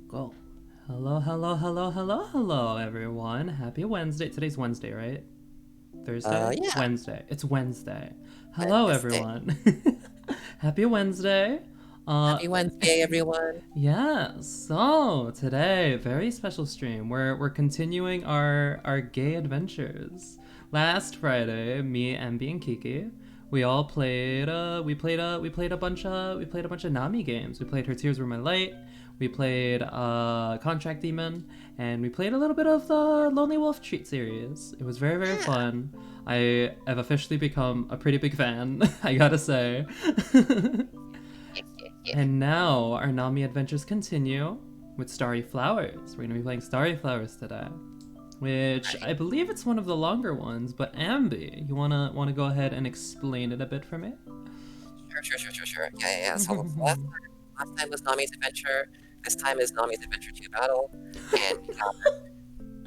Go. Hello, hello, hello, hello, hello, everyone. Happy Wednesday. Today's Wednesday, right? Thursday? Yeah. Wednesday. It's Wednesday. Hello, Wednesday. everyone. Happy Wednesday. Happy Wednesday, everyone. Yeah, so today, very special stream. We're continuing our gay adventures. Last Friday, me, Ambi, and Kiki, we all played we played a bunch of Nami games. We played Her Tears Were My Light, we played Contract Demon, and we played a little bit of the Lonely Wolf Treat series. It was very, very fun. I have officially become a pretty big fan, I gotta say. And now our Nami adventures continue with Starry Flowers. We're gonna be playing Starry Flowers today, which I believe it's one of the longer ones. But Ambi, you wanna go ahead and explain it a bit for me? Sure. Yeah. So last time was Nami's Adventure. This time is Nami's Adventure 2 Battle. And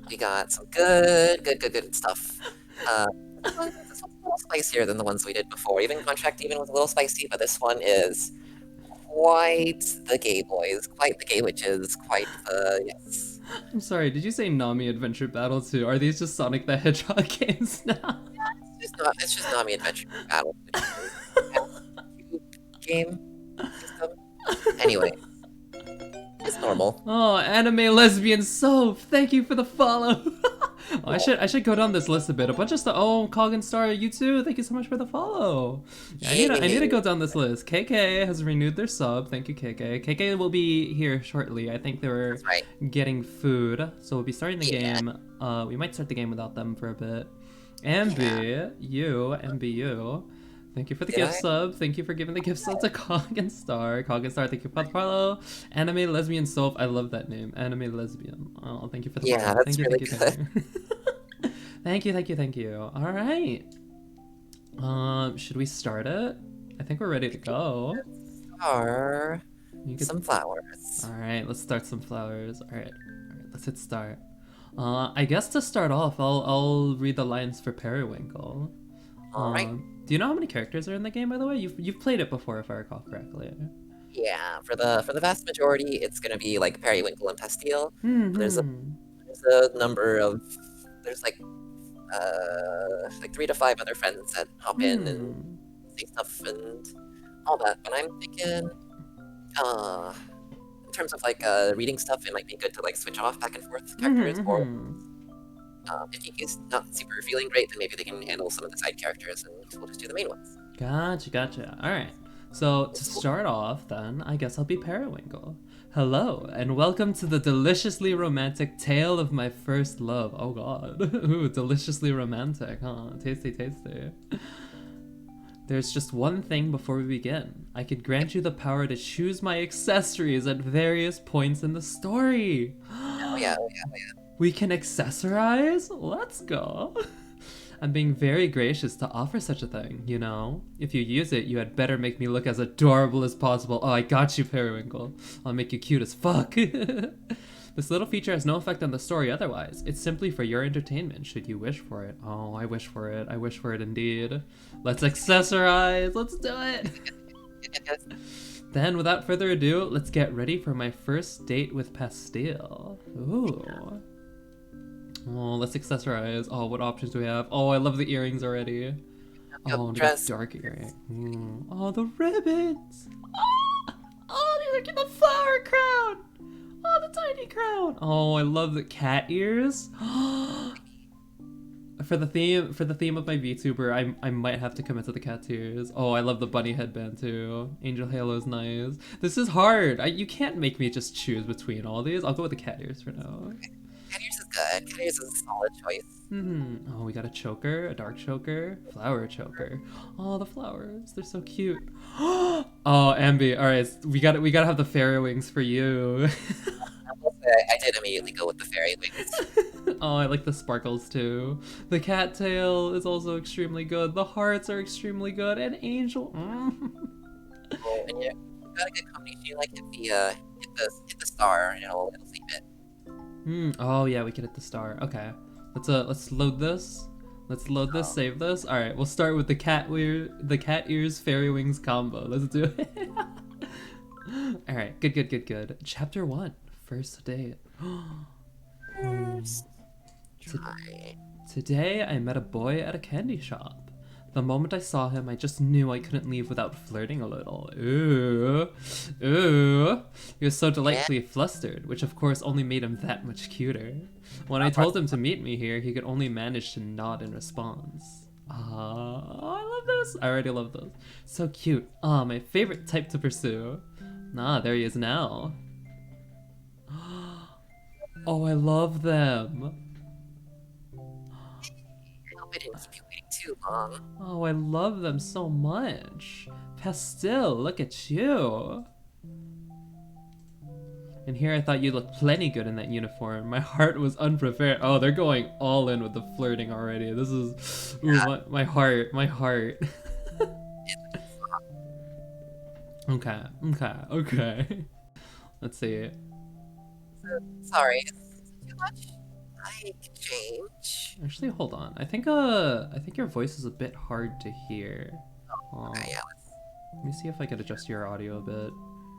we got some good stuff. This one's a little spicier than the ones we did before. Even Contract Demon was a little spicy, but this one is quite the gay boys, quite the gay witches, quite the, yes. I'm sorry, did you say Nami Adventure Battle 2? Are these just Sonic the Hedgehog games now? It's just Nami Adventure Battle. Game system. Anyway, it's normal. Oh, anime lesbian soap! Thank you for the follow. I should go down this list a bit. A bunch of stuff. Oh, Cog and Star, you too. Thank you so much for the follow. Yeah, I need to go down this list. KK has renewed their sub. Thank you, KK. KK will be here shortly. I think they were getting food, so we'll be starting the game. We might start the game without them for a bit. MBU. Thank you for the gift sub. Thank you for giving the gift sub to Cog and Star. Thank you for the follow. Anime Lesbian Soap. I love that name. Anime Lesbian. Oh, thank you for the follow. That's really good. Thank you. All right. Should we start it? I think we're ready to go. Some flowers. All right, let's start some flowers. All right, let's hit start. I guess to start off, I'll read the lines for Periwinkle. All right. Do you know how many characters are in the game, by the way? You've played it before, if I recall correctly. Yeah, for the vast majority, it's gonna be like Periwinkle and Pastille. There's a number of like 3 to 5 other friends that hop in and say stuff and all that. But I'm thinking, in terms of like reading stuff, it might be good to like switch off back and forth characters or. If Kiki's not super feeling great, then maybe they can handle some of the side characters, and we'll just do the main ones. Gotcha. All right. So to start off, then, I guess I'll be Periwinkle. Hello, and welcome to the deliciously romantic tale of my first love. Oh God, ooh, deliciously romantic, huh? Tasty. There's just one thing before we begin. I could grant you the power to choose my accessories at various points in the story. Oh yeah. We can accessorize? Let's go. I'm being very gracious to offer such a thing, you know? If you use it, you had better make me look as adorable as possible. Oh, I got you, Periwinkle. I'll make you cute as fuck. This little feature has no effect on the story otherwise. It's simply for your entertainment, should you wish for it. Oh, I wish for it. I wish for it indeed. Let's accessorize. Let's do it. Then, without further ado, let's get ready for my first date with Pastille. Ooh. Oh, let's accessorize. Oh, what options do we have? Oh, I love the earrings already. Oh, the dark earring. Oh, the ribbons. Oh, these are the flower crown. Oh, the tiny crown. Oh, I love the cat ears. For the theme of my VTuber, I might have to commit to the cat ears. Oh, I love the bunny headband too. Angel Halo's nice. This is hard. You can't make me just choose between all these. I'll go with the cat ears for now. Cat ears is good. Cat ears is a solid choice. Oh, we got a choker, a dark choker, flower choker. Oh, the flowers, they're so cute. Oh, Ambi, all right, we gotta have the fairy wings for you. I did immediately go with the fairy wings. Oh, I like the sparkles too. The cattail is also extremely good. The hearts are extremely good, and angel. Oh, and you got a good combination. You like hit the star, and it'll save it. Oh yeah, we can hit the star. Okay, let's load this. Let's load this. Save this. All right, we'll start with the cat ears fairy wings combo. Let's do it. All right, good. Chapter 1, first date. Today I met a boy at a candy shop. The moment I saw him, I just knew I couldn't leave without flirting a little. Ooh. He was so delightfully flustered, which of course only made him that much cuter. When I told him to meet me here, he could only manage to nod in response. Oh, I love this. I already love those. So cute. Ah, my favorite type to pursue. There he is now. Oh, I love them. I didn't keep you waiting too long. Oh, I love them so much. Pastille, look at you. And here I thought you looked plenty good in that uniform. My heart was unprepared. Oh, they're going all in with the flirting already. This is... Ooh, my heart. Okay. Let's see. Sorry, is it too much? I can change. Actually, hold on. I think your voice is a bit hard to hear. Okay, yeah. Let me see if I could adjust your audio a bit.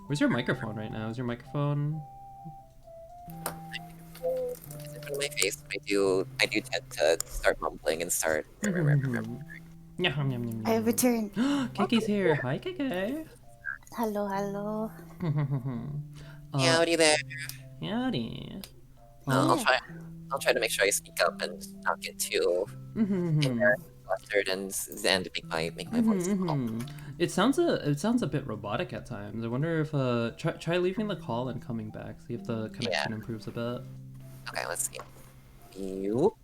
Where's your microphone right now? Is your microphone? Is it in my face? I do tend to start mumbling and start. I returned. KK's here. Hi, KK. Hello. Howdy there. Howdy. Oh. I'll try to make sure I speak up and not get too embarrassed, flustered, and make my voice small. It sounds a bit robotic at times. I wonder if try leaving the call and coming back. See if the connection improves a bit. Okay, let's see. You.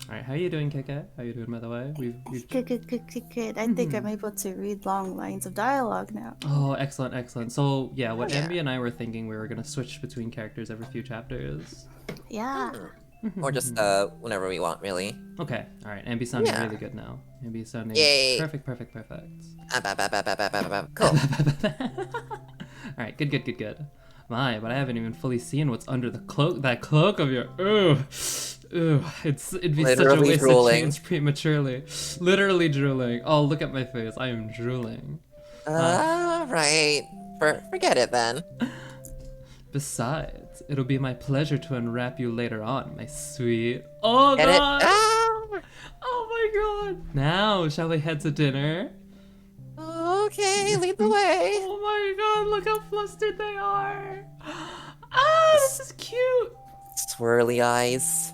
All right, how you doing, KK? How you doing, by the way? We've... Good. I think I'm able to read long lines of dialogue now. Oh, excellent, excellent. So yeah, what Ambi and I were thinking, we were gonna switch between characters every few chapters. Yeah. Or just whenever we want, really. Okay, all right. Ambi's sounding really good now. Ambi's sounding perfect. Cool. All right, good. My, but I haven't even fully seen what's under the cloak. That cloak of your ooh, it'd be such a waste to change prematurely. Literally drooling. Oh, look at my face. I am drooling. Right. Forget it then. Besides, it'll be my pleasure to unwrap you later on, my sweet. Oh Get God! it? Ah! Oh my God! Now, shall we head to dinner? Okay, lead the way. Oh my God! Look how flustered they are. Ah, this is cute. Swirly eyes.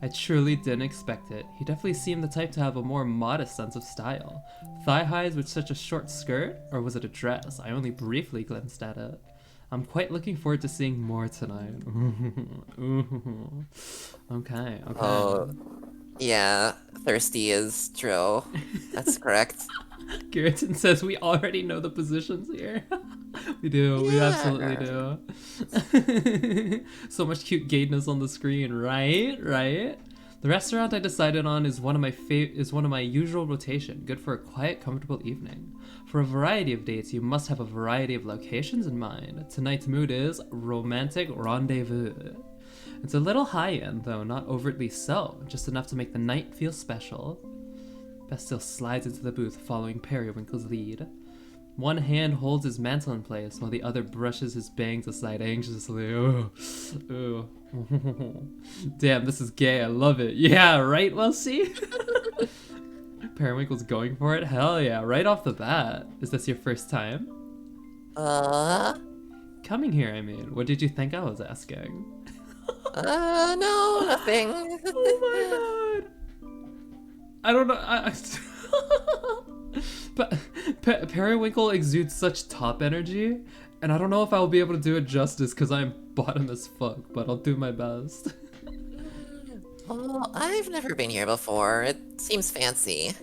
I truly didn't expect it. He definitely seemed the type to have a more modest sense of style. Thigh highs with such a short skirt, or was it a dress? I only briefly glanced at it. I'm quite looking forward to seeing more tonight. Okay. Oh, yeah. Thirsty is true. That's correct. Garrison says we already know the positions here. We do. We absolutely do. So much cute gayness on the screen, right? The restaurant I decided on is one of my usual rotation, good for a quiet, comfortable evening. For a variety of dates, you must have a variety of locations in mind. Tonight's mood is romantic rendezvous. It's a little high-end, though not overtly so, just enough to make the night feel special. Bastille slides into the booth, following Periwinkle's lead. One hand holds his mantle in place, while the other brushes his bangs aside anxiously. Ooh. Damn, this is gay. I love it. Yeah, right, Welsie? Periwinkle's going for it? Hell yeah, right off the bat. Is this your first time? Coming here, I mean. What did you think I was asking? No, nothing. Oh my God. I don't know. But Periwinkle exudes such top energy, and I don't know if I'll be able to do it justice because I'm bottom as fuck, but I'll do my best. Well, I've never been here before. It seems fancy.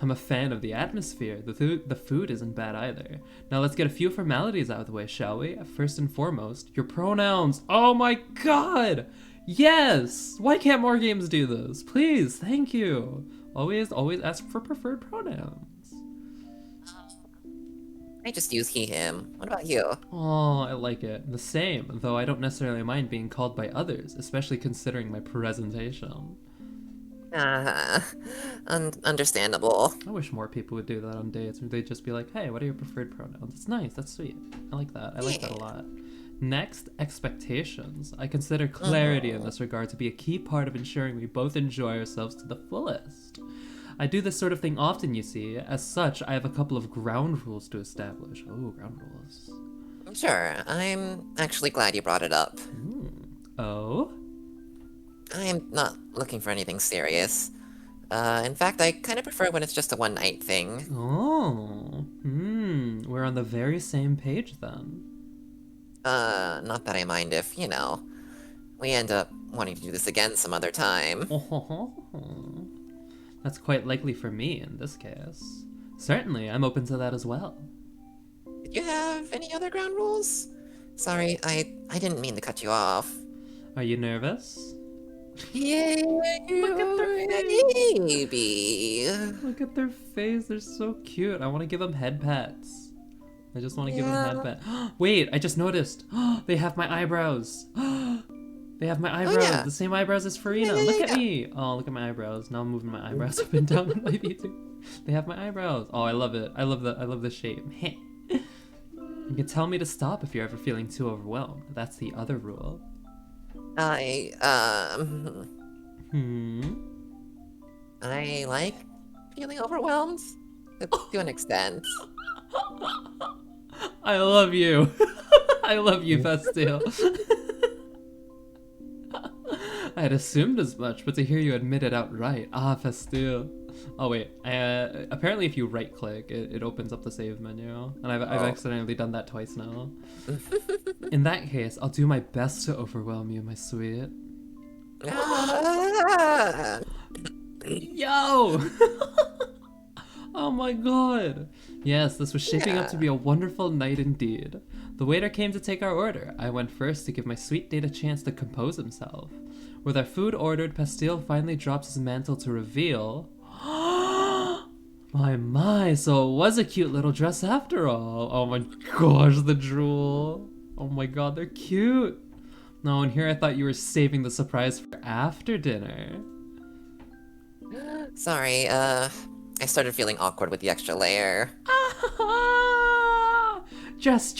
I'm a fan of the atmosphere. The food isn't bad either. Now let's get a few formalities out of the way, shall we? First and foremost, your pronouns. Oh my God! Yes! Why can't more games do this? Please, thank you. Always ask for preferred pronouns. I just use he, him. What about you? Oh, I like it. The same, though I don't necessarily mind being called by others, especially considering my presentation. Understandable. I wish more people would do that on dates, or they'd just be like, hey, what are your preferred pronouns? It's nice, that's sweet. I like that. I like that a lot. Next, expectations. I consider clarity in this regard to be a key part of ensuring we both enjoy ourselves to the fullest. I do this sort of thing often, you see. As such, I have a couple of ground rules to establish. Oh, ground rules. Sure, I'm actually glad you brought it up. Oh? I'm not looking for anything serious. In fact, I kind of prefer when it's just a one-night thing. Oh. We're on the very same page then. Not that I mind if, we end up wanting to do this again some other time. That's quite likely for me in this case. Certainly, I'm open to that as well. Did you have any other ground rules? Sorry, I didn't mean to cut you off. Are you nervous? Yeah, Look at their face. maybe. Look at their face, they're so cute. I want to give them head pats. I just want to give them head pats. Wait, I just noticed. They have my eyebrows. They have my eyebrows, the same eyebrows as Farina. Look at me. Oh, look at my eyebrows. Now I'm moving my eyebrows up and down on my V2. They have my eyebrows. Oh, I love it. I love the shape. You can tell me to stop if you're ever feeling too overwhelmed. That's the other rule. I like feeling overwhelmed to an extent. I love you. I love you, Bastille. I had assumed as much, but to hear you admit it outright. Ah, Bastille. Oh wait, apparently if you right click, it opens up the save menu. And I've accidentally done that twice now. In that case, I'll do my best to overwhelm you, my sweet. Yo! Oh my god! Yes, this was shaping up to be a wonderful night indeed. The waiter came to take our order. I went first to give my sweet date a chance to compose himself. With our food ordered, Bastille finally drops his mantle to reveal... My, so it was a cute little dress after all. Oh my gosh, the drool. Oh my god, they're cute. No, and here I thought you were saving the surprise for after dinner. Sorry, I started feeling awkward with the extra layer. Jess.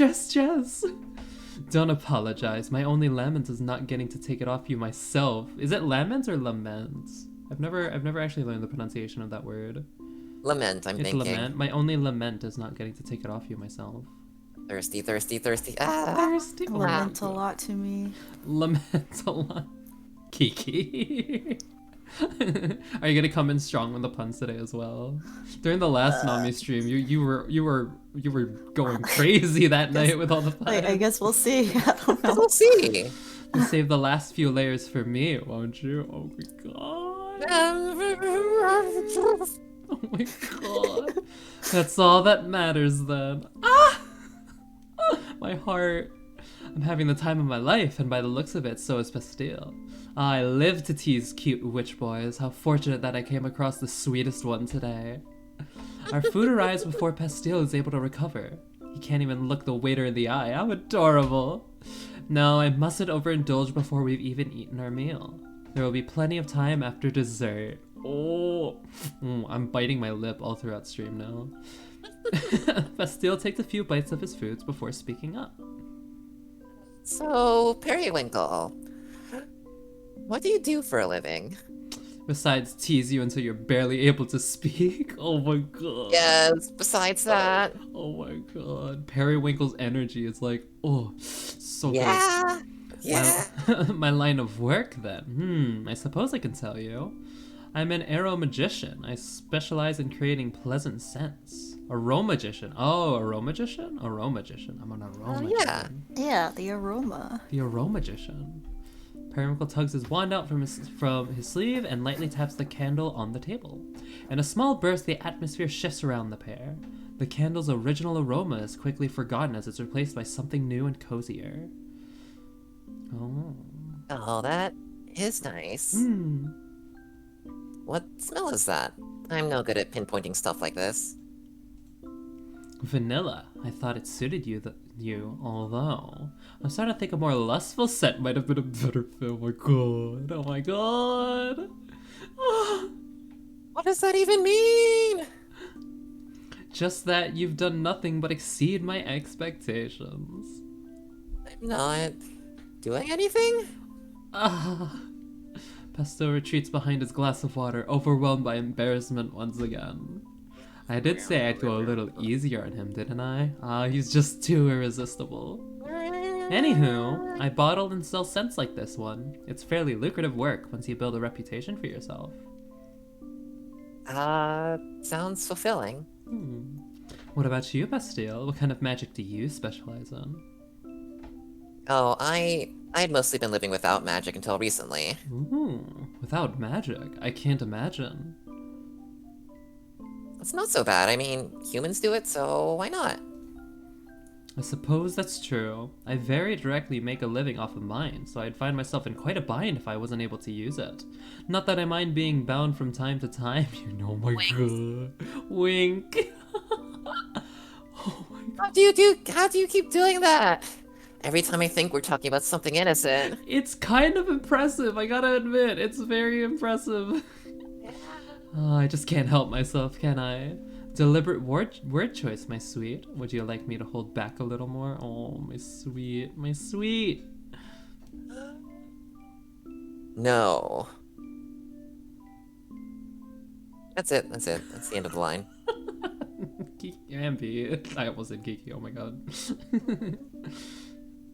Don't apologize. My only lament is not getting to take it off you myself. Is it lament or lament? I've never actually learned the pronunciation of that word. Lament, I'm thinking. Lament. My only lament is not getting to take it off you myself. Thirsty. Thirsty. Lament a lot to me. Lament a lot. Kiki. Are you gonna come in strong with the puns today as well? During the last Nami stream, you were going crazy that night with all the puns. I guess we'll see. I don't know. We'll see. You save the last few layers for me, won't you? Oh my god. Oh my god. That's all that matters then. Ah! My heart. I'm having the time of my life, and by the looks of it, so is Bastille. I live to tease cute witch boys. How fortunate that I came across the sweetest one today. Our food arrives before Bastille is able to recover. He can't even look the waiter in the eye. How adorable. No, I mustn't overindulge before we've even eaten our meal. There will be plenty of time after dessert. Oh, I'm biting my lip all throughout stream now. Bastille takes a few bites of his foods before speaking up. So, Periwinkle, what do you do for a living? Besides tease you until you're barely able to speak? Oh my god. Yes, besides that. Oh my god. Periwinkle's energy is like, oh, so good. Yeah. My line of work then? I suppose I can tell you. I'm an aromagician. I specialize in creating pleasant scents. Aromagician. Oh, aromagician? Aromagician. I'm an aromagician. Yeah, the aroma. The aromagician. Periwinkle tugs his wand out from his sleeve and lightly taps the candle on the table. In a small burst, the atmosphere shifts around the pair. The candle's original aroma is quickly forgotten as it's replaced by something new and cozier. Oh, that is nice. What smell is that? I'm no good at pinpointing stuff like this. Vanilla. I thought it suited you, although I'm starting to think a more lustful scent might have been a better fit. Oh my god. Oh my god. What does that even mean? Just that you've done nothing but exceed my expectations. I'm not doing anything? Pesto retreats behind his glass of water, overwhelmed by embarrassment once again. I did say I'd go a little easier on him, didn't I? He's just too irresistible. Anywho, I bottle and sell scents like this one. It's fairly lucrative work once you build a reputation for yourself. Sounds fulfilling. What about you, Bastille? What kind of magic do you specialize in? Oh, I'd mostly been living without magic until recently. Ooh, without magic? I can't imagine. It's not so bad. I mean, humans do it, so why not? I suppose that's true. I very directly make a living off of mine, so I'd find myself in quite a bind if I wasn't able to use it. Not that I mind being bound from time to time, you know, my god. Wink. Oh my god. How do you keep doing that? Every time I think we're talking about something innocent. It's kind of impressive, I gotta admit. It's very impressive. Oh, I just can't help myself, can I? Deliberate word choice, my sweet. Would you like me to hold back a little more? Oh, my sweet, my sweet. No. That's it. That's the end of the line. Kiki, Ambi. I almost said Kiki, oh my god.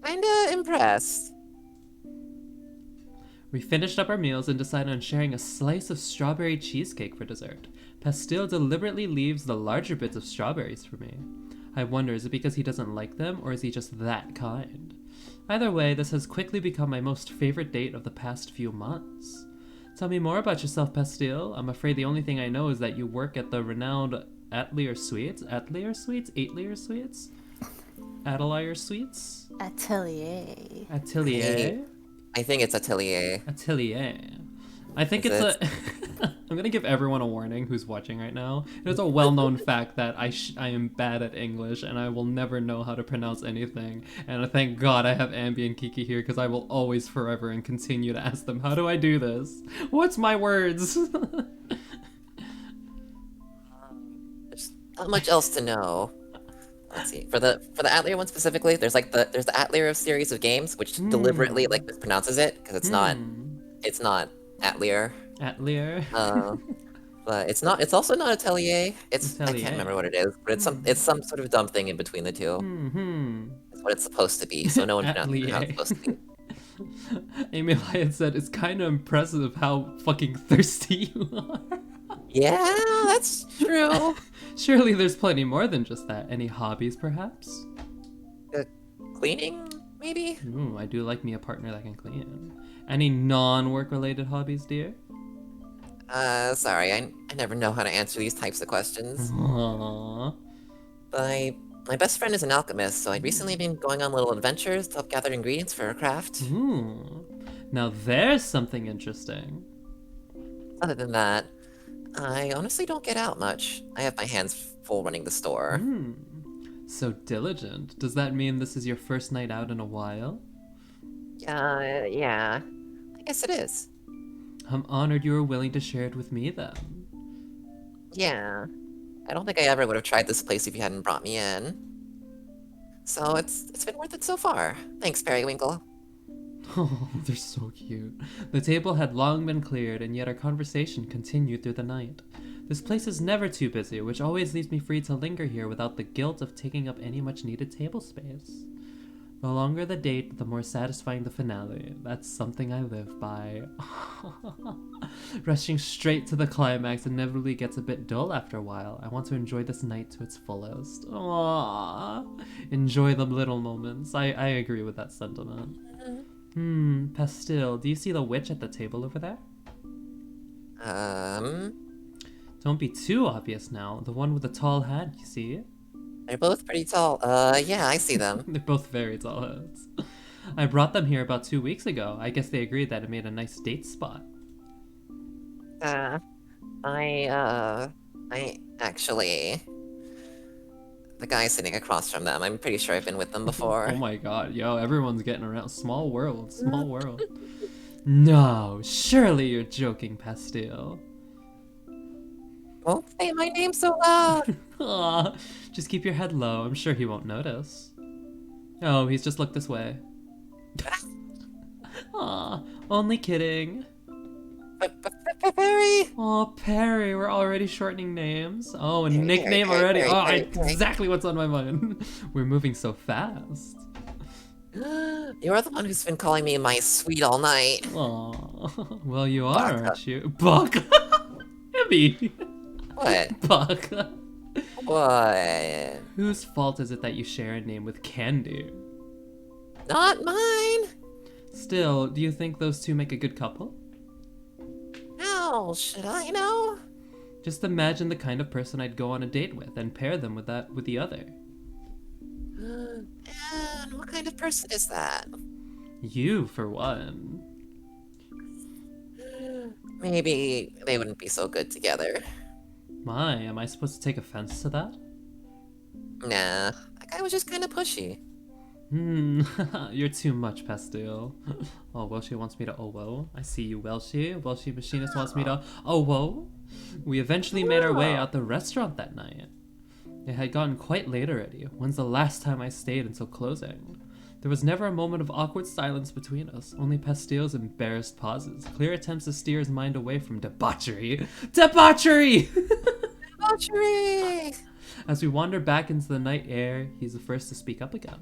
kinda impressed. We finished up our meals and decided on sharing a slice of strawberry cheesecake for dessert. Pastille deliberately leaves the larger bits of strawberries for me. I wonder, is it because he doesn't like them, or is he just that kind? Either way, this has quickly become my most favorite date of the past few months. Tell me more about yourself, Pastille. I'm afraid the only thing I know is that you work at the renowned Atelier Sweets? Atelier Sweets? Atelier Sweets? Atelier Sweets? Atelier. Atelier? I think it's Atelier. Atelier. I think Is it's a... I'm gonna give everyone a warning who's watching right now. It is a well-known fact that I am bad at English and I will never know how to pronounce anything. And thank God I have Ambi and Kiki here because I will always, forever, and continue to ask them, how do I do this? What's my words? There's not much else to know. Let's see. For the Atelier one specifically, there's the Atelier series of games, which deliberately like mispronounces it because it's not Atelier. Atelier. But it's not. It's also not Atelier. I Atelier. can't remember what it is, but it's some sort of dumb thing in between the two. It's what it's supposed to be. So no one pronounces it how it's supposed to be. Amy Hyatt said, it's kind of impressive how fucking thirsty you are. Yeah, that's true. Surely there's plenty more than just that. Any hobbies, perhaps? Cleaning, maybe? Ooh, I do like me a partner that can clean. Any non-work related hobbies, dear? Sorry, I never know how to answer these types of questions. Aww. My best friend is an alchemist, so I'd recently been going on little adventures to help gather ingredients for her craft. Ooh. Now there's something interesting. Other than that, I honestly don't get out much. I have my hands full running the store. So diligent. Does that mean this is your first night out in a while? Yeah. I guess it is. I'm honored you were willing to share it with me then. Yeah. I don't think I ever would have tried this place if you hadn't brought me in. So it's been worth it so far. Thanks, Periwinkle. Oh, they're so cute. The table had long been cleared, and yet our conversation continued through the night. This place is never too busy, which always leaves me free to linger here without the guilt of taking up any much needed table space. The longer the date, the more satisfying the finale. That's something I live by. Rushing straight to the climax inevitably gets a bit dull after a while. I want to enjoy this night to its fullest. Aww. Enjoy the little moments. I agree with that sentiment. Pastille, do you see the witch at the table over there? Don't be too obvious now. The one with the tall hat, you see? They're both pretty tall. Yeah, I see them. They're both very tall heads. I brought them here about 2 weeks ago. I guess they agreed that it made a nice date spot. I actually... The guy sitting across from them, I'm pretty sure I've been with them before. Oh my god, yo, everyone's getting around. Small world, small world. No, surely you're joking, Pastille. Don't say my name so loud! Aw, just keep your head low. I'm sure he won't notice. Oh, he's just looked this way. Aw, only kidding. Perry! Oh, Perry, we're already shortening names. Oh, a nickname already. Oh, exactly what's on my mind. We're moving so fast. You're the one who's been calling me my sweet all night. Aw, well, you are, Baka. aren't you? Buck. Emmy. What? Buck. What? Whose fault is it that you share a name with Candy? Not mine! Still, do you think those two make a good couple? How should I know? Just imagine the kind of person I'd go on a date with and pair them with the other. And what kind of person is that? You, for one. Maybe they wouldn't be so good together. My, am I supposed to take offense to that? Nah, that guy was just kind of pushy. You're too much, Pastille. Oh, Welshie wants me to oh whoa. I see you, Welshie. Welshie Machinist wants me to oh whoa. We eventually made our way out the restaurant that night. It had gotten quite late already. When's the last time I stayed until closing? There was never a moment of awkward silence between us, only Pastille's embarrassed pauses, clear attempts to steer his mind away from debauchery. Debauchery! Debauchery! As we wander back into the night air, he's the first to speak up again.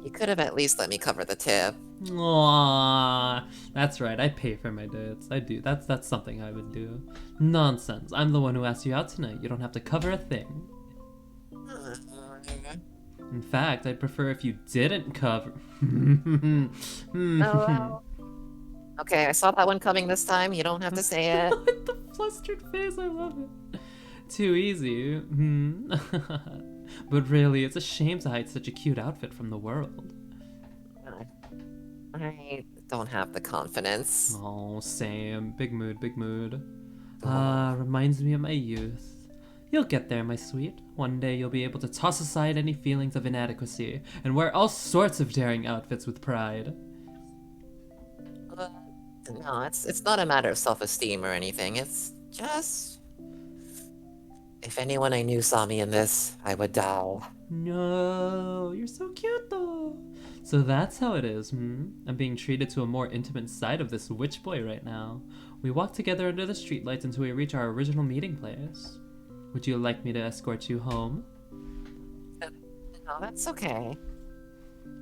You could have at least let me cover the tip. Aww, that's right. I pay for my dates. I do. That's something I would do. Nonsense. I'm the one who asked you out tonight. You don't have to cover a thing. In fact, I'd prefer if you didn't cover. Oh, okay, I saw that one coming this time. You don't have to say it. The flustered face. I love it. Too easy. But really, it's a shame to hide such a cute outfit from the world. I don't have the confidence. Oh, same. Big mood, big mood. Reminds me of my youth. You'll get there, my sweet. One day you'll be able to toss aside any feelings of inadequacy and wear all sorts of daring outfits with pride. No, it's not a matter of self-esteem or anything. It's just... If anyone I knew saw me in this, I would die. No, you're so cute though. So that's how it is, I'm being treated to a more intimate side of this witch boy right now. We walk together under the streetlights until we reach our original meeting place. Would you like me to escort you home? No, that's okay.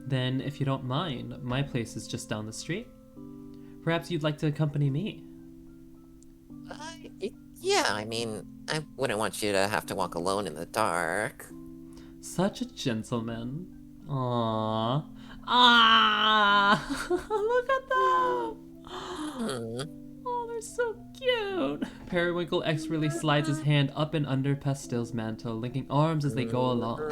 Then, if you don't mind, my place is just down the street. Perhaps you'd like to accompany me. Yeah, I mean, I wouldn't want you to have to walk alone in the dark. Such a gentleman. Aww. Ah! Look at them! Oh, they're so cute! Periwinkle expertly slides his hand up and under Pastel's mantle, linking arms as they go along.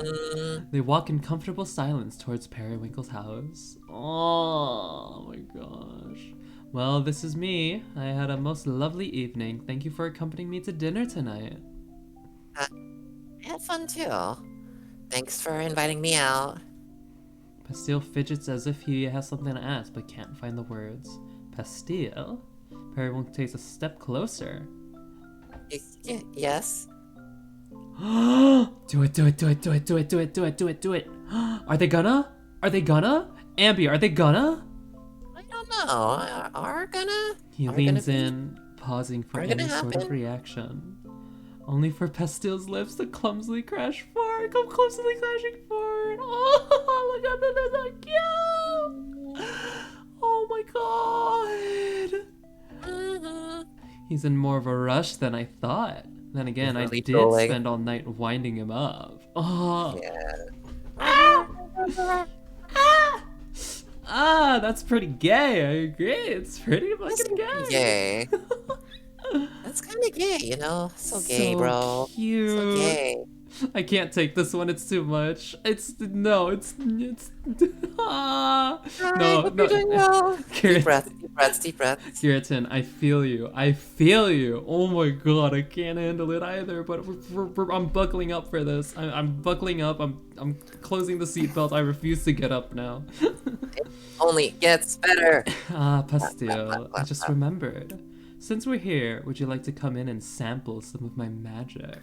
They walk in comfortable silence towards Periwinkle's house. Oh my gosh. Well, this is me. I had a most lovely evening. Thank you for accompanying me to dinner tonight. I had fun too. Thanks for inviting me out. Pastel fidgets as if he has something to ask, but can't find the words. Pastel? Periwinkle takes a step closer. Yes? Do it, do it, do it, do it, do it, do it, do it, do it, do it. Are they gonna? Are they gonna? Ambi, are they gonna? I don't know. Are gonna? He leans in, pausing for any sort of reaction. Only for Pastel's lips to clumsily crash forward, come clumsily crashing forward. Oh, look at that, they're so cute! Oh my god! He's in more of a rush than I thought. Then again, I did spend all night winding him up. Oh. Yeah. That's pretty gay. I agree. It's pretty fucking gay. That's kind of gay, you know? So gay, bro. Cute. So gay. I can't take this one. It's too much. It's no. No. You're doing well. Deep breaths, deep breaths. Keratin, I feel you. I feel you. Oh my god, I can't handle it either. But I'm buckling up for this. I'm buckling up. I'm closing the seatbelt. I refuse to get up now. It only gets better. Pastel, I just remembered. Since we're here, would you like to come in and sample some of my magic?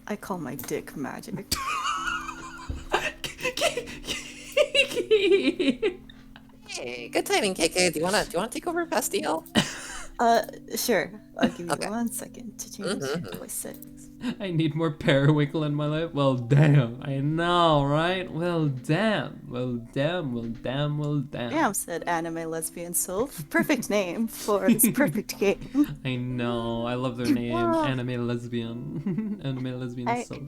I call my dick magic. Hey, good timing, KK. Do you wanna take over Pastel? Sure. I'll give you Okay. 1 second to change voice settings. I need more Periwinkle in my life. Well, damn. I know, right? Well, damn. Well, damn. Well, damn. Well, damn. Damn, said anime lesbian soul. Perfect name for this perfect game. I know. I love their name. Anime lesbian. Anime lesbian soul.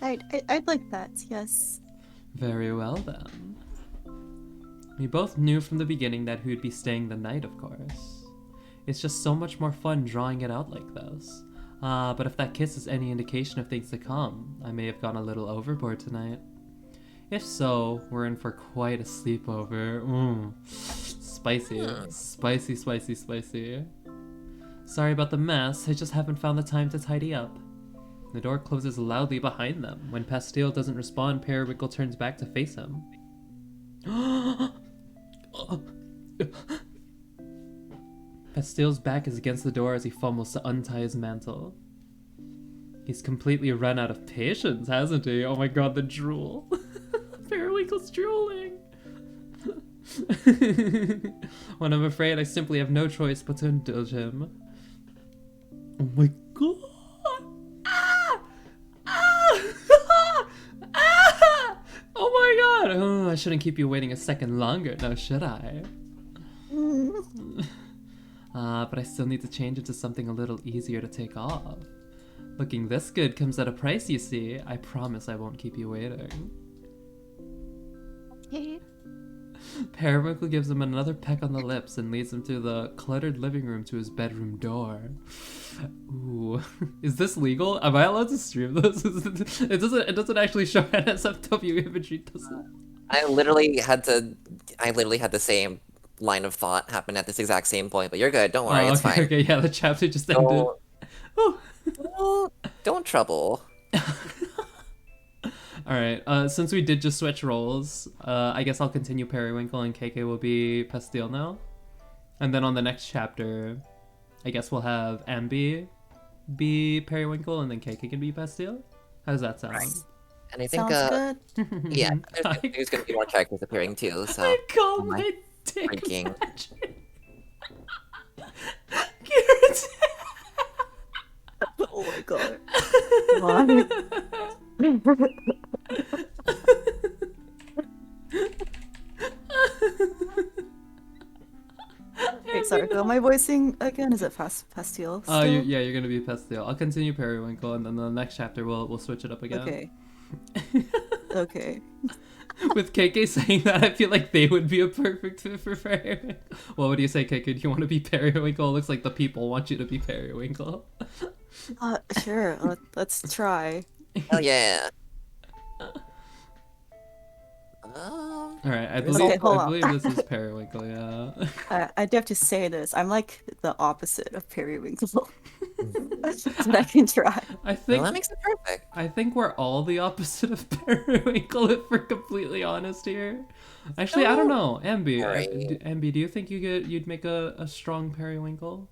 I'd like that, yes. Very well, then. We both knew from the beginning that we would be staying the night, of course. It's just so much more fun drawing it out like this. But if that kiss is any indication of things to come, I may have gone a little overboard tonight. If so, we're in for quite a sleepover. Spicy. Spicy, spicy, spicy. Sorry about the mess, I just haven't found the time to tidy up. The door closes loudly behind them. When Pastel doesn't respond, Periwinkle turns back to face him. Pastel's back is against the door as he fumbles to untie his mantle. He's completely run out of patience, hasn't he? Oh my god, the drool. Periwinkle's drooling. When I'm afraid, I simply have no choice but to indulge him. Oh my god. Ah! Ah! Ah! Oh my god! Oh, I shouldn't keep you waiting a second longer, now should I? But I still need to change it to something a little easier to take off. Looking this good comes at a price, you see. I promise I won't keep you waiting. Okay. Periwinkle gives him another peck on the lips and leads him to the cluttered living room to his bedroom door. Ooh, is this legal? Am I allowed to stream this? It doesn't actually show NSFW imagery, does it? I literally had the same line of thought happen at this exact same point, but you're good. Don't worry, it's fine. Okay, yeah, the chapter just ended. Don't trouble. Alright, since we did just switch roles, I guess I'll continue Periwinkle and KK will be Pastille now. And then on the next chapter, I guess we'll have Ambi be Periwinkle and then KK can be Pastille? How does that sound? Right. And I think, Sounds good. yeah, there's gonna be more characters appearing too, so... I call my my dick freaking... Garrett. Oh my god. What? Wait, sorry, who am I voicing again? Is it Pastille? Oh, yeah, you're gonna be Pastille. I'll continue Periwinkle, and then the next chapter we'll switch it up again. Okay. Okay. With KK saying that, I feel like they would be a perfect fit for Periwinkle. What would you say, KK? Do you want to be Periwinkle? It looks like the people want you to be Periwinkle. Sure. Let's try. Hell yeah. Alright, I Okay, hold on. believe this is Periwinkle, yeah. I do have to say this. I'm like the opposite of Periwinkle. But I can try. I think Well, that makes it perfect. I think we're all the opposite of Periwinkle, if we're completely honest here. Actually, I don't know. Ambi, Ambi, do you think you'd make a strong Periwinkle?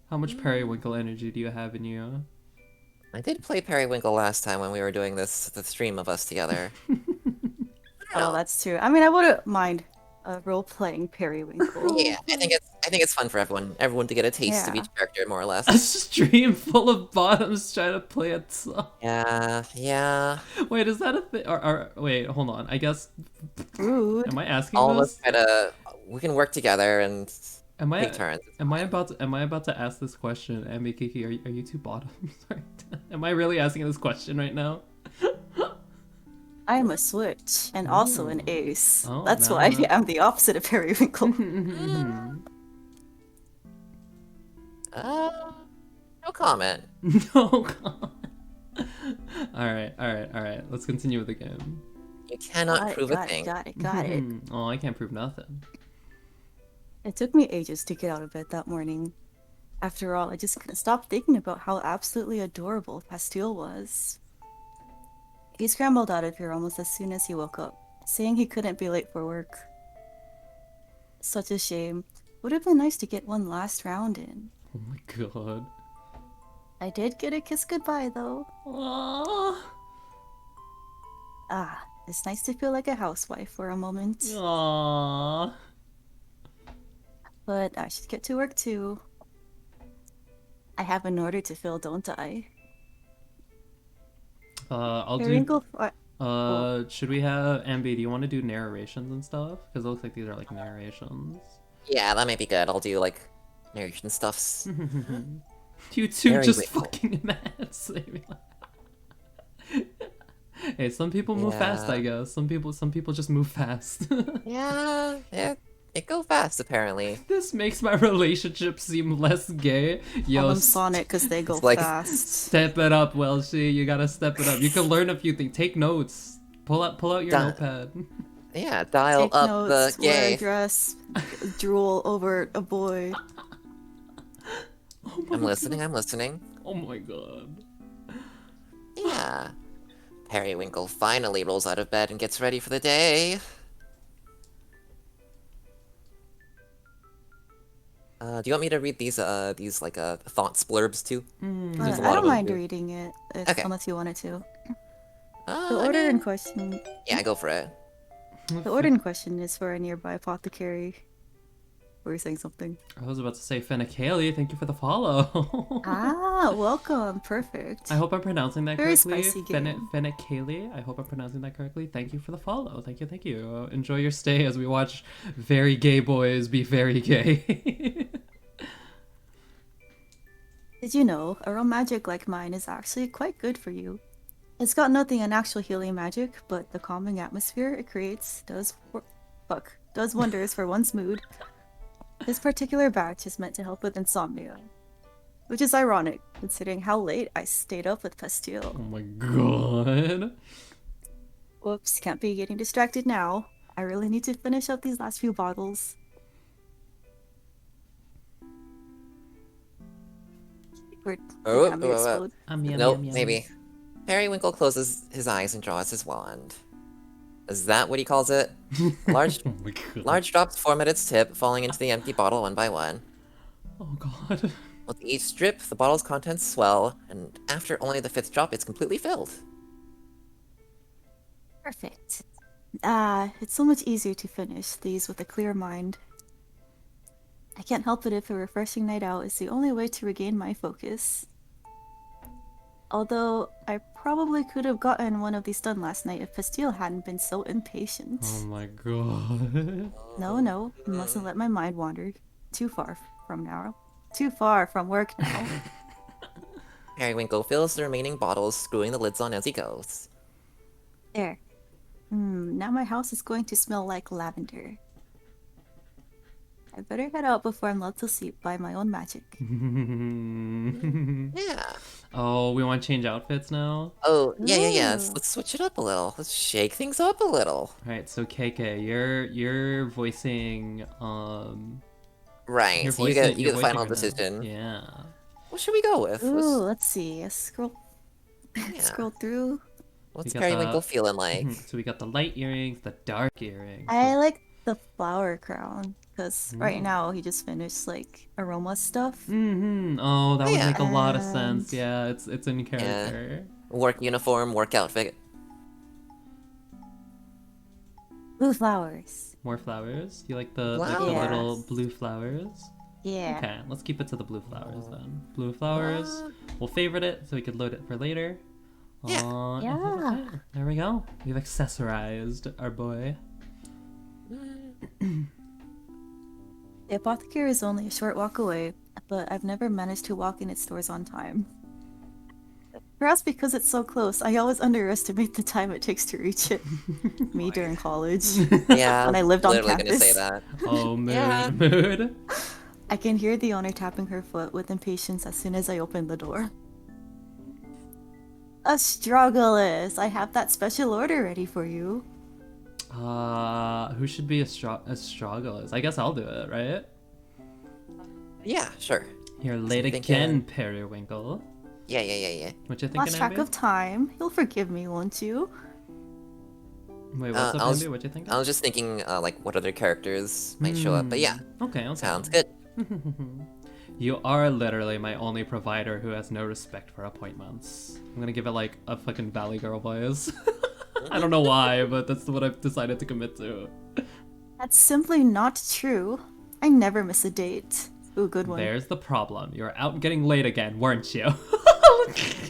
How much Periwinkle energy do you have in you? I did play Periwinkle last time when we were doing the stream of us together. Oh, that's true. I mean, I wouldn't mind role-playing Periwinkle. Yeah, I think it's fun for everyone to get a taste of each character, more or less. A stream full of bottoms trying to play a song. Yeah. Wait, is that a thing? Or wait, hold on. I guess. Rude. Am I asking All of this? us we can work together and take turns. Am I about to ask this question? Ambi, Kiki, are you two bottoms? Am I really asking this question right now? I am a switch and also an ace. Oh, That's nah. why I'm the opposite of Periwinkle. No comment. No. Alright. Let's continue with the game. You cannot prove a thing. Got it. Oh, I can't prove nothing. It took me ages to get out of bed that morning. After all, I just couldn't stop thinking about how absolutely adorable Pastille was. He scrambled out of here almost as soon as he woke up, saying he couldn't be late for work. Such a shame. Would have been nice to get one last round in. Oh my god. I did get a kiss goodbye, though. Aww. It's nice to feel like a housewife for a moment. Aww. But I should get to work, too. I have an order to fill, don't I? I'll Periwinkle, should we have Ambi, do you want to do narrations and stuff? Because it looks like these are like narrations. Yeah, that might be good. I'll do like narration stuffs. You two just Periwinkle. fucking mad. Hey, some people move fast, I guess. Some people just move fast. Yeah, it go fast apparently. This makes my relationship seem less gay. Yo, Call them Sonic because they go like- fast. step it up, Welshie. You gotta step it up. You can learn a few things. Take notes. Pull out your notepad. Yeah, dial Take up notes, the wear gay. a dress, drool over a boy. Oh my I'm listening. Oh my god. Yeah. Periwinkle finally rolls out of bed and gets ready for the day. Do you want me to read these like thoughts blurbs too? There's a lot I of don't them, mind too. reading it, Okay. unless you wanted to. The I order in mean, question. yeah, go for it. The order in question is for a nearby apothecary. Were you saying something? I was about to say KkAllTheWayy, thank you for the follow. Welcome. Perfect. I hope I'm pronouncing that Very correctly. spicy game. KkAllTheWayy, I hope I'm pronouncing that correctly. Thank you for the follow. Thank you, thank you. Enjoy your stay as we watch very gay boys be very gay. Did you know a real magic like mine is actually quite good for you? It's got nothing in actual healing magic, but the calming atmosphere it creates does wonders for one's mood. This particular batch is meant to help with insomnia, which is ironic considering how late I stayed up with Pastille. Oh my god. Whoops, can't be getting distracted now. I really need to finish up these last few bottles. Oh. Yum, Nope, yum, yum. maybe. Periwinkle closes his eyes and draws his wand. Is that what he calls it? Large, Oh my god. large drops form at its tip, falling into the empty bottle one by one. Oh god. With each drip, the bottle's contents swell, and after only the 5th drop, it's completely filled. Perfect. It's so much easier to finish these with a clear mind. I can't help it if a refreshing night out is the only way to regain my focus. Although, I probably could have gotten one of these done last night if Pastille hadn't been so impatient. Oh my god. No, mustn't let my mind wander too far from work now. Periwinkle fills the remaining bottles, screwing the lids on as he goes. There. Now my house is going to smell like lavender. I better head out before I'm lulled to sleep by my own magic. Yeah. Oh, we want to change outfits now? Oh, yeah. Ooh. Let's switch it up a little. Let's shake things up a little. Alright, so you're voicing Right, you're so you get the voicing final her now. decision. Yeah. What should we go with? Ooh, let's see. Scroll Yeah. through. What's We got Periwinkle the- feeling like? So we got the light earrings, the dark earrings. I like the flower crown because right Ooh. now he just finished like aroma stuff. Oh, that would Yeah. make a lot of sense. And- Yeah, it's in character. Work uniform, work outfit. Blue flowers. More flowers? You like the Wow. the Yes. little blue flowers? Yeah. Okay, let's keep it to the blue flowers then. Blue flowers. We'll favorite it so we can load it for later. Yeah. Yeah. Okay, there we go. We've accessorized our boy. The apothecary is only a short walk away, but I've never managed to walk in its doors on time. Perhaps because it's so close, I always underestimate the time it takes to reach it. Me during college. Yeah, When I lived on literally gonna say campus. that. Oh, mood, Yeah. mood. I can hear the owner tapping her foot with impatience as soon as I open the door. Astragalus, I have that special order ready for you. Who should be a struggle? I guess I'll do it, right? Yeah, sure. Here, late Thinking- again, Periwinkle. Yeah. What you thinking, Lost track Ambi? of time. You'll forgive me, won't you? Wait, what's up, I was- Ambi? What you thinking? I was just thinking, like, what other characters might show up, but yeah, Okay. sounds good. You are literally my only provider who has no respect for appointments. I'm gonna give it like a fucking Valley Girl voice. I don't know why, but that's what I've decided to commit to. That's simply not true. I never miss a date. Ooh, good one. There's the problem. You were out getting late again, weren't you?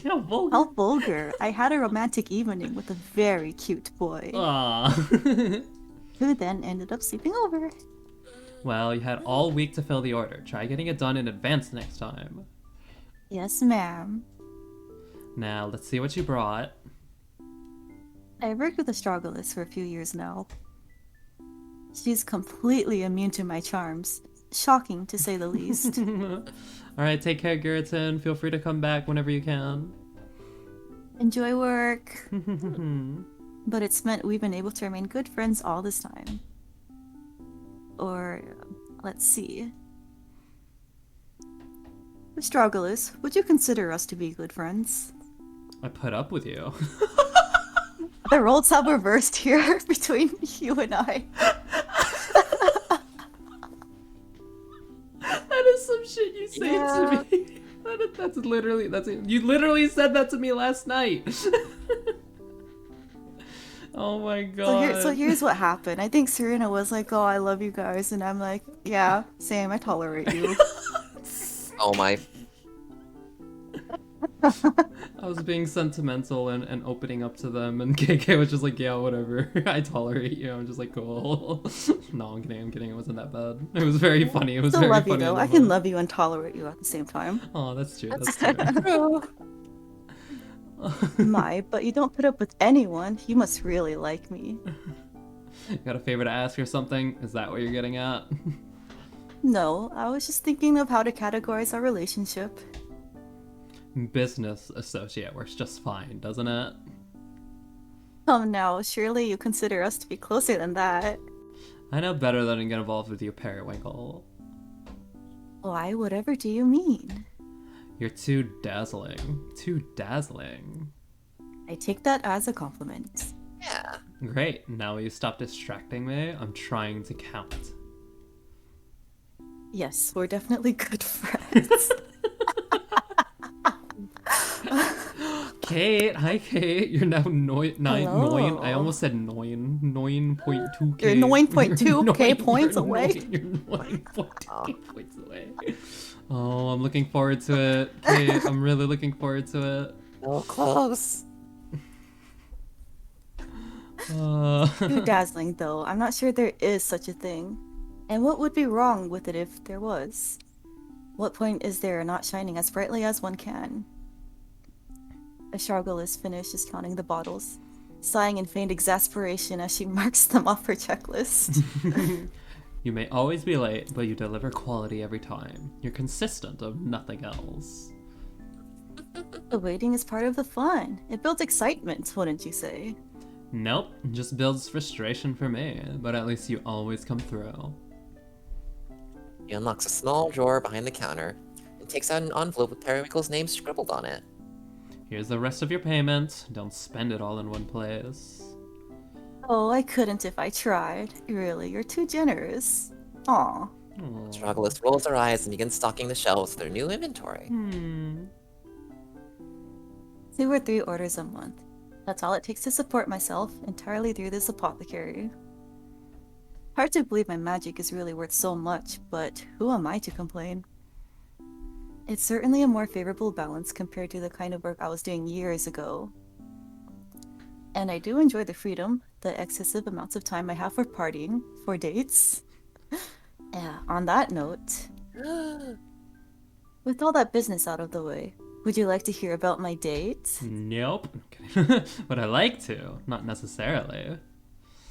How vulgar. How vulgar. I had a romantic evening with a very cute boy, Aw. who then ended up sleeping over. Well, you had all week to fill the order. Try getting it done in advance next time. Yes, ma'am. Now, let's see what you brought. I've worked with Astragalus for a few years now. She's completely immune to my charms. Shocking, to say the least. Alright, take care, Guriton. Feel free to come back whenever you can. Enjoy work. But it's meant we've been able to remain good friends all this time. Or, let's see. Astragalus, would you consider us to be good friends? I put up with you. The roles have reversed here between you and I. That is some shit you say Yeah. to me. That's literally, you literally said that to me last night. Oh my So god. here's what happened. I think Serena was like, "Oh, I love you guys," and I'm like, "Yeah, same. I tolerate you." Oh my. I was being sentimental and opening up to them, and KK was just like, yeah, whatever. I tolerate you. I'm just like, cool. No, I'm kidding. I'm kidding. It wasn't that bad. It was very funny. It was Still very love you funny in though. the I can moment. love you and tolerate you at the same time. Oh, that's true. That's true. But you don't put up with anyone. You must really like me. Got a favor to ask or something? Is that what you're getting at? No, I was just thinking of how to categorize our relationship. Business associate works just fine, doesn't it? Now, surely you consider us to be closer than that. I know better than to get involved with you, Periwinkle. Why, whatever do you mean? You're too dazzling. Too dazzling. I take that as a compliment. Yeah. Great. Now will you stop distracting me? I'm trying to count. Yes, we're definitely good friends. Kate, hi Kate. You're now nine. Hello. I almost said 9.2K. You're 9.2K points away. You're 9.2K points away. Oh, I'm looking forward to it, Kate. I'm really looking forward to it. So close. Too dazzling, though. I'm not sure there is such a thing. And what would be wrong with it if there was? What point is there in not shining as brightly as one can? Ashargalis finishes counting the bottles, sighing in feigned exasperation as she marks them off her checklist. You may always be late, but you deliver quality every time. You're consistent of nothing else. The waiting is part of the fun. It builds excitement, wouldn't you say? Nope, just builds frustration for me, but at least you always come through. He unlocks a small drawer behind the counter and takes out an envelope with Periwinkle's name scribbled on it. Here's the rest of your payment. Don't spend it all in one place. Oh, I couldn't if I tried. Really, you're too generous. Aw. Astragalus rolls her eyes and begins stocking the shelves with their new inventory. 2 or 3 orders a month. That's all it takes to support myself entirely through this apothecary. Hard to believe my magic is really worth so much, but who am I to complain? It's certainly a more favorable balance compared to the kind of work I was doing years ago. And I do enjoy the freedom, the excessive amounts of time I have for partying, for dates. Yeah, on that note, with all that business out of the way, would you like to hear about my date? Nope. But I like to, not necessarily.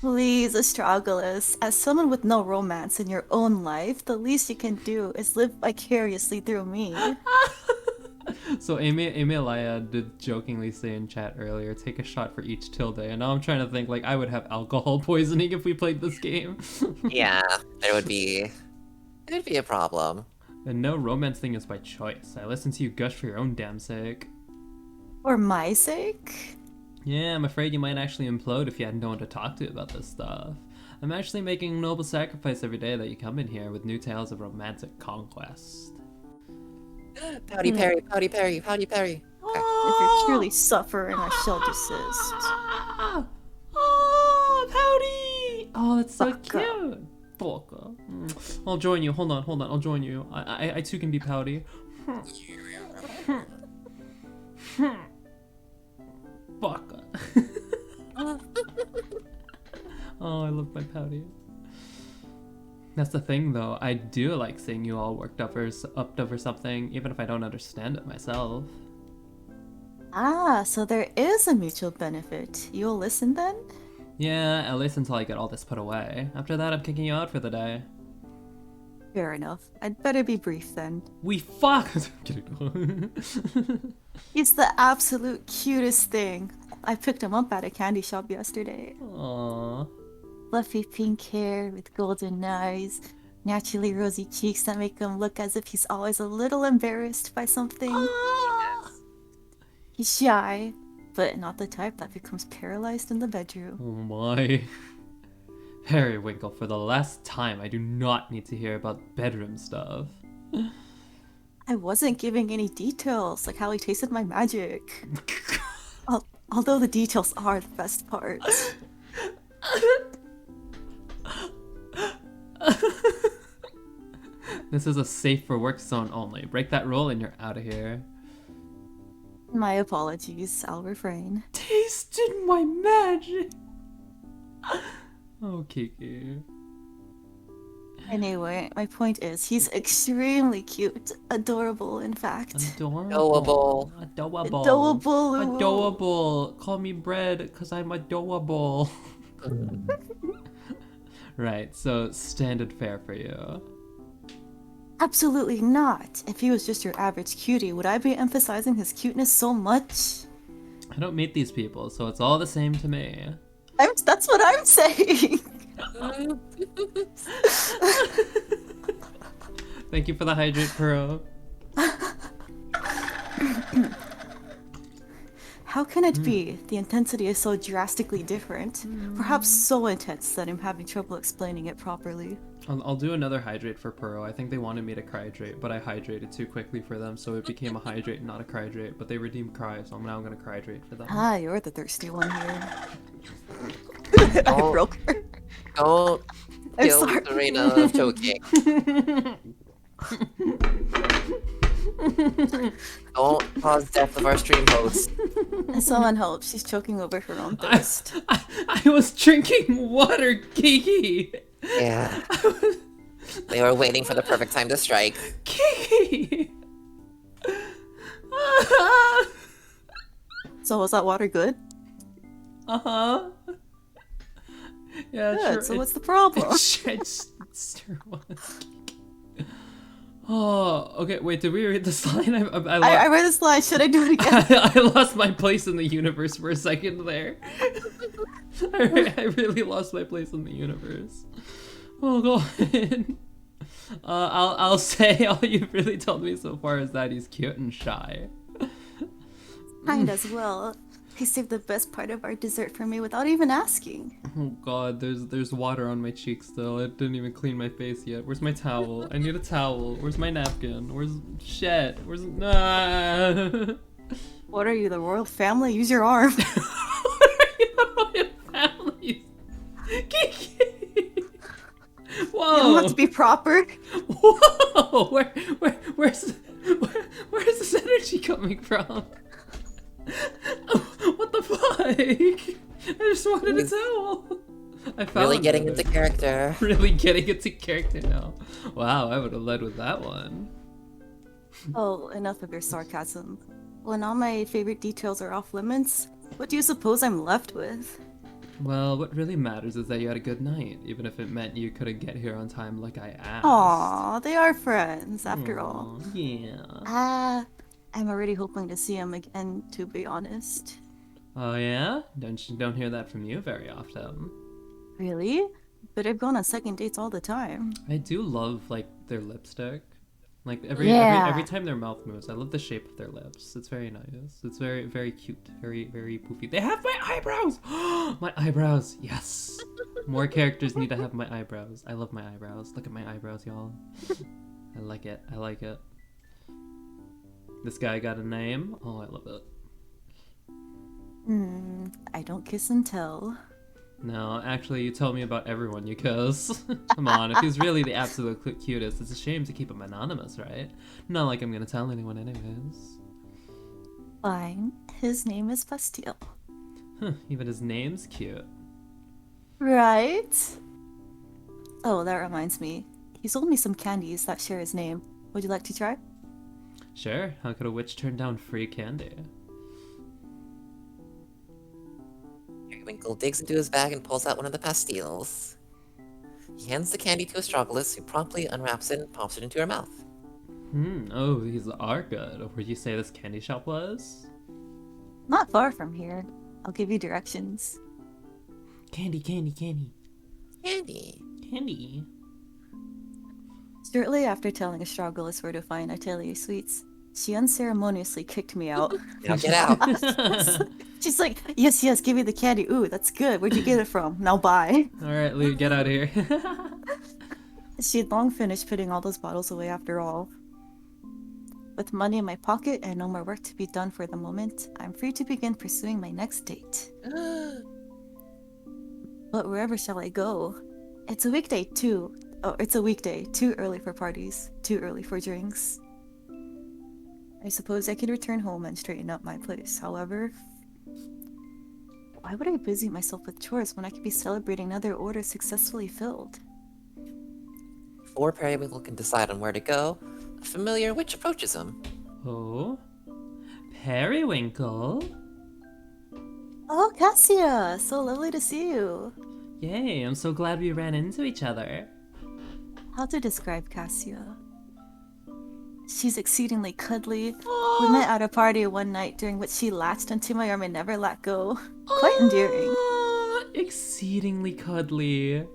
Please, Astragalus, as someone with no romance in your own life, the least you can do is live vicariously through me. So Amy Elia did jokingly say in chat earlier, take a shot for each tilde, and now I'm trying to think like I would have alcohol poisoning if we played this game. Yeah, it would be a problem. And no romance thing is by choice. I listen to you gush for your own damn sake. For my sake? Yeah, I'm afraid you might actually implode if you had no one to talk to about this stuff. I'm actually making a noble sacrifice every day that you come in here with new tales of romantic conquest. Pouty Perry, Pouty Perry, Pouty Perry. Okay. If you're truly suffering, I shall desist. Oh, Pouty! Oh, that's so Baka. cute. Baka. I'll join you. Hold on. I'll join you. I too can be Pouty. Baka. Oh, I love my Pouty. That's the thing, though. I do like seeing you all worked up over something, even if I don't understand it myself. Ah, so there is a mutual benefit. You'll listen then? Yeah, at least until I get all this put away. After that, I'm kicking you out for the day. Fair enough. I'd better be brief then. We fuck! Kidding. He's the absolute cutest thing. I picked him up at a candy shop yesterday. Aww. Fluffy pink hair with golden eyes, naturally rosy cheeks that make him look as if he's always a little embarrassed by something. He's shy, but not the type that becomes paralyzed in the bedroom. Oh my. Periwinkle, for the last time, I do not need to hear about bedroom stuff. I wasn't giving any details, like how he tasted my magic. Although the details are the best part. This is a safe for work zone only. Break that rule and you're out of here. My apologies. I'll refrain. Tasted my magic. Oh, Kiki. Anyway, my point is, he's extremely cute. Adorable, in fact. Adorable. Adorable. Adorable. Adorable. Call me bread because I'm adorable. Right, so standard fare for you. Absolutely not. If he was just your average cutie, would I be emphasizing his cuteness so much? I don't meet these people, so it's all the same to me. That's what I'm saying. Thank you for the hydrate, Pearl. How can it be? The intensity is so drastically different. Perhaps so intense that I'm having trouble explaining it properly. I'll do another hydrate for Pearl. I think they wanted me to cryhydrate, but I hydrated too quickly for them, so it became a hydrate, not a cryhydrate. But they redeemed cry, so I'm now gonna cryhydrate for them. Ah, you're the thirsty one here. I Oh. broke her. Don't I'm kill sorry. Serena of choking. Don't cause death of our stream host. Someone help. She's choking over her own thirst. I was drinking water, Kiki! Yeah. They were waiting for the perfect time to strike. Kiki! So was that water good? Uh-huh. Yeah, Good. sure. So what's the problem? It sure was. Oh, okay. Wait, did we read this line? I read this line. Should I do it again? I lost my place in the universe for a second there. I really lost my place in the universe. Oh god. I'll say all you've really told me so far is that he's cute and shy. Kind as well. He saved the best part of our dessert for me without even asking. Oh god, there's water on my cheeks still. I didn't even clean my face yet. Where's my towel? I need a towel. Where's my napkin? Where's shit? Where's What are you, the royal family? Use your arm. What are you, the royal family? Kiki! Whoa! You don't have to be proper. Whoa! Where's this energy coming from? What the fuck? I just wanted a towel. I found Really getting it. into character. Really getting into character now. Wow, I would have led with that one. Oh, enough of your sarcasm. When all my favorite details are off limits, what do you suppose I'm left with? Well, what really matters is that you had a good night, even if it meant you couldn't get here on time like I asked. Aw, they are friends, after all. Aw, yeah. I'm already hoping to see him again, to be honest. Oh yeah? Don't hear that from you very often. Really? But I've gone on second dates all the time. I do love like their lipstick. Like every time their mouth moves, I love the shape of their lips. It's very nice. It's very, very cute. Very, very poofy. They have my eyebrows! My eyebrows! Yes! More characters need to have my eyebrows. I love my eyebrows. Look at my eyebrows, y'all. I like it. I like it. This guy got a name. Oh, I love it. I don't kiss and tell. No, actually, you told me about everyone you kiss. Come on, if he's really the absolute cutest, it's a shame to keep him anonymous, right? Not like I'm gonna tell anyone anyways. Fine. His name is Bastille. Huh, even his name's cute. Right? Oh, that reminds me. He sold me some candies that share his name. Would you like to try? Sure, how could a witch turn down free candy? Winkle digs into his bag and pulls out one of the pastilles. He hands the candy to Astragalus, who promptly unwraps it and pops it into her mouth. Oh, these are good. Where'd you say this candy shop was? Not far from here. I'll give you directions. Candy, candy, candy. Candy. Candy. Shortly after telling Astragalus where to find Atelier Sweets, she unceremoniously kicked me out. Now get out. She's like, yes, give me the candy. Ooh, that's good. Where'd you get it from? Now bye. Alright, Lee, get out of here. She'd long finished putting all those bottles away after all. With money in my pocket and no more work to be done for the moment, I'm free to begin pursuing my next date. But wherever shall I go? It's a weekday too. Oh, it's a weekday. Too early for parties. Too early for drinks. I suppose I could return home and straighten up my place. However, why would I busy myself with chores when I could be celebrating another order successfully filled? Before Periwinkle can decide on where to go, a familiar witch approaches him. Oh? Periwinkle? Oh, Cassia! So lovely to see you. Yay, I'm so glad we ran into each other. How to describe Cassia? She's exceedingly cuddly. We Oh, met at a party one night during which she latched onto my arm and never let go. Quite endearing. Exceedingly cuddly.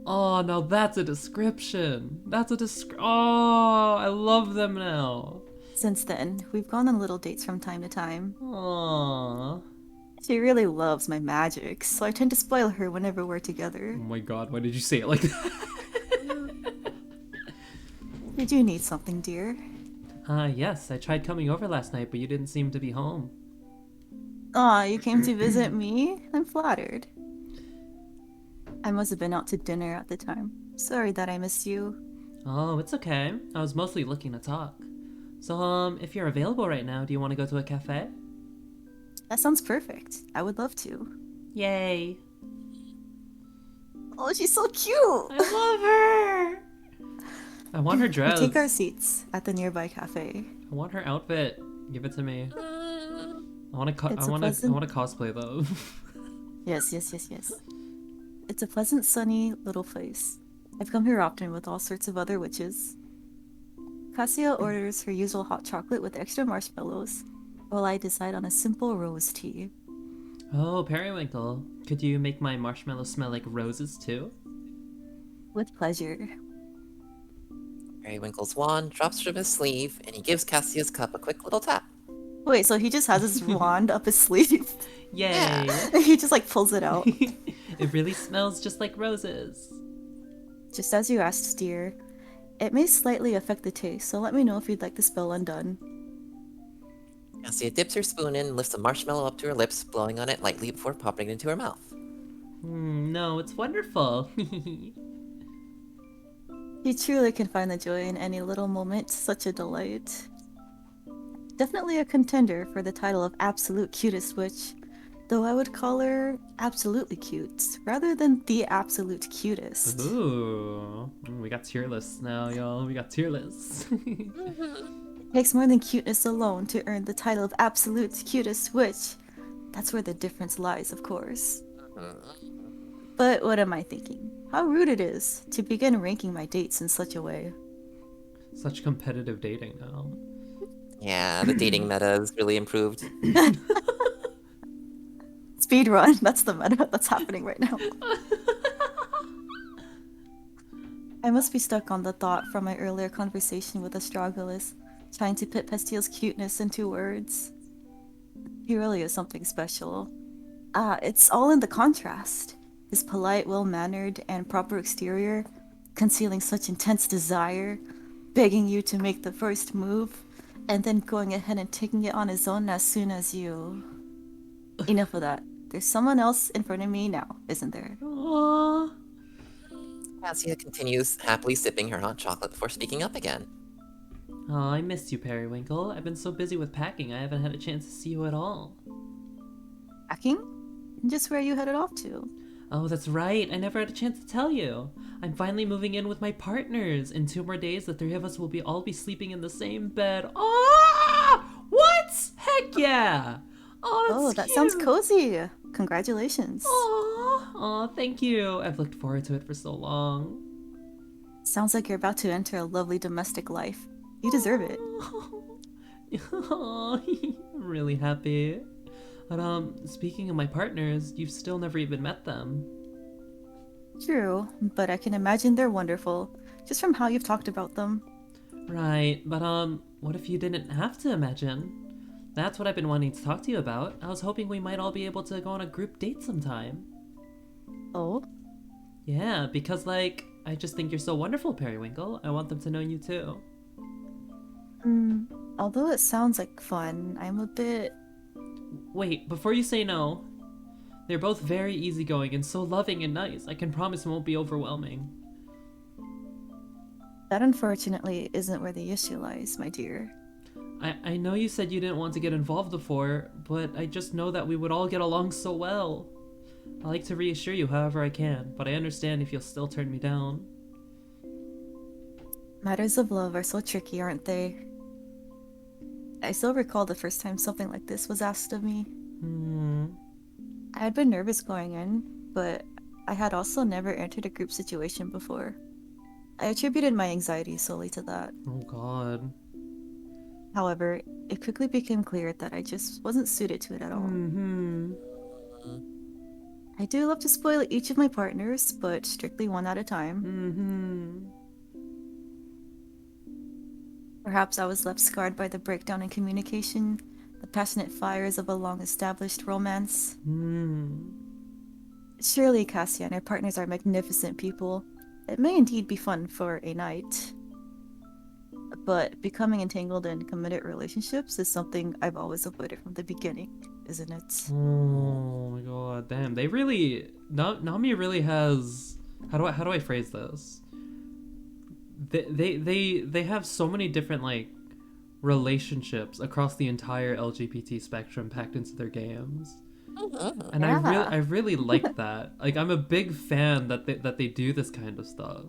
Oh, now that's a description. That's a Oh, I love them now. Since then, we've gone on little dates from time to time. Aww. She really loves my magic, so I tend to spoil her whenever we're together. Oh my god, why did you say it like that? Did you need something, dear? Yes, I tried coming over last night, but you didn't seem to be home. Aw, you came to visit me? I'm flattered. I must have been out to dinner at the time. Sorry that I missed you. Oh, it's okay. I was mostly looking to talk. So, if you're available right now, do you want to go to a cafe? That sounds perfect. I would love to. Yay. Oh, she's so cute! I love her! I want her We dress. take our seats at the nearby cafe. I want her outfit. Give it to me. I want to. It's I a want to. I pleasant- want to cosplay though. Yes. It's a pleasant, sunny little place. I've come here often with all sorts of other witches. Cassia orders her usual hot chocolate with extra marshmallows, while I decide on a simple rose tea. Oh, Periwinkle, could you make my marshmallow smell like roses too? With pleasure. Periwinkle's wand drops from his sleeve, and he gives Cassia's cup a quick little tap. Wait, so he just has his wand up his sleeve? Yay! He just like pulls it out. It really smells just like roses. Just as you asked, dear. It may slightly affect the taste, so let me know if you'd like the spell undone. Cassia dips her spoon in and lifts a marshmallow up to her lips, blowing on it lightly before popping it into her mouth. No, it's wonderful. You truly can find the joy in any little moment, such a delight. Definitely a contender for the title of absolute cutest witch, though I would call her absolutely cute, rather than the absolute cutest. Ooh, we got tier lists now, y'all. We got tier lists. It takes more than cuteness alone to earn the title of absolute cutest witch. That's where the difference lies, of course. But what am I thinking? How rude it is to begin ranking my dates in such a way. Such competitive dating now. Yeah, the dating meta has really improved. Speedrun, that's the meta that's happening right now. I must be stuck on the thought from my earlier conversation with Astragalus, trying to put Pestile's cuteness into words. He really is something special. It's all in the contrast. His polite, well-mannered, and proper exterior, concealing such intense desire, begging you to make the first move, and then going ahead and taking it on his own as soon as you... Enough of that. There's someone else in front of me now, isn't there? Aww. Cassia continues happily sipping her hot chocolate before speaking up again. Oh, I missed you, Periwinkle. I've been so busy with packing, I haven't had a chance to see you at all. Packing? Just where are you headed off to? Oh, that's right. I never had a chance to tell you. I'm finally moving in with my partners. In 2 more days, the 3 of us will all be sleeping in the same bed. Ah! What? Heck yeah! Oh, That cute. sounds cozy. Congratulations. Aw, thank you. I've looked forward to it for so long. Sounds like you're about to enter a lovely domestic life. You deserve it. Aw, I'm really happy. But speaking of my partners, you've still never even met them. True, but I can imagine they're wonderful, just from how you've talked about them. Right, but what if you didn't have to imagine? That's what I've been wanting to talk to you about. I was hoping we might all be able to go on a group date sometime. Oh? Yeah, because I just think you're so wonderful, Periwinkle. I want them to know you too. Although it sounds like fun, I'm a bit... Wait, before you say no, They're both very easygoing and so loving and nice. I can promise it won't be overwhelming. That unfortunately isn't where the issue lies, my dear. I know you said you didn't want to get involved before, but I just know that we would all get along so well. I like to reassure you however I can, but I understand if you'll still turn me down. Matters of love are so tricky, aren't they? I still recall the first time something like this was asked of me. I had been nervous going in, but I had also never entered a group situation before. I attributed my anxiety solely to that. Oh god. However, it quickly became clear that I just wasn't suited to it at all. I do love to spoil each of my partners, but strictly one at a time. Perhaps I was left scarred by the breakdown in communication, the passionate fires of a long-established romance. Surely, Cassia and her partners are magnificent people. It may indeed be fun for a night. But becoming entangled in committed relationships is something I've always avoided from the beginning, isn't it? Oh my god, damn. They really... Nami really has... How do I phrase this? They have so many different, like, relationships across the entire LGBT spectrum packed into their games. And Yeah. I really like that. Like, I'm a big fan that they do this kind of stuff.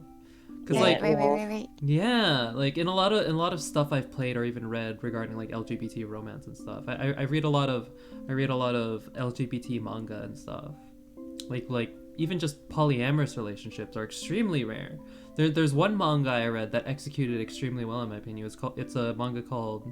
Cause Right. yeah, like in a lot of stuff I've played or even read regarding like LGBT romance and stuff. I read a lot of LGBT manga and stuff. Like even just polyamorous relationships are extremely rare. There's one manga I read that executed extremely well in my opinion. It's a manga called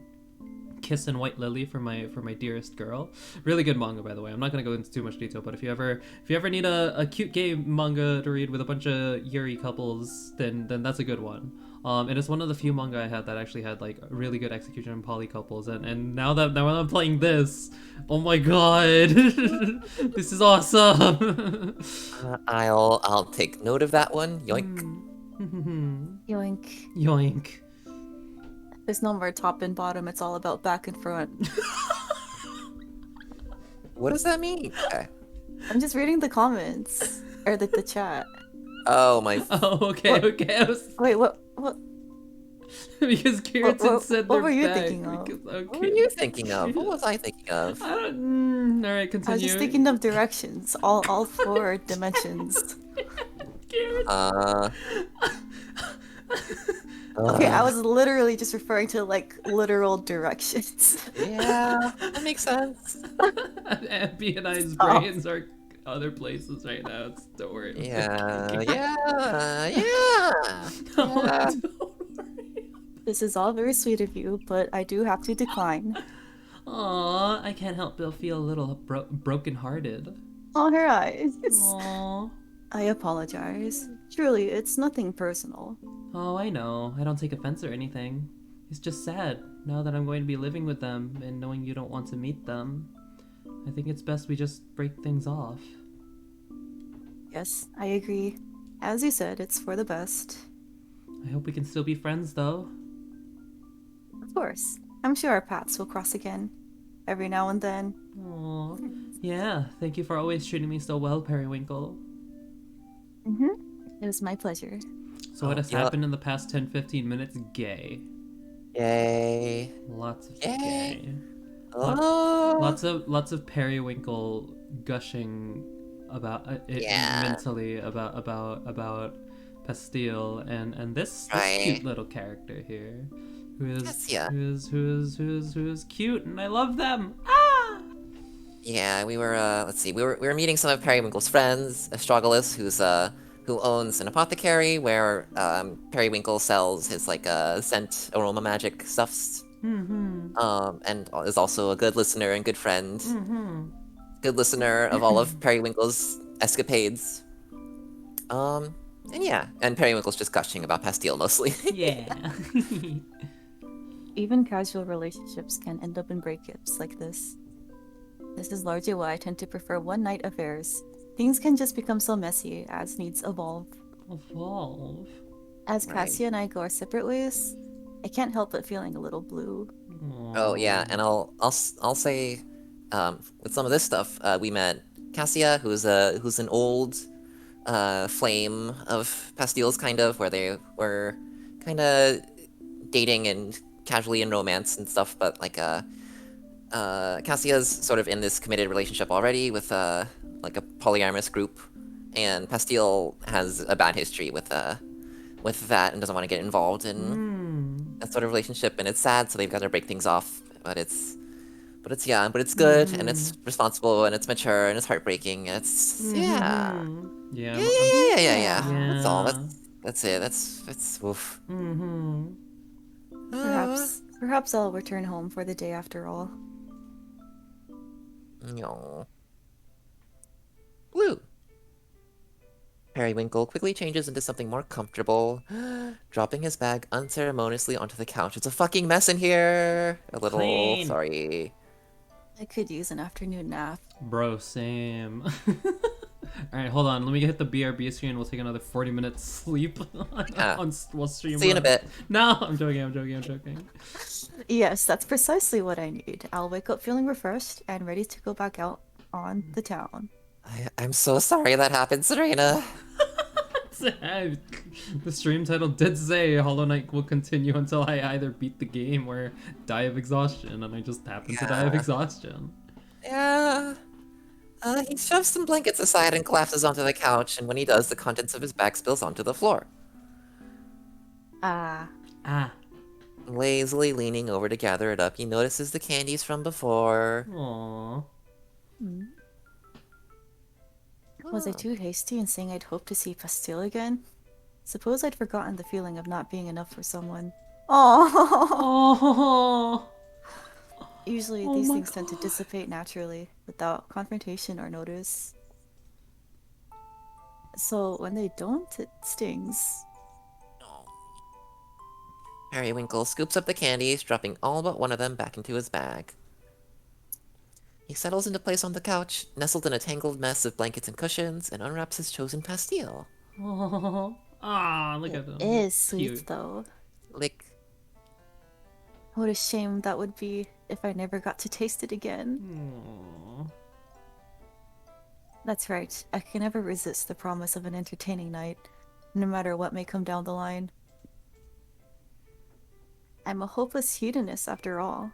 Kiss and White Lily for my dearest girl. Really good manga, by the way. I'm not gonna go into too much detail, but if you ever need a cute gay manga to read with a bunch of Yuri couples, then that's a good one. And it's one of the few manga I had that actually had like really good execution on poly couples. And now that I'm playing this, oh my god, this is awesome. I'll take note of that one. Yoink. Yoink. Yoink. There's no more top and bottom, it's all about back and front. What does that mean? Okay. I'm just reading the comments. Or the chat. Oh my. Oh, okay, What? okay. Wait, what? Because Kiritan said what they're were you back, thinking of? because- What were you thinking of? What was I thinking of? I don't. All right, continue. I was just thinking of directions, all four dimensions. Okay, I was literally just referring to like literal directions. Yeah, that makes sense. Abby and I's brains are other places right now. Don't worry. Yeah. No, don't worry. This is all very sweet of you, but I do have to decline. Aw, I can't help but feel a little broken-hearted. Oh, her eyes. Aw. I apologize. Truly, it's nothing personal. Oh, I know. I don't take offense or anything. It's just sad, now that I'm going to be living with them and knowing you don't want to meet them. I think it's best we just break things off. Yes, I agree. As you said, it's for the best. I hope we can still be friends, though. Of course. I'm sure our paths will cross again. Every now and then. Aw. Yeah, thank you for always treating me so well, Periwinkle. It was my pleasure. So what has happened in the past 10-15 minutes? Gay. Yay. Lots of Yay. gay. Oh. Lots of Periwinkle gushing about it mentally about Pastille and this cute little character here who is cute and I love them. Ah! Yeah, we were let's see, we were meeting some of Periwinkle's friends, Astragalus, who owns an apothecary where Periwinkle sells his like scent aroma magic stuffs. And is also a good listener and good friend. Good listener of all of Periwinkle's escapades. And yeah, and Periwinkle's just gushing about Pastille mostly. Yeah. Even casual relationships can end up in breakups like this. This is largely why I tend to prefer one-night affairs. Things can just become so messy as needs evolve. Evolve. As Cassia and I go our separate ways, I can't help but feeling a little blue. Oh yeah, and I'll say, with some of this stuff, we met Cassia, who's an old flame of Pastile's, kind of, where they were kind of dating and casually in romance and stuff, but like Cassia's sort of in this committed relationship already with like a polyamorous group, and Pastille has a bad history with that and doesn't want to get involved in that sort of relationship, and it's sad, so they've got to break things off. But it's good, and it's responsible, and it's mature, and it's heartbreaking. And it's Yeah. yeah. That's all. Yeah. That's it. That's oof. Perhaps I'll return home for the day after all. No. Blue. Periwinkle quickly changes into something more comfortable, dropping his bag unceremoniously onto the couch. It's a fucking mess in here. A little Clean. sorry. I could use an afternoon nap. Bro, same. Alright, hold on. Let me hit the BRB screen. We'll take another 40 minutes sleep while stream. See you in a bit. No, I'm joking. Yes, that's precisely what I need. I'll wake up feeling refreshed and ready to go back out on the town. I'm so sorry that happened, Serena. The stream title did say Hollow Knight will continue until I either beat the game or die of exhaustion, and I just happened to die of exhaustion. Yeah. He shoves some blankets aside and collapses onto the couch, and when he does, the contents of his bag spills onto the floor. Lazily leaning over to gather it up, he notices the candies from before. Aww. Was I too hasty in saying I'd hope to see Pastille again? Suppose I'd forgotten the feeling of not being enough for someone. Oh. Usually these things tend to dissipate naturally, without confrontation or notice. So when they don't, it stings. Periwinkle scoops up the candies, dropping all but one of them back into his bag. He settles into place on the couch, nestled in a tangled mess of blankets and cushions, and unwraps his chosen pastille. Oh. Look at them. It is sweet, Cute. though. Lick. What a shame that would be if I never got to taste it again. Aww. That's right, I can never resist the promise of an entertaining night, no matter what may come down the line. I'm a hopeless hedonist after all.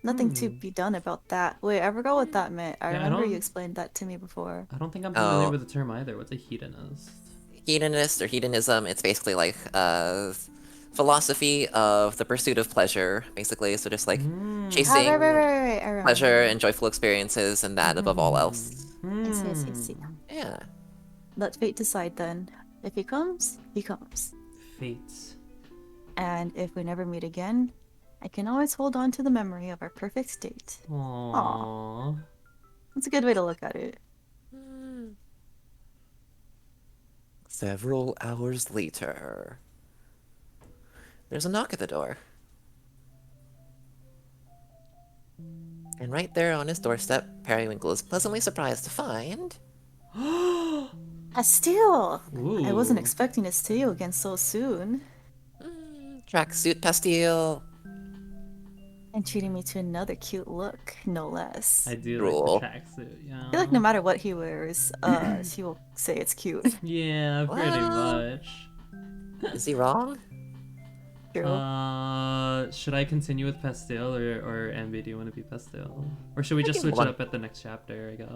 Nothing to be done about that. Wait, I forgot what that meant. I remember you explained that to me before. I don't think I'm familiar with the term either. What's a hedonist? Hedonist or hedonism, it's basically like philosophy of the pursuit of pleasure, basically. So just like chasing Right. pleasure and joyful experiences, and that above all else. I see. Yeah. Let fate decide then. If he comes, he comes. Fate. And if we never meet again, I can always hold on to the memory of our perfect date. Aww. That's a good way to look at it. Several hours later. There's a knock at the door. And right there on his doorstep, Periwinkle is pleasantly surprised to find... Pastille! I wasn't Ooh. expecting to see you again so soon. Tracksuit Pastille. And treating me to another cute look, no less. I do Drool. like the tracksuit, yeah. I feel like no matter what he wears, she will say it's cute. Yeah, pretty Well. much. Is he wrong? True. Should I continue with Pastille or Ambi, do you want to be Pastille? Or should we just switch it up at the next chapter, I guess?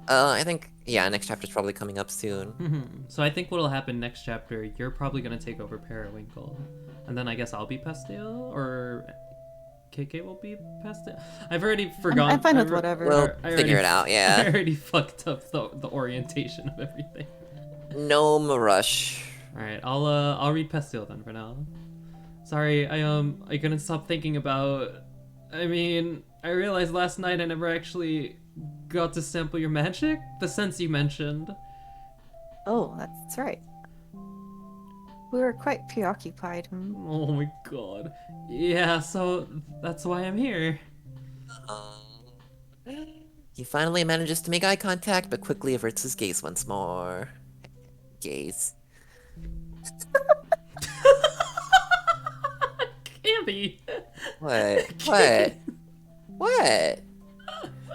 I think, yeah, next chapter's probably coming up soon. So I think what'll happen next chapter, you're probably gonna take over Periwinkle. And then I guess I'll be Pastille, or KK will be Pastille? I've already forgotten. I'm fine with whatever. We'll figure it out, yeah. I already fucked up the orientation of everything. No rush. Alright, I'll read Pastille then for now. Sorry, I couldn't stop thinking about... I mean, I realized last night I never actually got to sample your magic? The sense you mentioned. Oh, that's right. We were quite preoccupied. Oh my god. Yeah, so that's why I'm here. He finally manages to make eye contact, but quickly averts his gaze once more. Gaze. Ambi! What? What?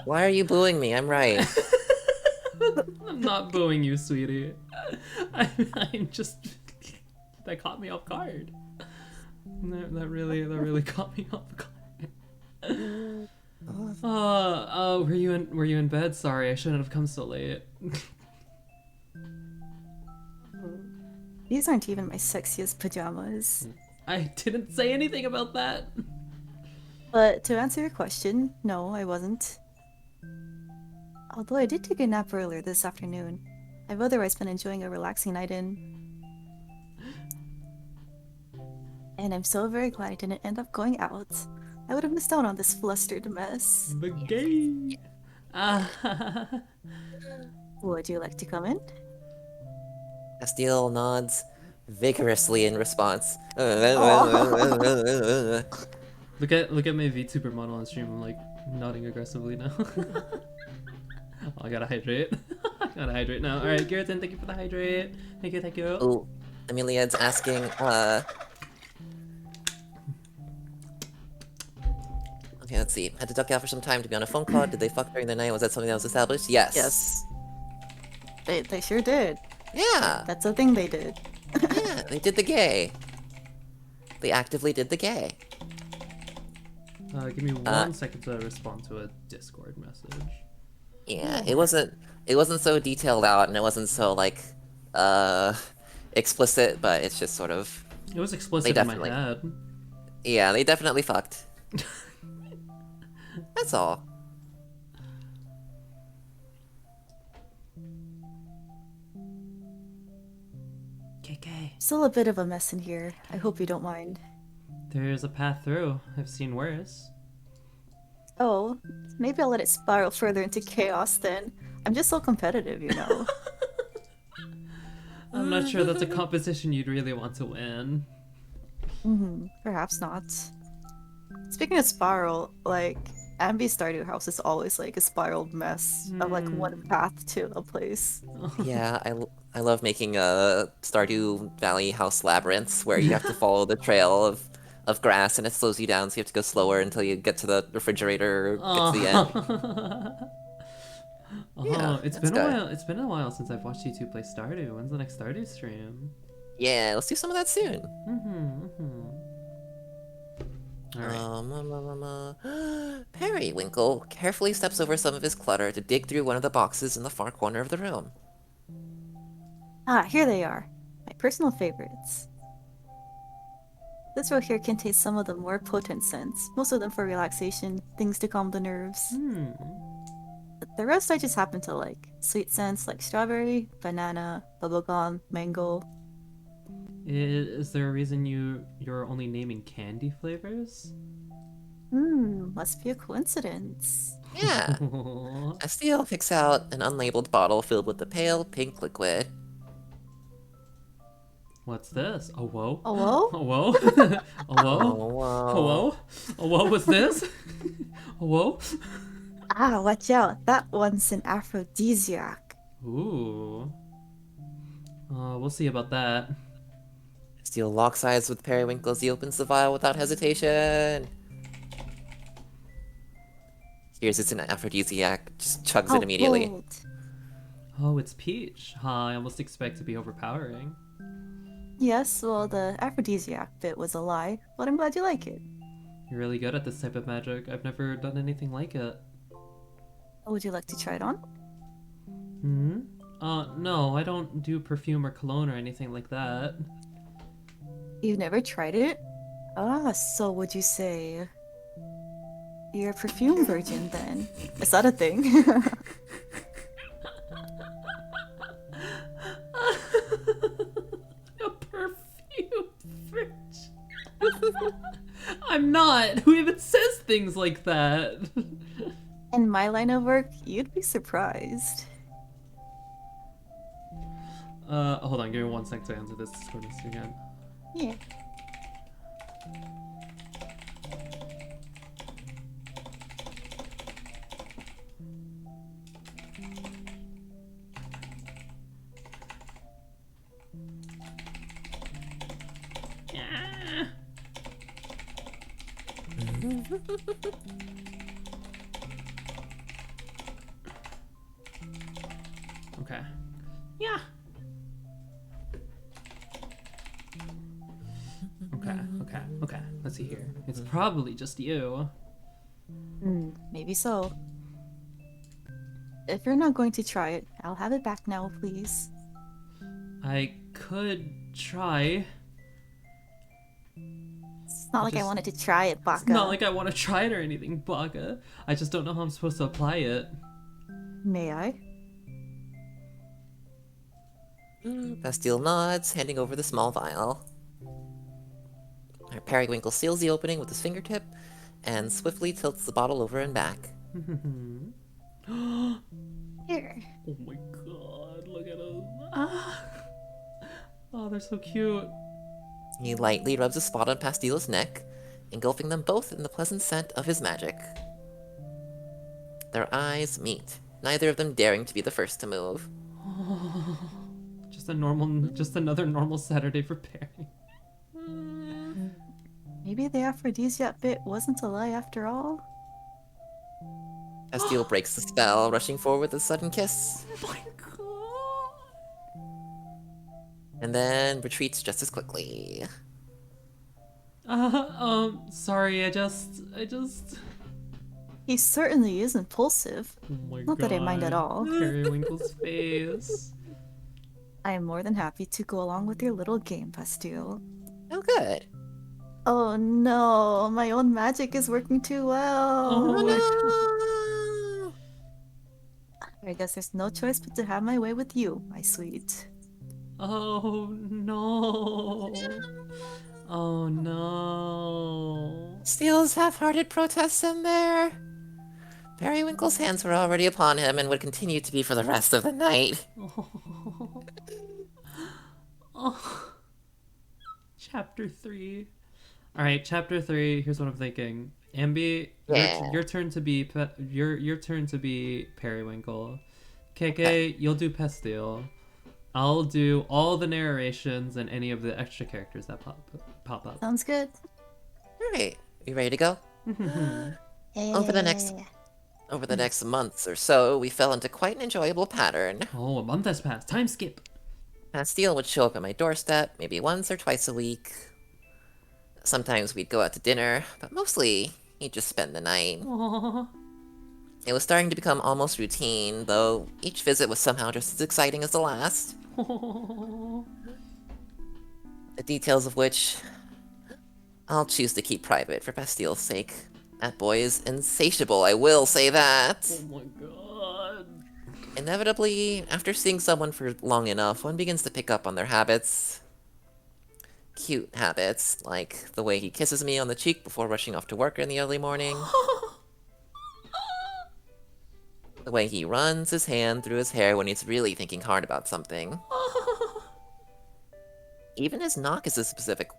Why are you booing me? I'm right. I'm not booing you, sweetie. I'm just that caught me off guard. That really caught me off guard. Were you in bed? Sorry, I shouldn't have come so late. These aren't even my sexiest pajamas. I didn't say anything about that. But to answer your question, no, I wasn't. Although I did take a nap earlier this afternoon. I've otherwise been enjoying a relaxing night in. And I'm so very glad I didn't end up going out. I would have missed out on this flustered mess. The gay. Would you like to come in? Castile nods vigorously in response. Look at my Vtuber model on stream. I'm like nodding aggressively now. Oh, I gotta hydrate. Gotta hydrate now. All right, Garrettson, thank you for the hydrate. Thank you. Ooh, Amelia's asking. Okay, let's see. Had to duck out for some time to be on a phone call. Did they fuck during the night? Was that something that was established? Yes. Yes. They sure did. Yeah. That's a thing they did. Yeah, they did the gay. They actively did the gay. Give me 1 second to respond to a Discord message. Yeah, it wasn't so detailed out, and it wasn't so like explicit, but it's just sort of. It was explicit in my head. Yeah, they definitely fucked. That's all. KK. Still a bit of a mess in here. I hope you don't mind. There's a path through. I've seen worse. Oh, maybe I'll let it spiral further into chaos then. I'm just so competitive, you know. I'm not sure that's a competition you'd really want to win. Perhaps not. Speaking of spiral, like, Ambi's Stardew house is always like a spiraled mess of like one path to a place. Yeah, I love making a Stardew Valley house labyrinths where you have to follow the trail of grass and it slows you down, so you have to go slower until you get to the refrigerator, get to the end. Yeah, it's been a while. It's been a while since I've watched you two play Stardew. When's the next Stardew stream? Yeah, let's do some of that soon. Periwinkle carefully steps over some of his clutter to dig through one of the boxes in the far corner of the room. Ah, here they are. My personal favorites. This row here contains some of the more potent scents, most of them for relaxation, things to calm the nerves. The rest I just happen to like. Sweet scents like strawberry, banana, bubblegum, mango. Is there a reason you're only naming candy flavors? Must be a coincidence. Yeah. Estiel picks out an unlabeled bottle filled with the pale pink liquid. What's this? Oh, whoa. Oh, whoa? Oh, whoa. Oh, whoa. Oh, wow. Oh, whoa. Oh, whoa, what's this? Oh, whoa. Ah, watch out. That one's an aphrodisiac. Ooh. We'll see about that. Estiel locks eyes with Periwinkle as he opens the vial without hesitation. Here's it's an aphrodisiac, just chugs it immediately. Bold. Oh, it's peach. I almost expect to be overpowering. Yes, well, the aphrodisiac bit was a lie, but I'm glad you like it. You're really good at this type of magic. I've never done anything like it. Would you like to try it on? No, I don't do perfume or cologne or anything like that. You've never tried it? Ah, so would you say you're a perfume virgin then? Is that a thing? A perfume virgin. I'm not. Who even says things like that? In my line of work, you'd be surprised. Hold on, give me 1 sec to answer this Discord message again. Yeah. Okay. Yeah. Okay. Let's see here. It's probably just you. Maybe so. If you're not going to try it, I'll have it back now, please. I could try. It's not like I wanted to try it, Baka. It's not like I want to try it or anything, Baka. I just don't know how I'm supposed to apply it. May I? Bastille nods, handing over the small vial. Our Periwinkle seals the opening with his fingertip and swiftly tilts the bottle over and back. Here. Oh my god, look at them. Ah. Oh, they're so cute. He lightly rubs a spot on Pastille's neck, engulfing them both in the pleasant scent of his magic. Their eyes meet, neither of them daring to be the first to move. Just another normal Saturday for Perry. Maybe the aphrodisiac bit wasn't a lie after all? Pastille breaks the spell, rushing forward with a sudden kiss, Oh my god. and then retreats just as quickly. Sorry, I just... He certainly is impulsive. Oh my Not god. that I mind at all. Periwinkle's face. I am more than happy to go along with your little game, Pastille. Oh, good. Oh no, my own magic is working too well. Oh my No! I guess there's no choice but to have my way with you, my sweet. Oh no. Oh no. Steele's half-hearted protests in there. Periwinkle's hands were already upon him and would continue to be for the rest of the night. Oh. Oh. Chapter 3. Alright, chapter 3. Here's what I'm thinking. Ambi, Yeah. your turn to be your turn to be Periwinkle. KK, you'll do Pastille. I'll do all the narrations and any of the extra characters that pop up. Sounds good. Alright, you ready to go? Over the next months or so, we fell into quite an enjoyable pattern. Oh, a month has passed. Time skip. Pastille would show up at my doorstep maybe once or twice a week. Sometimes we'd go out to dinner, but mostly he'd just spend the night. Aww. It was starting to become almost routine, though each visit was somehow just as exciting as the last. Oh. The details of which I'll choose to keep private for Pastille's sake. That boy is insatiable, I will say that. Oh my god. Inevitably, after seeing someone for long enough, one begins to pick up on their habits. Cute habits, like the way he kisses me on the cheek before rushing off to work in the early morning. The way he runs his hand through his hair when he's really thinking hard about something. Even his knock is specific.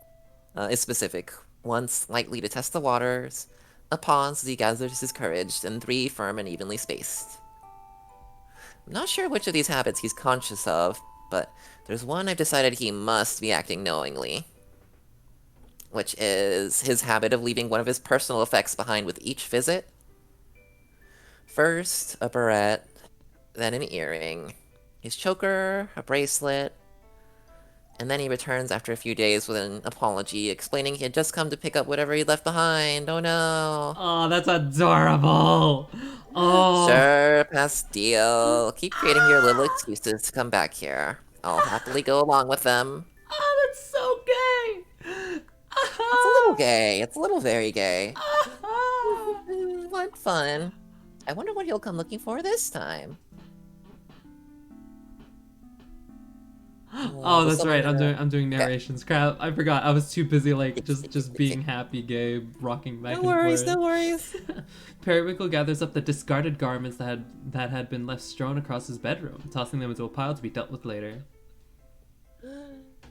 Once lightly to test the waters, a pause as he gathers his courage, and 3 firm and evenly spaced. I'm not sure which of these habits he's conscious of, but there's one I've decided he must be acting knowingly. Which is his habit of leaving one of his personal effects behind with each visit. First, a barrette, then an earring, his choker, a bracelet, and then he returns after a few days with an apology, explaining he had just come to pick up whatever he left behind. Oh no. Oh, that's adorable. Oh. Sure, Pastille. Keep creating your little excuses to come back here. I'll happily go along with them. Oh, that's so gay. It's a little gay. It's a little very gay. Oh. What fun. I wonder what he'll come looking for this time. Oh, that's right. someone I'm doing narrations. Crap, I forgot. I was too busy like just being happy, gay, rocking back and forth. No worries. Periwinkle gathers up the discarded garments that had been left strewn across his bedroom, tossing them into a pile to be dealt with later.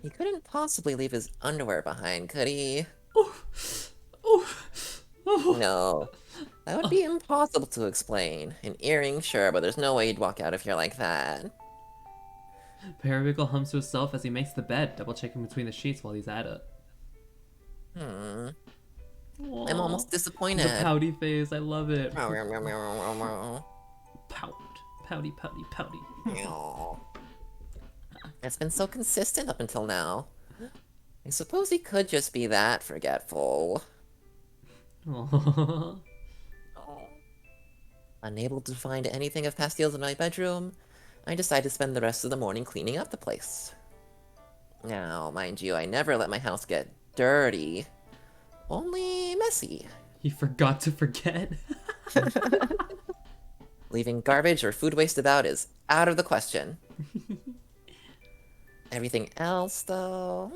He couldn't possibly leave his underwear behind, could he? Oof. Oof. Oh. No. That would be impossible to explain. An earring, sure, but there's no way he'd walk out of here like that. Periwinkle hums to himself as he makes the bed, double-checking between the sheets while he's at it. I'm Aw. almost disappointed. The pouty face, I love it. Meow, meow, meow, meow, meow, meow. Pout. Pouty, pouty, pouty. Aw. It's been so consistent up until now. I suppose he could just be that forgetful. Aww. Oh. Unable to find anything of Pastile's in my bedroom, I decide to spend the rest of the morning cleaning up the place. Now, mind you, I never let my house get dirty. Only messy. He forgot to forget. Leaving garbage or food waste about is out of the question. Everything else, though...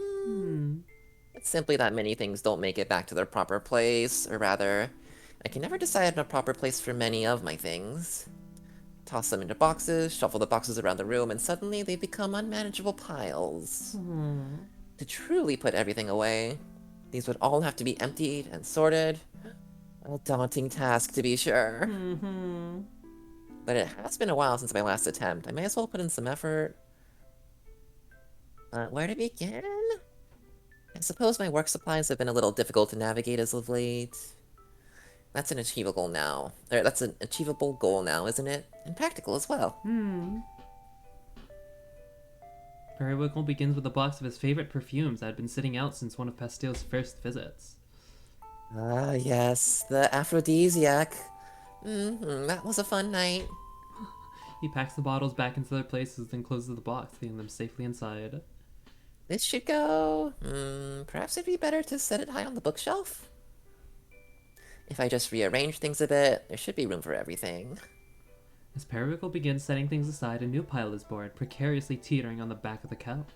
It's simply that many things don't make it back to their proper place, or rather, I can never decide on a proper place for many of my things. Toss them into boxes, shuffle the boxes around the room, and suddenly they become unmanageable piles. To truly put everything away, these would all have to be emptied and sorted. A daunting task, to be sure. But it has been a while since my last attempt. I may as well put in some effort. Where to begin? I suppose my work supplies have been a little difficult to navigate as of late. That's an achievable now. That's an achievable goal now, isn't it? And practical as well. Periwinkle begins with a box of his favorite perfumes that had been sitting out since one of Pastile's first visits. Ah, yes, the aphrodisiac. That was a fun night. He packs the bottles back into their places, then closes the box, leaving them safely inside. This should go... perhaps it'd be better to set it high on the bookshelf? If I just rearrange things a bit, there should be room for everything. As Periwinkle begins setting things aside, a new pile is born, precariously teetering on the back of the couch.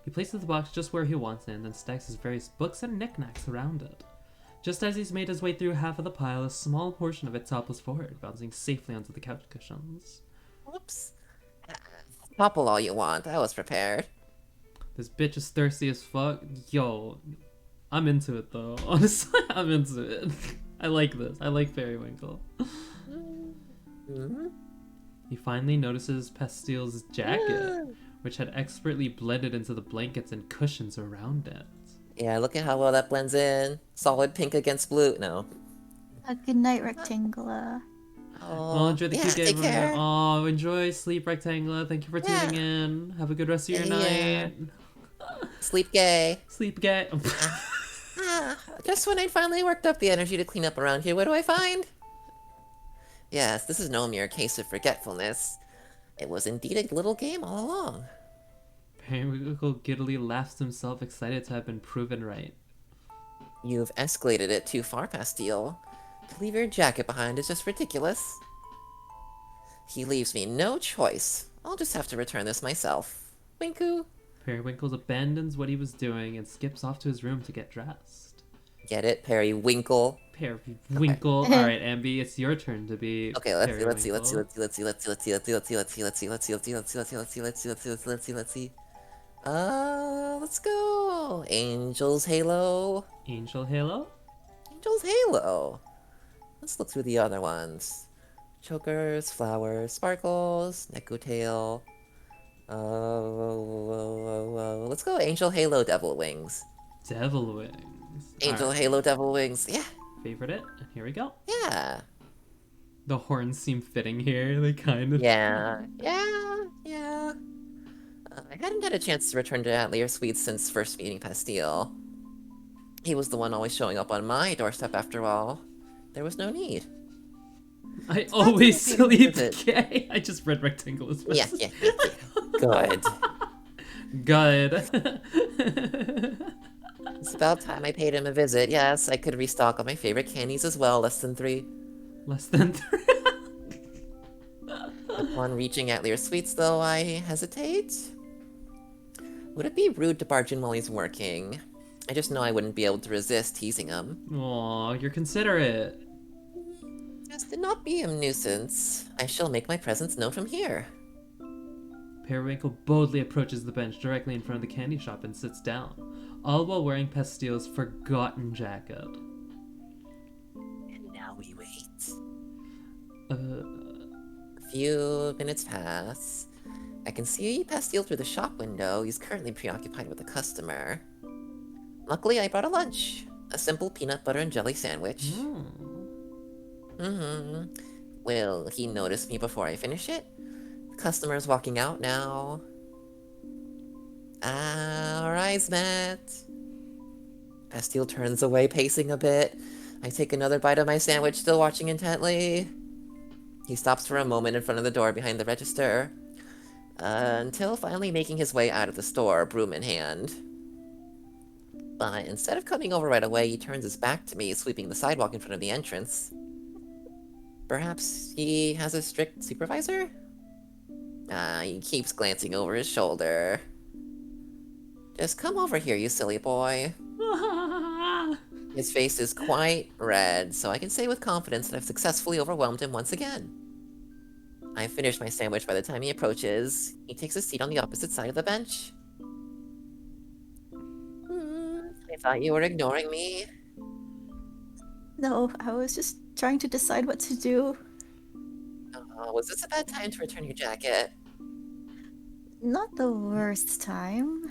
He places the box just where he wants it, and then stacks his various books and knickknacks around it. Just as he's made his way through half of the pile, a small portion of it topples forward, bouncing safely onto the couch cushions. Whoops. Topple all you want, I was prepared. This bitch is thirsty as fuck. Yo, I'm into it though. Honestly, I'm into it. I like this. I like Periwinkle. He finally notices Pastile's jacket, which had expertly blended into the blankets and cushions around it. Yeah, look at how well that blends in. Solid pink against blue. No. A good night, Rectangular. Oh, enjoy the cute take game. care. Oh, enjoy sleep, Rectangular. Thank you for tuning in. Have a good rest of your night. Sleep gay. Sleep gay. Just when I finally worked up the energy to clean up around here, what do I find? Yes, this is no mere case of forgetfulness. It was indeed a little game all along. Periwinkle giddily laughs to himself, excited to have been proven right. You've escalated it too far, Pastile. To leave your jacket behind is just ridiculous. He leaves me no choice. I'll just have to return this myself. Winku. Periwinkle abandons what he was doing and skips off to his room to get dressed. Get it, Periwinkle? Periwinkle. Okay. All right, Ambi, it's your turn to be. Okay, let's go. Angel's Halo. Angel Halo. Angel's Halo. Let's look through the other ones. Chokers, flowers, sparkles, Neko Tail. Let's go Angel Halo Devil Wings. Devil Wings. Angel Alright, Halo Devil Wings. Yeah. favorite it. Here we go. Yeah. The horns seem fitting here. They kind of. Yeah. I hadn't had a chance to return to Atelier Suites since first meeting Pastile. He was the one always showing up on my doorstep after all. There was no need. I always sleep it. gay. I just read Rectangle's Yeah. message. Good. Good. It's about time I paid him a visit. Yes, I could restock on my favorite candies as well. Less than 3. Less than 3. Upon reaching Atelier Suites, though, I hesitate. Would it be rude to barge in while he's working? I just know I wouldn't be able to resist teasing him. Aw, you're considerate. Just to not be a nuisance, I shall make my presence known from here. Periwinkle boldly approaches the bench directly in front of the candy shop and sits down, all while wearing Pastile's forgotten jacket. And now we wait. A few minutes pass. I can see Pastile through the shop window. He's currently preoccupied with a customer. Luckily, I brought a lunch. A simple peanut butter and jelly sandwich. Will he notice me before I finish it? Customer's walking out now. Our eyes met. Bastille turns away, pacing a bit. I take another bite of my sandwich, still watching intently. He stops for a moment in front of the door behind the register, until finally making his way out of the store, broom in hand. But instead of coming over right away, he turns his back to me, sweeping the sidewalk in front of the entrance. Perhaps he has a strict supervisor? He keeps glancing over his shoulder. Just come over here, you silly boy. His face is quite red, so I can say with confidence that I've successfully overwhelmed him once again. I finish my sandwich by the time he approaches. He takes a seat on the opposite side of the bench. I thought you were ignoring me. No, I was just trying to decide what to do. Was this a bad time to return your jacket? Not the worst time.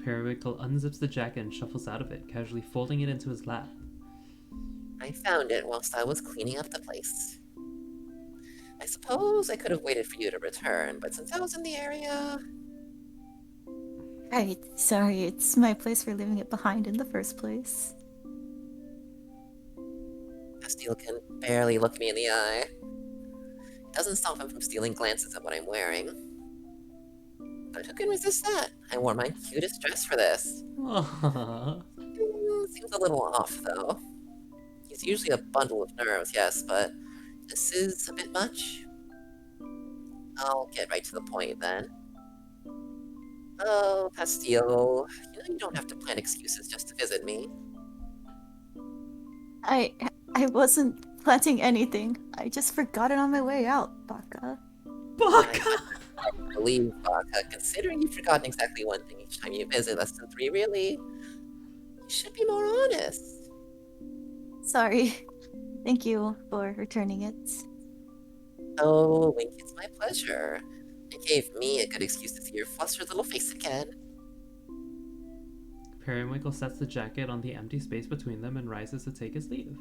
Periwinkle unzips the jacket and shuffles out of it, casually folding it into his lap. I found it whilst I was cleaning up the place. I suppose I could have waited for you to return, but since I was in the area... Right, sorry, it's my place for leaving it behind in the first place. Bastille can barely look me in the eye. It doesn't stop him from stealing glances at what I'm wearing. But who can resist that? I wore my cutest dress for this. Seems a little off, though. He's usually a bundle of nerves, yes, but this is a bit much. I'll get right to the point, then. Oh, Bastille, you don't have to plan excuses just to visit me. I wasn't planting anything. I just forgot it on my way out, Baka. Baka! I believe, Baka, considering you've forgotten exactly one thing each time you visit less than 3, really, you should be more honest. Sorry. Thank you for returning it. Oh, Wink, it's my pleasure. It gave me a good excuse to see your flustered little face again. Periwinkle sets the jacket on the empty space between them and rises to take his leave.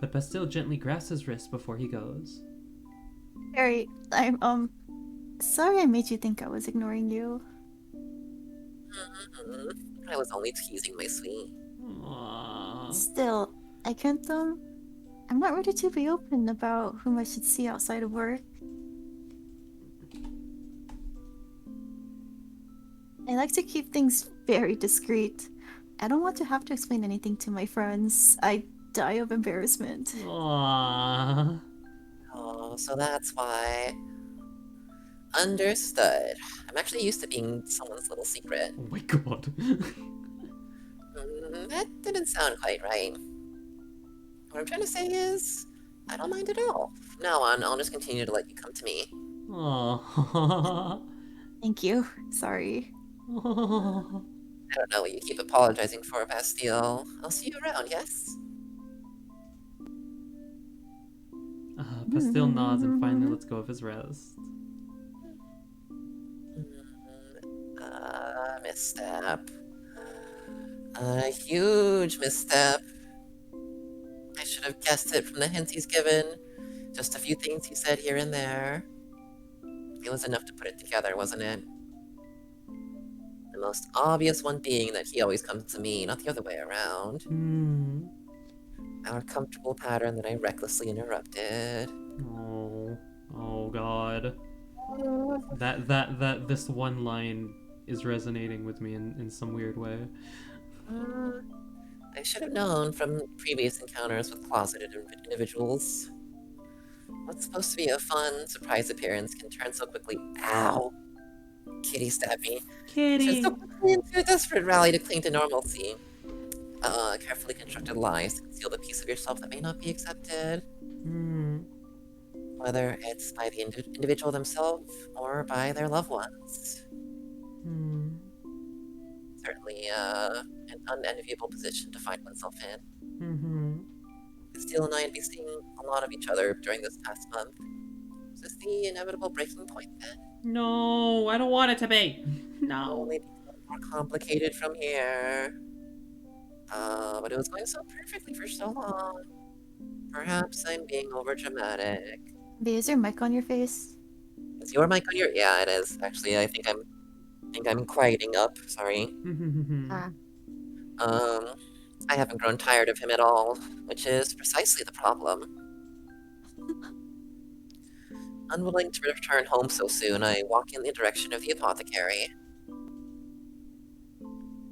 But Bastille gently grasps his wrist before he goes. Harry, I'm, sorry I made you think I was ignoring you. I was only teasing, my sweet. Aww. Still, I can't, I'm not ready to be open about whom I should see outside of work. I like to keep things very discreet. I don't want to have to explain anything to my friends. I die of embarrassment. Aww. Oh, so that's why. Understood. I'm actually used to being someone's little secret. Oh my god. That didn't sound quite right. What I'm trying to say is, I don't mind at all. From now on, I'll just continue to let you come to me. Aww. Thank you. Sorry. Aww. I don't know what you keep apologizing for, Bastille. I'll see you around, yes? Bastille nods and finally lets go of his wrist. Misstep. A huge misstep. I should have guessed it from the hints he's given. Just a few things he said here and there. It was enough to put it together, wasn't it? The most obvious one being that he always comes to me, not the other way around. Our comfortable pattern that I recklessly interrupted. Oh god. This one line is resonating with me in some weird way. I should have known from previous encounters with closeted individuals. What's supposed to be a fun surprise appearance can turn so quickly. Ow! Kitty stabbed me. Kitty! So quickly into a desperate rally to cling to normalcy. Carefully constructed lies to conceal the piece of yourself that may not be accepted. Whether it's by the individual themselves or by their loved ones. Certainly, an unenviable position to find oneself in. Steele and I had been seeing a lot of each other during this past month. Is this the inevitable breaking point then? No, I don't want it to be. No. Only more complicated from here. But it was going so perfectly for so long. Perhaps I'm being overdramatic. Bae, is your mic on your face? Is your mic on your? Yeah, it is. Actually, I think I'm quieting up. Sorry. Ah. Um, I haven't grown tired of him at all, which is precisely the problem. Unwilling to return home so soon, I walk in the direction of the apothecary.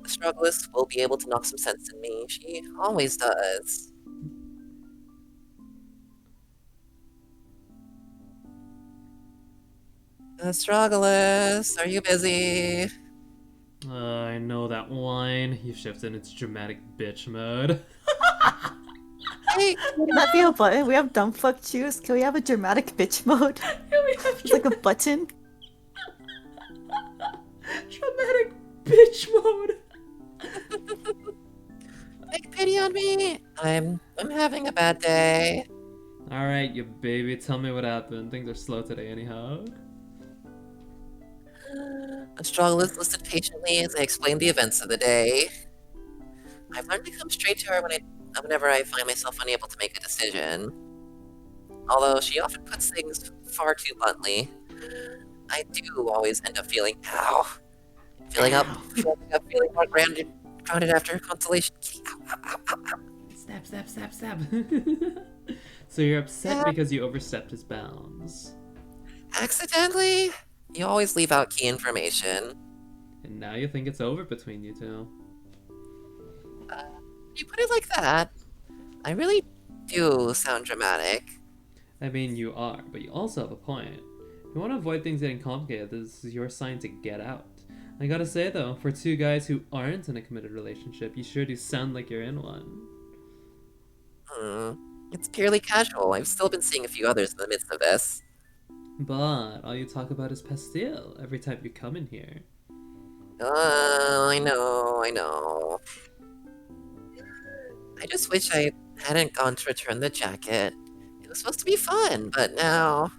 The strugglist will be able to knock some sense in me. She always does. The strugglist, are you busy? I know that line. You shifted into dramatic bitch mode. Hey, Can that be a button? We have dumb fuck choose. Can we have a dramatic bitch mode? We have It's like a button. dramatic bitch mode. take pity on me. I'm having a bad day. Alright, you baby, tell me what happened. Things are slow today, anyhow. The strugglist listened patiently as I explained the events of the day. I've learned to come straight to her whenever I find myself unable to make a decision. Although she often puts things far too bluntly, I do always end up feeling feeling feeling more grounded after consolation. Snap. So you're upset because you overstepped his bounds. Accidentally? You always leave out key information. And now you think it's over between you two. You put it like that. I really do sound dramatic. I mean, you are, but you also have a point. If you want to avoid things getting complicated, this is your sign to get out. I gotta say though, for two guys who aren't in a committed relationship, you sure do sound like you're in one. It's purely casual. I've still been seeing a few others in the midst of this. But all you talk about is pastille every time you come in here. I know. I just wish I hadn't gone to return the jacket. It was supposed to be fun, but now...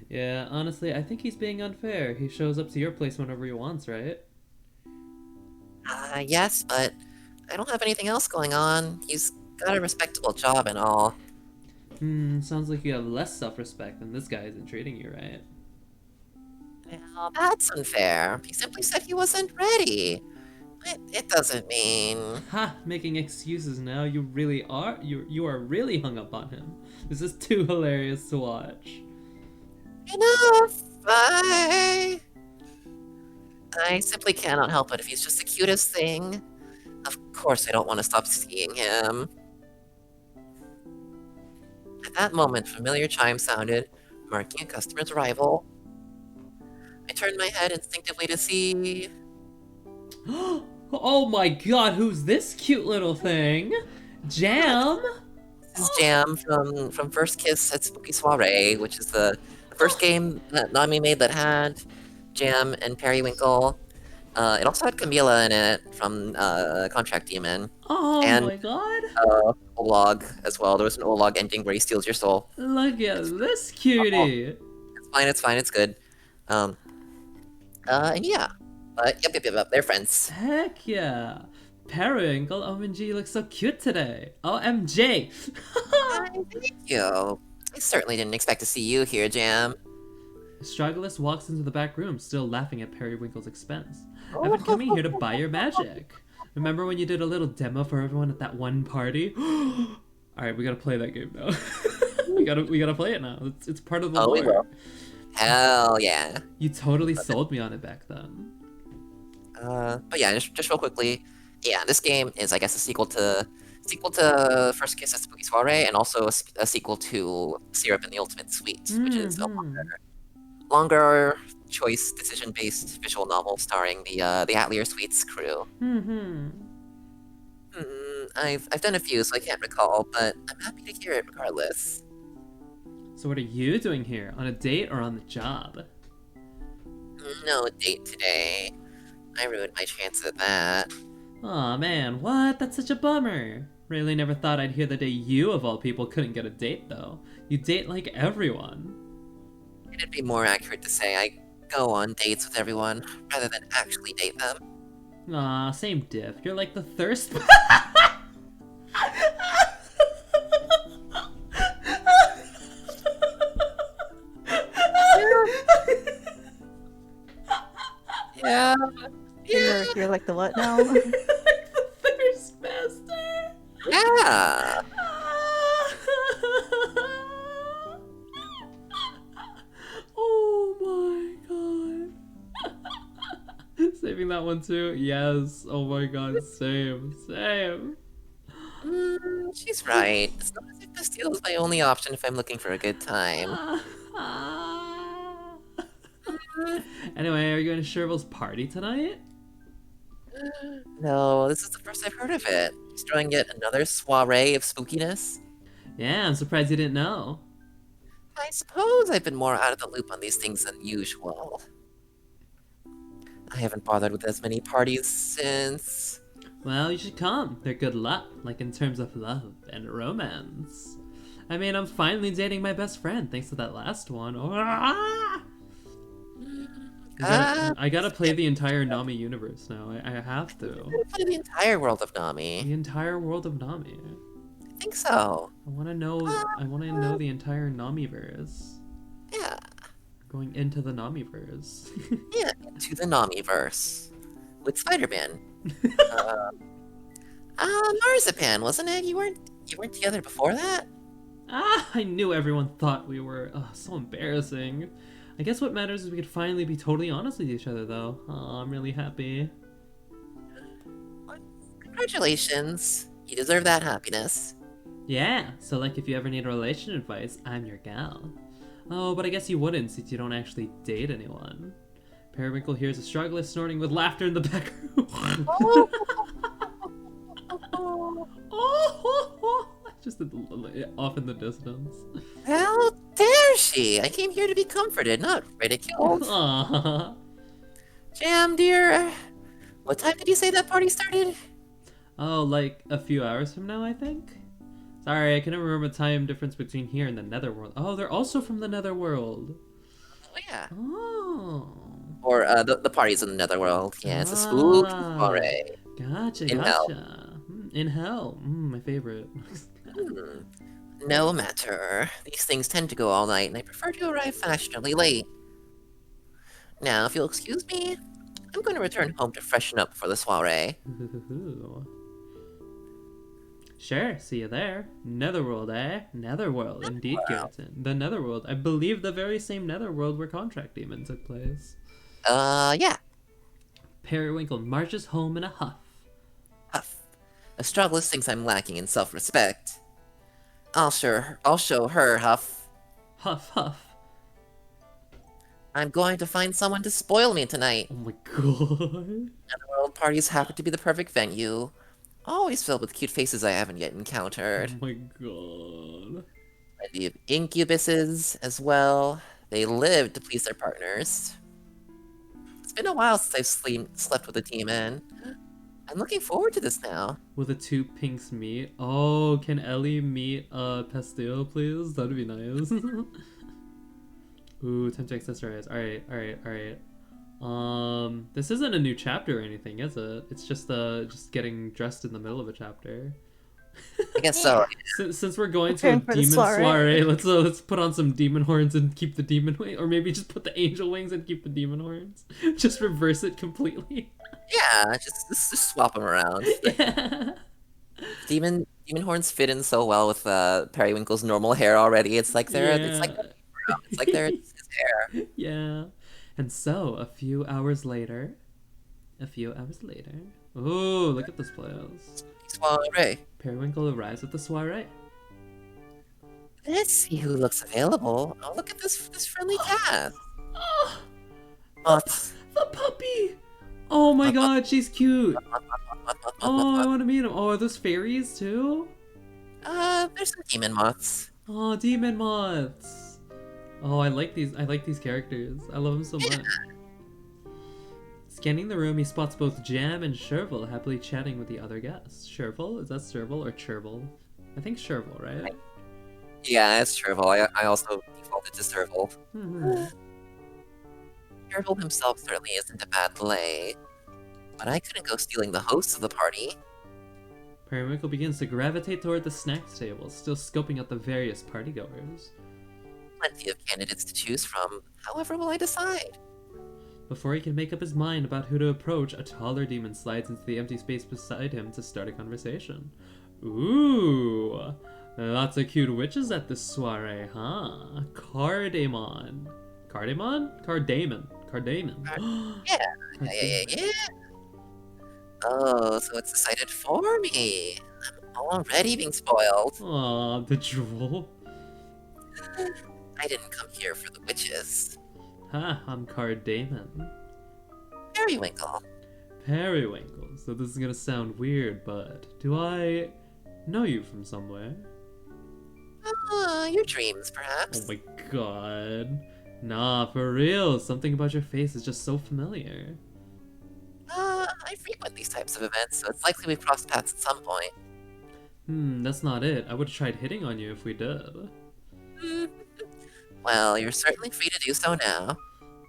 Yeah, honestly, I think he's being unfair. He shows up to your place whenever he wants, right? Yes, but I don't have anything else going on. He's got a respectable job and all. Sounds like you have less self-respect than this guy isn't treating you right. Well, that's unfair. He simply said he wasn't ready. It doesn't mean... Ha! Making excuses now. You really are. You are really hung up on him. This is too hilarious to watch. Enough! I simply cannot help it if he's just the cutest thing. Of course I don't want to stop seeing him. At that moment, familiar chime sounded, marking a customer's arrival. I turned my head instinctively to see... Oh my god, who's this cute little thing? Jam? This is Jam from First Kiss at Spooky Soiree, which is the first game that Nami made that had Jam and Periwinkle. It also had Camila in it from Contract Demon. Oh and, my god. Olog as well. There was an Olog ending where he steals your soul. Look at this cutie. It's fine, it's good. And yeah. But yep, they're friends. Heck yeah. Periwinkle, OMG, you look so cute today. OMG. Thank you. I certainly didn't expect to see you here, Jam. Strugglist walks into the back room, still laughing at Periwinkle's expense. I've been coming here to buy your magic. Remember when you did a little demo for everyone at that one party? Alright, we gotta play that game now. we gotta play it now. It's part of the lore. We will. Hell yeah. You totally sold me on it back then. But yeah, just real quickly, yeah, this game is, I guess, a sequel to First Kiss at Spooky Soiree, and also a sequel to Syrup and the Ultimate Sweet, which is a longer choice decision-based visual novel starring the Atelier Sweets crew. I've done a few, so I can't recall, but I'm happy to hear it regardless. So what are you doing here? On a date or on the job? No date today. I ruined my chances at that. Aw man, what? That's such a bummer. Really never thought I'd hear the day you, of all people, couldn't get a date though. You date like everyone. It'd be more accurate to say I go on dates with everyone, rather than actually date them. Aw, same diff. You're like the thirst... Yeah. Yeah. You're like the what now? Like the thirst master. Yeah. Oh my god. Saving that one too? Yes. Oh my god, same. Same. She's right. It's not as if Bastille is my only option if I'm looking for a good time. Anyway, are you going to Sherville's party tonight? No, this is the first I've heard of it. He's throwing yet another soiree of spookiness. Yeah, I'm surprised you didn't know. I suppose I've been more out of the loop on these things than usual. I haven't bothered with as many parties since... Well, you should come. They're good luck, like in terms of love and romance. I mean, I'm finally dating my best friend thanks to that last one. I gotta play the entire Nami universe now. I have to. Play the entire world of Nami. The entire world of Nami. I think so. I wanna know the entire Namiverse. Yeah. Going into the Namiverse. Yeah, into the Namiverse. With Spider-Man. Marzipan, wasn't it? You weren't together before that? I knew everyone thought we were. So embarrassing. I guess what matters is we could finally be totally honest with each other, though. I'm really happy. Congratulations. You deserve that happiness. Yeah, so like if you ever need relation advice, I'm your gal. Oh, but I guess you wouldn't since you don't actually date anyone. Periwinkle hears a struggler snorting with laughter in the back room. Oh, just off in the distance. How dare she? I came here to be comforted, not ridiculed. Aww. Jam, dear. What time did you say that party started? Oh, like a few hours from now, I think? Sorry, I couldn't remember the time difference between here and the Netherworld. Oh, they're also from the Netherworld. Oh, yeah. Oh. Or the parties in the Netherworld. Yeah, it's a spooky soiree. Gotcha, In gotcha. hell. In hell. My favorite. No matter. These things tend to go all night, and I prefer to arrive fashionably late. Now, if you'll excuse me, I'm going to return home to freshen up for the soiree. Sure, see you there. Netherworld, eh? Netherworld, indeed, Garrison. The Netherworld. I believe the very same Netherworld where Contract Demon took place. Yeah. Periwinkle marches home in a huff. Huff. Astragalus thinks I'm lacking in self-respect. I'll show her, Huff. Huff, huff. I'm going to find someone to spoil me tonight. Oh my god. Netherworld parties happen to be the perfect venue. Always filled with cute faces I haven't yet encountered. Oh my god. Plenty of incubuses as well. They live to please their partners. It's been a while since I've slept with a demon. I'm looking forward to this now. Will the two pinks meet? Oh, can Ellie meet Pastille, please? That'd be nice. Ooh, time to accessorize. Alright. This isn't a new chapter or anything, is it? It's just getting dressed in the middle of a chapter. I guess so. Since we're going to a demon soiree, let's put on some demon horns and keep the demon wing, or maybe just put the angel wings and keep the demon horns. Just reverse it completely. Yeah, just swap them around. Yeah. Demon horns fit in so well with Periwinkle's normal hair already. It's like they're Yeah. it's like they're his hair. Yeah. And so a few hours later. Ooh, look at this place. Soiree. Periwinkle arrives at the soiree. Let's see who looks available. Oh, look at this friendly cat. Oh, Moths. the puppy! Oh my god, she's cute. Oh, I want to meet him. Oh, are those fairies too? There's some demon moths. Oh, demon moths. Oh, I like these characters. I love them so much. Scanning the room, he spots both Jam and Sherville happily chatting with the other guests. Sherville? Is that Sherville or Cherville? I think Sherville, right? Yeah, it's Cherville. I also defaulted to Serval. Cherville himself certainly isn't a bad lay, but I couldn't go stealing the hosts of the party. Periwinkle begins to gravitate toward the snacks table, still scoping out the various partygoers. Plenty of candidates to choose from. However will I decide? Before he can make up his mind about who to approach, a taller demon slides into the empty space beside him to start a conversation. Ooh, lots of cute witches at this soiree, huh? Cardamon. Cardamon? Cardamon. Cardamon. Yeah, yeah. Oh, so it's decided for me. I'm already being spoiled. Aw, the drool. I didn't come here for the witches. Ha, I'm Cardamon. Periwinkle. Periwinkle. So this is gonna sound weird, but do I know you from somewhere? Your dreams, Oh perhaps? my god. Nah, for real. Something about your face is just so familiar. I frequent these types of events, so it's likely we've crossed paths at some point. That's not it. I would've tried hitting on you if we did. Hmm. Well, you're certainly free to do so now.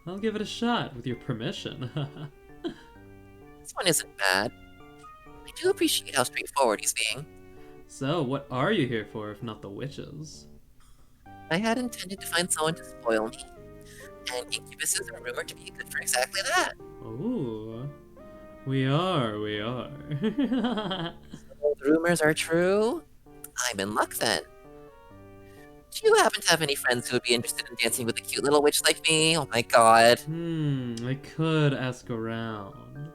I'll give it a shot, with your permission. This one isn't bad. I do appreciate how straightforward he's being. So, what are you here for if not the witches? I had intended to find someone to spoil me, and incubuses are rumored to be good for exactly that. Ooh. We are. So the rumors are true. I'm in luck then. Do you happen to have any friends who would be interested in dancing with a cute little witch like me? Oh my god. I could ask around.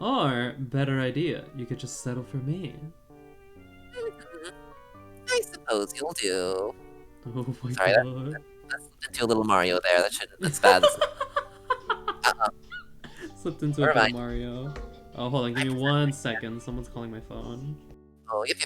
Or, better idea, you could just settle for me. I suppose you'll do. Oh my Sorry, god. That's into a little Mario there. That's bad. Slipped into Never a little mind. Mario. Oh, hold on, give me 1 second. Someone's calling my phone. Oh, yep.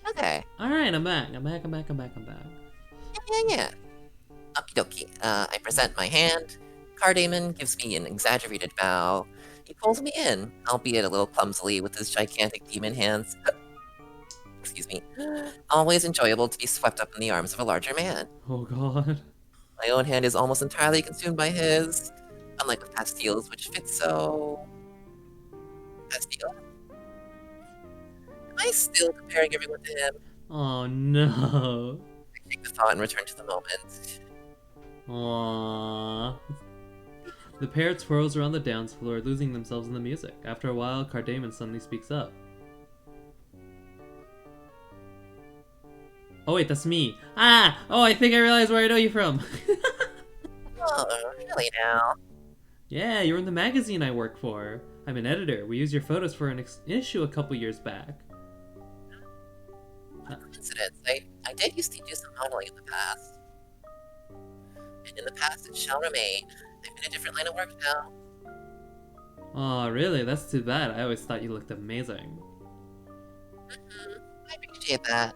Okay. Alright, I'm back. Yeah. Okie dokie. I present my hand. Cardamon gives me an exaggerated bow. He pulls me in, albeit a little clumsily with his gigantic demon hands. Excuse me. Always enjoyable to be swept up in the arms of a larger man. Oh god. My own hand is almost entirely consumed by his, unlike with Pastile's, which fits so... Pastile? Am I still comparing everyone to him? Oh no. I take the thought and return to the moment. Aww. The pair twirls around the dance floor, losing themselves in the music. After a while, Cardamon suddenly speaks up. Oh wait, that's me. Oh, I think I realized where I know you from. Oh, really now? Yeah, you're in the magazine I work for. I'm an editor. We used your photos for an issue a couple years back. What coincidence. I did used to do some modeling in the past. And in the past it shall remain. I'm in a different line of work now. Oh, really? That's too bad. I always thought you looked amazing. I appreciate that.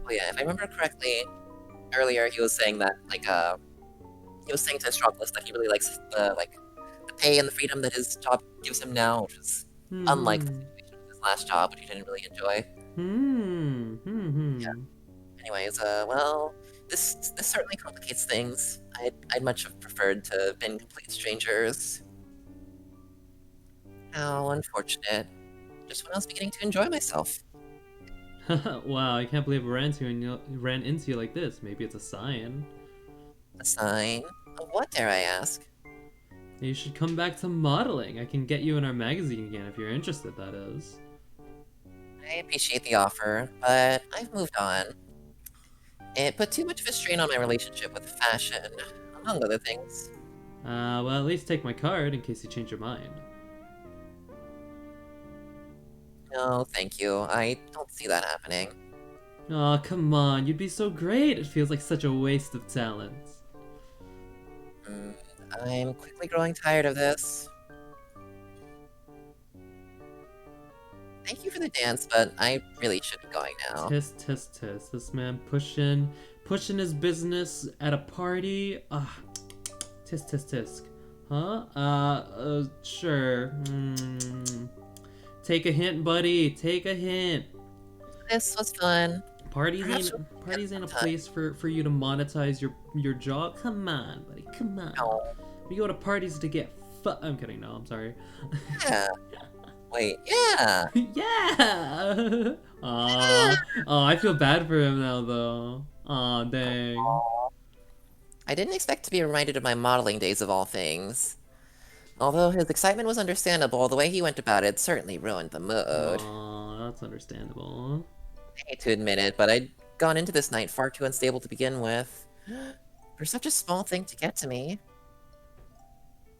Oh yeah, if I remember correctly, earlier he was saying that, he was saying to Astropolis that he really likes the pay and the freedom that his job gives him now, which is unlike the situation with his last job, which he didn't really enjoy. Yeah. Anyways, well, this certainly complicates things. I'd much have preferred to have been complete strangers. How unfortunate. Just when I was beginning to enjoy myself. Wow, I can't believe I ran into you like this. Maybe it's a sign. A sign? Of what, dare I ask? You should come back to modeling. I can get you in our magazine again if you're interested, that is. I appreciate the offer, but I've moved on. It put too much of a strain on my relationship with fashion, among other things. Well, at least take my card in case you change your mind. No, thank you. I don't see that happening. Aw, come on. You'd be so great. It feels like such a waste of talent. I'm quickly growing tired of this. Thank you for the dance, but I really should be going now. Tisk, tisk, tisk. This man pushing his business at a party. Tisk, tisk, tisk. Huh? Sure. Take a hint, buddy. Take a hint. This was fun. Parties Perhaps ain't a sometime. place for you to monetize your job. Come on, buddy. Come on. No. We go to parties to get I'm kidding. No, I'm sorry. Yeah. Wait, yeah. Yeah. Aw. Oh, I feel bad for him now though. Aw, dang. I didn't expect to be reminded of my modeling days of all things. Although his excitement was understandable, the way he went about it certainly ruined the mood. Aw, that's understandable. I hate to admit it, but I'd gone into this night far too unstable to begin with. For such a small thing to get to me.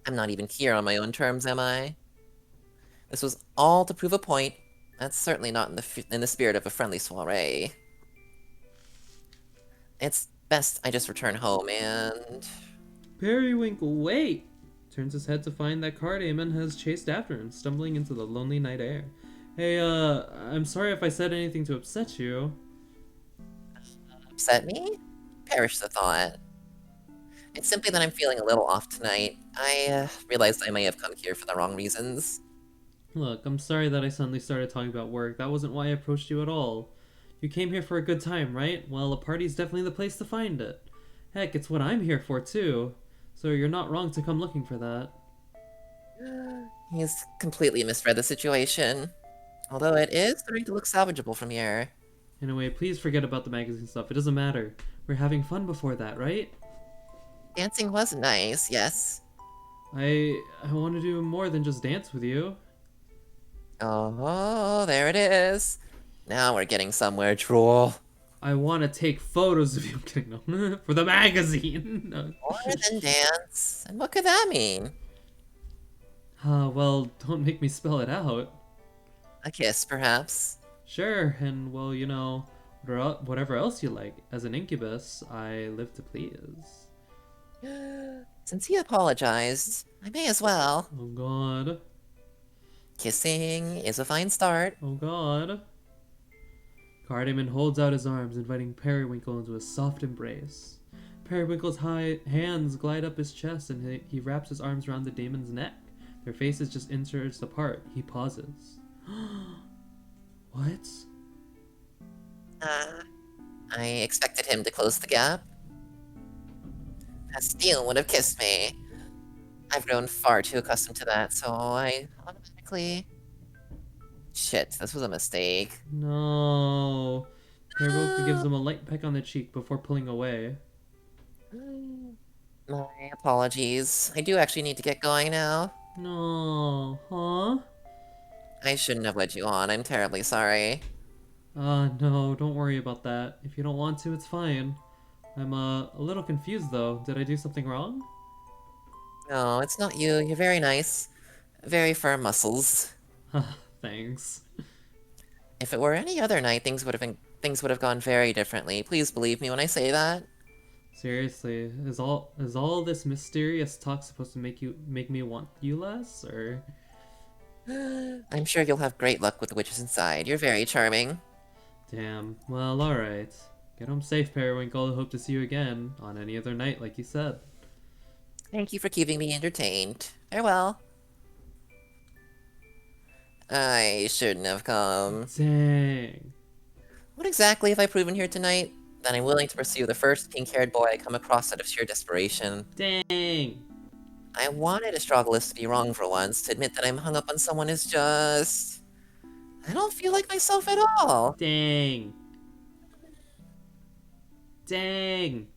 I'm not even here on my own terms, am I? This was all to prove a point. That's certainly not in the spirit of a friendly soiree. It's best I just return home and... Periwinkle, wait! Turns his head to find that Cardamon has chased after him, stumbling into the lonely night air. Hey, I'm sorry if I said anything to upset you. Upset me? Perish the thought. It's simply that I'm feeling a little off tonight. I realized I may have come here for the wrong reasons. Look, I'm sorry that I suddenly started talking about work. That wasn't why I approached you at all. You came here for a good time, right? Well, a party's definitely the place to find it. Heck, it's what I'm here for, too. So you're not wrong to come looking for that. He's completely misread the situation. Although it is starting to look salvageable from here. Anyway, please forget about the magazine stuff. It doesn't matter. We're having fun before that, right? Dancing was nice, yes. I want to do more than just dance with you. Oh, there it is. Now we're getting somewhere, troll. I want to take photos of you. I'm kidding, no. For the magazine. No. More than dance. And what could that mean? Well, don't make me spell it out. A kiss, perhaps? Sure, and well, you know, whatever else you like. As an incubus, I live to please. Since he apologized, I may as well. Oh god. Kissing is a fine start. Oh god. Cardamon holds out his arms, inviting Periwinkle into a soft embrace. Periwinkle's hands glide up his chest, and he wraps his arms around the daemon's neck. Their faces just inches apart. He pauses. What? I expected him to close the gap. Pastille would have kissed me. I've grown far too accustomed to that, so I automatically... Shit, this was a mistake. No. Periwinkle gives him a light peck on the cheek before pulling away. My apologies. I do actually need to get going now. No. Huh? I shouldn't have led you on. I'm terribly sorry. No, don't worry about that. If you don't want to, it's fine. I'm a little confused though. Did I do something wrong? No, it's not you. You're very nice. Very firm muscles. Thanks. If it were any other night, things would have gone very differently. Please believe me when I say that. Seriously, is all this mysterious talk supposed to make me want you less, or? I'm sure you'll have great luck with the witches inside. You're very charming. Damn. Well, all right. Get home safe, Periwinkle. Hope to see you again on any other night, like you said. Thank you for keeping me entertained. Farewell. I shouldn't have come. Dang. What exactly have I proven here tonight? That I'm willing to pursue the first pink-haired boy I come across out of sheer desperation. Dang. I wanted Astragalus to be wrong for once. To admit that I'm hung up on someone is just... I don't feel like myself at all. Dang. Dang.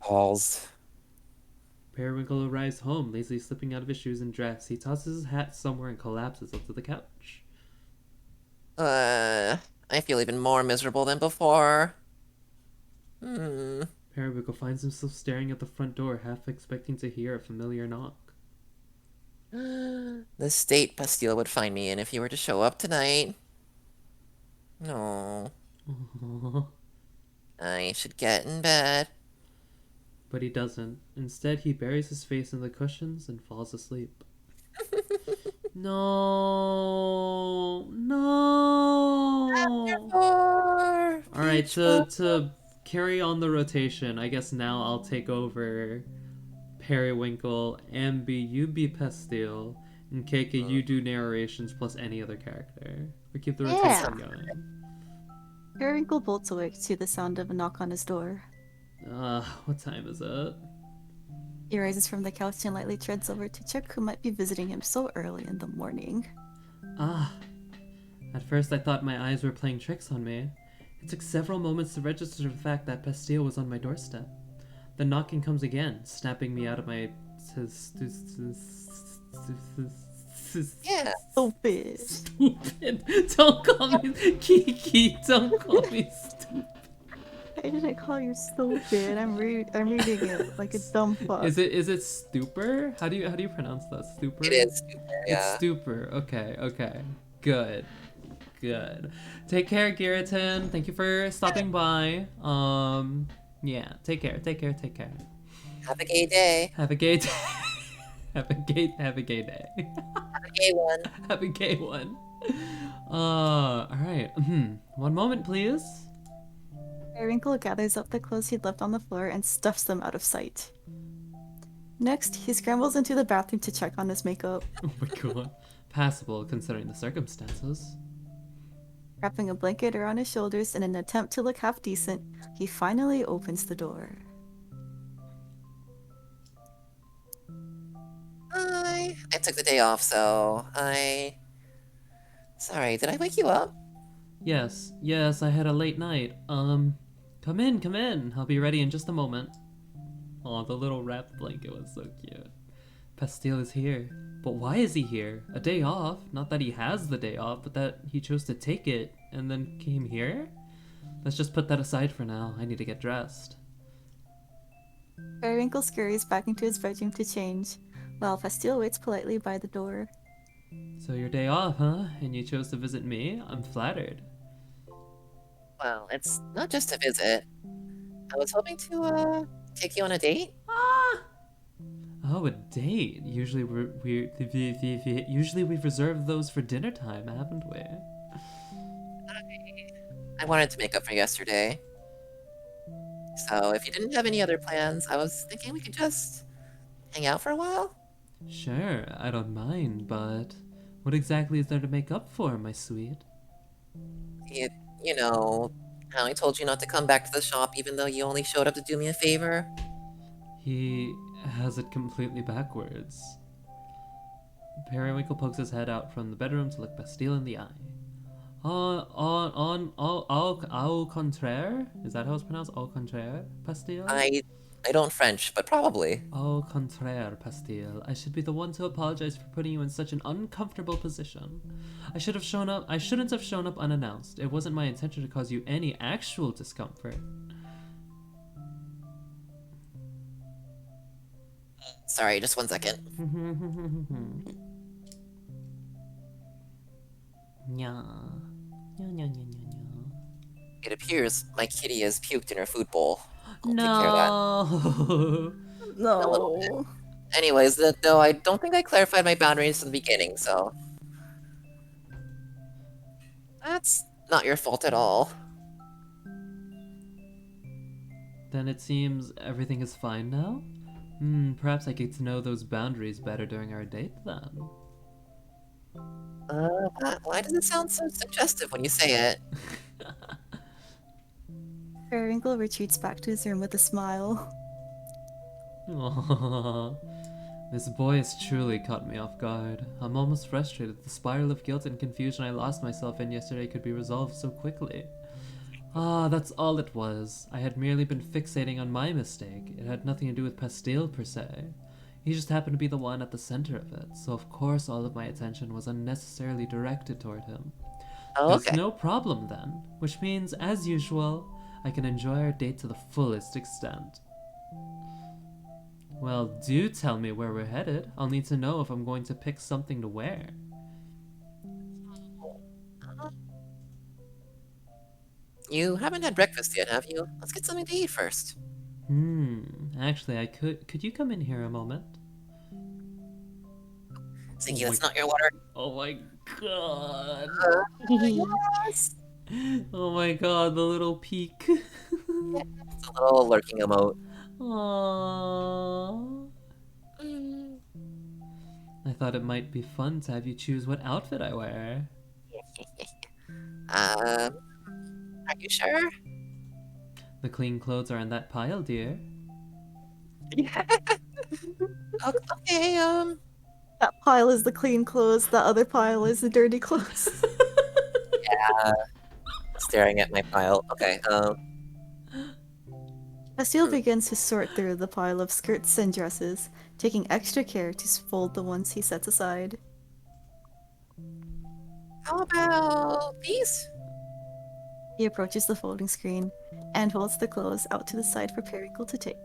Balls. Periwinkle arrives home, lazily slipping out of his shoes and dress. He tosses his hat somewhere and collapses onto the couch. I feel even more miserable than before. Periwinkle finds himself staring at the front door, half expecting to hear a familiar knock. The state Bastille would find me in if he were to show up tonight. No. Aww. I should get in bed. But he doesn't. Instead, he buries his face in the cushions and falls asleep. No, no. All right, to carry on the rotation, I guess now I'll take over. Periwinkle, Ambi, you be Pastille, and KK, you do narrations plus any other character. We keep the rotation going. Periwinkle bolts awake to the sound of a knock on his door. What time is it? He rises from the couch and lightly treads over to check who might be visiting him so early in the morning. At first I thought my eyes were playing tricks on me. It took several moments to register the fact that Pastille was on my doorstep. The knocking comes again, snapping me out of my... Yeah. Stupid. Stupid. Don't call me... Kiki, don't call me stupid. I didn't call you stupid. I'm reading it like a dumb fuck. Is it stupor? How do you pronounce that? Stupor? It is stupid, yeah. It's stupor. Okay. Good. Take care, Giratin. Thank you for stopping by. Yeah, take care. Have a gay day. Have a gay day. Have a gay day. Have a gay one. Have a gay one. Alright. One moment, please. Periwinkle gathers up the clothes he'd left on the floor and stuffs them out of sight. Next, he scrambles into the bathroom to check on his makeup. Oh my god. Passable considering the circumstances. Wrapping a blanket around his shoulders in an attempt to look half decent, he finally opens the door. I took the day off, so Sorry, did I wake you up? Yes, I had a late night. Come in. I'll be ready in just a moment. Oh, the little wrapped blanket was so cute. Pastille is here. But why is he here? A day off? Not that he has the day off, but that he chose to take it and then came here? Let's just put that aside for now. I need to get dressed. Periwinkle scurries back into his bedroom to change, while Pastille waits politely by the door. So your day off, huh? And you chose to visit me? I'm flattered. Well, it's not just a visit. I was hoping to, take you on a date. Oh, a date. Usually we've reserved those for dinner time, haven't we? I wanted to make up for yesterday. So if you didn't have any other plans, I was thinking we could just hang out for a while. Sure, I don't mind, but what exactly is there to make up for, my sweet? You know, how I told you not to come back to the shop even though you only showed up to do me a favor? He has it completely backwards. Periwinkle pokes his head out from the bedroom to look Bastille in the eye. Au contraire? Is that how it's pronounced? Au contraire, Bastille? I don't French, but probably. Au contraire, Bastille. I should be the one to apologize for putting you in such an uncomfortable position. I shouldn't have shown up unannounced. It wasn't my intention to cause you any actual discomfort. Sorry, just 1 second. It appears my kitty has puked in her food bowl. I'll take care of that. No. Anyways, though, I don't think I clarified my boundaries in the beginning, so... That's not your fault at all. Then it seems everything is fine now? Perhaps I get to know those boundaries better during our date then. Why does it sound so suggestive when you say it? Periwinkle retreats back to his room with a smile. Aww. This boy has truly caught me off guard. I'm almost frustrated. The spiral of guilt and confusion I lost myself in yesterday could be resolved so quickly. That's all it was. I had merely been fixating on my mistake. It had nothing to do with Pastille per se. He just happened to be the one at the center of it, so of course all of my attention was unnecessarily directed toward him. Oh, okay. There's no problem then, which means, as usual, I can enjoy our date to the fullest extent. Well, do tell me where we're headed. I'll need to know if I'm going to pick something to wear. You haven't had breakfast yet, have you? Let's get something to eat first. Actually, I could you come in here a moment? Zingy, Oh that's my, not your water. oh my god. Yes. Oh my god, the little peek. It's a little lurking emote. Aww. I thought it might be fun to have you choose what outfit I wear. Are you sure? The clean clothes are in that pile, dear. Yeah. Okay, That pile is the clean clothes, the other pile is the dirty clothes. staring at my pile. Okay, Castile begins to sort through the pile of skirts and dresses, taking extra care to fold the ones he sets aside. how about these? He approaches the folding screen and holds the clothes out to the side for Pericle to take.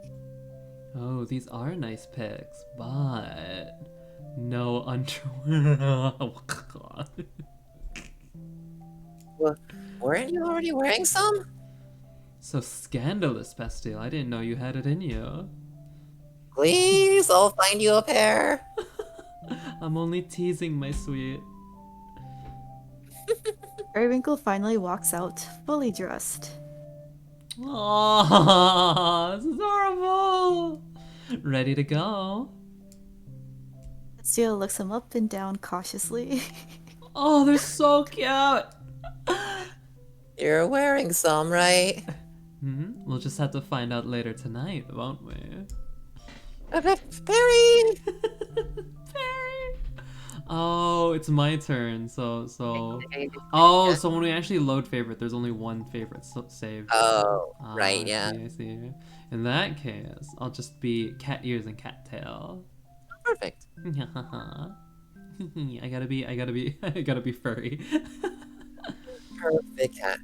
Oh, these are nice pics, but no underwear. Oh god. Weren't you already wearing some? So scandalous, Pastille. I didn't know you had it in you. Please, I'll find you a pair. I'm only teasing, my sweet. Periwinkle finally walks out, fully dressed. Oh, this is horrible. Ready to go. Castile looks him up and down cautiously. Oh, they're so cute. You're wearing some, right? We'll just have to find out later tonight, won't we? Perry! Perry. Oh, it's my turn. So. Oh, so when we actually load favorite, there's only one favorite saved. Oh, Ah, right, yeah. I see. In that case, I'll just be cat ears and cat tail. Perfect. I gotta be furry. Perfect cat.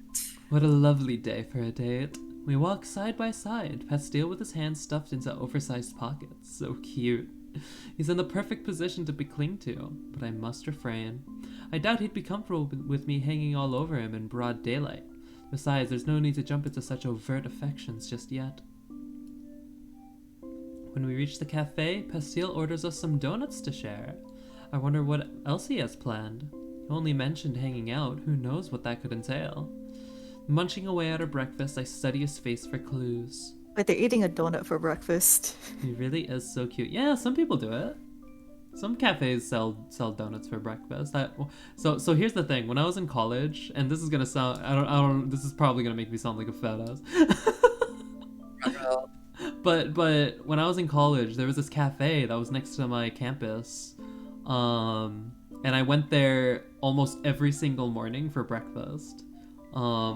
What a lovely day for a date. We walk side by side, Pastille with his hands stuffed into oversized pockets. So cute. He's in the perfect position to be clinged to, but I must refrain. I doubt he'd be comfortable with me hanging all over him in broad daylight. Besides, there's no need to jump into such overt affections just yet. When we reach the cafe, Pastille orders us some donuts to share. I wonder what else he has planned. He only mentioned hanging out, who knows what that could entail. Munching away at our breakfast, I study his face for clues. But they're eating a donut for breakfast. He really is so cute. Yeah, some people do it. Some cafes sell donuts for breakfast. So here's the thing. When I was in college, and this is gonna sound I don't this is probably gonna make me sound like a fat ass. But when I was in college, there was this cafe that was next to my campus. And I went there almost every single morning for breakfast.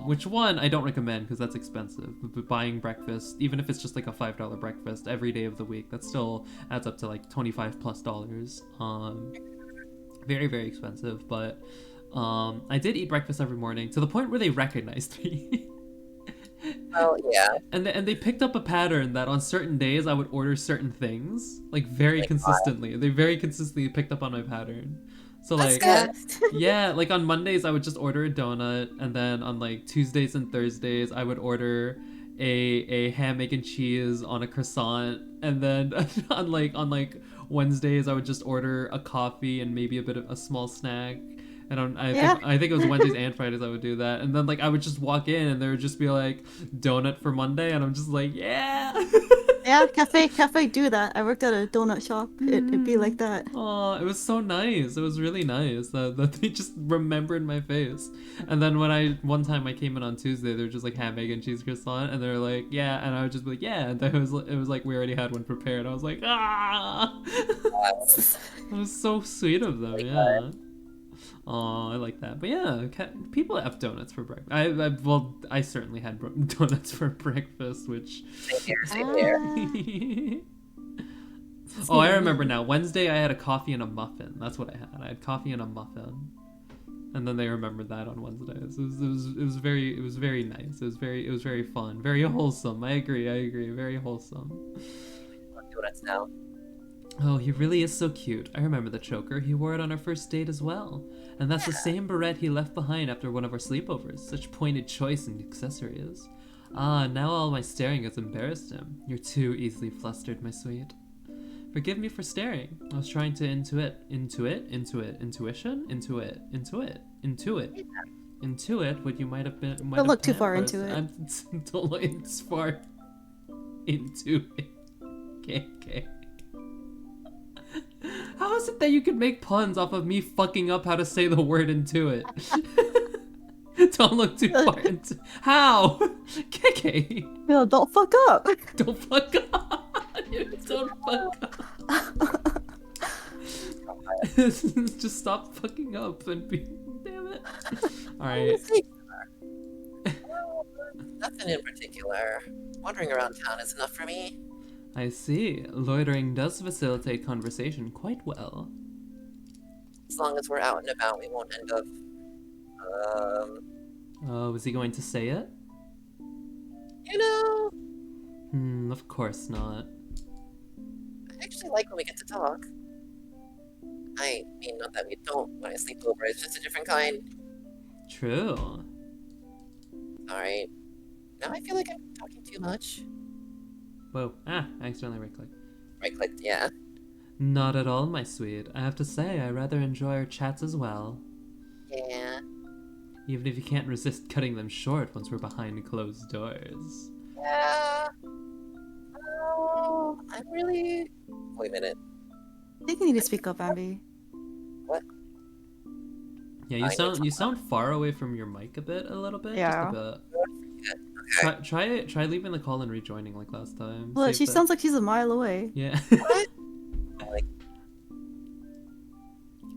Which one I don't recommend because that's expensive. But buying breakfast, even if it's just like a $5 breakfast every day of the week, that still adds up to like $25+. Very, very expensive. But I did eat breakfast every morning to the point where they recognized me. Oh, yeah. And they picked up a pattern that on certain days I would order certain things, like very consistently. They very consistently picked up on my pattern. So like, yeah, like on Mondays I would just order a donut, and then on like Tuesdays and Thursdays I would order a ham, egg, and cheese on a croissant, and then on like Wednesdays I would just order a coffee and maybe a bit of a small snack. And I think it was Wednesdays and Fridays I would do that, and then like I would just walk in and there would just be like donut for Monday, and I'm just like, yeah. Yeah, cafe do that. I worked at a donut shop. It'd be like that. Oh, it was so nice. It was really nice that they just remembered my face. And then one time I came in on Tuesday, they were just like ham, egg, and cheese croissant, and they were like, yeah, and I would just be like, yeah, and it was like we already had one prepared. I was like, ah. It was so sweet of them, yeah. Oh, I like that. But yeah, people have donuts for breakfast. I certainly had donuts for breakfast, which... Same here. Oh, I remember now. Wednesday I had a coffee and a muffin. That's what I had. I had coffee and a muffin. And then they remembered that on Wednesdays. It was very nice. It was very fun. Very wholesome. I agree. Very wholesome. Donuts now. Oh, he really is so cute. I remember the choker. He wore it on our first date as well. And that's the same barrette he left behind after one of our sleepovers. Such pointed choice in accessories. Ah, now all my staring has embarrassed him. You're too easily flustered, my sweet. Forgive me for staring. I was trying to intuit what you might have been. Don't look too far into it. Don't look far into it. KK. How is it that you can make puns off of me fucking up how to say the word intuit? Don't look too far into. How? KK. No, don't fuck up. Don't fuck up. Don't fuck up. Just stop fucking up and be. Damn it. Alright. Nothing in particular. Wandering around town is enough for me. I see. Loitering does facilitate conversation quite well. As long as we're out and about, we won't end up. Was he going to say it? You know, Of course not. I actually like when we get to talk. I mean, not that we don't when I sleep over, it's just a different kind. True. Alright. Now I feel like I'm talking too much. Whoa. I accidentally right-clicked. Right clicked, yeah. Not at all, my sweet. I have to say, I rather enjoy our chats as well. Yeah. Even if you can't resist cutting them short once we're behind closed doors. Yeah. Oh, I'm really. Wait a minute. I think you need to speak up, Ambi. What? Yeah, you sound far away from your mic a little bit. Yeah. Just a bit. Okay. Try leaving the call and rejoining like last time. Well, See if she that- sounds like she's a mile away. Yeah. What? Like,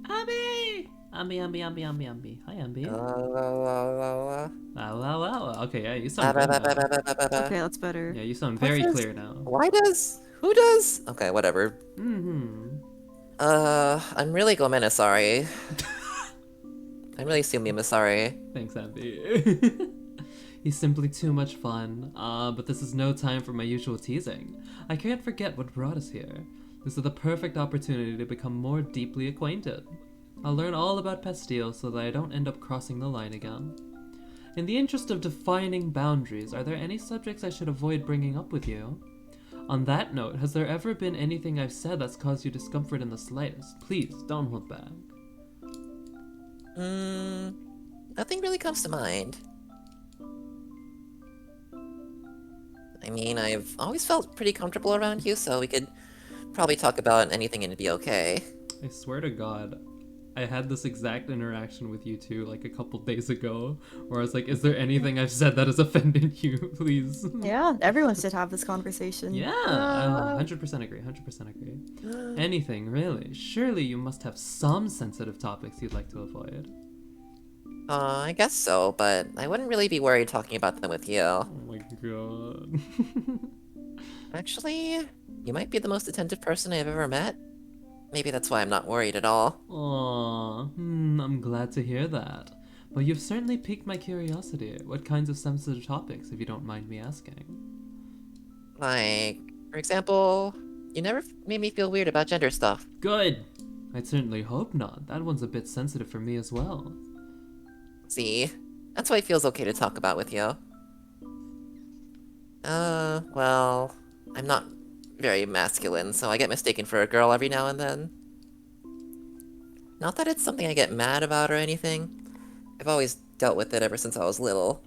Ambi! Ambi. Hi, Ambi. uh, Wow. Okay, yeah, you sound good now. Okay, that's better. Yeah, you sound very clear now. Why does? Who does? Okay, whatever. Mm-hmm. I'm really sorry. I'm really sorry. Thanks, Ambi. He's simply too much fun. But this is no time for my usual teasing. I can't forget what brought us here. This is the perfect opportunity to become more deeply acquainted. I'll learn all about Pastille so that I don't end up crossing the line again. In the interest of defining boundaries, are there any subjects I should avoid bringing up with you? On that note, has there ever been anything I've said that's caused you discomfort in the slightest? Please, don't hold back. Nothing really comes to mind. I mean, I've always felt pretty comfortable around you, so we could probably talk about anything and it'd be okay. I swear to God, I had this exact interaction with you two like a couple days ago, where I was like, is there anything I've said that has offended you, please? Yeah, everyone should have this conversation. Yeah, I 100% agree, 100% agree. Anything, really. Surely you must have some sensitive topics you'd like to avoid. I guess so, but I wouldn't really be worried talking about them with you. Oh my god. Actually, you might be the most attentive person I've ever met. Maybe that's why I'm not worried at all. Aww, I'm glad to hear that. Well, you've certainly piqued my curiosity. What kinds of sensitive topics, if you don't mind me asking? Like, for example, you never made me feel weird about gender stuff. Good! I'd certainly hope not. That one's a bit sensitive for me as well. See? That's why it feels okay to talk about with you. Well, I'm not very masculine, so I get mistaken for a girl every now and then. Not that it's something I get mad about or anything. I've always dealt with it ever since I was little.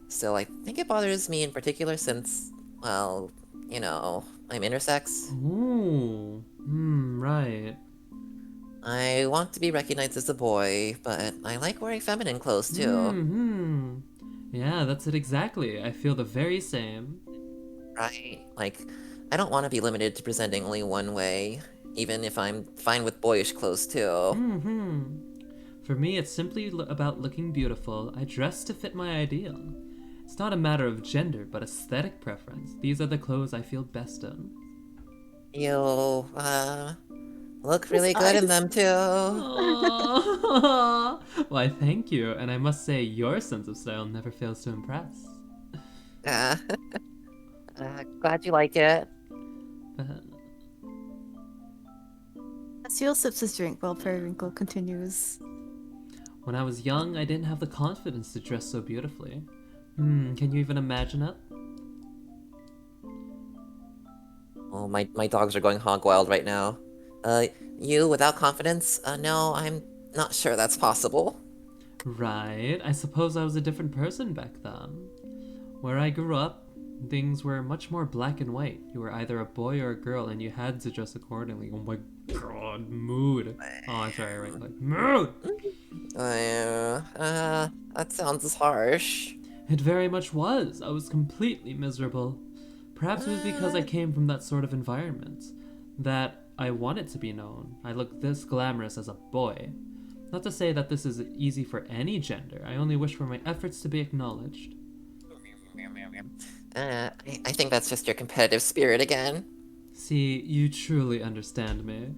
Still, I think it bothers me in particular since, well, you know, I'm intersex. Ooh, right. I want to be recognized as a boy, but I like wearing feminine clothes too. Yeah, that's it exactly. I feel the very same. Right? Like, I don't want to be limited to presenting only one way, even if I'm fine with boyish clothes too. For me, it's simply about looking beautiful. I dress to fit my ideal. It's not a matter of gender, but aesthetic preference. These are the clothes I feel best in. You, look really good in them too. Aww. Why, thank you, and I must say, your sense of style never fails to impress. Glad you like it. Seal sips his drink while Periwinkle continues. When I was young, I didn't have the confidence to dress so beautifully. Can you even imagine it? Oh, my dogs are going hog wild right now. You without confidence? No, I'm not sure that's possible. Right. I suppose I was a different person back then. Where I grew up, things were much more black and white. You were either a boy or a girl, and you had to dress accordingly. Oh my god, mood. Oh, I'm sorry, right click. Mood! That sounds harsh. It very much was. I was completely miserable. Perhaps it was because I came from that sort of environment. That I wanted to be known. I looked this glamorous as a boy. Not to say that this is easy for any gender. I only wish for my efforts to be acknowledged. I think that's just your competitive spirit again. See, you truly understand me.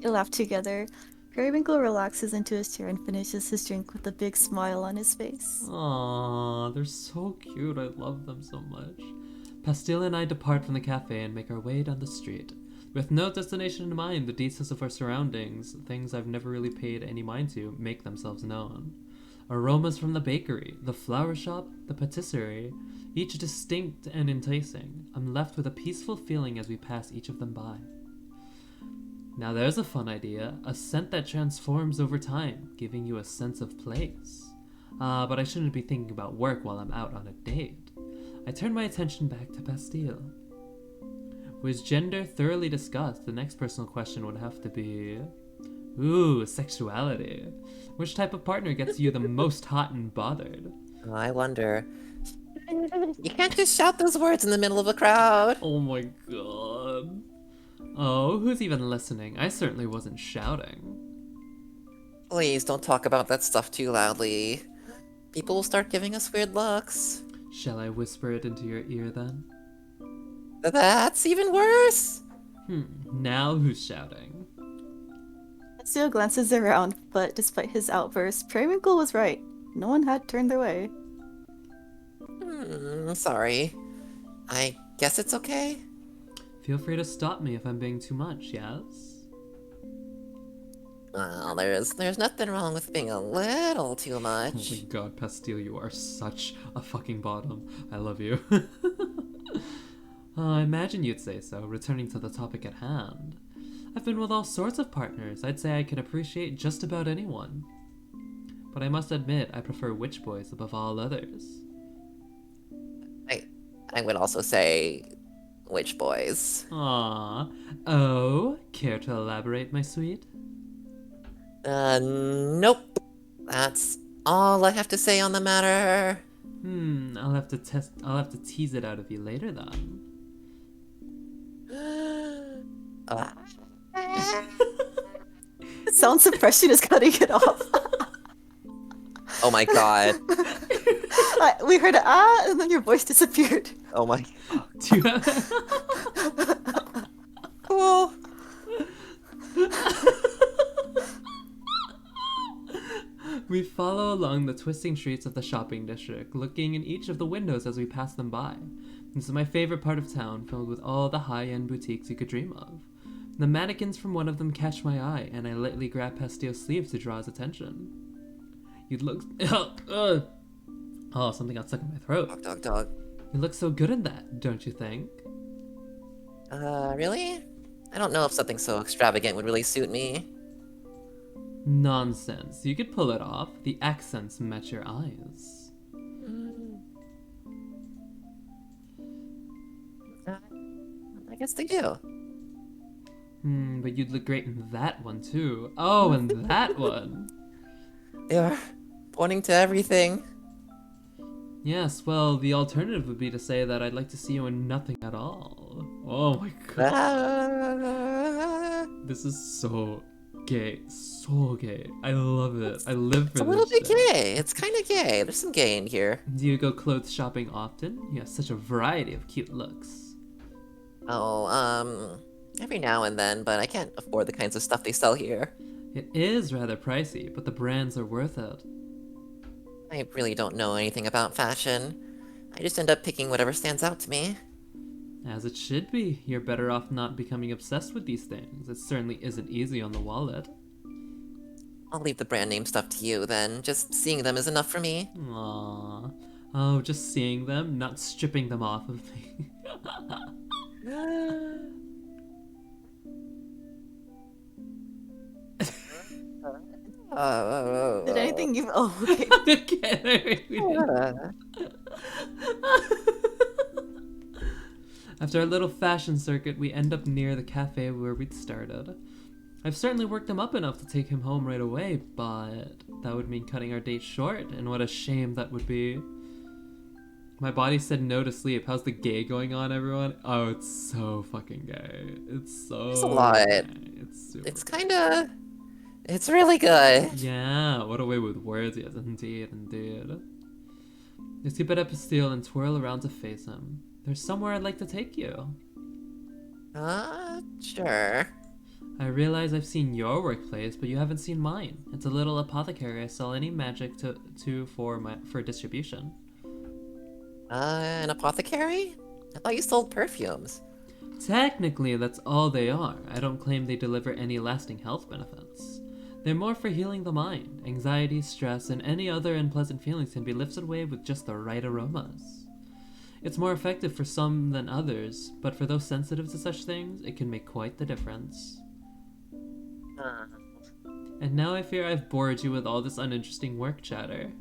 They laugh together. Periwinkle relaxes into his chair and finishes his drink with a big smile on his face. Aww, they're so cute. I love them so much. Pastille and I depart from the cafe and make our way down the street. With no destination in mind, the details of our surroundings, things I've never really paid any mind to, make themselves known. Aromas from the bakery, the flower shop, the patisserie, each distinct and enticing. I'm left with a peaceful feeling as we pass each of them by. Now there's a fun idea, a scent that transforms over time, giving you a sense of place. But I shouldn't be thinking about work while I'm out on a date. I turn my attention back to Pastille. With gender thoroughly discussed, the next personal question would have to be... Ooh, sexuality. Which type of partner gets you the most hot and bothered? Oh, I wonder. You can't just shout those words in the middle of a crowd. Oh my god. Oh, who's even listening? I certainly wasn't shouting. Please don't talk about that stuff too loudly. People will start giving us weird looks. Shall I whisper it into your ear then? That's even worse. Now who's shouting? Pastille glances around, but despite his outburst, Periwinkle was right. No one had turned their way. Sorry. I guess it's okay. Feel free to stop me if I'm being too much, yes? Well, there's nothing wrong with being a little too Oh much. my god, Pastille, you are such a fucking bottom. I love you. I imagine you'd say so, returning to the topic at hand. I've been with all sorts of partners. I'd say I can appreciate just about anyone. But I must admit, I prefer witch boys above all others. I would also say witch boys. Aww. Oh, care to elaborate, my sweet? Nope. That's all I have to say on the matter. I'll have to tease it out of you later then. Sound suppression is cutting it off. Oh my god. We heard an and then your voice disappeared. Oh my. Do you have... Cool. We follow along the twisting streets of the shopping district, looking in each of the windows as we pass them by. This is my favorite part of town, filled with all the high-end boutiques you could dream of. The mannequins from one of them catch my eye, and I lightly grab Pastille's sleeve to draw his attention. You'd look... Oh, something got stuck in my throat. Dog. You look so good in that, don't you think? Really? I don't know if something so extravagant would really suit me. Nonsense. You could pull it off. The accents match your eyes. I guess they do. But you'd look great in that one, too. Oh, and that one. You're pointing to everything. Yes, well, the alternative would be to say that I'd like to see you in nothing at all. Oh my god. This is so gay. So gay. I love it. I live for this. It's a little bit shit. gay. It's kind of gay. There's some gay in here. Do you go clothes shopping often? You have such a variety of cute looks. Oh, every now and then, but I can't afford the kinds of stuff they sell here. It is rather pricey, but the brands are worth it. I really don't know anything about fashion. I just end up picking whatever stands out to me. As it should be. You're better off not becoming obsessed with these things. It certainly isn't easy on the wallet. I'll leave the brand name stuff to you, then. Just seeing them is enough for me. Aww. Oh, just seeing them, not stripping them off of me. Did anything give? Oh, okay. Okay. After a little fashion circuit, we end up near the cafe where we'd started. I've certainly worked him up enough to take him home right away, but that would mean cutting our date short, and what a shame that would be. My body said no to sleep. How's the gay going on, everyone? Oh, it's so fucking gay. It's so There's a lot. gay. It's super It's kinda... It's really good. Yeah, what a way with words, yes, indeed, indeed. Let's keep it up still and twirl around to face him. There's somewhere I'd like to take you. Sure. I realize I've seen your workplace, but you haven't seen mine. It's a little apothecary I sell any magic for distribution. An apothecary? I thought you sold perfumes. Technically, that's all they are. I don't claim they deliver any lasting health benefits. They're more for healing the mind. Anxiety, stress, and any other unpleasant feelings can be lifted away with just the right aromas. It's more effective for some than others, but for those sensitive to such things, it can make quite the difference. And now I fear I've bored you with all this uninteresting work chatter.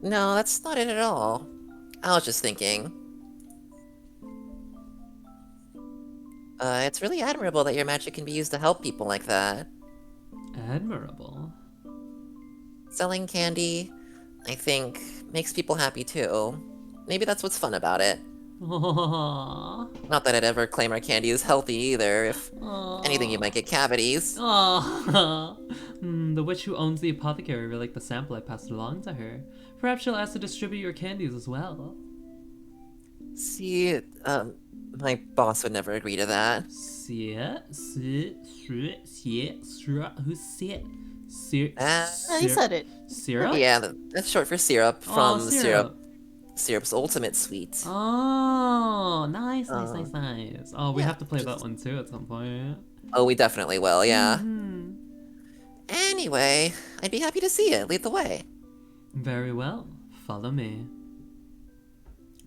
No, that's not it at all. I was just thinking. It's really admirable that your magic can be used to help people like that. Admirable? Selling candy, I think, makes people happy too. Maybe that's what's fun about it. Aww. Not that I'd ever claim our candy is healthy either. If anything, you might get cavities. Aww. The witch who owns the apothecary will like the sample I passed along to her. Perhaps she'll ask to distribute your candies as well. See, my boss would never agree to that. Who's it? He said it. Syrup? Yeah, that's short for syrup from syrup. Syrup's Ultimate Sweet. Oh, nice. Oh, we have to play that one too at some point. Oh, we definitely will, yeah. Mhm. Anyway, I'd be happy to see it. Lead the way. Very well. Follow me.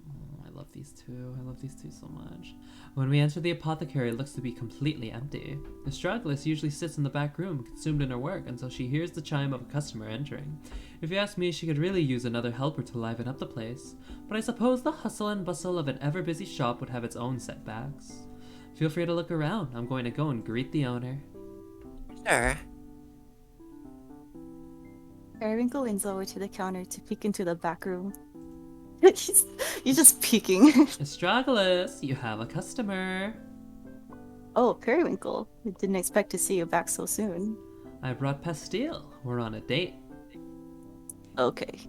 Oh, I love these two. I love these two so much. When we enter the apothecary, it looks to be completely empty. Astragalus usually sits in the back room, consumed in her work, until she hears the chime of a customer entering. If you ask me, she could really use another helper to liven up the place, but I suppose the hustle and bustle of an ever-busy shop would have its own setbacks. Feel free to look around. I'm going to go and greet the owner. Sure. Periwinkle leans over to the counter to peek into the back room. he's just peeking. Astragalus, you have a customer. Oh, Periwinkle. I didn't expect to see you back so soon. I brought Pastille. We're on a date. Okay.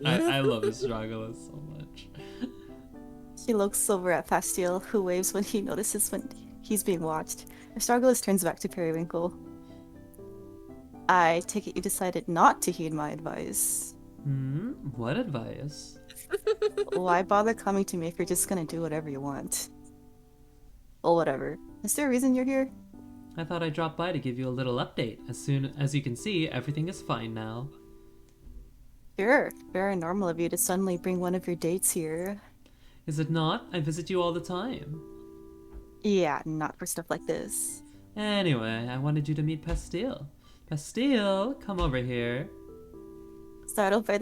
I love Astragalus so much. She looks over at Pastille, who waves when he notices when he's being watched. Astragalus turns back to Periwinkle. I take it you decided not to heed my advice. What advice? Why bother coming to me if you're just gonna do whatever you want? Well, whatever. Is there a reason you're here? I thought I'd drop by to give you a little update. As soon as you can see, everything is fine now. Sure. Very normal of you to suddenly bring one of your dates here. Is it not? I visit you all the time. Yeah, not for stuff like this. Anyway, I wanted you to meet Pastille. Pastille, come over here. Startled by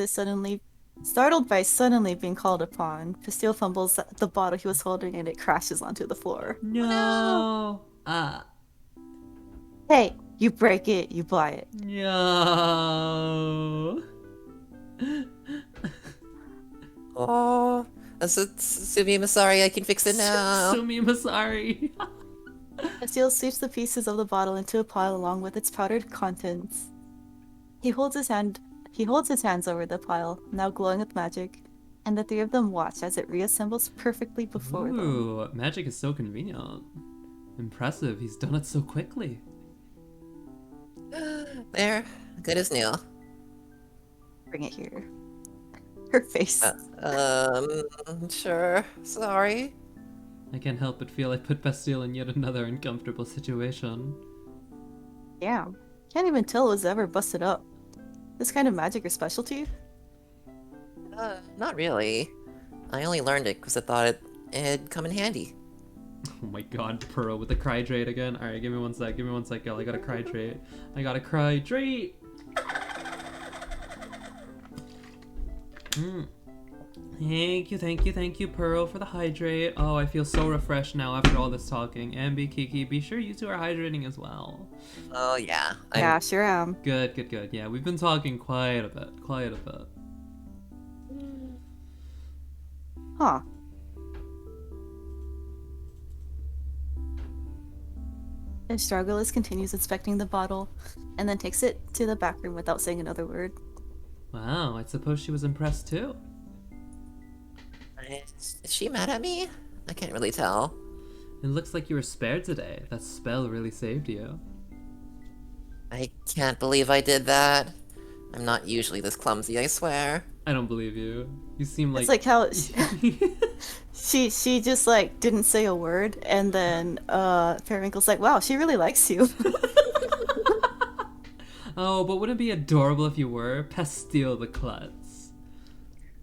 suddenly being called upon, Pastille fumbles the bottle he was holding and it crashes onto the floor. No. Hey, you break it, you buy it. No. Oh, Sumi Masari, I can fix it now. Sumi Masari. Pastille sweeps the pieces of the bottle into a pile along with its powdered contents. He holds his hands over the pile, now glowing with magic, and the three of them watch as it reassembles perfectly before them. Ooh, magic is so convenient. Impressive, he's done it so quickly. There, good as new. Bring it here. Her face. Sure. Sorry. I can't help but feel I put Pastille in yet another uncomfortable situation. Damn. Can't even tell it was ever busted up. This kind of magic your specialty? Not really. I only learned it because I thought it'd come in handy. Oh my god, Pearl with the cry trait again. Alright, give me one sec, y'all. I got a cry trait. I got a cry trait! Thank you, Pearl, for the hydrate. Oh, I feel so refreshed now after all this talking. And Kiki, be sure you two are hydrating as well. Oh, yeah. Yeah, sure am. Good. Yeah, we've been talking quite a bit. Huh. Astragalus continues inspecting the bottle, and then takes it to the back room without saying another word. Wow, I suppose she was impressed too. Is she mad at me? I can't really tell. It looks like you were spared today. That spell really saved you. I can't believe I did that. I'm not usually this clumsy, I swear. I don't believe you. You seem like... It's like how she just like didn't say a word, and then Periwinkle's like, wow, she really likes you. Oh, but wouldn't it be adorable if you were? Pastille the klutz.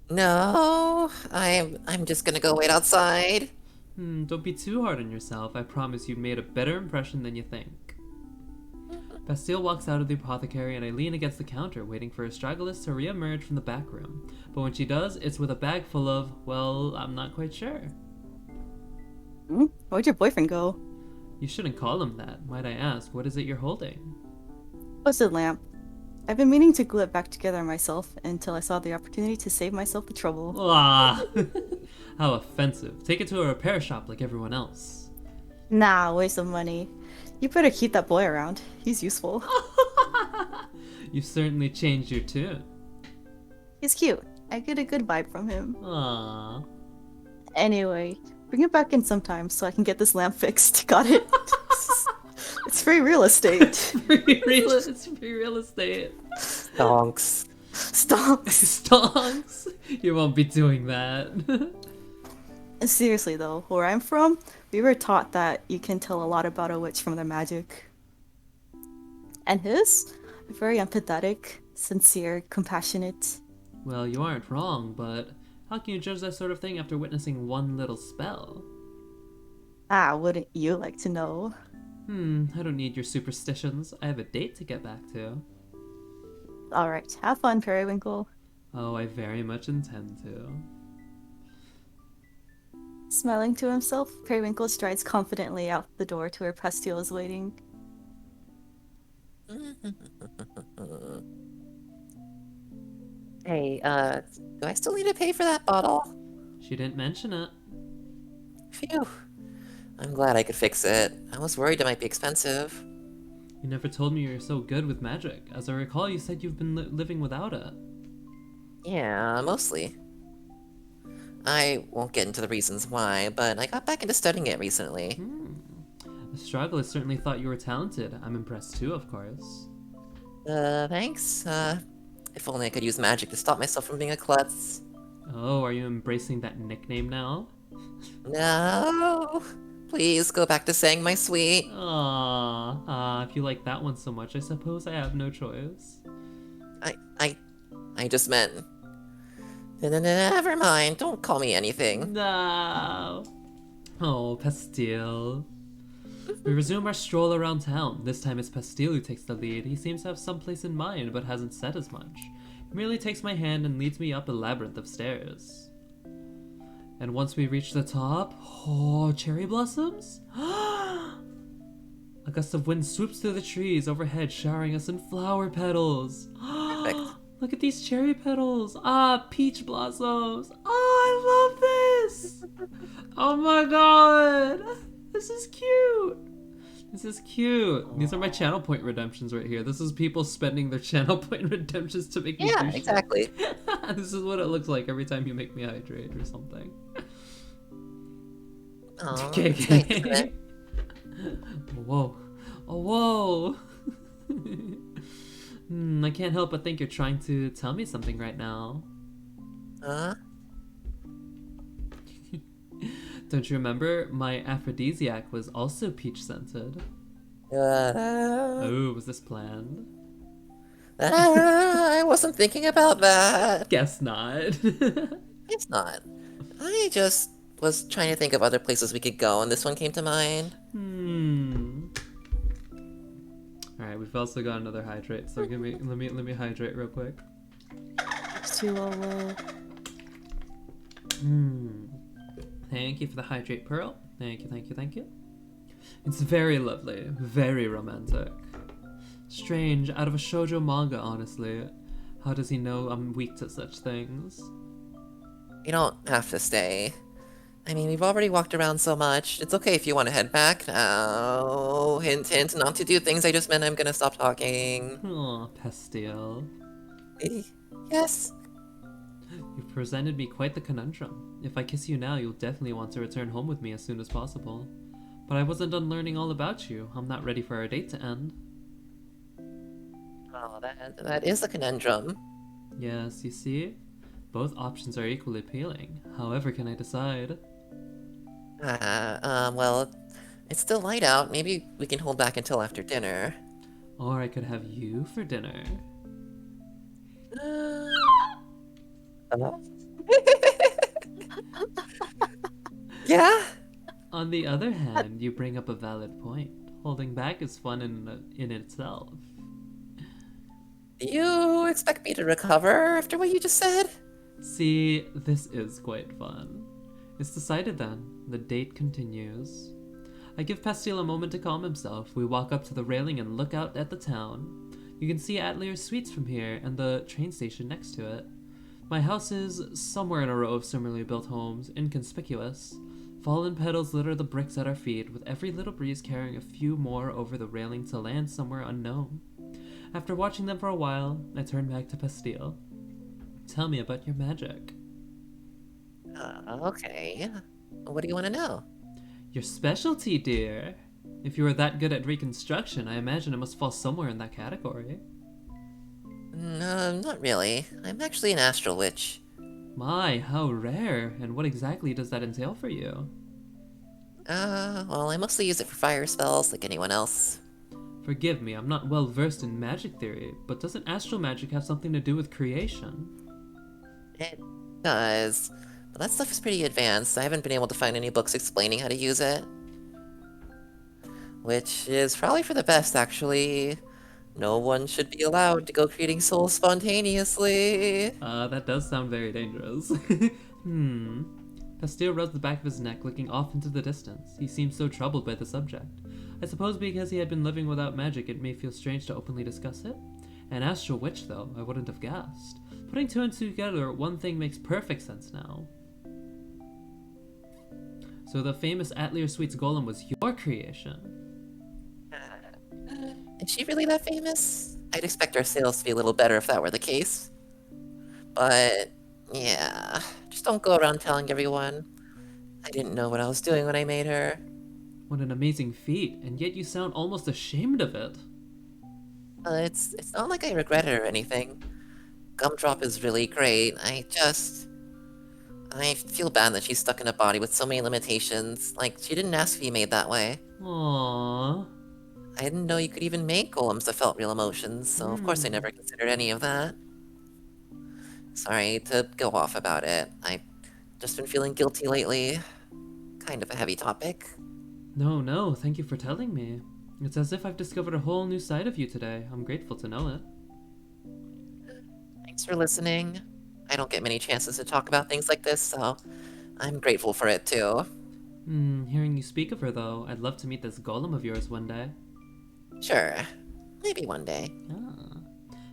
No, I'm just gonna go wait outside. Don't be too hard on yourself. I promise you've made a better impression than you think. Bastille walks out of the apothecary and I lean against the counter, waiting for Astragalus to re-emerge from the back room. But when she does, it's with a bag full of, well, I'm not quite sure. Where'd your boyfriend go? You shouldn't call him that. Might I ask, what is it you're holding? Posted lamp. I've been meaning to glue it back together myself until I saw the opportunity to save myself the trouble. Ah, how offensive. Take it to a repair shop like everyone else. Nah, waste of money. You better keep that boy around. He's useful. You've certainly changed your tune. He's cute. I get a good vibe from him. Ah. Anyway, bring it back in sometime so I can get this lamp fixed. Got it? It's free real estate. It's free real estate. Stonks. Stonks. Stonks? You won't be doing that. Seriously though, where I'm from, we were taught that you can tell a lot about a witch from their magic. And his? Very empathetic, sincere, compassionate. Well, you aren't wrong, but how can you judge that sort of thing after witnessing one little spell? Ah, wouldn't you like to know? I don't need your superstitions. I have a date to get back to. Alright, have fun, Periwinkle. Oh, I very much intend to. Smiling to himself, Periwinkle strides confidently out the door to where Pastille is waiting. Hey, do I still need to pay for that bottle? She didn't mention it. Phew. I'm glad I could fix it. I was worried it might be expensive. You never told me you were so good with magic. As I recall, you said you've been living without it. Yeah, mostly. I won't get into the reasons why, but I got back into studying it recently. Astragalus certainly thought you were talented. I'm impressed too, of course. Thanks. If only I could use magic to stop myself from being a klutz. Oh, are you embracing that nickname now? No! Please go back to saying my sweet. If you like that one so much, I suppose I have no choice. I just meant... Never mind, don't call me anything. No. Oh, Pastille. We resume our stroll around town. This time it's Pastille who takes the lead. He seems to have someplace in mind, but hasn't said as much. He merely takes my hand and leads me up a labyrinth of stairs. And once we reach the top, oh, cherry blossoms? A gust of wind swoops through the trees overhead, showering us in flower petals. Perfect. Look at these cherry petals. Ah, peach blossoms. Oh, I love this. Oh my god. This is cute. This is cute. These are my channel point redemptions right here. This is people spending their channel point redemptions to make me do shit. Exactly. This is what it looks like every time you make me hydrate or something. Oh, Okay. Whoa. Oh, whoa. I can't help but think you're trying to tell me something right now. Huh? Don't you remember? My aphrodisiac was also peach scented. Oh, was this planned? I wasn't thinking about that. Guess not. It's not. I just was trying to think of other places we could go, and this one came to mind. Alright, we've also got another hydrate, so let me hydrate real quick. H2O. Thank you for the hydrate pearl. Thank you, thank you, thank you. It's very lovely, very romantic. Strange, out of a shoujo manga, honestly. How does he know I'm weak to such things? You don't have to stay. I mean, we've already walked around so much. It's okay if you want to head back now. Hint, hint, not to do things I just meant I'm gonna stop talking. Aw, Pastille. Yes? You've presented me quite the conundrum. If I kiss you now, you'll definitely want to return home with me as soon as possible. But I wasn't done learning all about you. I'm not ready for our date to end. Oh, that is a conundrum. Yes, you see? Both options are equally appealing. However, can I decide? Well, it's still light out. Maybe we can hold back until after dinner. Or I could have you for dinner. Yeah? On the other hand, you bring up a valid point. Holding back is fun in itself. Do you expect me to recover after what you just said? See, this is quite fun. It's decided then. The date continues. I give Pastille a moment to calm himself. We walk up to the railing and look out at the town. You can see Atelier Suites from here and the train station next to it. My house is somewhere in a row of similarly built homes, inconspicuous. Fallen petals litter the bricks at our feet, with every little breeze carrying a few more over the railing to land somewhere unknown. After watching them for a while, I turn back to Pastille. Tell me about your magic. Okay. What do you want to know? Your specialty, dear. If you are that good at reconstruction, I imagine it must fall somewhere in that category. No, not really. I'm actually an astral witch. My, how rare. And what exactly does that entail for you? Well, I mostly use it for fire spells, like anyone else. Forgive me, I'm not well versed in magic theory, but doesn't astral magic have something to do with creation? It does. But that stuff is pretty advanced. I haven't been able to find any books explaining how to use it. Which is probably for the best, actually. No one should be allowed to go creating souls spontaneously. That does sound very dangerous. Pastille rubs the back of his neck, looking off into the distance. He seemed so troubled by the subject. I suppose because he had been living without magic, it may feel strange to openly discuss it. An astral witch, though, I wouldn't have guessed. Putting two and two together, one thing makes perfect sense now. So the famous Atelier Suites golem was your creation. Is she really that famous? I'd expect our sales to be a little better if that were the case. But, yeah, just don't go around telling everyone. I didn't know what I was doing when I made her. What an amazing feat, and yet you sound almost ashamed of it. It's not like I regret it or anything. Gumdrop is really great. I feel bad that she's stuck in a body with so many limitations. Like, she didn't ask to be made that way. Aww. I didn't know you could even make golems that felt real emotions, so of course I never considered any of that. Sorry to go off about it. I've just been feeling guilty lately. Kind of a heavy topic. No, thank you for telling me. It's as if I've discovered a whole new side of you today. I'm grateful to know it. Thanks for listening. I don't get many chances to talk about things like this, so I'm grateful for it too. Hearing you speak of her though, I'd love to meet this golem of yours one day. Sure. Maybe one day.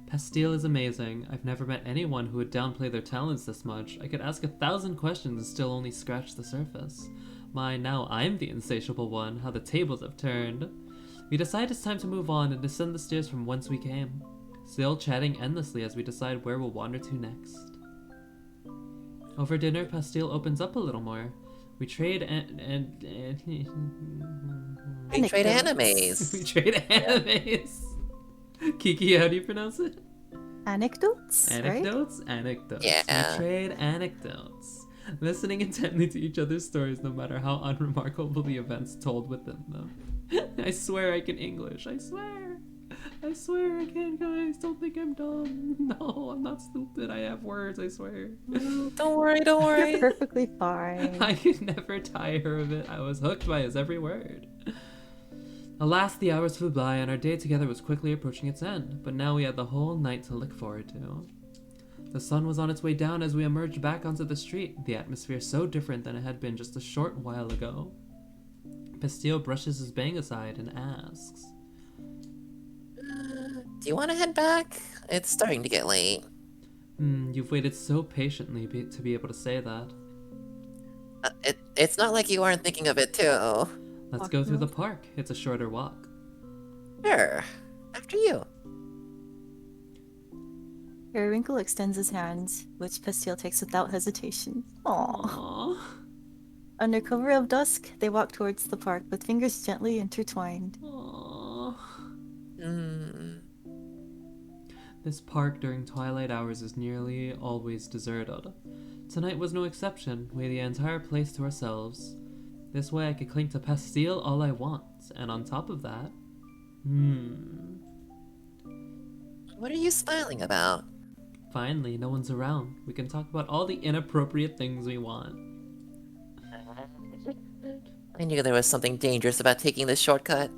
Pastille is amazing. I've never met anyone who would downplay their talents this much. I could ask 1,000 questions and still only scratch the surface. My, now I'm the insatiable one. How the tables have turned. We decide it's time to move on and descend the stairs from whence we came. Still chatting endlessly as we decide where we'll wander to next. Over dinner, Pastille opens up a little more. We trade We trade animes. We trade animes. Kiki, how do you pronounce it? Anecdotes, Anecdotes? Anecdotes. Yeah. We trade anecdotes. Listening intently to each other's stories, no matter how unremarkable the events told within them. I swear I can English, I swear. I swear I can't, guys. Don't think I'm dumb. No, I'm not stupid. I have words, I swear. Don't worry, don't You're worry. perfectly fine. I could never tire of it. I was hooked by his every word. Alas, the hours flew by, and our day together was quickly approaching its end, but now we had the whole night to look forward to. The sun was on its way down as we emerged back onto the street, the atmosphere so different than it had been just a short while ago. Pastille brushes his bang aside and asks, Do you want to head back? It's starting to get late. You've waited so patiently to be able to say that. It's not like you aren't thinking of it too. Let's go through the park. It's a shorter walk. Sure. After you. Periwinkle extends his hand, which Pastille takes without hesitation. Aww. Aww. Under cover of dusk, they walk towards the park with fingers gently intertwined. Aww. Hmm. This park during twilight hours is nearly always deserted. Tonight was no exception. We had the entire place to ourselves. This way I could cling to Pastille all I want, and on top of that... What are you smiling about? Finally, no one's around. We can talk about all the inappropriate things we want. I knew there was something dangerous about taking this shortcut.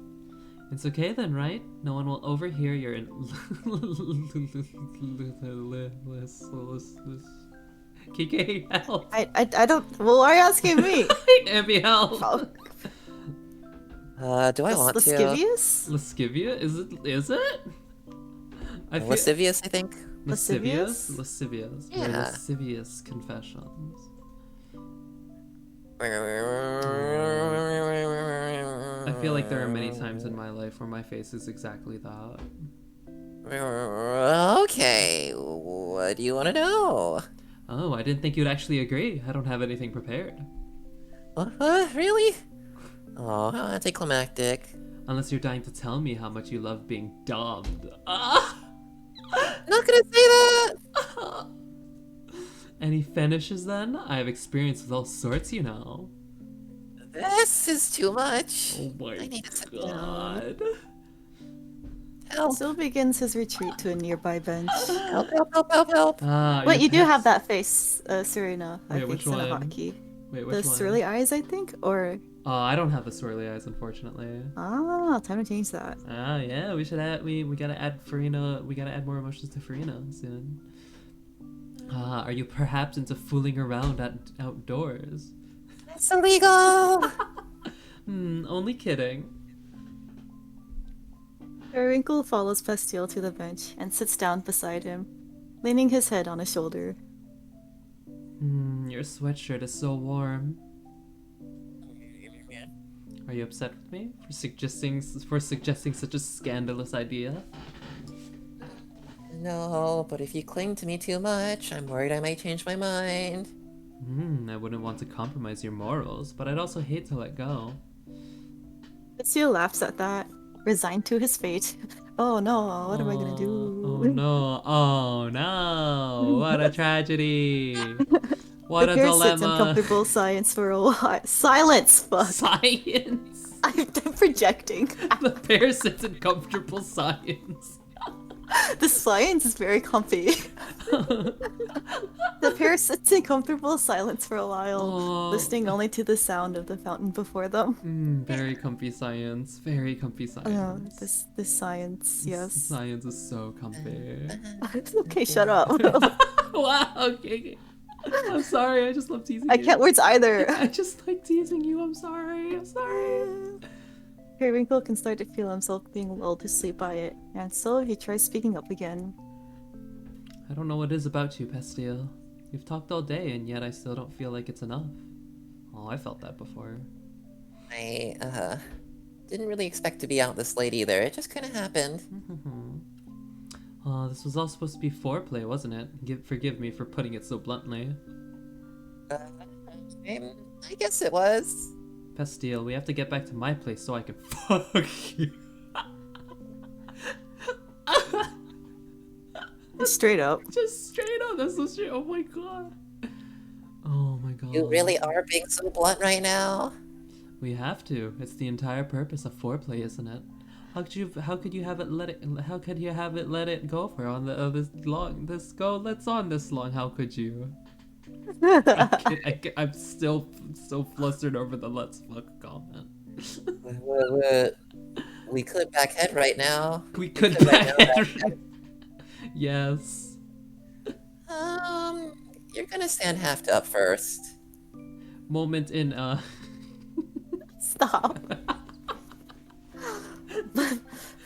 It's okay then, right? No one will overhear your Kike, help! I don't. Well, why are you asking me? Abby, help! Do I want to? Lascivious? Lascivia? Is it? I feel... Lascivious, I think. Lascivious? Lascivious? Lascivious. Yeah. Very lascivious confessions. I feel like there are many times in my life where my face is exactly that. Okay, what do you want to know? Oh, I didn't think you'd actually agree. I don't have anything prepared. Really? Oh, how anticlimactic. Unless you're dying to tell me how much you love being dubbed. Ah! Not gonna say that! Any finishes then? I have experience with all sorts, you know. This is too much. Oh my I need to sit down. god. Help, Still begins his retreat to a nearby bench. help, help, help, help, help. Ah, Wait, your you do pets. have that face, Serena. I Wait, think which it's in a one? hotkey. Wait, The which one? swirly eyes, I think? Or. I don't have the swirly eyes, unfortunately. Ah, time to change that. Ah, yeah, we should add. We gotta add Farina. We gotta add more emotions to Farina soon. Are you perhaps into fooling around outdoors? It's illegal! Only kidding. Periwinkle follows Pastille to the bench and sits down beside him, leaning his head on his shoulder. Your sweatshirt is so warm. Are you upset with me for suggesting such a scandalous idea? No, but if you cling to me too much, I'm worried I might change my mind. I wouldn't want to compromise your morals, but I'd also hate to let go. Pastille laughs at that, resigned to his fate. Oh no, what am I gonna do? Oh no! Oh no! What a tragedy! What the a pair sits in dilemma! comfortable silence for a while. Silence, fuck! Science! I'm projecting. The pair sits in comfortable science. The science is very comfy. The pair sits in comfortable silence for a while, Oh. listening only to the sound of the fountain before them. Very comfy science. Very comfy science. This science, yes. Science is so comfy. Okay, shut up. Wow, okay. I'm sorry, I just love teasing I you. can't words either. I just like teasing you, I'm sorry. Periwinkle can start to feel himself being lulled to sleep by it, and so he tries speaking up again. I don't know what it is about you, Pastille. You've talked all day, and yet I still don't feel like it's enough. Oh, I felt that before. I, didn't really expect to be out this late either. It just kinda happened. Oh, this was all supposed to be foreplay, wasn't it? Forgive me for putting it so bluntly. I guess it was. Pastille, we have to get back to my place so I can fuck you. Straight up. Just straight up, that's so straight. Oh my god. Oh my god. You really are being so blunt right now. We have to. It's the entire purpose of foreplay, isn't it? How could you have it let it? How could you have it let it go for on the this long? This go. Let's on this long. How could you? I'm still so flustered over the let's fuck comment. We could backhead right now. We could right now backhead. Yes. You're gonna stand half up first. Moment in Stop.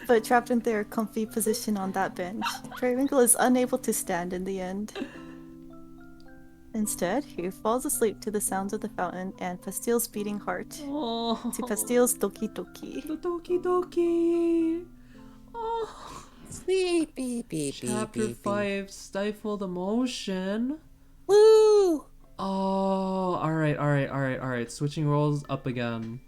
But trapped in their comfy position on that bench, Periwinkle is unable to stand in the end. Instead, he falls asleep to the sounds of the fountain and Pastile's beating heart. Oh. To Pastile's doki doki. The doki doki. Oh. Sleepy, beep, Chapter 5, Stifled Emotion. Woo! Oh, alright. Switching roles up again.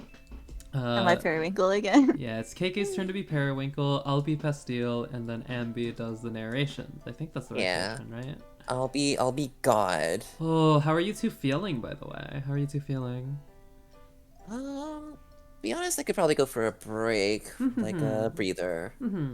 Am I Periwinkle again? Yeah, it's KK's turn to be Periwinkle, I'll be Pastille, and then Ambi does the narrations. I think that's the right person, right? I'll be God. Oh, how are you two feeling, by the way? How are you two feeling? Be honest, I could probably go for a break, like a breather.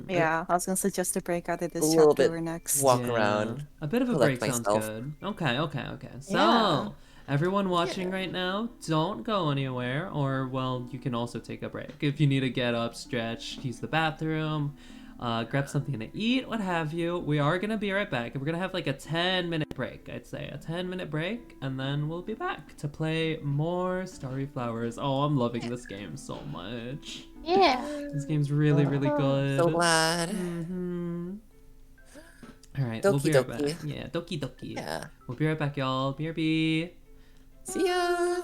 Yeah, I was gonna suggest a break either this little chapter bit or next. walk around. A bit of a collect break sounds myself. good. Okay. So, Yeah. everyone watching right now, don't go anywhere, or, well, you can also take a break. If you need to get up, stretch, use the bathroom, grab something to eat, what have you. We are going to be right back. We're going to have like a 10-minute break, I'd say. A 10-minute break, and then we'll be back to play more Starry Flowers. Oh, I'm loving this game so much. Yeah. This game's really, really good. So glad. Alright, we'll be Doki right doki. back. Yeah, doki doki. Yeah. We'll be right back, y'all. BRB. See ya!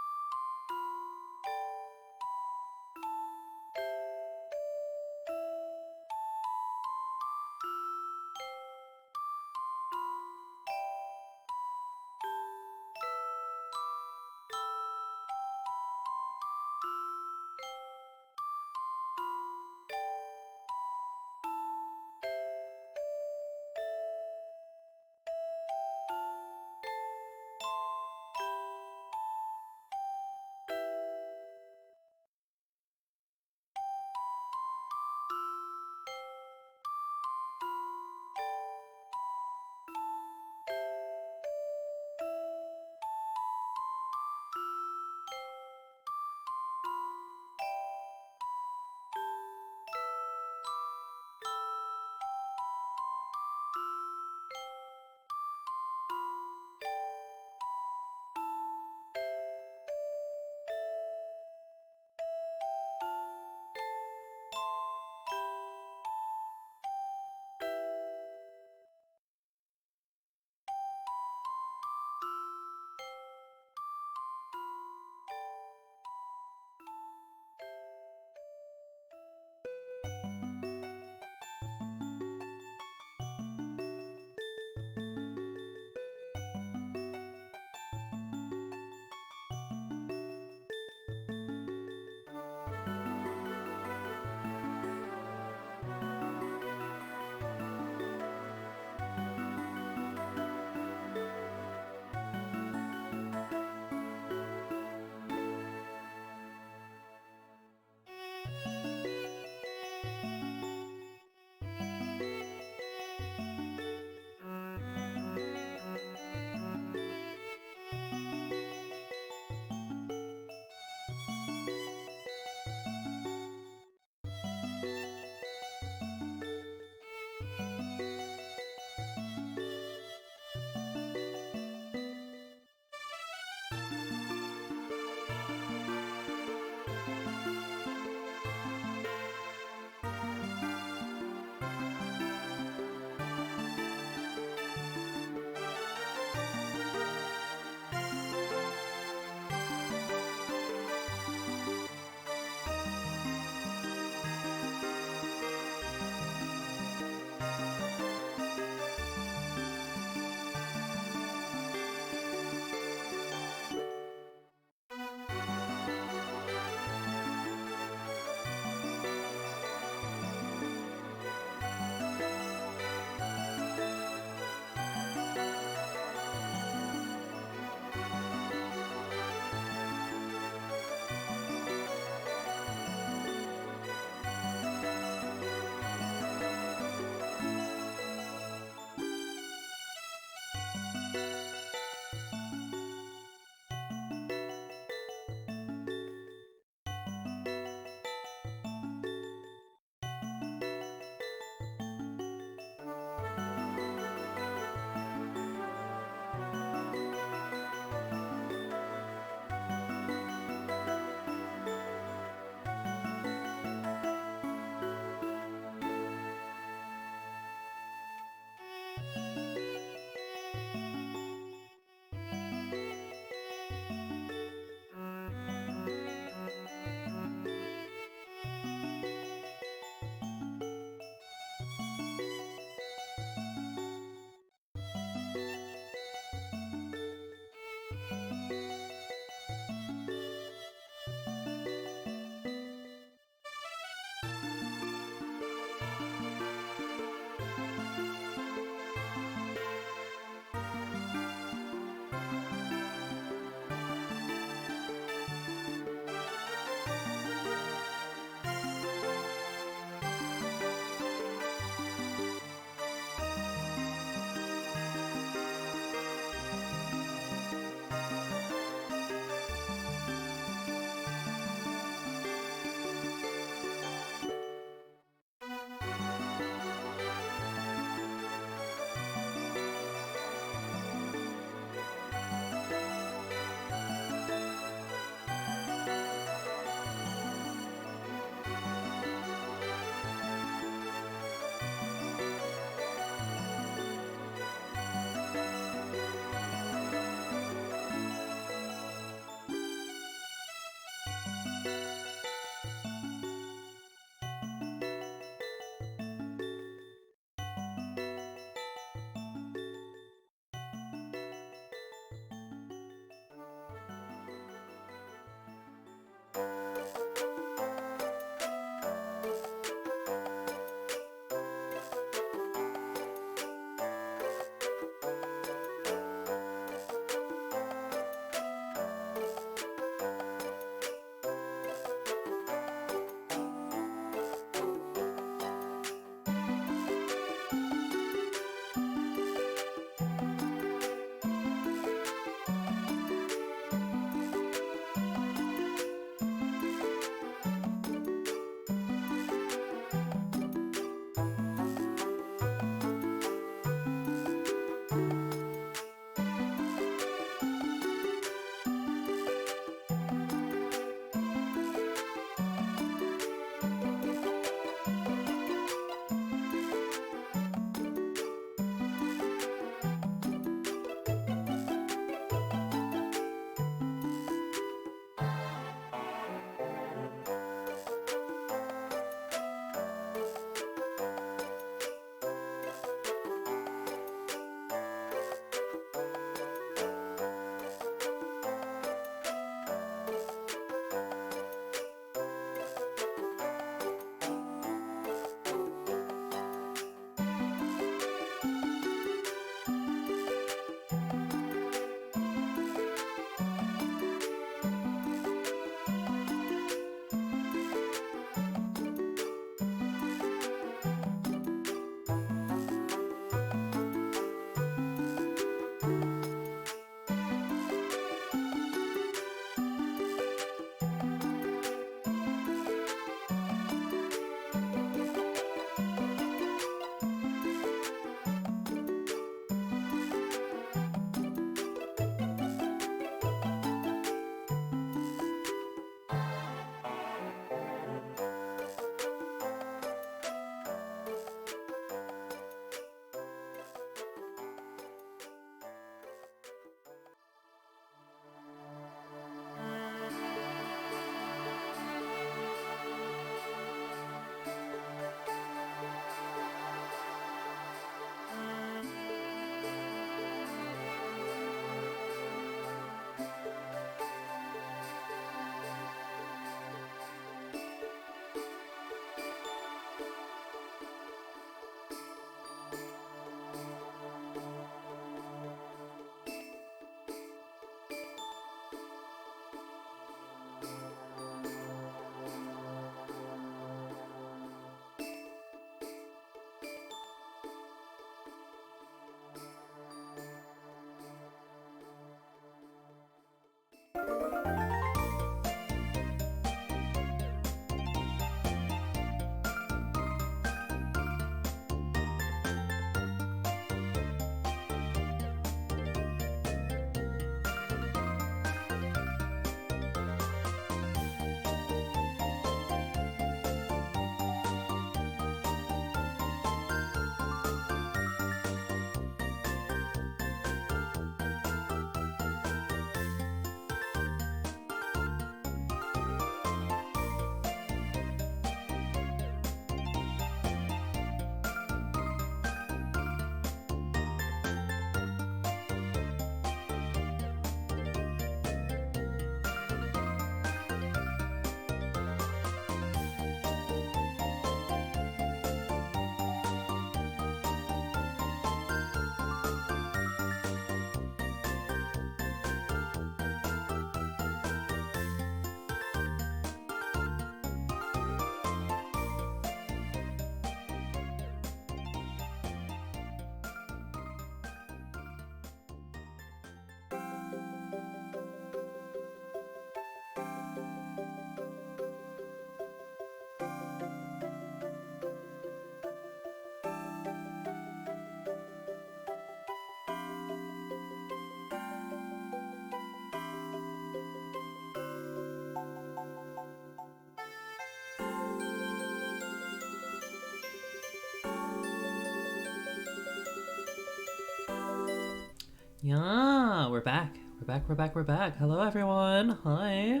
Yeah, we're back. We're back. Hello, everyone. Hi.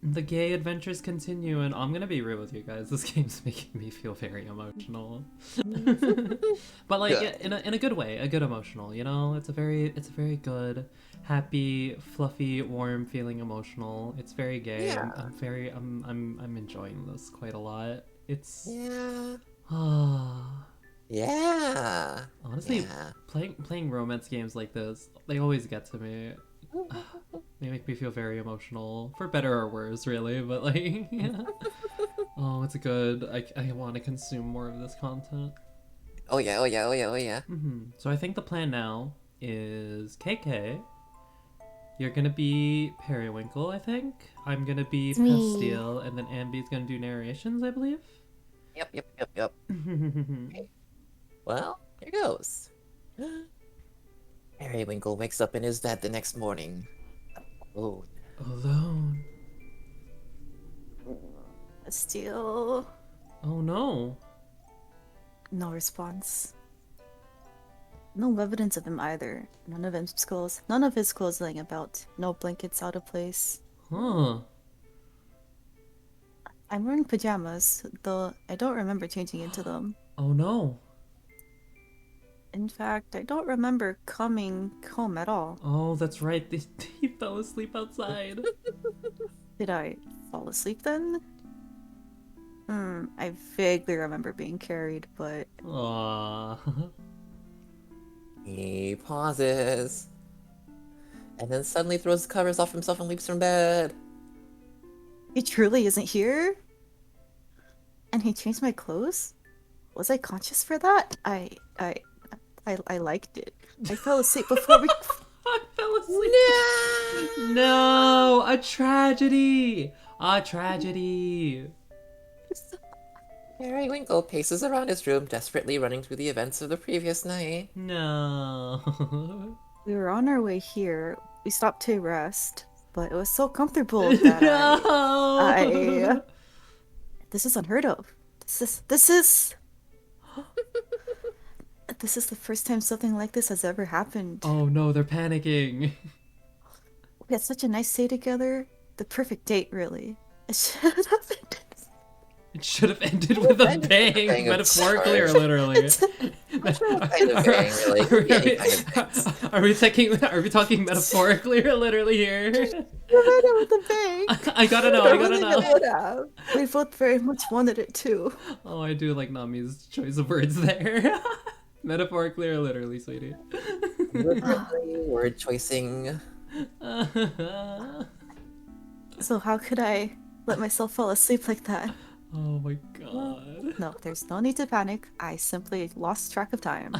The gay adventures continue, and I'm gonna be real with you guys. This game's making me feel very emotional, but like Good. in a good way, a good emotional. You know, it's a very good, happy, fluffy, warm feeling emotional. It's very gay. Yeah. I'm enjoying this quite a lot. It's Yeah. ah. Yeah. Honestly, Yeah. playing romance games like this, they always get to me. They make me feel very emotional, for better or worse, really. But like, yeah. Oh, it's good. I want to consume more of this content. Oh yeah, oh yeah, oh yeah, oh yeah. So I think the plan now is KK. You're gonna be Periwinkle, I think. I'm gonna be It's me. Pastille, and then Ambi's gonna do narrations, I believe. Yep. Well, here goes. Periwinkle wakes up in his bed the next morning. Alone. Alone. Still Oh no. no response. No evidence of him either. None of his clothes laying about. No blankets out of place. Huh. I'm wearing pajamas, though I don't remember changing into them. Oh no. In fact, I don't remember coming home at all. Oh, that's right. He fell asleep outside. Did I fall asleep then? I vaguely remember being carried, but Aww. He pauses. And then suddenly throws the covers off himself and leaps from bed. he truly isn't here? And he changed my clothes? Was I conscious for that? I liked it. I fell asleep before we... I fell asleep. No, a tragedy. A tragedy. Periwinkle paces around his room, desperately running through the events of the previous night. No. We were on our way here. We stopped to rest, but it was so comfortable that No. This is unheard of. This is the first time something like this has ever happened. Oh no, they're panicking. We had such a nice day together. The perfect date, really. It should have happened. It should have ended with a bang, bang, metaphorically or literally. Kind of bang, really. Any kind of Are we talking metaphorically or literally here? You made it with a bang. I gotta know. We both very much wanted it too. Oh, I do like Nami's choice of words there. Metaphorically or literally, sweetie. Word choicing. So how could I let myself fall asleep like that? Oh my god. No, there's no need to panic. I simply lost track of time.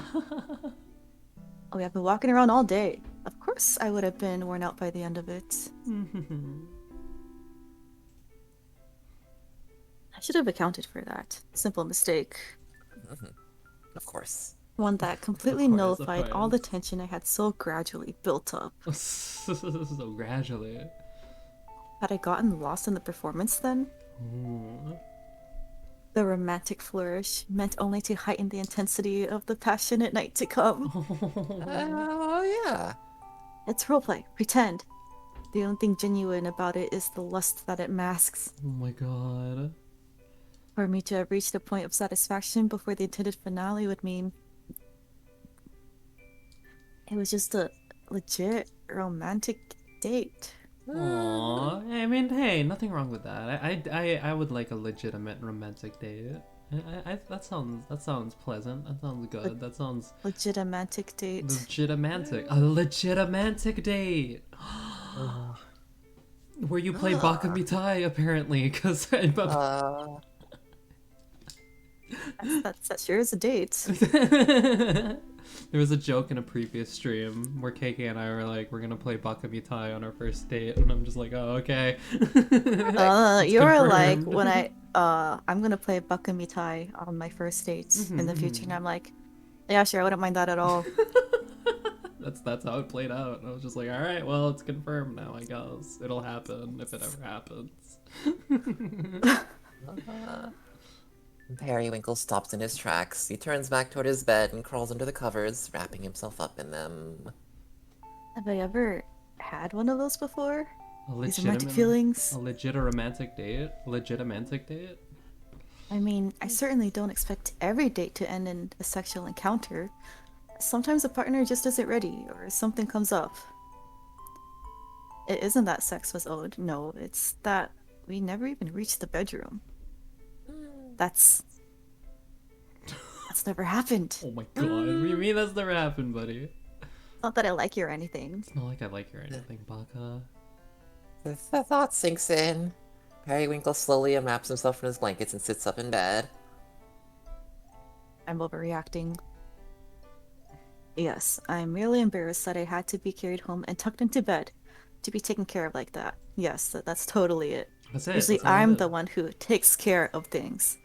We have been walking around all day. Of course I would have been worn out by the end of it. I should have accounted for that. Simple mistake. Of course. One that completely Of course, nullified all the tension I had so gradually built up. So gradually. Had I gotten lost in the performance then? Ooh. The romantic flourish meant only to heighten the intensity of the passionate night to come. Oh, yeah. It's roleplay. Pretend. The only thing genuine about it is the lust that it masks. Oh my god. For me to have reached a point of satisfaction before the intended finale would mean it was just a legit romantic date. Aww. I mean, hey, nothing wrong with that. I would like a legitimate romantic date. That sounds pleasant. That sounds good. That sounds Legitimantic date. legitimantic. A legitimantic date. Where you play Bakamitai, apparently, because That sure is a date. there was a joke in a previous stream where KK and I were like, we're gonna play Bakamitai on our first date, and I'm just like, oh, okay. You were like, when I'm gonna play Bakamitai on my first dates in the future, and I'm like, yeah, sure, I wouldn't mind that at all. That's how it played out. I was just like, all right, well, it's confirmed now, I guess. It'll happen if it ever happens. Periwinkle stops in his tracks. He turns back toward his bed and crawls under the covers, wrapping himself up in them. Have I ever had one of those before? A These romantic legitimate, feelings? a legit romantic date? Legit romantic date? I mean, I certainly don't expect every date to end in a sexual encounter. Sometimes a partner just isn't ready, or something comes up. It isn't that sex was owed, no, it's that we never even reached the bedroom. That's never happened. Oh my god, what do you mean that's never happened, buddy? Not that I like you or anything. It's not like I like you or anything, Baka. The thought sinks in. Periwinkle slowly unwraps himself from his blankets and sits up in bed. I'm overreacting. Yes, I'm merely embarrassed that I had to be carried home and tucked into bed to be taken care of like that. Yes, that's totally it. That's it. Usually That's all it I'm is. the one who takes care of things.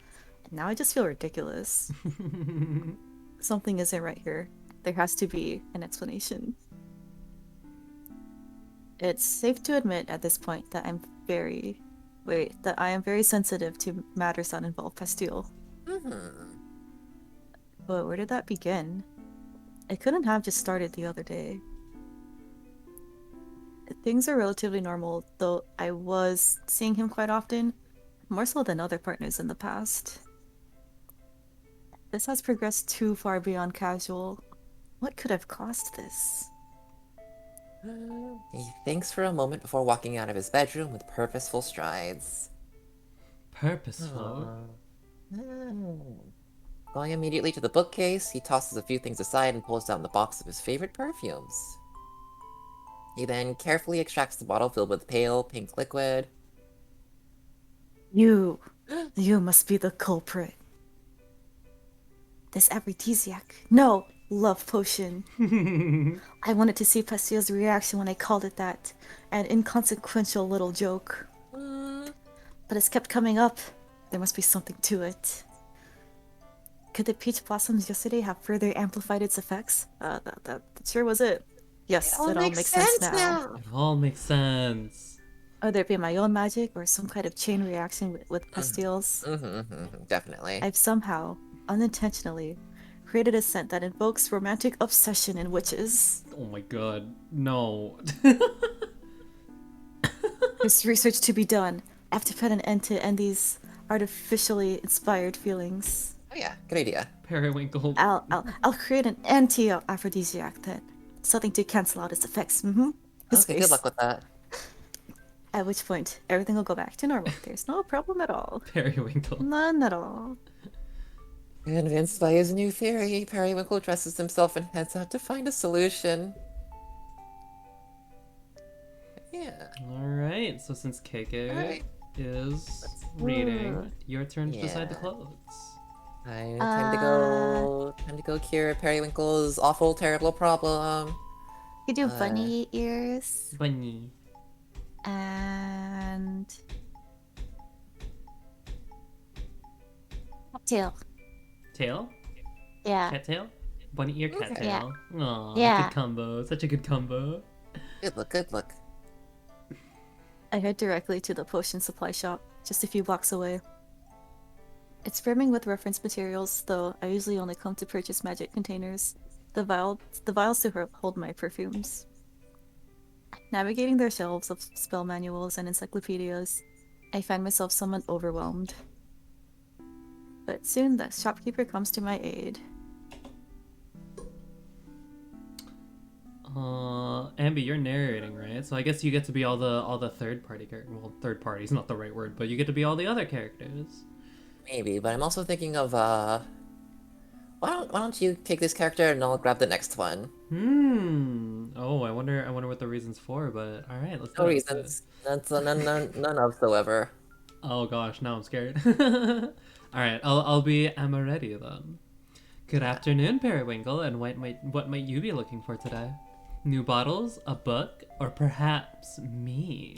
And now I just feel ridiculous. Something isn't right here. There has to be an explanation. It's safe to admit at this point that I am very sensitive to matters that involve Pastille. But where did that begin? It couldn't have just started the other day. Things are relatively normal, though I was seeing him quite often, more so than other partners in the past. This has progressed too far beyond casual. What could have caused this? He thinks for a moment before walking out of his bedroom with purposeful strides. Purposeful. Going immediately to the bookcase, he tosses a few things aside and pulls down the box of his favorite perfumes. He then carefully extracts the bottle filled with pale pink liquid. You must be the culprit. This aphrodisiac. No, love potion. I wanted to see Pastille's reaction when I called it that. An inconsequential little joke. But it's kept coming up. There must be something to it. Could the peach blossoms yesterday have further amplified its effects? That sure was it. Yes, it all makes sense now. It all makes sense. Whether it be my own magic or some kind of chain reaction with pastilles, Definitely. I've somehow, unintentionally, created a scent that invokes romantic obsession in witches. Oh my god. No. There's research to be done. I have to put an end to these artificially inspired feelings. Oh yeah, good idea. Periwinkle. I'll create an anti-aphrodisiac then. Something to cancel out its effects. His Okay, face. good luck with that. At which point, everything will go back to normal. There's no problem at all. Periwinkle. None at all. Convinced by his new theory, Periwinkle dresses himself and heads out to find a solution. Yeah. Alright, so since KK Alright. is reading, your turn to decide the Yeah. clothes. Time to go cure Periwinkle's awful, terrible problem. You do bunny ears Bunny. and tail. Tail? Yeah. Cat tail? Bunny ear, cat Okay. tail. Aw, Yeah. good combo. Such a good combo. Good look, good look. I head directly to the potion supply shop, just a few blocks away. It's brimming with reference materials, though I usually only come to purchase magic containers. The vials to hold my perfumes. Navigating their shelves of spell manuals and encyclopedias, I find myself somewhat overwhelmed. But soon the shopkeeper comes to my aid. Ambi, you're narrating, right? So I guess you get to be all the third party characters. Well, third party is not the right word, but you get to be all the other characters. Maybe, but I'm also thinking of, why don't you take this character and I'll grab the next one? Oh, I wonder what the reason's for, but alright, let's No do it. reasons. None whatsoever. Oh gosh, now I'm scared. Alright, I'll be Amaretti then. Good afternoon, Periwinkle, and what might you be looking for today? New bottles, a book, or perhaps me?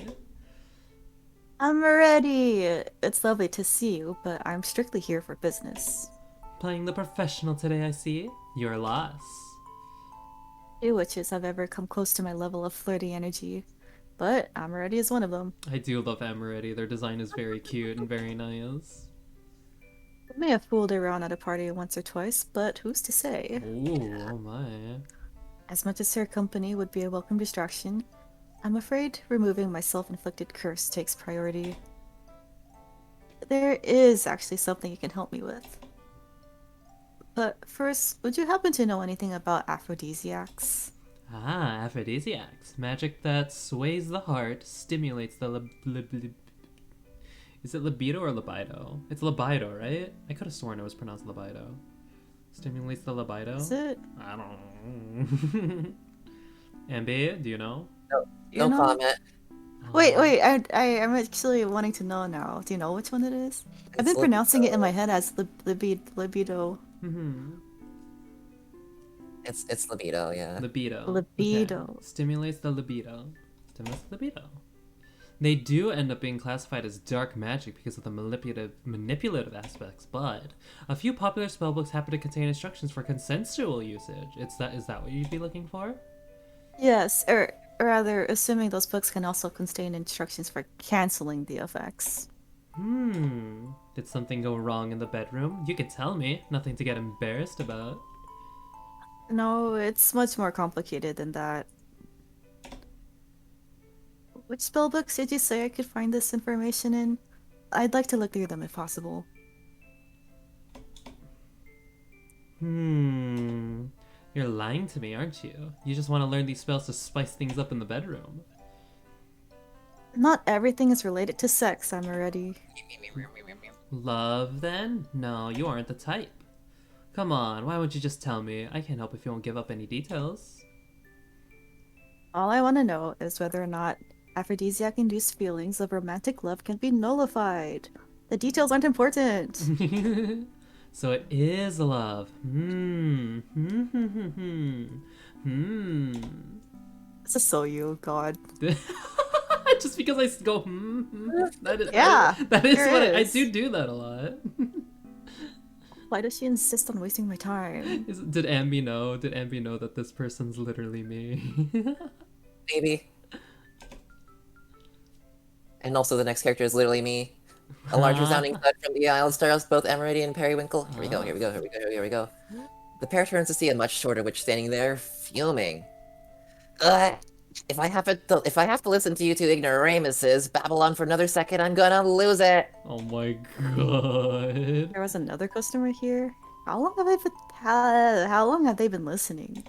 I'm ready! It's lovely to see you, but I'm strictly here for business. Playing the professional today, I see. Your loss. Few witches have ever come close to my level of flirty energy, but Amaretti is one of them. I do love Amaretti. Their design is very cute and very nice. I may have fooled around at a party once or twice, but who's to say? Ooh, oh my. As much as her company would be a welcome distraction, I'm afraid removing my self-inflicted curse takes priority. There is actually something you can help me with. But first, would you happen to know anything about aphrodisiacs? Ah, aphrodisiacs. Magic that sways the heart, stimulates the Is it libido or libido? It's libido, right? I could have sworn it was pronounced libido. Stimulates the libido? Is it? I don't know. Ambi, do you know? No comment. Wait, I'm actually wanting to know now. Do you know which one it is? I've been It's pronouncing it in my head as libido. It's libido, yeah. Libido. Libido. Okay. Stimulates the libido. Stimulates the libido. They do end up being classified as dark magic because of the manipulative aspects, but a few popular spellbooks happen to contain instructions for consensual usage. Is that what you'd be looking for? Yes, or rather, assuming those books can also contain instructions for canceling the effects. Did something go wrong in the bedroom? You could tell me. Nothing to get embarrassed about. No, it's much more complicated than that. Which spellbooks did you say I could find this information in? I'd like to look through them if possible. You're lying to me, aren't you? You just want to learn these spells to spice things up in the bedroom. Not everything is related to sex, I'm already. Love, then? No, you aren't the type. Come on, why won't you just tell me? I can't help if you won't give up any details. All I want to know is whether or not aphrodisiac-induced feelings of romantic love can be nullified. The details aren't important. So it is love. This is so you, God. Just because I go, that is, Yeah, that is there what I is. do that a lot. Why does she insist on wasting my time? Did Ambi know? Did Ambi know that this person's literally me? Maybe. And also the next character is literally me. A large resounding thud from the island stars both Emerity and Periwinkle. Here we go, here we go, here we go, here we go. The pair turns to see a much shorter witch standing there, fuming. Ugh. If I have to listen to you two ignoramuses babble on for another second, I'm gonna lose it. Oh my god. There was another customer here. How long have they been listening?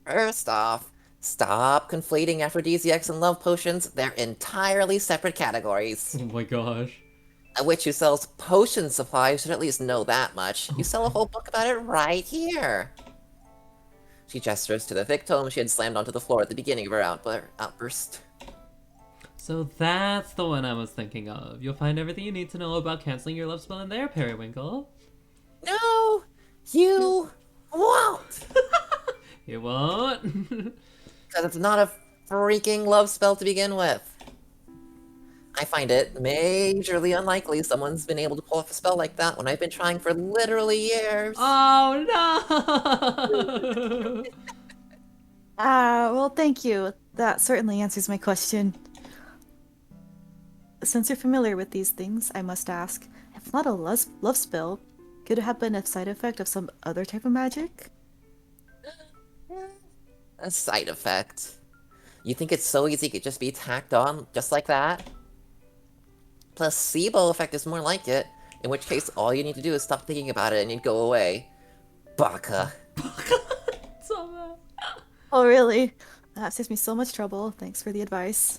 First off, stop conflating aphrodisiacs and love potions. They're entirely separate categories. Oh my gosh. A witch who sells potion supplies should at least know that much. You sell a whole book about it right here. She gestures to the thick tome she had slammed onto the floor at the beginning of her outburst. So that's the one I was thinking of. You'll find everything you need to know about canceling your love spell in there, Periwinkle. No, you won't. You won't? Because it's not a freaking love spell to begin with. I find it majorly unlikely someone's been able to pull off a spell like that when I've been trying for literally years. Oh no! Well, thank you. That certainly answers my question. Since you're familiar with these things, I must ask, if not a love spell, could it have been a side effect of some other type of magic? A side effect. You think it's so easy it could just be tacked on just like that? Placebo effect is more like it, in which case all you need to do is stop thinking about it and you'd go away. Baka. Oh, really? That saves me so much trouble. Thanks for the advice.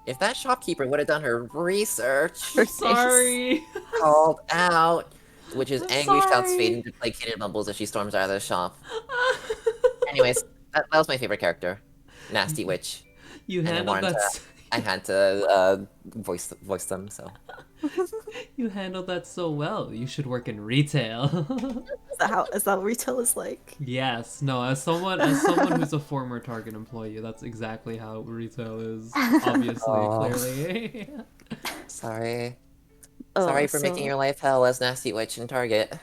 If that shopkeeper would have done her research, Sorry. called out, which is angry shouts Sorry. fade into placated mumbles as she storms out of the shop. Anyways, that was my favorite character. Nasty Witch. You And I handled wanted that. to- I had to voice them, so. You handled that so well. You should work in retail. Is that what retail is like? Yes. No. As someone who's a former Target employee, that's exactly how retail is. Obviously, clearly. Sorry. Oh, Sorry for making your life hell as Nasty Witch in Target.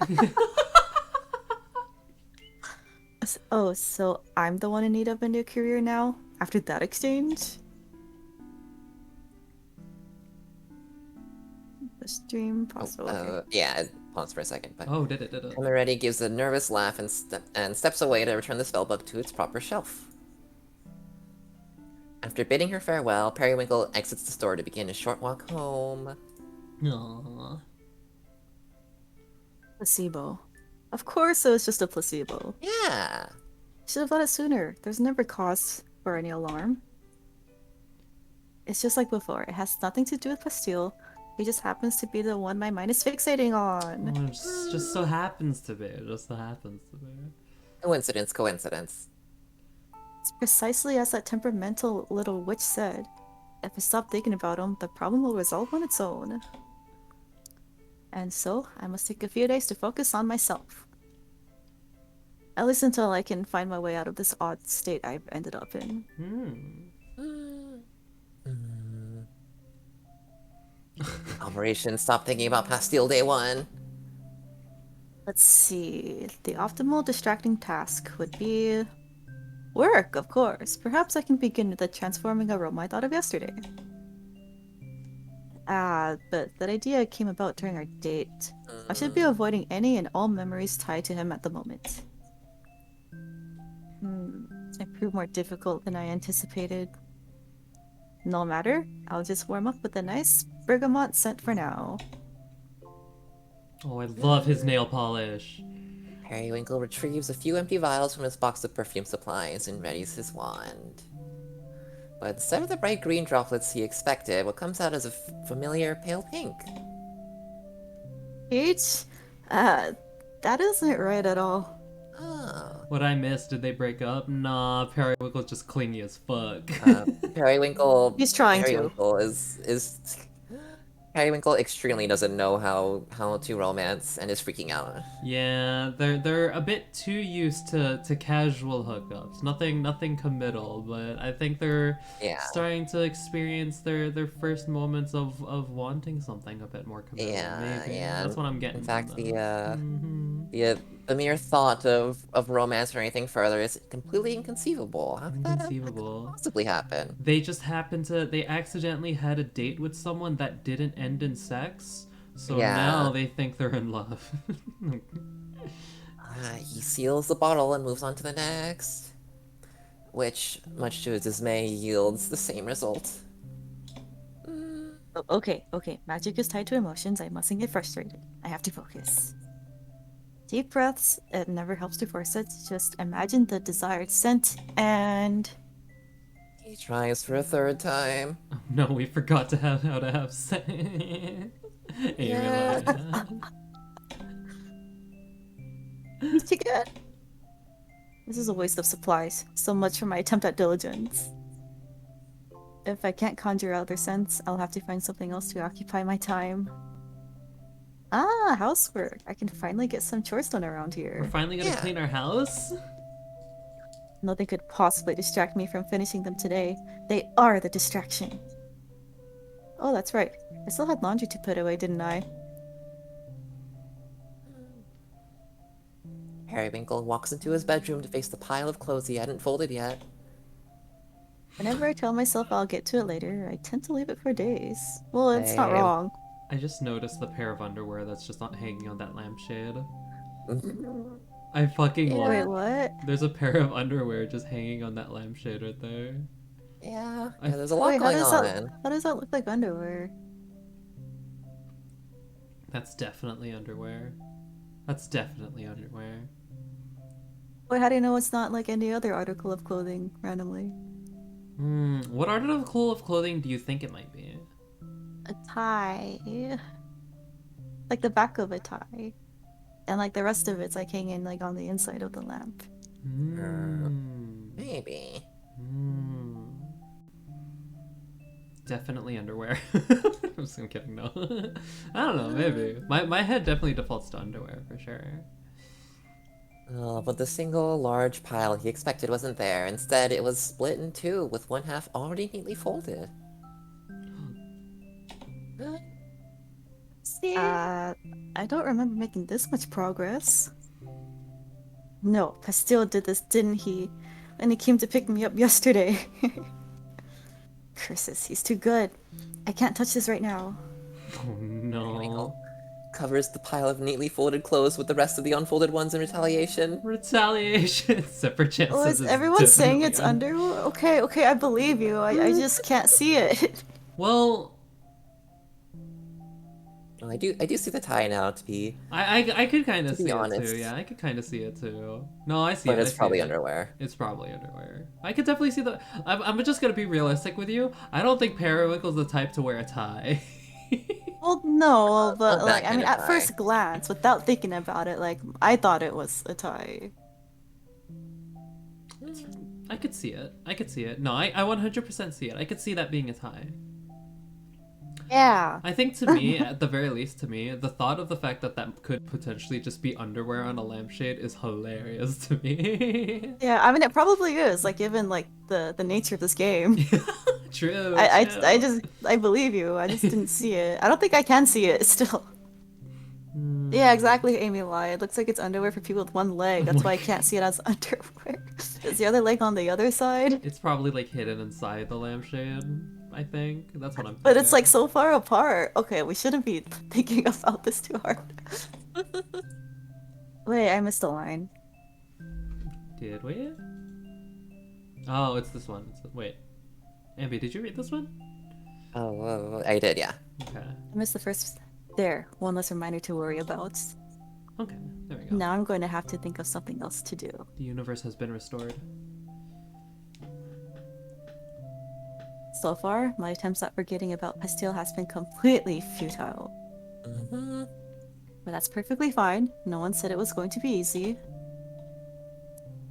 Oh, so I'm the one in need of a new career now? After that exchange? stream? Pause. Okay. Yeah, pause for a second, but Oh, did it. Emeretti gives a nervous laugh and steps away to return the spellbook to its proper shelf. After bidding her farewell, Periwinkle exits the store to begin a short walk home. Aww. Placebo. Of course it was just a placebo. Yeah. Should have thought it sooner. There's never cause for any alarm. It's just like before. It has nothing to do with Pastille. He just happens to be the one my mind is fixating on. Oh, it just so happens to be. It just so happens to be. Coincidence. It's precisely as that temperamental little witch said. If I stop thinking about him, the problem will resolve on its own. And so, I must take a few days to focus on myself. At least until I can find my way out of this odd state I've ended up in. Operation Stop Thinking About Pastille Day 1. Let's see. The optimal distracting task would be... work, of course. Perhaps I can begin with the transforming aroma I thought of yesterday. But that idea came about during our date. I should be avoiding any and all memories tied to him at the moment. It proved more difficult than I anticipated. No matter, I'll just warm up with a nice bergamot scent for now. Oh, I love his nail polish. Periwinkle retrieves a few empty vials from his box of perfume supplies and readies his wand. But instead of the bright green droplets he expected, what comes out is a familiar pale pink. Peach? That isn't right at all. Oh. What I missed? Did they break up? Nah, Periwinkle's just clingy as fuck. Periwinkle... He's trying Periwinkle is... Periwinkle extremely doesn't know how to romance and is freaking out. Yeah, they're a bit too used to casual hookups. Nothing committal, but I think they're starting to experience their first moments of wanting something a bit more committal. Maybe. That's what I'm getting. In fact, from the mere thought of romance or anything further is completely inconceivable. How could that possibly happen? They just they accidentally had a date with someone that didn't end in sex, so now they think they're in love. He seals the bottle and moves on to the next, which, much to his dismay, yields the same result. Okay. Magic is tied to emotions. I mustn't get frustrated. I have to focus. Deep breaths. It never helps to force it. Just imagine the desired scent and... He tries for a third time. Oh, no, we forgot to have how to have sex. This is a waste of supplies. So much for my attempt at diligence. If I can't conjure out their scents, I'll have to find something else to occupy my time. Housework. I can finally get some chores done around here. We're finally gonna clean our house? Nothing could possibly distract me from finishing them today. They are the distraction. Oh, that's right. I still had laundry to put away, didn't I? Periwinkle walks into his bedroom to face the pile of clothes he hadn't folded yet. Whenever I tell myself I'll get to it later, I tend to leave it for days. Well, it's not wrong. I just noticed the pair of underwear that's just not hanging on that lampshade. I fucking love it. Wait, what? There's a pair of underwear just hanging on that lampshade right there. Yeah, there's a lot going on. How does that look like underwear? That's definitely underwear. That's definitely underwear. Wait, how do you know it's not like any other article of clothing, randomly? What article of clothing do you think it might be? A tie. Like the back of a tie. And like the rest of it's like hanging like on the inside of the lamp. Maybe. Definitely underwear. I'm kidding, no. I don't know, maybe. My head definitely defaults to underwear for sure. But the single large pile he expected wasn't there. Instead, it was split in two, with one half already neatly folded. I don't remember making this much progress. No, Pastille did this, didn't he? When he came to pick me up yesterday. Curses, he's too good. I can't touch this right now. Oh no. Covers the pile of neatly folded clothes with the rest of the unfolded ones in retaliation. Retaliation. Separate chances. Oh, is is everyone saying definitely it's on. underwear? Okay, okay, I believe you. I just can't see it. Well, Well, I do see the tie now to be I could kind To of be see it honest. too. Yeah, I could kind of see it too. No, I see but it. it's I see probably it. underwear. It's probably underwear. I could definitely see the. I'm just gonna be realistic with you. I don't think Periwinkle's the type to wear a tie. Well, no, but Not that like, I kind mean, of at tie. first glance, without thinking about it, like, I thought it was a tie. I could see it. I could see it. No, I 100% see it. I could see that being a tie. Yeah. I think to me, at the very least to me, the thought of the fact that that could potentially just be underwear on a lampshade is hilarious to me. Yeah, I mean, it probably is, like, given, like, the nature of this game. True, true. I believe you. I just didn't see it. I don't think I can see it still. Yeah, Hmm. exactly, Amy lied. It looks like it's underwear for people with one leg. Oh That's my why I God. can't see it as underwear. Is the other leg on the other side? It's probably like hidden inside the lampshade, I think. That's what I'm But it's like thinking. so far apart. Okay, we shouldn't be thinking about this too hard. Wait, I missed a line. Did we? Oh, it's this one. Wait. Ambi, did you read this one? Oh, whoa, I did, yeah. Okay. I missed the first. There, one less reminder to worry about. Okay, there we go. Now I'm going to have to think of something else to do. The universe has been restored. So far, my attempts at forgetting about Pastille has been completely futile. Mm-hmm. But that's perfectly fine. No one said it was going to be easy.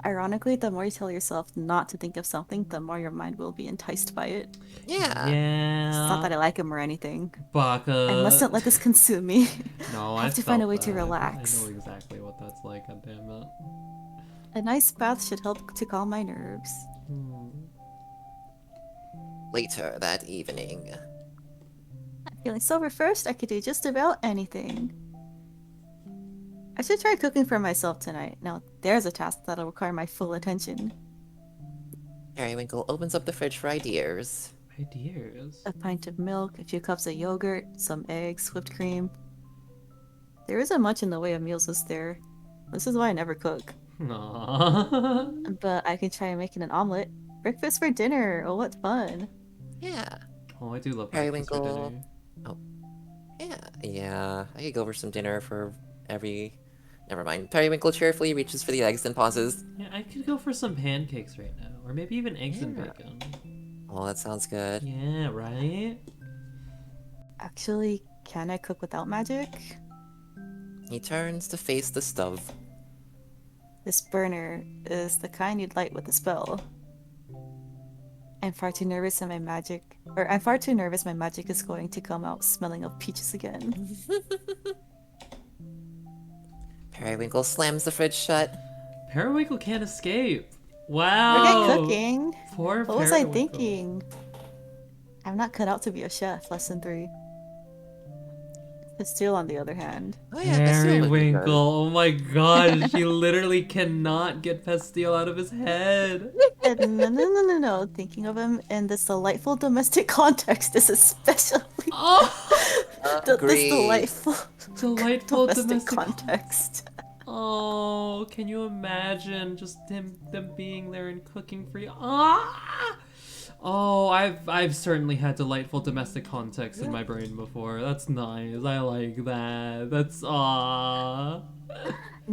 Ironically, the more you tell yourself not to think of something, the more your mind will be enticed by it. Yeah. It's not that Yeah. I like him or anything. Baka. I mustn't let this consume me. No, I have I to find a felt way that. to I relax. know exactly what that's like, god damn it. A nice bath should help to calm my nerves. Later that evening. I'm feeling so refreshed I could do just about anything. I should try cooking for myself tonight. Now, there's a task that'll require my full attention. Periwinkle opens up the fridge for ideas. Ideas. A pint of milk, a few cups of yogurt, some eggs, whipped cream. There isn't much in the way of meals, is there? This is why I never cook. Aww. But I can try making an omelet. Breakfast for dinner! Oh, what fun! Yeah. Oh, I do love breakfast for Periwinkle. dinner. Oh. Yeah. I could go for some dinner for every. Never mind. Periwinkle cheerfully reaches for the eggs and pauses. Yeah, I could go for some pancakes right now. Or maybe even eggs and Yeah. bacon. Oh, that sounds good. Yeah, right? Actually, can I cook without magic? He turns to face the stove. This burner is the kind you'd light with a spell. I'm far too nervous and I'm far too nervous my magic is going to come out smelling of peaches again. Periwinkle slams the fridge shut. Periwinkle can't escape. Forget Wow. cooking! Poor What was I Periwinkle. thinking? I'm not cut out to be a chef, lesson 3. Pastille, on the other hand. Oh yeah, Pastille would be good. Periwinkle. Oh my god, she literally cannot get Pastille out of his head. No. Thinking of him in this delightful domestic context is especially Oh, this Agreed. delightful delightful domestic domestic context. Oh, can you imagine just them being there and cooking for you? Ah! Oh, I've certainly had delightful domestic context in my brain before. That's nice. I like that. That's No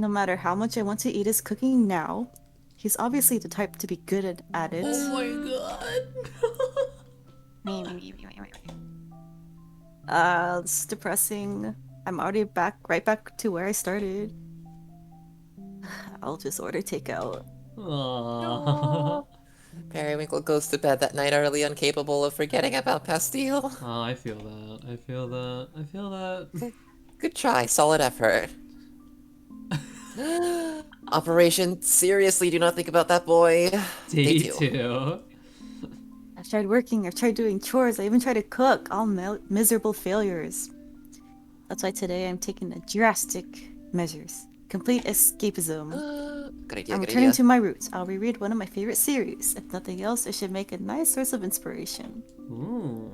matter how much I want to eat his cooking now, he's obviously the type to be good at it. Oh my god. It's depressing. I'm already right back to where I started. I'll just order takeout. Aww. Periwinkle goes to bed that night early, incapable of forgetting about Pastille. Oh, I feel that. I feel that. I feel that. Good try, solid effort. Operation, seriously, do not think about that boy. Day two. 2. I've tried working, I've tried doing chores, I even tried to cook. All miserable failures. That's why today I'm taking the drastic measures. Complete escapism. Good idea, I'm good returning idea. to my roots. I'll reread one of my favorite series. If nothing else, it should make a nice source of inspiration. Ooh.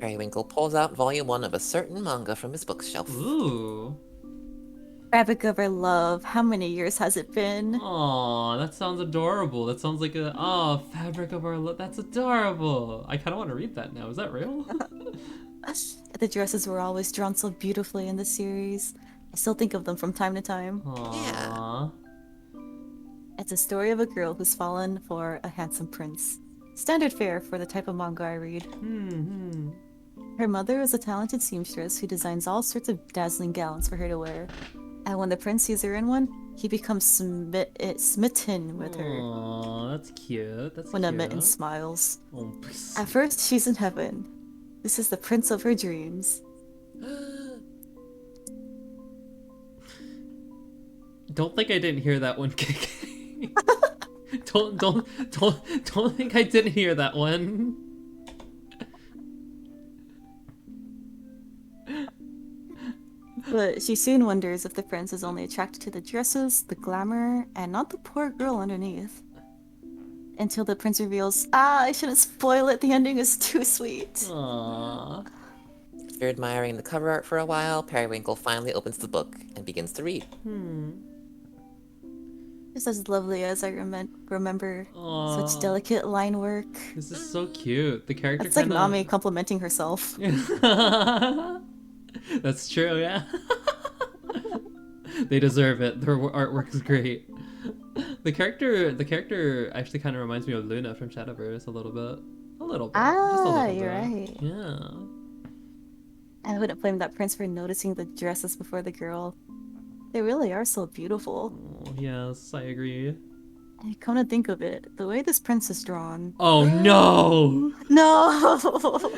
Periwinkle pulls out volume 1 of a certain manga from his bookshelf. Ooh. Fabric of our love. How many years has it been? Aw, that sounds adorable. That sounds like fabric of our love. That's adorable. I kind of want to read that now. Is that real? The dresses were always drawn so beautifully in the series. I still think of them from time to time. Aww. It's a story of a girl who's fallen for a handsome prince. Standard fare for the type of manga I read. Her mother is a talented seamstress who designs all sorts of dazzling gowns for her to wear. And when the prince sees her in one, he becomes smitten with her. Aww, that's cute. That's When cute. a mitten smiles. Oh, At first, she's in heaven. This is the prince of her dreams. Don't think I didn't hear that one, KK. don't think I didn't hear that one. But she soon wonders if the prince is only attracted to the dresses, the glamour, and not the poor girl underneath. Until the prince reveals, I shouldn't spoil it, the ending is too sweet. Aww. After admiring the cover art for a while, Periwinkle finally opens the book and begins to read. Just as lovely as I remember. Aww. Such delicate line work. This is so cute. The character It's like kinda... Nami complimenting herself. That's true, yeah. They deserve it. Their artwork is great. The character actually kind of reminds me of Luna from Shadowverse a little bit. A little bit. Just a little bit. You're right. Yeah. I wouldn't blame that prince for noticing the dresses before the girl. They really are so beautiful. Oh, yes, I agree. And come to think of it, the way this prince is drawn. Oh no! No!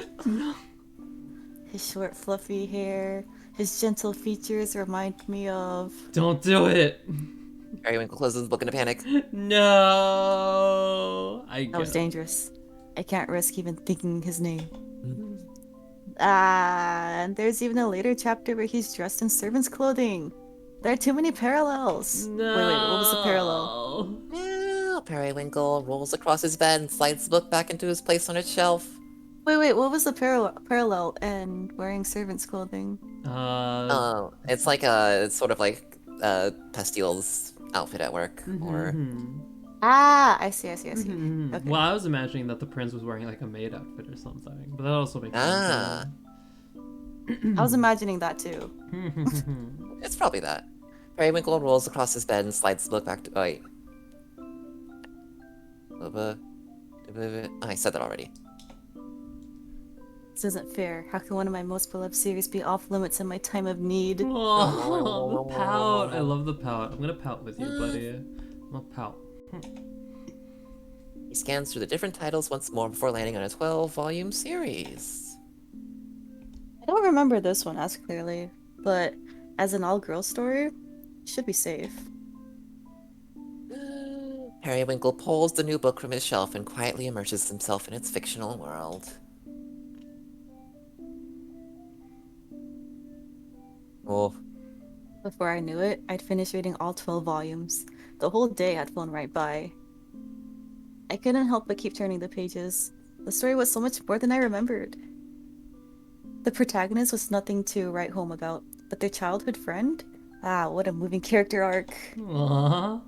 His short, fluffy hair, his gentle features remind me of. Don't do it! Periwinkle closes the book in a panic. No! That was dangerous. I can't risk even thinking his name. And there's even a later chapter where he's dressed in servant's clothing. There are too many parallels. No. Wait, what was the parallel? Well, Periwinkle rolls across his bed and slides the book back into his place on its shelf. Wait, what was the parallel in wearing servant's clothing? It's like it's sort of like Pastile's outfit at work, or I see. Okay. Well, I was imagining that the prince was wearing like a maid outfit or something, but that also makes sense. I was imagining that too. It's probably that. Periwinkle rolls across his bed and slides the book back to. Oh, wait. I said that already. This isn't fair. How can one of my most beloved series be off limits in my time of need? Oh, the pout. I love the pout. I'm gonna pout with you, buddy. I'm gonna pout. He scans through the different titles once more before landing on a 12-volume series. I don't remember this one as clearly, but as an all-girl story, it should be safe. Periwinkle pulls the new book from his shelf and quietly immerses himself in its fictional world. Oh. Before I knew it, I'd finished reading all 12 volumes. The whole day had flown right by. I couldn't help but keep turning the pages. The story was so much more than I remembered. The protagonist was nothing to write home about, but their childhood friend? Ah, what a moving character arc. Aww.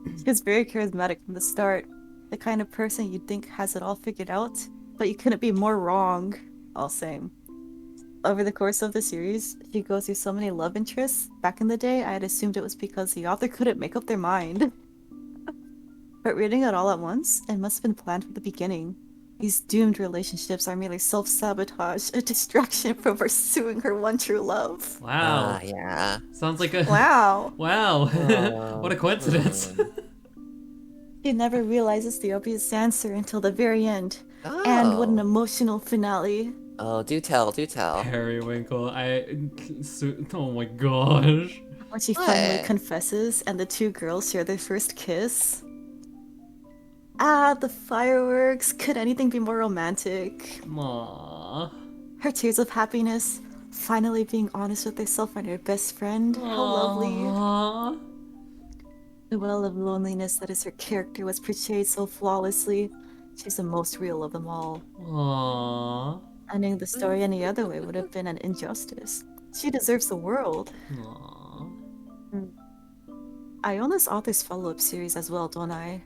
He was very charismatic from the start. The kind of person you'd think has it all figured out, but you couldn't be more wrong. All same. Over the course of the series, she goes through so many love interests. Back in the day, I had assumed it was because the author couldn't make up their mind. But reading it all at once, it must have been planned from the beginning. These doomed relationships are merely self-sabotage, a distraction from pursuing her one true love. Wow. Yeah. Sounds like a... Wow. Wow. What a coincidence. She never realizes the obvious answer until the very end. And what an emotional finale. Oh, do tell. Periwinkle, oh my gosh. When she finally confesses and the two girls share their first kiss. Ah, the fireworks. Could anything be more romantic? Aww. Her tears of happiness, finally being honest with herself and her best friend. How lovely. Aww. The well of loneliness that is her character was portrayed so flawlessly. She's the most real of them all. Aww. Ending the story any other way would have been an injustice. She deserves the world. Aww. I own this author's follow-up series as well, don't I?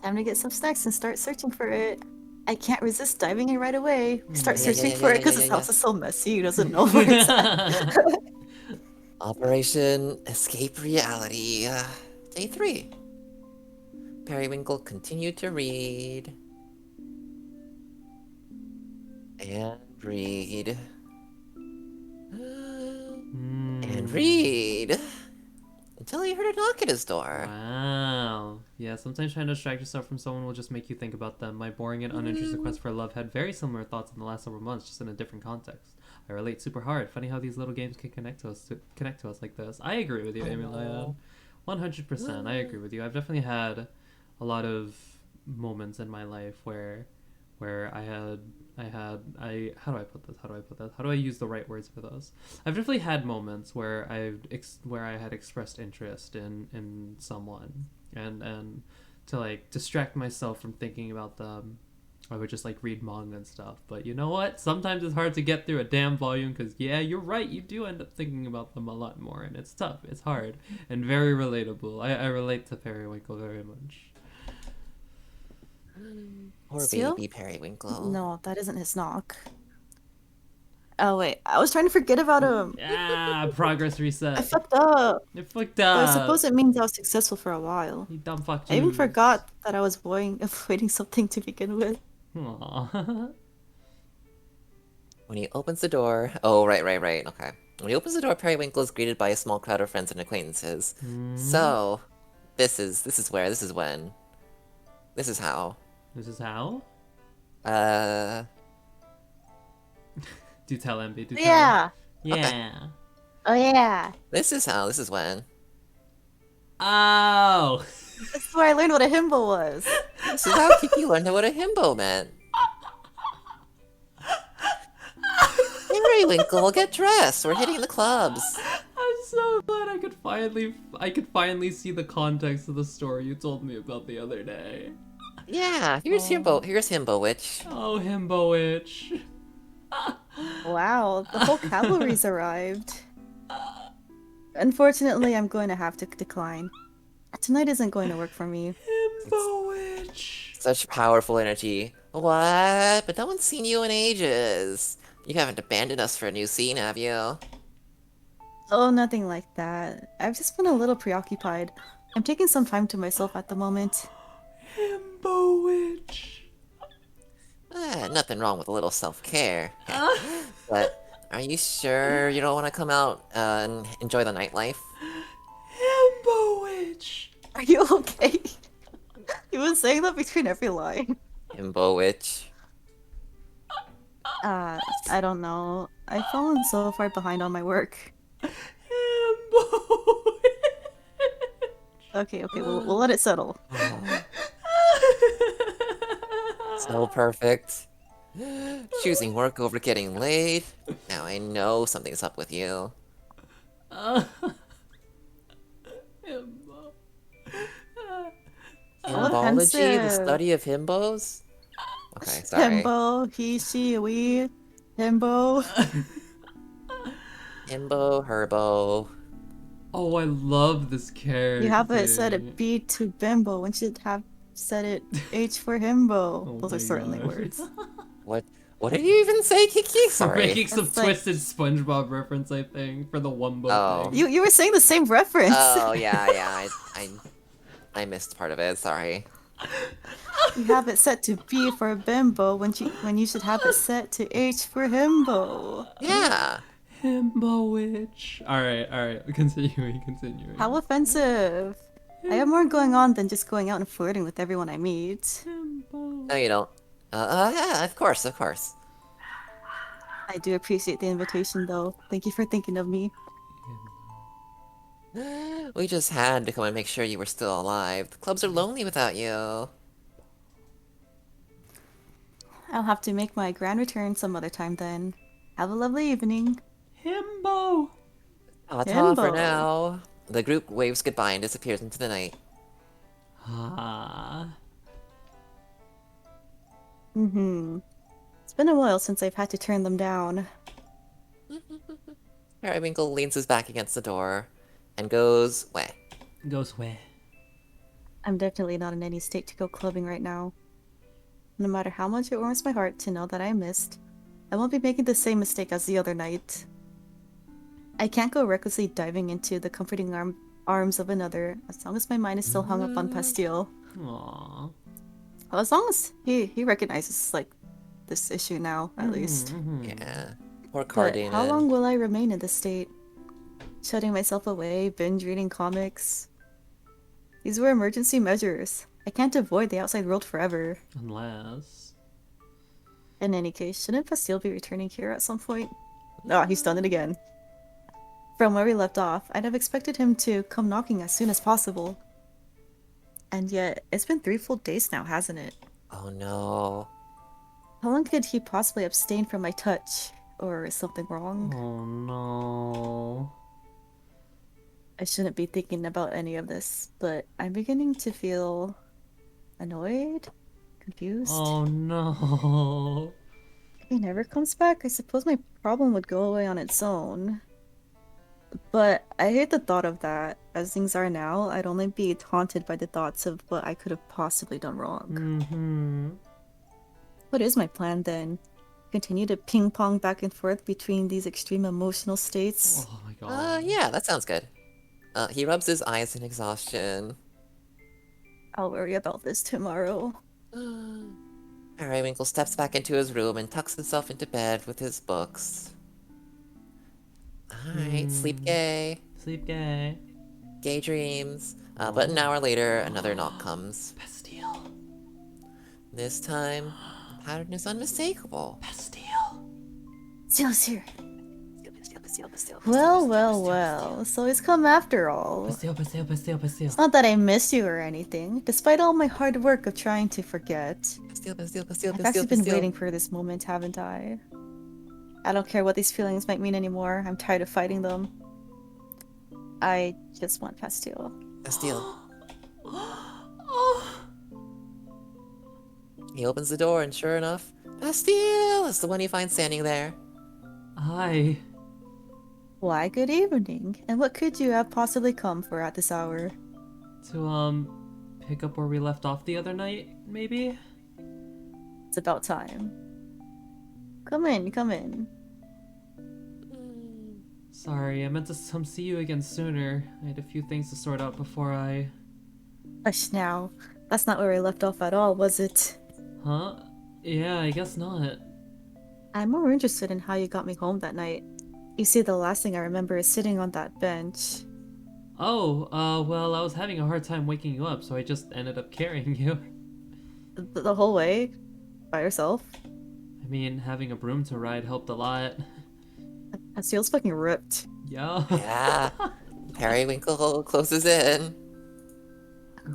Time to get some snacks and start searching for it. I can't resist diving in right away. Start searching for it because his house is so messy. He doesn't know where it's at. Operation Escape Reality. Day 3. Periwinkle continued to read. And read. And read. Until he heard a knock at his door. Wow. Yeah, sometimes trying to distract yourself from someone will just make you think about them. My boring and uninterested quest for love had very similar thoughts in the last several months, just in a different context. I relate super hard. Funny how these little games can connect to us like this. I agree with you, Emilia. 100%. I agree with you. I've definitely had a lot of moments in my life where I how do I put this? How do I use the right words for this? I've definitely had moments where I had expressed interest in someone, and to like distract myself from thinking about them, I would just like read manga and stuff. But you know what? Sometimes it's hard to get through a damn volume because yeah, you're right. You do end up thinking about them a lot more, and it's tough. It's hard and very relatable. I relate to Periwinkle very much. Poor Seal? baby Periwinkle. No, that isn't his knock. Oh wait, I was trying to forget about him. Ah, progress reset. I fucked up. You fucked But up. I suppose it means I was successful for a while. You dumb fuck. I even forgot that I was avoiding something to begin with. Aww. When he opens the door... Oh, right. Okay. When he opens the door, Periwinkle is greeted by a small crowd of friends and acquaintances. So, this is when. This is how. This is how? Uh... Do tell, MB. Do tell. Yeah. Yeah. Okay. Oh yeah. This is how. This is when. Oh! This is where I learned what a himbo was. This is how Kiki learned what a himbo meant. Periwinkle, get dressed. We're hitting the clubs. I'm so glad I could finally see the context of the story you told me about the other day. Yeah, here's Himbo Witch. Oh, Himbo Witch. Wow, the whole cavalry's arrived. Unfortunately, I'm going to have to decline. Tonight isn't going to work for me. Himbo Witch. Such powerful energy. What? But no one's seen you in ages. You haven't abandoned us for a new scene, have you? Oh, nothing like that. I've just been a little preoccupied. I'm taking some time to myself at the moment. Himbo Witch. Nothing wrong with a little self-care. But are you sure you don't want to come out and enjoy the nightlife? Himbo Witch. Are you okay? You been saying that between every line. Himbo Witch. I don't know. I've fallen so far behind on my work. Himbo Witch. Okay, we'll let it settle. So perfect. Choosing work over getting laid. Now I know something's up with you. Himbo. Himbology, the study of himbos? Okay, sorry. Himbo, he, she, we, himbo. Himbo, herbo. Oh, I love this character. You have it said it B to bimbo when should have said it H for himbo. Oh Those my are certainly God. words. What did you even say, Kiki? We're Sorry. making some That's like- twisted SpongeBob reference, I think, for the Wumbo Oh. thing. You were saying the same reference. Oh, yeah, I missed part of it, sorry. You have it set to B for bimbo when you should have it set to H for himbo. Yeah. Himbo Witch. Alright, continuing. How offensive. I have more going on than just going out and flirting with everyone I meet. Himbo. No, you don't. Yeah, of course. I do appreciate the invitation though. Thank you for thinking of me. We just had to come and make sure you were still alive. The clubs are lonely without you. I'll have to make my grand return some other time then. Have a lovely evening. Himbo. Ta-ta for Himbo. now. The group waves goodbye and disappears into the night. Ah. Mm-hmm. It's been a while since I've had to turn them down. Periwinkle leans his back against the door and goes, "Way." Goes way. I'm definitely not in any state to go clubbing right now. No matter how much it warms my heart to know that I missed, I won't be making the same mistake as the other night. I can't go recklessly diving into the comforting arms of another as long as my mind is still hung up on Pastille. Aww. Well, as long as he recognizes, like, this issue now, at least. Yeah. Poor But how Cardamon. long will I remain in this state? Shutting myself away, binge reading comics? These were emergency measures. I can't avoid the outside world forever. Unless... In any case, shouldn't Pastille be returning here at some point? Ah, he's done it again. From where we left off, I'd have expected him to come knocking as soon as possible. And yet, it's been 3 full days now, hasn't it? Oh no. How long could he possibly abstain from my touch? Or is something wrong? Oh no. I shouldn't be thinking about any of this, but I'm beginning to feel annoyed? Confused? Oh no. If he never comes back, I suppose my problem would go away on its own. But I hate the thought of that. As things are now, I'd only be haunted by the thoughts of what I could have possibly done wrong. What is my plan then? Continue to ping pong back and forth between these extreme emotional states? Oh my god. Yeah, that sounds good. He rubs his eyes in exhaustion. I'll worry about this tomorrow. Periwinkle steps back into his room and tucks himself into bed with his books. Alright, sleep gay. Sleep gay. Gay dreams. But an hour later, another knock comes. Pastille. This time, the pattern is unmistakable. Pastille. Still's here. Well, so he's come after all. Pastille. It's not that I miss you or anything, despite all my hard work of trying to forget. I've actually been waiting for this moment, haven't I? I don't care what these feelings might mean anymore. I'm tired of fighting them. I just want Pastille. Pastille. Oh. He opens the door and sure enough, Pastille is the one he finds standing there. Hi. Why, good evening. And what could you have possibly come for at this hour? To, pick up where we left off the other night, maybe? It's about time. Come in. Sorry, I meant to come see you again sooner. I had a few things to sort out before I... Hush now. That's not where I left off at all, was it? Huh? Yeah, I guess not. I'm more interested in how you got me home that night. You see, the last thing I remember is sitting on that bench. Oh, well, I was having a hard time waking you up, so I just ended up carrying you. The whole way? By yourself? I mean, having a broom to ride helped a lot. Pastille's fucking ripped. Yeah. Yeah. Periwinkle closes in.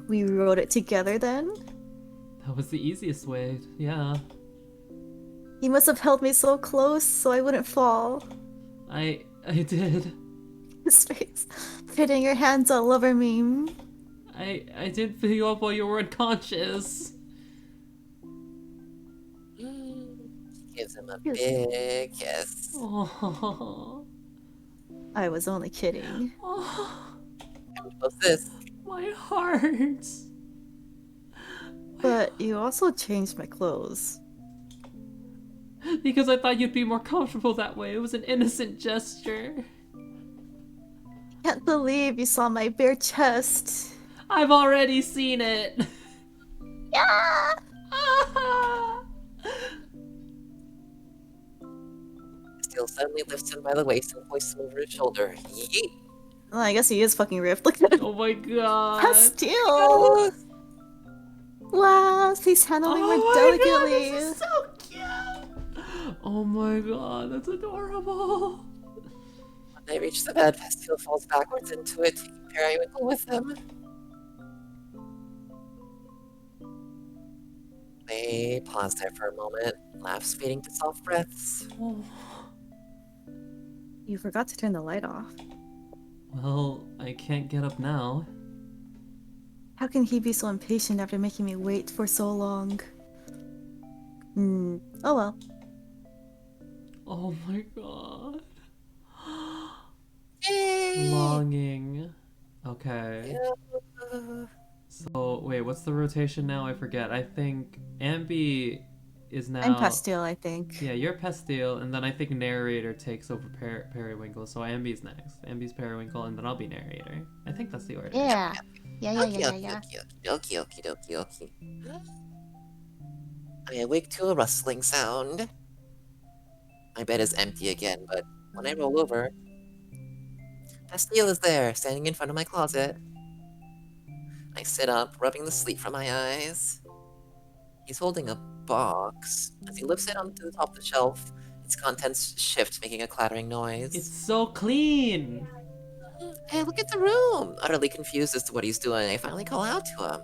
We rode it together then? That was the easiest way, yeah. You must have held me so close so I wouldn't fall. I did. His face. Putting your hands all over me. I did pick you up while you were unconscious. Gives him a big kiss. Oh. I was only kidding. Oh. And what's this? My heart. But you also changed my clothes. Because I thought you'd be more comfortable that way. It was an innocent gesture. Can't believe you saw my bare chest. I've already seen it. Yeah! Pastille suddenly lifts him by the waist and hoists him over his shoulder. Yeet! Well, I guess he is fucking ripped. Look at him. Oh my god. Pastille! Wow, he's handling her delicately. God, this is so cute. Oh my god, that's adorable. When they reach the bed, Pastille falls backwards into it, taking Periwinkle with him. They pause there for a moment, laughs fading to soft breaths. Oh. You forgot to turn the light off. Well, I can't get up now. How can he be so impatient after making me wait for so long? Oh well. Oh my god. Yay! Longing. Okay. Yeah. So, wait, what's the rotation now? I forget. I think Ambi is I'm now. Pastille, I think. Yeah, you're Pastille, and then I think narrator takes over Periwinkle. So Ambi's next. Ambi's Periwinkle, and then I'll be narrator. I think that's the order. Yeah. Yeah, yeah, yeah, Okie yeah, okie yeah. okie okie okie okie okie. I awake to a rustling sound. My bed is empty again, but when I roll over, Pastille is there, standing in front of my closet. I sit up, rubbing the sleep from my eyes. He's holding a box. As he lifts it onto the top of the shelf, its contents shift, making a clattering noise. It's so clean. Hey, look at the room! Utterly confused as to what he's doing, I finally call out to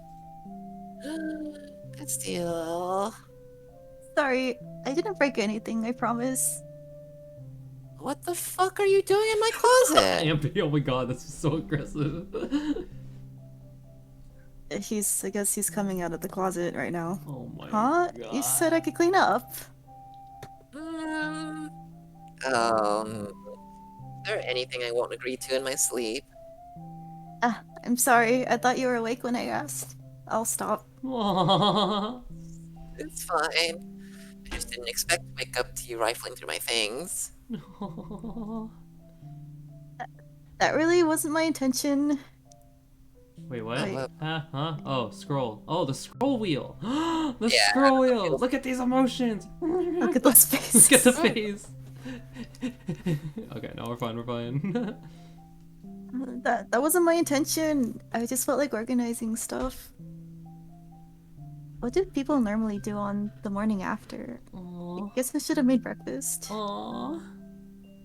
him. Pastille. Sorry, I didn't break anything, I promise. What the fuck are you doing in my closet? Ambi, oh my god, this is so aggressive. I guess he's coming out of the closet right now. Oh my Huh? god. You said I could clean up. Is there anything I won't agree to in my sleep? Ah, I'm sorry. I thought you were awake when I asked. I'll stop. Aww. It's fine. I just didn't expect to wake up to you rifling through my things. That really wasn't my intention. Wait, what? Wait. Huh? Oh, scroll. Oh, the scroll wheel. The Yeah, scroll wheel. Look at these emotions. Look at those faces. Look at the face. Okay, no, we're fine. We're fine. That wasn't my intention. I just felt like organizing stuff. What do people normally do on the morning after? I Aww. guess I should have made breakfast. Aww.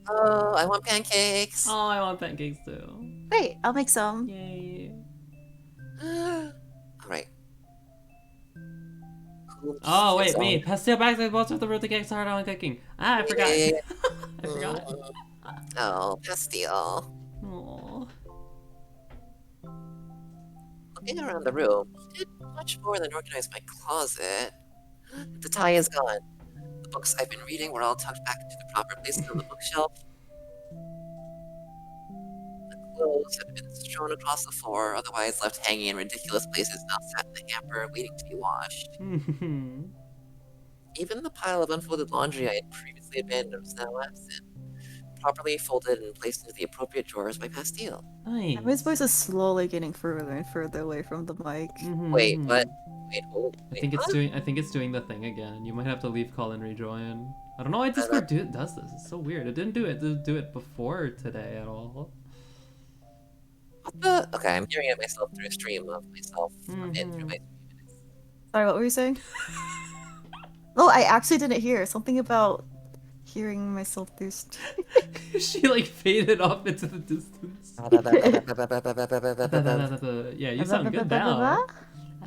Oh, I want pancakes. Oh, I want pancakes too. Great, I'll make some. Yay. Alright. Oh, wait, me. Pastille bags and bolts with the root to get started on cooking. Ah, I forgot. Yeah. I forgot. Oh, Pastille. Aww. Looking around the room, he did much more than organize my closet. The tie is gone. The books I've been reading were all tucked back into the proper places on the bookshelf. The clothes have been strewn across the floor, otherwise left hanging in ridiculous places, now sat in the hamper, waiting to be washed. Even the pile of unfolded laundry I had previously abandoned was now absent, properly folded and placed into the appropriate drawers by Pastille. Nice. My voice is slowly getting further and further away from the mic. Wait, what? Wait, hold. I think it's doing the thing again. You might have to leave call and rejoin. I don't know why Discord does this. It's so weird. It didn't do it before today at all. What the? Okay, I'm hearing it myself through a stream of myself. And through my... Sorry, what were you saying? Oh, I actually didn't hear something about hearing myself through. She like faded off into the distance. Yeah, you sound good now.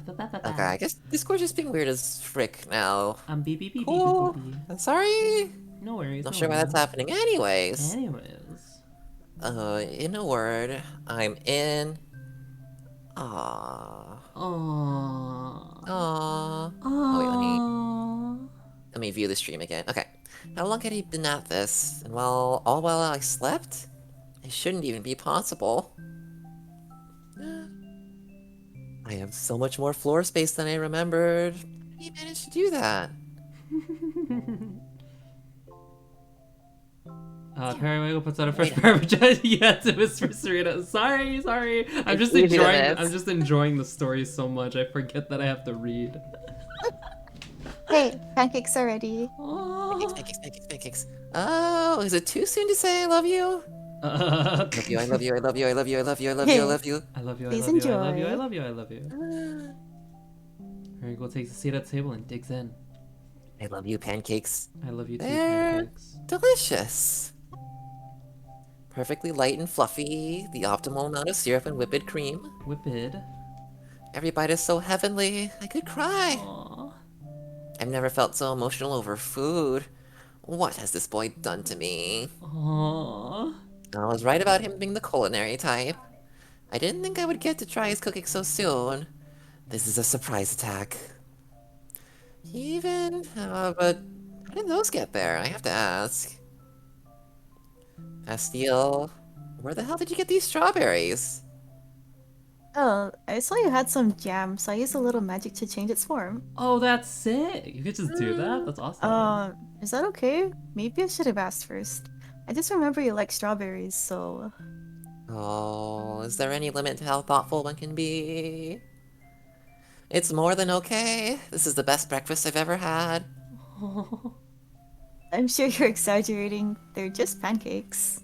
Okay, I guess Discord's just being weird as frick now. Beep beep beep Cool. beep beep beep. I'm sorry. No worries. Not no sure why that's worries. happening. Anyways, Anyways. in a word, I'm in. Aww. Aww. Aww. Aww. Oh, wait, let me view the stream again. Okay. How long had he been at this? And all while I slept? It shouldn't even be possible. I have so much more floor space than I remembered. How did he manage to do that? Periwinkle puts out a fresh pair of vaginas. Yes, it was for Serena. Sorry. I'm just enjoying the story so much. I forget that I have to read. Hey, pancakes are ready. Pancakes. Oh, is it too soon to say I love you? I love you. Please enjoy. Periwinkle takes a seat at the table and digs in. I love you, pancakes. I love you too, They're pancakes. delicious. Perfectly light and fluffy, the optimal amount of syrup and whipped cream. Whipped. Every bite is so heavenly, I could cry. Aww. I've never felt so emotional over food. What has this boy done to me? Aww. I was right about him being the culinary type. I didn't think I would get to try his cooking so soon. This is a surprise attack. But how did those get there? I have to ask. Pastille, where the hell did you get these strawberries? Oh, I saw you had some jam, so I used a little magic to change its form. Oh, that's sick. You could just do that? That's awesome. Is that okay? Maybe I should have asked first. I just remember you like strawberries, so... Oh, is there any limit to how thoughtful one can be? It's more than okay. This is the best breakfast I've ever had. I'm sure you're exaggerating. They're just pancakes.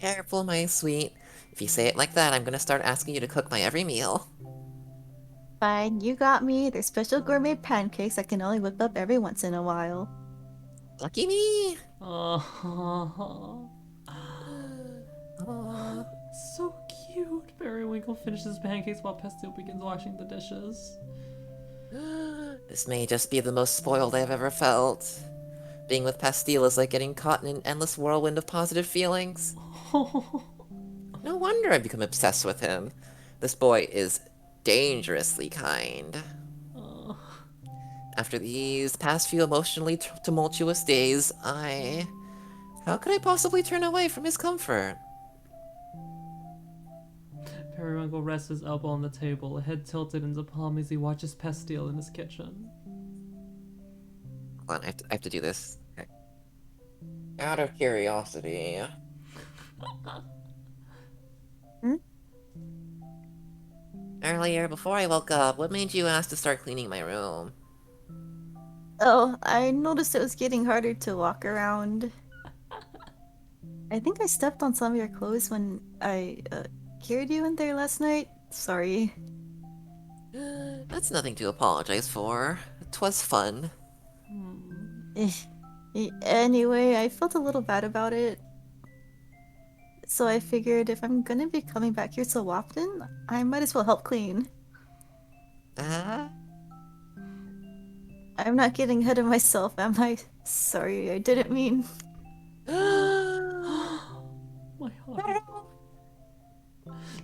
Careful, my sweet. If you say it like that, I'm gonna start asking you to cook my every meal. Fine, you got me. They're special gourmet pancakes I can only whip up every once in a while. Lucky me! Oh, Aw. so cute. Periwinkle finishes pancakes while Pastille begins washing the dishes. This may just be the most spoiled I've ever felt. Being with Pastille is like getting caught in an endless whirlwind of positive feelings. No wonder I've become obsessed with him. This boy is dangerously kind. After these past few emotionally tumultuous days, how could I possibly turn away from his comfort? Periwinkle rests his elbow on the table, head tilted into palm as he watches Pastille in his kitchen. Hold on, I have to do this. Okay. Out of curiosity. Earlier, before I woke up, what made you ask to start cleaning my room? Oh, I noticed it was getting harder to walk around. I think I stepped on some of your clothes when I carried you in there last night. Sorry. That's nothing to apologize for. 'Twas fun. Anyway, I felt a little bad about it. So I figured if I'm gonna be coming back here so often, I might as well help clean. Ah? I'm not getting ahead of myself, am I? Sorry, I didn't mean. My heart.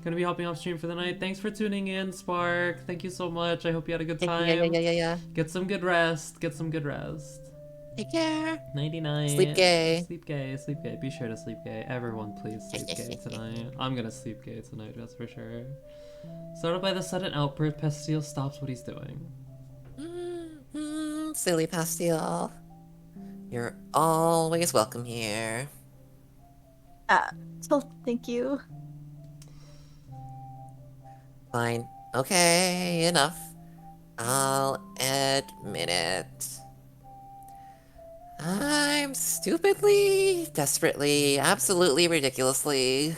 Gonna be hopping off stream for the night. Thanks for tuning in, Spark. Thank you so much. I hope you had a good time. Yeah. Get some good rest. Get some good rest. Take care. Nighty night. Sleep gay. Sleep gay. Sleep gay. Be sure to sleep gay. Everyone, please sleep gay tonight. I'm gonna sleep gay tonight, that's for sure. Startled by the sudden outburst, Pastille stops what he's doing. Silly Pastille. You're always welcome here. So thank you. Fine. Okay, enough. I'll admit it. I'm stupidly, desperately, absolutely ridiculously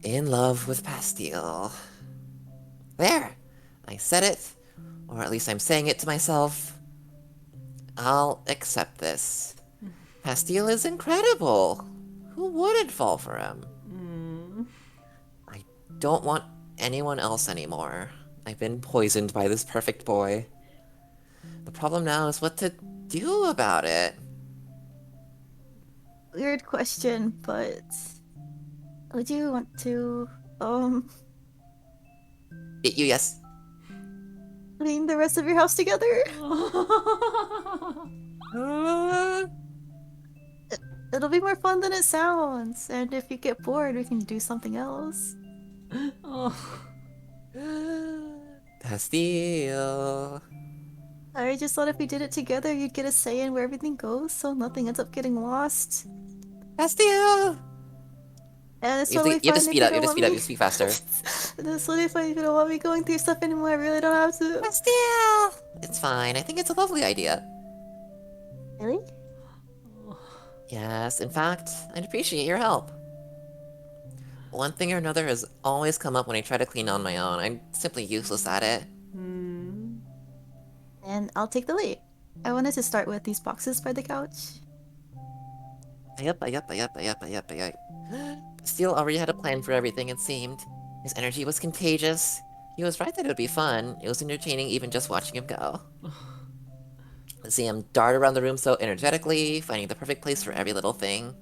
in love with Pastille. There! I said it, or at least I'm saying it to myself. I'll accept this. Pastille is incredible. Who wouldn't fall for him? I don't want anyone else anymore. I've been poisoned by this perfect boy. The problem now is what to do about it. Weird question, but would you want to Yes. clean the rest of your house together? It'll be more fun than it sounds. And if you get bored, we can do something else. Pastille. I just thought if we did it together, you'd get a say in where everything goes, so nothing ends up getting lost. Pastille! And it's You totally have to fine speed if up, you you don't have to want speed up, me. you speak faster. It's totally fine if you don't want me going through stuff anymore. I really don't have to. Pastille! It's fine, I think it's a lovely idea. Really? Yes, in fact, I'd appreciate your help. One thing or another has always come up when I try to clean on my own. I'm simply useless at it. And I'll take the lead. I wanted to start with these boxes by the couch. Yep. Steele already had a plan for everything, it seemed. His energy was contagious. He was right that it would be fun. It was entertaining even just watching him go. See him dart around the room so energetically, finding the perfect place for every little thing.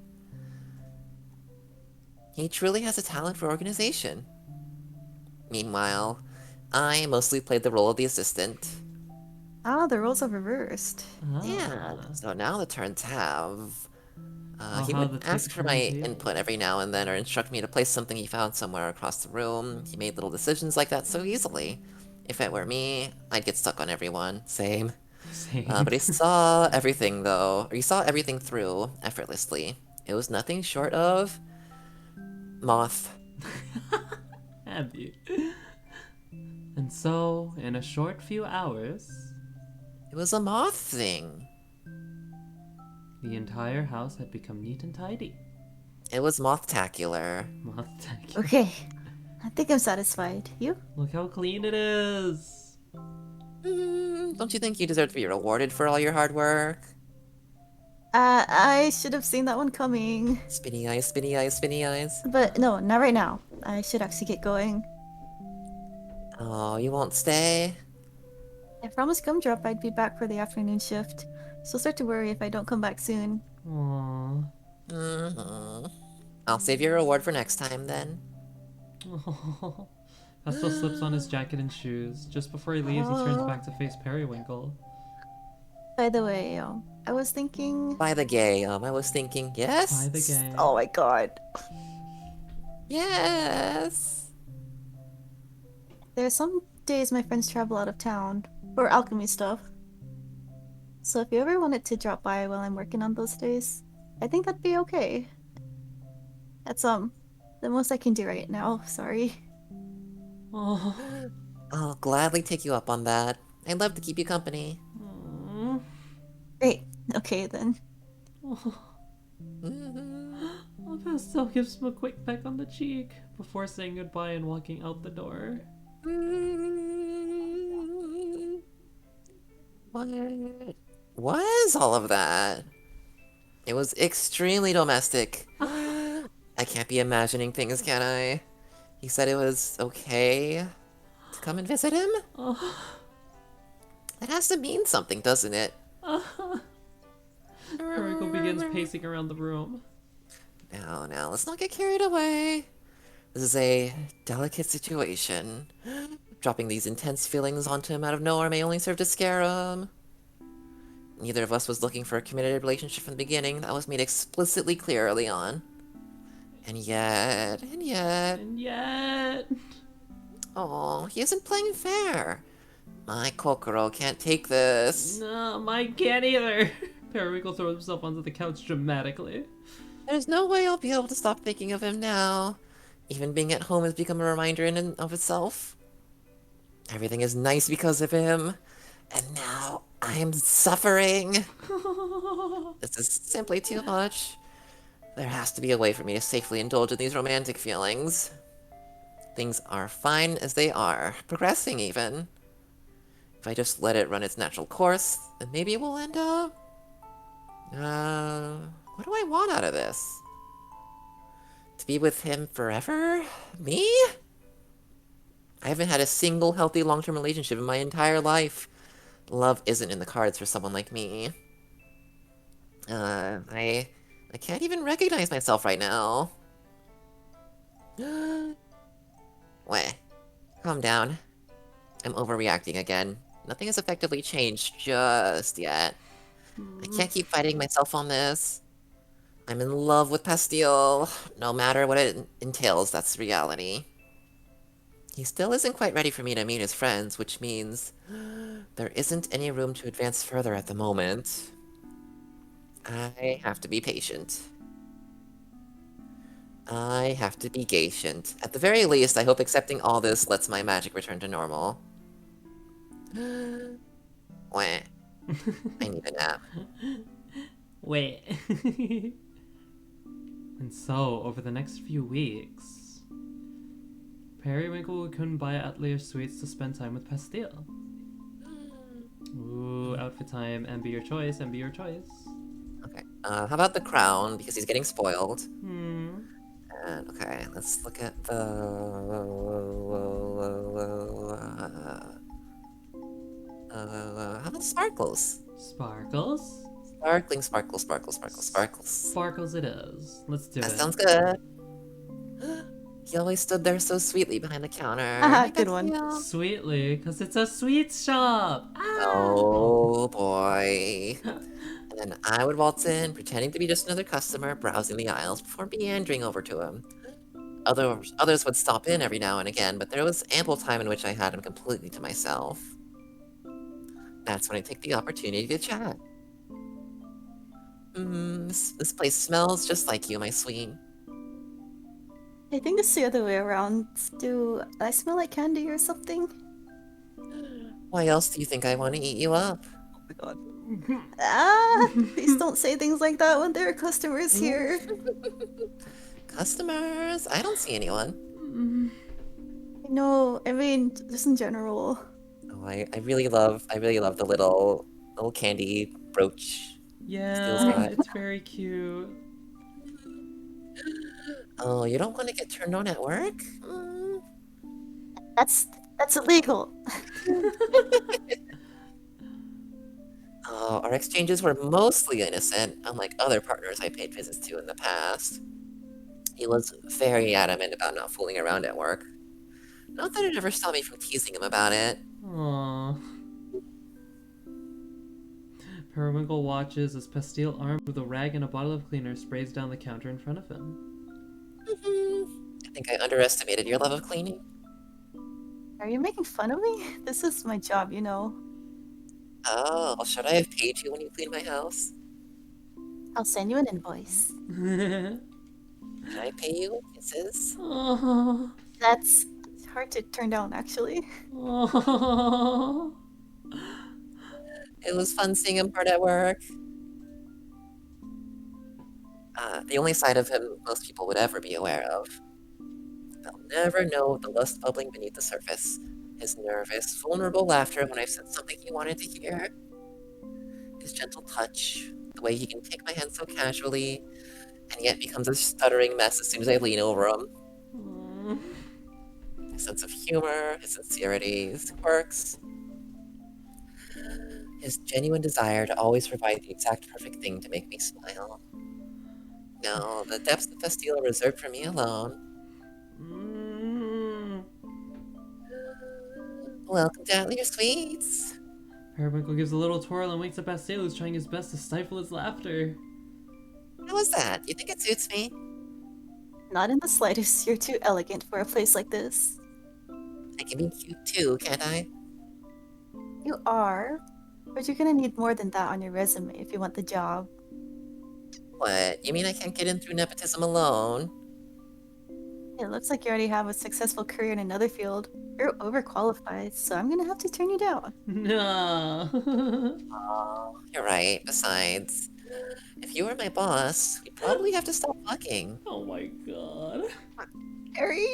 He truly has a talent for organization. Meanwhile, I mostly played the role of the assistant. Ah, the roles are reversed. Yeah, so now the turns have... He how would the ask for turn my tables. input every now and then, or instruct me to place something he found somewhere across the room. He made little decisions like that so easily. If it were me, I'd get stuck on everyone. Same. Same. But he saw everything, though. Or he saw everything through effortlessly. It was nothing short of... moth. Abby. And so, in a short few hours, It was a moth thing. the entire house had become neat and tidy. It was moth-tacular. Moth-tacular. Okay, I think I'm satisfied. You? Look how clean it is. Don't you think you deserve to be rewarded for all your hard work? I should have seen that one coming. Spinny eyes, spinny eyes, spinny eyes. But no, not right now. I should actually get going. Oh, you won't stay? I promised Gumdrop I'd be back for the afternoon shift. She'll start to worry if I don't come back soon. Aww. I'll save your reward for next time, then. Pastel slips on his jacket and shoes. Just before he leaves, he turns back to face Periwinkle. By the way, I was thinking... By the gay, I was thinking, yes? By the game. Oh my god. Yes! There are some days my friends travel out of town for alchemy stuff. So if you ever wanted to drop by while I'm working on those days, I think that'd be okay. That's the most I can do right now, sorry. Oh. I'll gladly take you up on that. I'd love to keep you company. Aww. Great, okay then. Oh. Pastel gives him a quick peck on the cheek before saying goodbye and walking out the door. What was all of that? It was extremely domestic. I can't be imagining things, can I? He said it was okay to come and visit him? Oh. That has to mean something, doesn't it? Periwinkle begins pacing around the room. Now, let's not get carried away. This is a delicate situation. Dropping these intense feelings onto him out of nowhere may only serve to scare him. Neither of us was looking for a committed relationship from the beginning. That was made explicitly clear early on. And yet... Oh, he isn't playing fair. My Kokoro can't take this. No, mine can't either. Periwinkle throws himself onto the couch dramatically. There's no way I'll be able to stop thinking of him now. Even being at home has become a reminder in and of itself. Everything is nice because of him. And now I am suffering. This is simply too much. There has to be a way for me to safely indulge in these romantic feelings. Things are fine as they are, progressing even. If I just let it run its natural course, then maybe we'll end up... what do I want out of this? To be with him forever? Me? I haven't had a single healthy long-term relationship in my entire life. Love isn't in the cards for someone like me. I can't even recognize myself right now. Wait, calm down. I'm overreacting again. Nothing has effectively changed just yet. I can't keep fighting myself on this. I'm in love with Pastille. No matter what it entails, that's reality. He still isn't quite ready for me to meet his friends, which means there isn't any room to advance further at the moment. I have to be patient. I have to be patient. At the very least, I hope accepting all this lets my magic return to normal. Wah. I need a nap. Wait. And so, over the next few weeks, Periwinkle will come by Atelier Suites to spend time with Pastille. Ooh, outfit time, and be your choice, and be your choice. Okay, how about the crown, because he's getting spoiled. Hmm. And, okay, let's look at the... how about sparkles? Sparkles? Sparkling, sparkles, sparkles, sparkles, sparkles. Sparkles it is. Let's do That it. sounds good. He always stood there so sweetly behind the counter. Haha, good one. Pastille. Sweetly, because it's a sweets shop! Ah! Oh boy. And then I would waltz in, pretending to be just another customer, browsing the aisles before meandering over to him. Others would stop in every now and again, but there was ample time in which I had him completely to myself. That's when I take the opportunity to chat. This place smells just like you, my sweet. I think it's the other way around. Do I smell like candy or something? Why else do you think I want to eat you up? Oh my god. Ah! Please don't say things like that when there are customers here. Customers? I don't see anyone. No, I mean, just in general. Oh, I really love the little candy brooch. Steel's Yeah, got. it's very cute. Oh, you don't want to get turned on at work? That's illegal. Oh, our exchanges were mostly innocent, unlike other partners I paid visits to in the past. He was very adamant about not fooling around at work. Not that it ever stopped me from teasing him about it. Aww. Periwinkle watches as Pastille, armed with a rag and a bottle of cleaner, sprays down the counter in front of him. I think I underestimated your love of cleaning. Are you making fun of me? This is my job, you know. Oh, should I have paid you when you cleaned my house? I'll send you an invoice. Should I pay you with kisses? Aww. That's hard to turn down, actually. Aww. It was fun seeing him hard at work. The only side of him most people would ever be aware of. They'll never know the lust bubbling beneath the surface. His nervous, vulnerable laughter when I've said something he wanted to hear. His gentle touch, the way he can take my hand so casually, and yet becomes a stuttering mess as soon as I lean over him. Aww. His sense of humor, his sincerity, his quirks. His genuine desire to always provide the exact perfect thing to make me smile. No, the depths of Bastille are reserved for me alone. Welcome to Outlier Sweets. Periwinkle gives a little twirl and wakes up Pastille, who's trying his best to stifle his laughter. How was that? You think it suits me? Not in the slightest. You're too elegant for a place like this. I can be cute too, can't I? You are, but you're gonna need more than that on your resume if you want the job. What? You mean I can't get in through nepotism alone? It looks like you already have a successful career in another field. You're overqualified, so I'm gonna have to turn you down. No. Oh, you're right. Besides, if you were my boss, we'd probably have to stop fucking. Oh my god. Harry!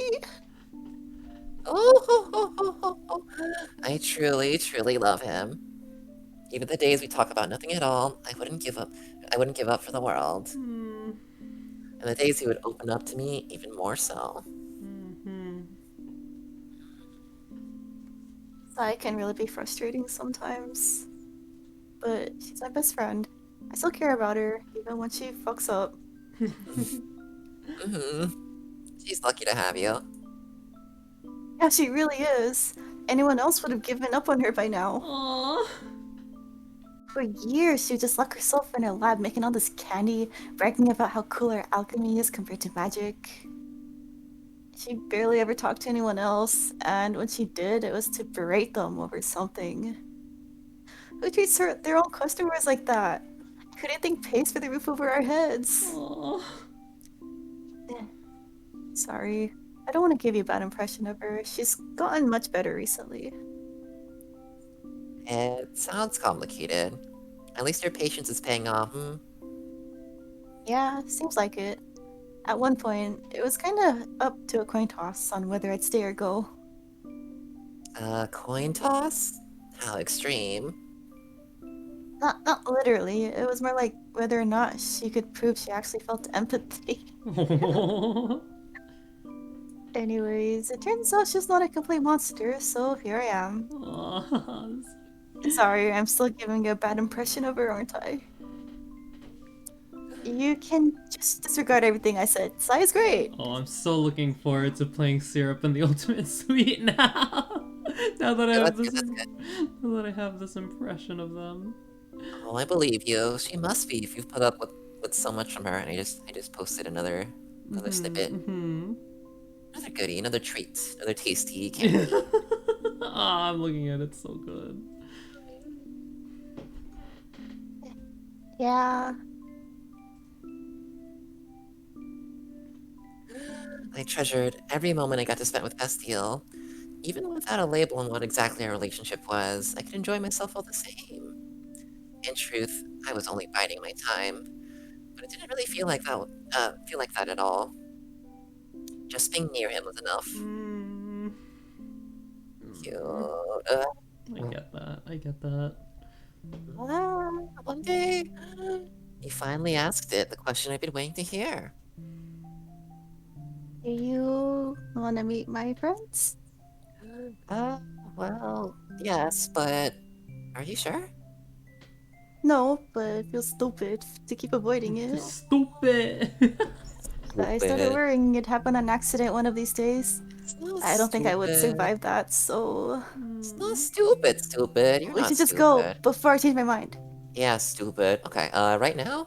Oh, I truly, truly love him. Even the days we talk about nothing at all, I wouldn't give up. I wouldn't give up for the world. And the days he would open up to me, even more so. Sai can really be frustrating sometimes. But she's my best friend. I still care about her, even when she fucks up. She's lucky to have you. Yeah, she really is. Anyone else would have given up on her by now. Aww. For years, she would just lock herself in her lab making all this candy, bragging about how cool her alchemy is compared to magic. She barely ever talked to anyone else, and when she did, it was to berate them over something. Who treats their own customers like that? Who do you think pays for the roof over our heads? Aww. Sorry. I don't want to give you a bad impression of her. She's gotten much better recently. It sounds complicated. At least your patience is paying off, Yeah, seems like it. At one point, it was kind of up to a coin toss on whether I'd stay or go. Coin toss? How extreme. Not literally. It was more like whether or not she could prove she actually felt empathy. Anyways, it turns out she's not a complete monster, so here I am. Aww. Sorry, I'm still giving a bad impression of her, aren't I? You can just disregard everything I said. Sai is great. Oh, I'm so looking forward to playing Syrup and the Ultimate Sweet now. Now that I have this impression of them. Oh, I believe you. She must be if you've put up with so much from her. And I just posted another snippet. Another goodie, another treat, another tasty candy. Ah, I'm looking at it, so good. Yeah. I treasured every moment I got to spend with Bastille. Even without a label on what exactly our relationship was, I could enjoy myself all the same. In truth, I was only biding my time, but it didn't really feel like that at all. Just being near him was enough. Mm. Cute. I get that. I get that. One day, he finally asked it, the question I've been waiting to hear. Do you want to meet my friends? Uh, well, yes, but are you sure? No, but it feels stupid to keep avoiding it. Stupid. I started Stupid. worrying it'd happen on accident one of these days. It's not I don't think I would stupid. survive that, so It's not stupid, stupid. You're we not should just go stupid. before I change my mind. Yeah, stupid. Okay, right now?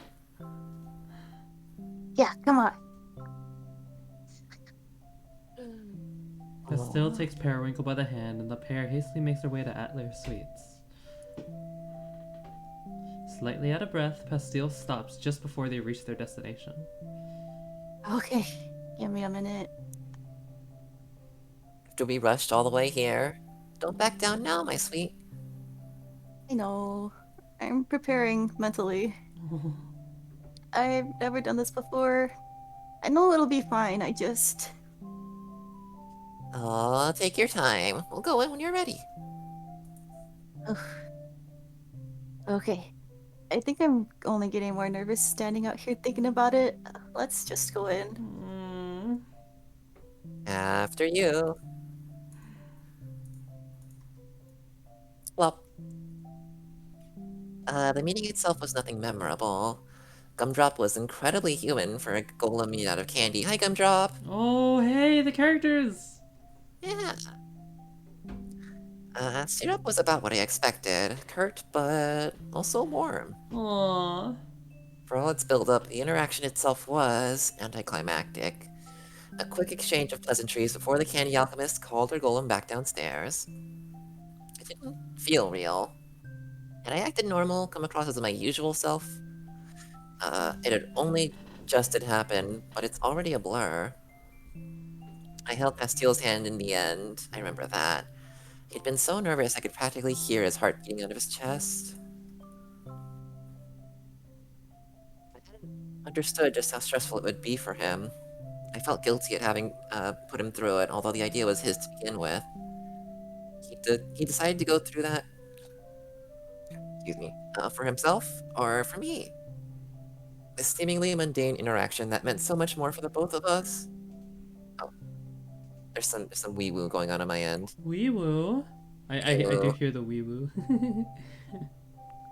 Yeah, come on. Castile takes Periwinkle by the hand, and the pair hastily makes their way to Atlair Suites. Slightly out of breath, Pastille stops just before they reach their destination. Okay, give me a minute. After we rushed all the way here, don't back down now, my sweet. I know. I'm preparing mentally. I've never done this before. I know it'll be fine, I just... Oh, take your time. We'll go in when you're ready. Ugh. Okay. I think I'm only getting more nervous standing out here thinking about it. Let's just go in. After you. Well, the meeting itself was nothing memorable. Gumdrop was incredibly human for a golem made out of candy. Hi, Gumdrop! Oh, hey, the characters! Yeah. Syrup was about what I expected. Curt, but also warm. Aww. For all its build-up, the interaction itself was anticlimactic. A quick exchange of pleasantries before the candy alchemist called her golem back downstairs. It didn't feel real. Had I acted normal, come across as my usual self? It had only just had happened, but it's already a blur. I held Pastille's hand in the end, I remember that. He'd been so nervous I could practically hear his heart beating out of his chest. I hadn't understood just how stressful it would be for him. I felt guilty at having put him through it, although the idea was his to begin with. He decided to go through that, excuse me, for himself or for me. This seemingly mundane interaction that meant so much more for the both of us. Oh, there's some wee woo going on my end. Wee woo. I do hear the wee woo.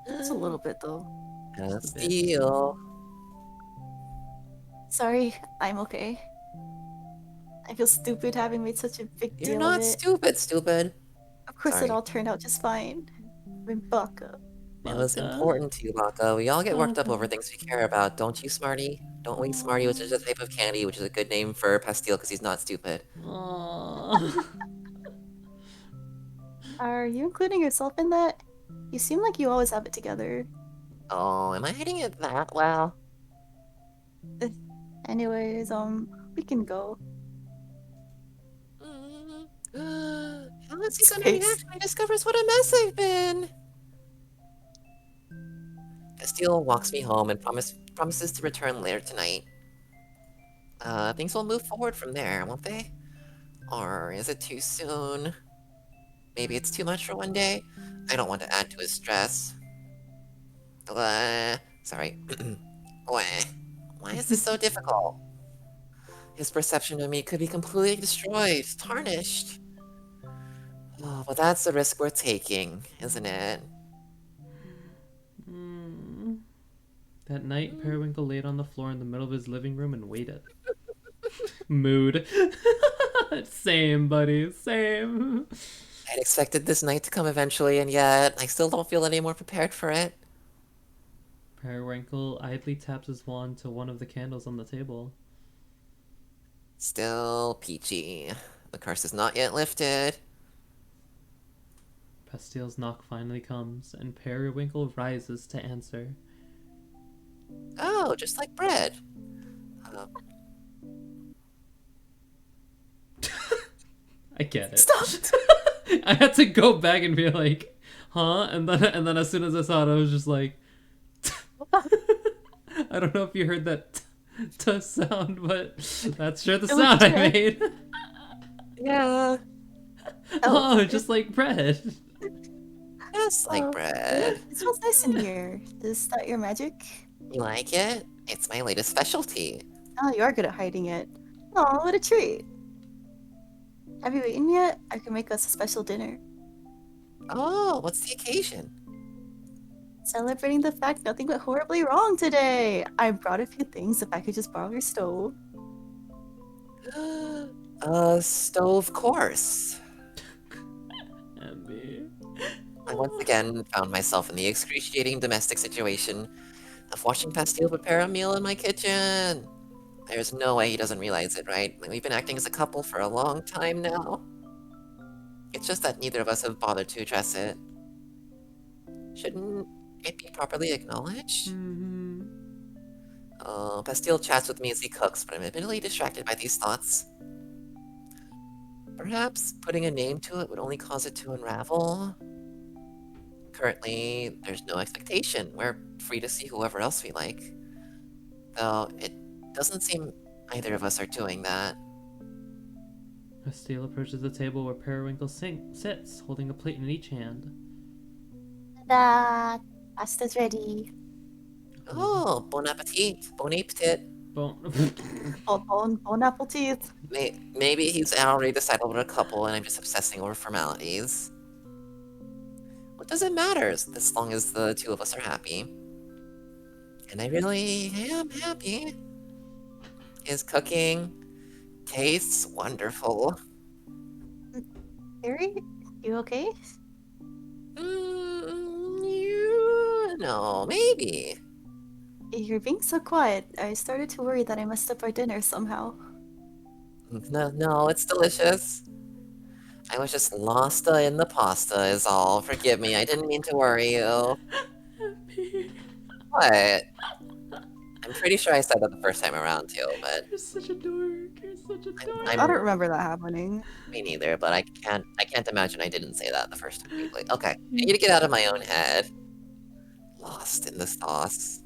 Just a little bit, though. Just a bit. Steal. Sorry, I'm okay. I feel stupid having made such a big You're deal of not it. stupid, stupid. Of course, it Sorry. all turned out just fine. I'm Baka. It was Baka. important to you, Baka. We all get worked up Baka. over things we care about, don't you, Smarty? Don't we, Smarty, which is a type of candy, which is a good name for Pastille because he's not stupid. Aww. Are you including yourself in that? You seem like you always have it together. Oh, am I hiding it that well? Anyways, we can go. How is he gonna Space. react when he discovers what a mess I've been? Castile walks me home and promises to return later tonight. Things will move forward from there, won't they? Or is it too soon? Maybe it's too much for one day? I don't want to add to his stress. Sorry. Why is this so difficult? His perception of me could be completely destroyed, tarnished. Oh, but that's the risk we're taking, isn't it? That night, Periwinkle laid on the floor in the middle of his living room and waited. Mood. Same, buddy. Same. I'd expected this night to come eventually, and yet I still don't feel any more prepared for it. Periwinkle idly taps his wand to one of the candles on the table. Still peachy. The curse is not yet lifted. Pastile's knock finally comes, and Periwinkle rises to answer. Oh, just like bread. I get it. Stop! I had to go back and be like, huh? And then as soon as I saw it, I was just like, I don't know if you heard that sound, but that's sure the It was sound I bread. made. Yeah, Oh, just like bread. just like bread. It smells nice in here. Is that your magic? You like it? It's my latest specialty. Oh, you are good at hiding it. Oh, what a treat. Have you eaten yet? I can make us a special dinner. Oh, what's the occasion? Celebrating the fact nothing went horribly wrong today. I brought a few things if I could just borrow your stove. Stove course. Ambi. I once again found myself in the excruciating domestic situation of watching Pastille prepare a meal in my kitchen. There's no way he doesn't realize it, right? We've been acting as a couple for a long time now. It's just that neither of us have bothered to address it. Shouldn't it be properly acknowledged? Mm-hmm. Pastille chats with me as he cooks, but I'm admittedly distracted by these thoughts. Perhaps putting a name to it would only cause it to unravel. Currently, there's no expectation. We're free to see whoever else we like. Though, it doesn't seem either of us are doing that. Pastille approaches the table where Periwinkle sits, holding a plate in each hand. Ta-da! Pasta's ready. Oh, bon appetit. Bon appetit. Bon apple teeth. Maybe he's already decided we're a couple and I'm just obsessing over formalities. What does it matter as long as the two of us are happy? And I really am happy. His cooking tastes wonderful. Harry, you okay? No, maybe. You're being so quiet. I started to worry that I messed up our dinner somehow. No, it's delicious. I was just lost in the pasta is all. Forgive me, I didn't mean to worry you. What? I'm pretty sure I said that the first time around too, but You're such a dork. You're such a dork. I don't remember that happening. me neither, but I can't imagine I didn't say that the first time we played. Okay, I need to get out of my own head. Lost in the sauce.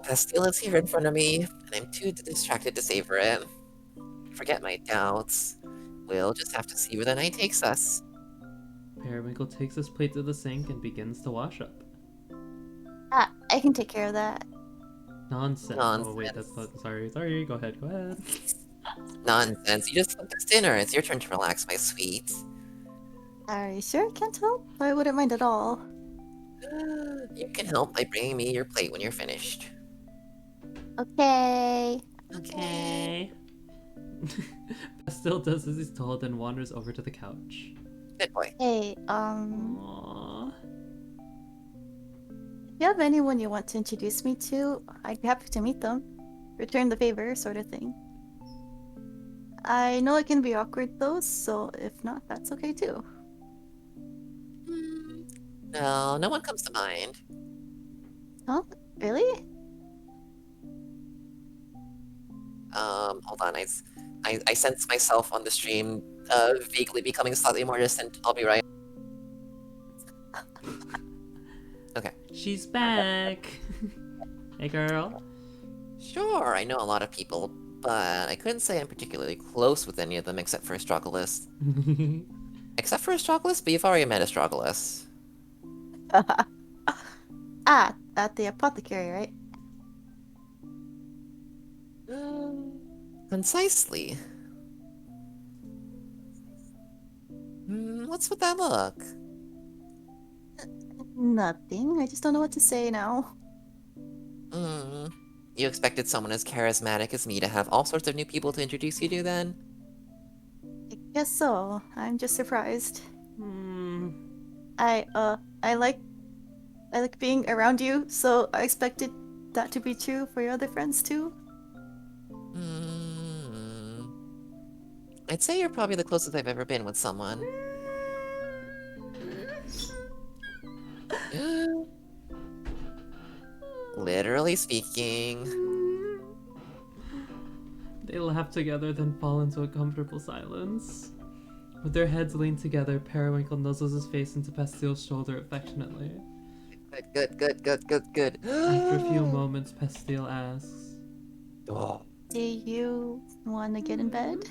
Pastille is here in front of me, and I'm too distracted to savor it. Forget my doubts. We'll just have to see where the night takes us. Periwinkle takes his plate to the sink and begins to wash up. Ah, I can take care of that. Nonsense. Oh wait, Nonsense. that's sorry. Go ahead. Nonsense, you just cooked us dinner. It's your turn to relax, my sweet. Are you sure I can't help? I wouldn't mind at all. You can help by bringing me your plate when you're finished. Okay. Okay. Pastille does as he's told and wanders over to the couch. Good boy. Hey, Aww. if you have anyone you want to introduce me to, I'd be happy to meet them. Return the favor, sort of thing. I know it can be awkward though, so if not, that's okay too. No, no one comes to mind. Huh? Really? Hold on, I sense myself on the stream, vaguely becoming slightly more distant. I'll be right. Okay. She's back. Hey, girl. Sure, I know a lot of people, but I couldn't say I'm particularly close with any of them except for Astragalus. Except for Astragalus, but you've already met Astragalus. Ah, at the apothecary, right? Concisely. What's with that look? Nothing. I just don't know what to say now. You expected someone as charismatic as me to have all sorts of new people to introduce you to then? I guess so. I'm just surprised. Hmm. I like I like being around you, so I expected that to be true for your other friends too. Hmm. I'd say you're probably the closest I've ever been with someone. Literally speaking. They laugh together, then fall into a comfortable silence. With their heads leaned together, Periwinkle nuzzles his face into Pastile's shoulder affectionately. Good. After a few moments, Pastile asks, Oh. Do you want to get in bed?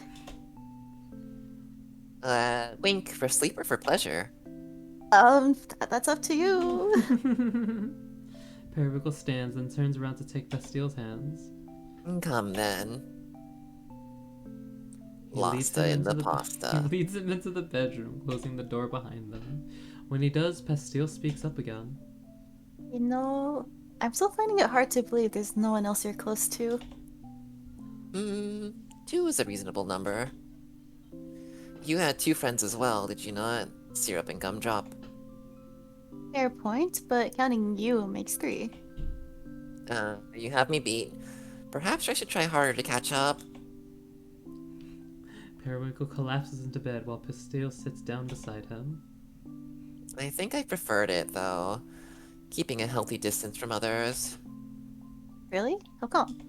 Wink for sleep or for pleasure? That's up to you. Periwinkle stands and turns around to take Pastile's hands. Come then. He leads Lasta him in into the the pasta. he leads him into the bedroom, closing the door behind them. When he does, Pastile speaks up again. You know, I'm still finding it hard to believe there's no one else you're close to. 2 is a reasonable number. You had 2 friends as well, did you not? Syrup and Gumdrop. Fair point, but counting you makes 3. You have me beat. Perhaps I should try harder to catch up. Periwinkle collapses into bed while Pastile sits down beside him. I think I preferred it, though. Keeping a healthy distance from others. Really? How come?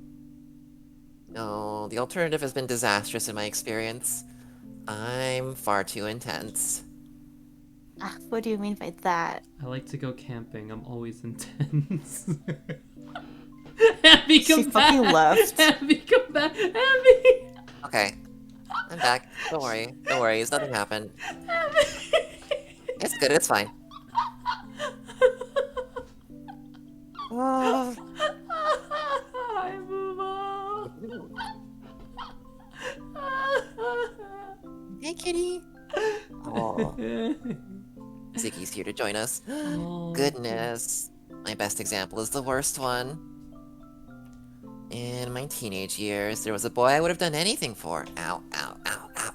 No, the alternative has been disastrous in my experience. I'm far too intense. Ah, what do you mean by that? I like to go camping. I'm always intense. Abby, She come fucking back! left. Abby, come back! Abby! Okay, I'm back. Don't worry. No worries, nothing happened. Abby! It's good, it's fine. Oh. I move on. Hey, kitty. Oh, Ziggy's here to join us. Oh. Goodness. My best example is the worst one. In my teenage years, there was a boy I would have done anything for. Ow, ow, ow, ow.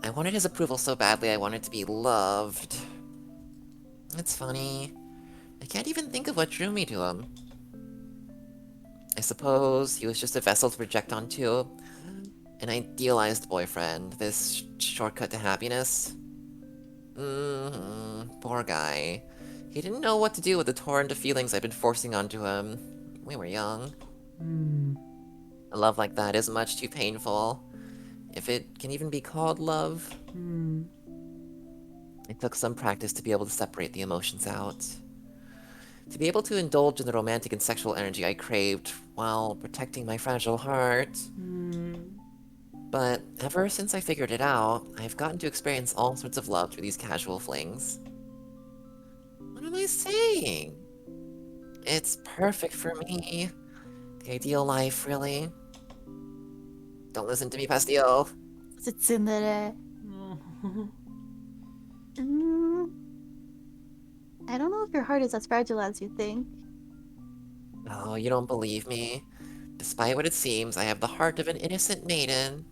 I wanted his approval so badly I wanted to be loved. It's funny. I can't even think of what drew me to him. I suppose he was just a vessel to project onto. An idealized boyfriend, this shortcut to happiness. Poor guy. He didn't know what to do with the torrent of feelings I'd been forcing onto him. We were young. A love like that is much too painful. If it can even be called love. It took some practice to be able to separate the emotions out. To be able to indulge in the romantic and sexual energy I craved while protecting my fragile heart. But ever since I figured it out, I've gotten to experience all sorts of love through these casual flings. What am I saying? It's perfect for me. The ideal life, really. Don't listen to me, Pastille. Tsundere. I don't know if your heart is as fragile as you think. Oh, you don't believe me? Despite what it seems, I have the heart of an innocent maiden.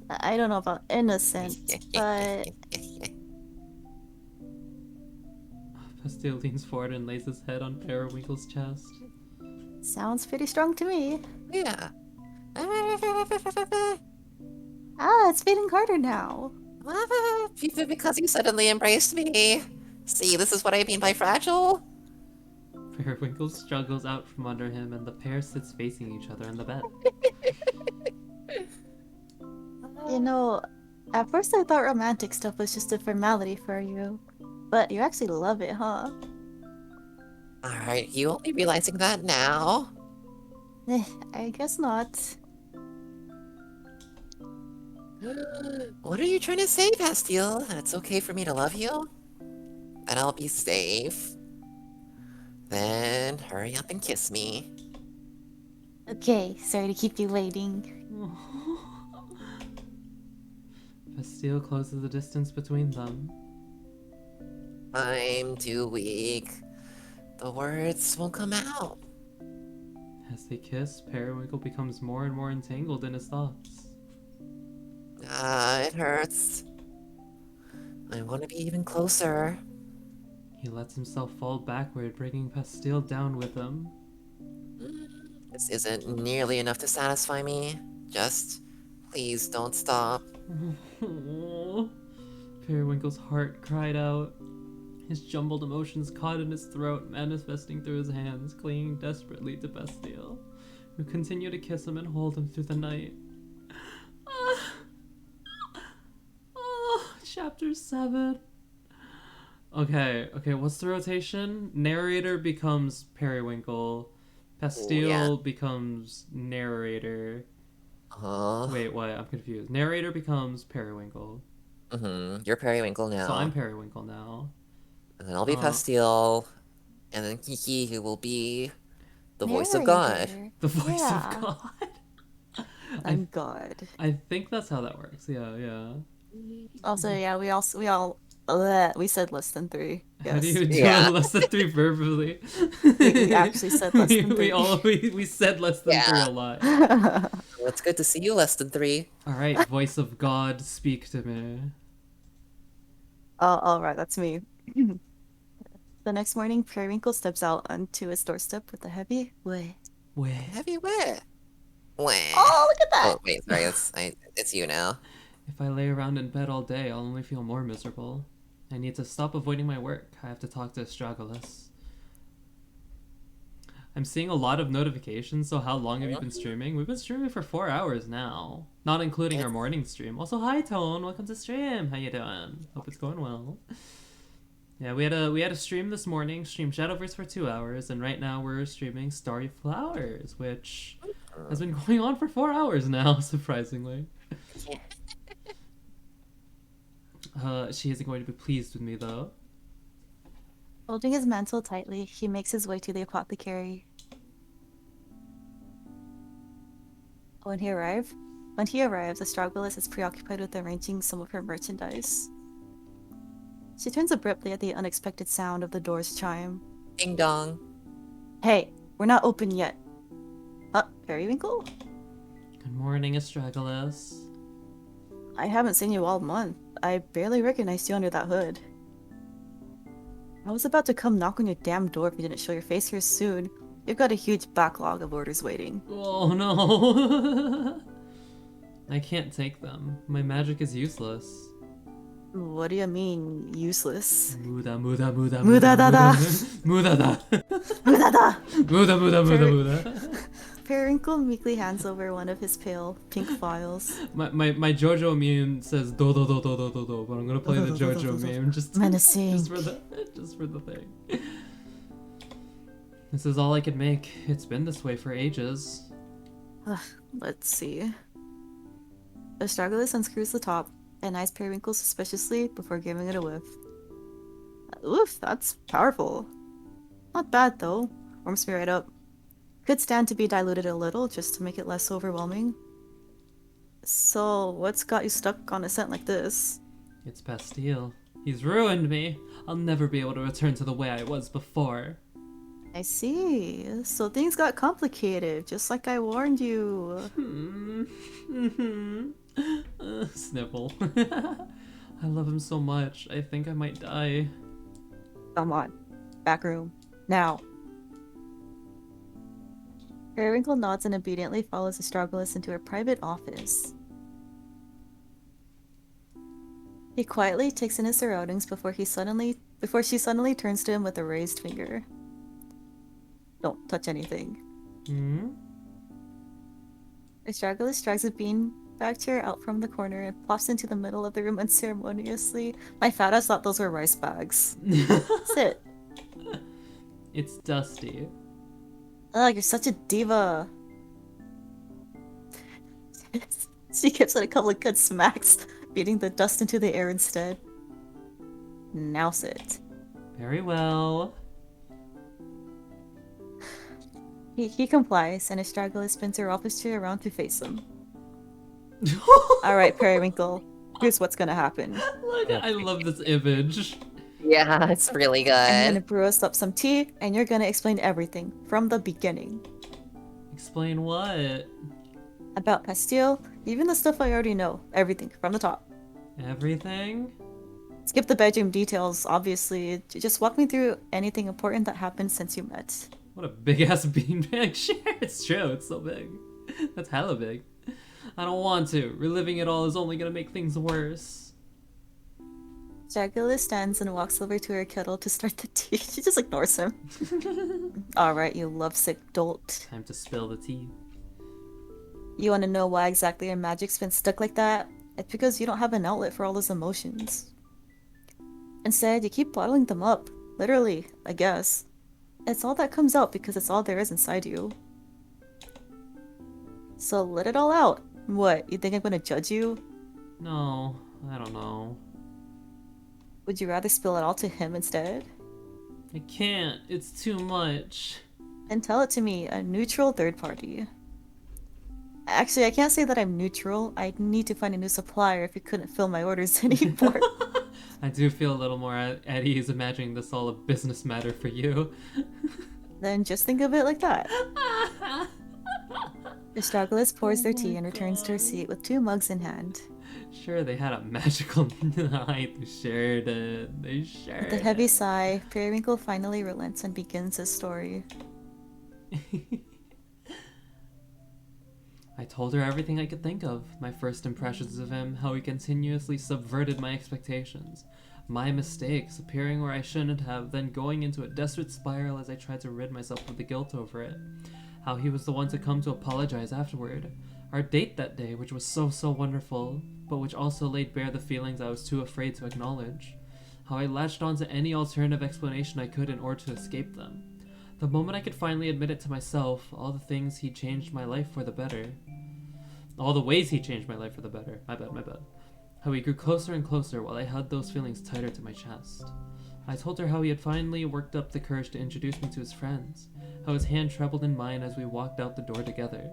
I don't know about innocent, but Pastille leans forward and lays his head on Periwinkle's chest. sounds pretty strong to me. Yeah. Ah, it's feeling harder now. Because you suddenly embraced me. See, this is what I mean by fragile. Periwinkle struggles out from under him, and the pair sits facing each other in the bed. You know, at first I thought romantic stuff was just a formality for you. But you actually love it, huh? Are you only realizing that now? I guess not. What are you trying to say, Pastille? That it's okay for me to love you? That I'll be safe? Then hurry up and kiss me. Okay, sorry to keep you waiting. Pastille closes the distance between them. I'm too weak. The words won't come out. As they kiss, Periwinkle becomes more and more entangled in his thoughts. It hurts. I want to be even closer. He lets himself fall backward, bringing Pastille down with him. This isn't nearly enough to satisfy me. Just, please don't stop. Periwinkle's heart cried out. His jumbled emotions caught in his throat, manifesting through his hands, clinging desperately to Pastille, who continued to kiss him and hold him through the night. Chapter 7. Okay, what's the rotation? Narrator becomes Periwinkle. Pastille becomes narrator. Wait, what? I'm confused. Narrator becomes Periwinkle. You're Periwinkle now. So I'm Periwinkle now. And then I'll be Pastille. And then Kiki, who will be the voice of God. The voice of God. I'm God. I think that's how that works. Yeah. Also, yeah, we said less than 3. Yes. How do you do less than 3 verbally? We actually said less than 3. We said less than 3 a lot. Well, it's good to see you less than 3. Alright, voice of God, speak to me. Alright, that's me. The next morning, Periwinkle steps out onto his doorstep with a heavy way. Heavy way. Oh, look at that! Oh, wait, sorry, it's you now. If I lay around in bed all day, I'll only feel more miserable. I need to stop avoiding my work. I have to talk to Astragalus. I'm seeing a lot of notifications, so how long have you been streaming? We've been streaming for 4 hours now. Not including our morning stream. Also, hi Tone, welcome to stream. How you doing? Hope it's going well. Yeah, we had a stream this morning, streamed Shadowverse for 2 hours, and right now we're streaming Starry Flowers, which has been going on for 4 hours now, surprisingly. She isn't going to be pleased with me, though. Holding his mantle tightly, he makes his way to the apothecary. When he arrives, Astragalus is preoccupied with arranging some of her merchandise. She turns abruptly at the unexpected sound of the door's chime. Ding dong. Hey, we're not open yet. Periwinkle? Good morning, Astragalus. I haven't seen you all month. I barely recognized you under that hood. I was about to come knock on your damn door if you didn't show your face here soon. You've got a huge backlog of orders waiting. Oh no! I can't take them. My magic is useless. What do you mean, useless? Muda. Mudada! Mudada. Mudada! Muda. Periwinkle meekly hands over one of his pale pink files. My JoJo meme says do, but I'm gonna play the JoJo meme just menacing. just for the thing. This is all I could make. It's been this way for ages. Let's see. Astragalus unscrews the top and eyes Periwinkle suspiciously before giving it a whiff. Oof, that's powerful. Not bad though. Warms me right up. Could stand to be diluted a little just to make it less overwhelming. So, what's got you stuck on a scent like this? It's Pastille. He's ruined me. I'll never be able to return to the way I was before. I see. So things got complicated, just like I warned you. Sniffle. I love him so much. I think I might die. Come on. Back room. Now. Periwinkle nods and obediently follows Astragalus into her private office. He quietly takes in his surroundings before she suddenly turns to him with a raised finger. Don't touch anything. Astragalus drags a beanbag chair out from the corner and plops into the middle of the room unceremoniously. My fat ass thought those were rice bags. Sit. It's dusty. Ugh, you're such a diva. She gives it a couple of good smacks, beating the dust into the air instead. Now sit. Very well. He complies, and Astragalus spins her office chair around to face him. Alright, Periwinkle. Here's what's gonna happen. Look, I love this image. Yeah, it's really good. I'm gonna brew us up some tea, and you're gonna explain everything, from the beginning. Explain what? About Pastille, even the stuff I already know. Everything, from the top. Everything? Skip the bedroom details, obviously. Just walk me through anything important that happened since you met. What a big ass beanbag. Sure, it's true. It's so big. That's hella big. I don't want to. Reliving it all is only gonna make things worse. Dracula stands and walks over to her kettle to start the tea. She just ignores him. Alright, you lovesick dolt. Time to spill the tea. You want to know why exactly your magic's been stuck like that? It's because you don't have an outlet for all those emotions. Instead, you keep bottling them up. Literally, I guess. It's all that comes out because it's all there is inside you. So let it all out. What, you think I'm gonna judge you? No, I don't know. Would you rather spill it all to him instead? I can't. It's too much. And tell it to me, a neutral third party. Actually, I can't say that I'm neutral. I'd need to find a new supplier if you couldn't fill my orders anymore. I do feel a little more at ease imagining this all a business matter for you. Then just think of it like that. The strugglist pours their tea and returns to her seat with 2 mugs in hand. Sure, they had a magical night. They shared it. They shared With a heavy sigh, Periwinkle finally relents and begins his story. I told her everything I could think of. My first impressions of him, how he continuously subverted my expectations. My mistakes, appearing where I shouldn't have, then going into a desperate spiral as I tried to rid myself of the guilt over it. How he was the one to come to apologize afterward. Our date that day, which was so wonderful, but which also laid bare the feelings I was too afraid to acknowledge. How I latched onto any alternative explanation I could in order to escape them. The moment I could finally admit it to myself, all the things he changed my life for the better. All the ways he changed my life for the better. My bad. How he grew closer and closer while I held those feelings tighter to my chest. I told her how he had finally worked up the courage to introduce me to his friends. How his hand trembled in mine as we walked out the door together.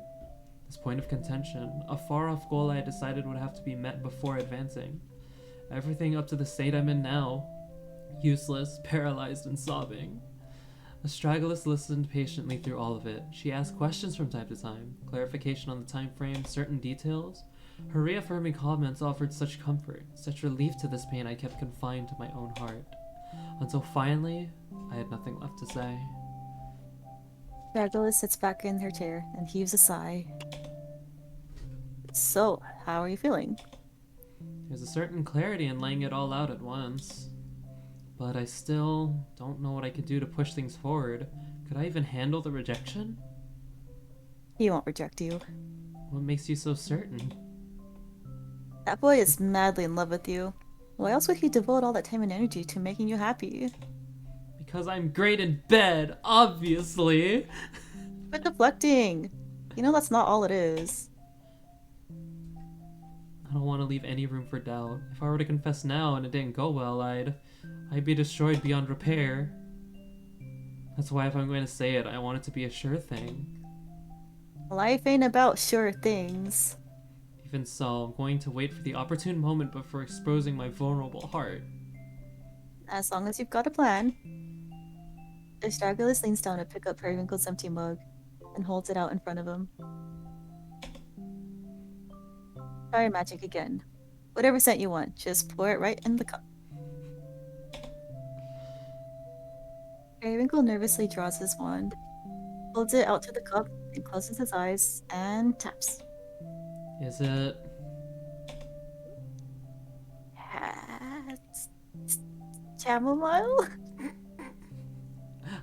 This point of contention, a far-off goal I had decided would have to be met before advancing. Everything up to the state I'm in now. Useless, paralyzed, and sobbing. Astragalus listened patiently through all of it. She asked questions from time to time, clarification on the time frame, certain details. Her reaffirming comments offered such comfort, such relief to this pain I kept confined to my own heart. Until finally, I had nothing left to say. Dracula sits back in her chair and heaves a sigh. So, how are you feeling? There's a certain clarity in laying it all out at once. But I still don't know what I could do to push things forward. Could I even handle the rejection? He won't reject you. What makes you so certain? That boy is madly in love with you. Why else would he devote all that time and energy to making you happy? Because I'm great in bed, obviously! Quit deflecting! You know that's not all it is. I don't want to leave any room for doubt. If I were to confess now and it didn't go well, I'd be destroyed beyond repair. That's why if I'm going to say it, I want it to be a sure thing. Life ain't about sure things. Even so, I'm going to wait for the opportune moment before exposing my vulnerable heart. As long as you've got a plan. Astragalus leans down to pick up Periwinkle's empty mug and holds it out in front of him. Try your magic again. Whatever scent you want, just pour it right in the cup. Periwinkle nervously draws his wand, holds it out to the cup, and closes his eyes, and taps. Is it... Chamomile?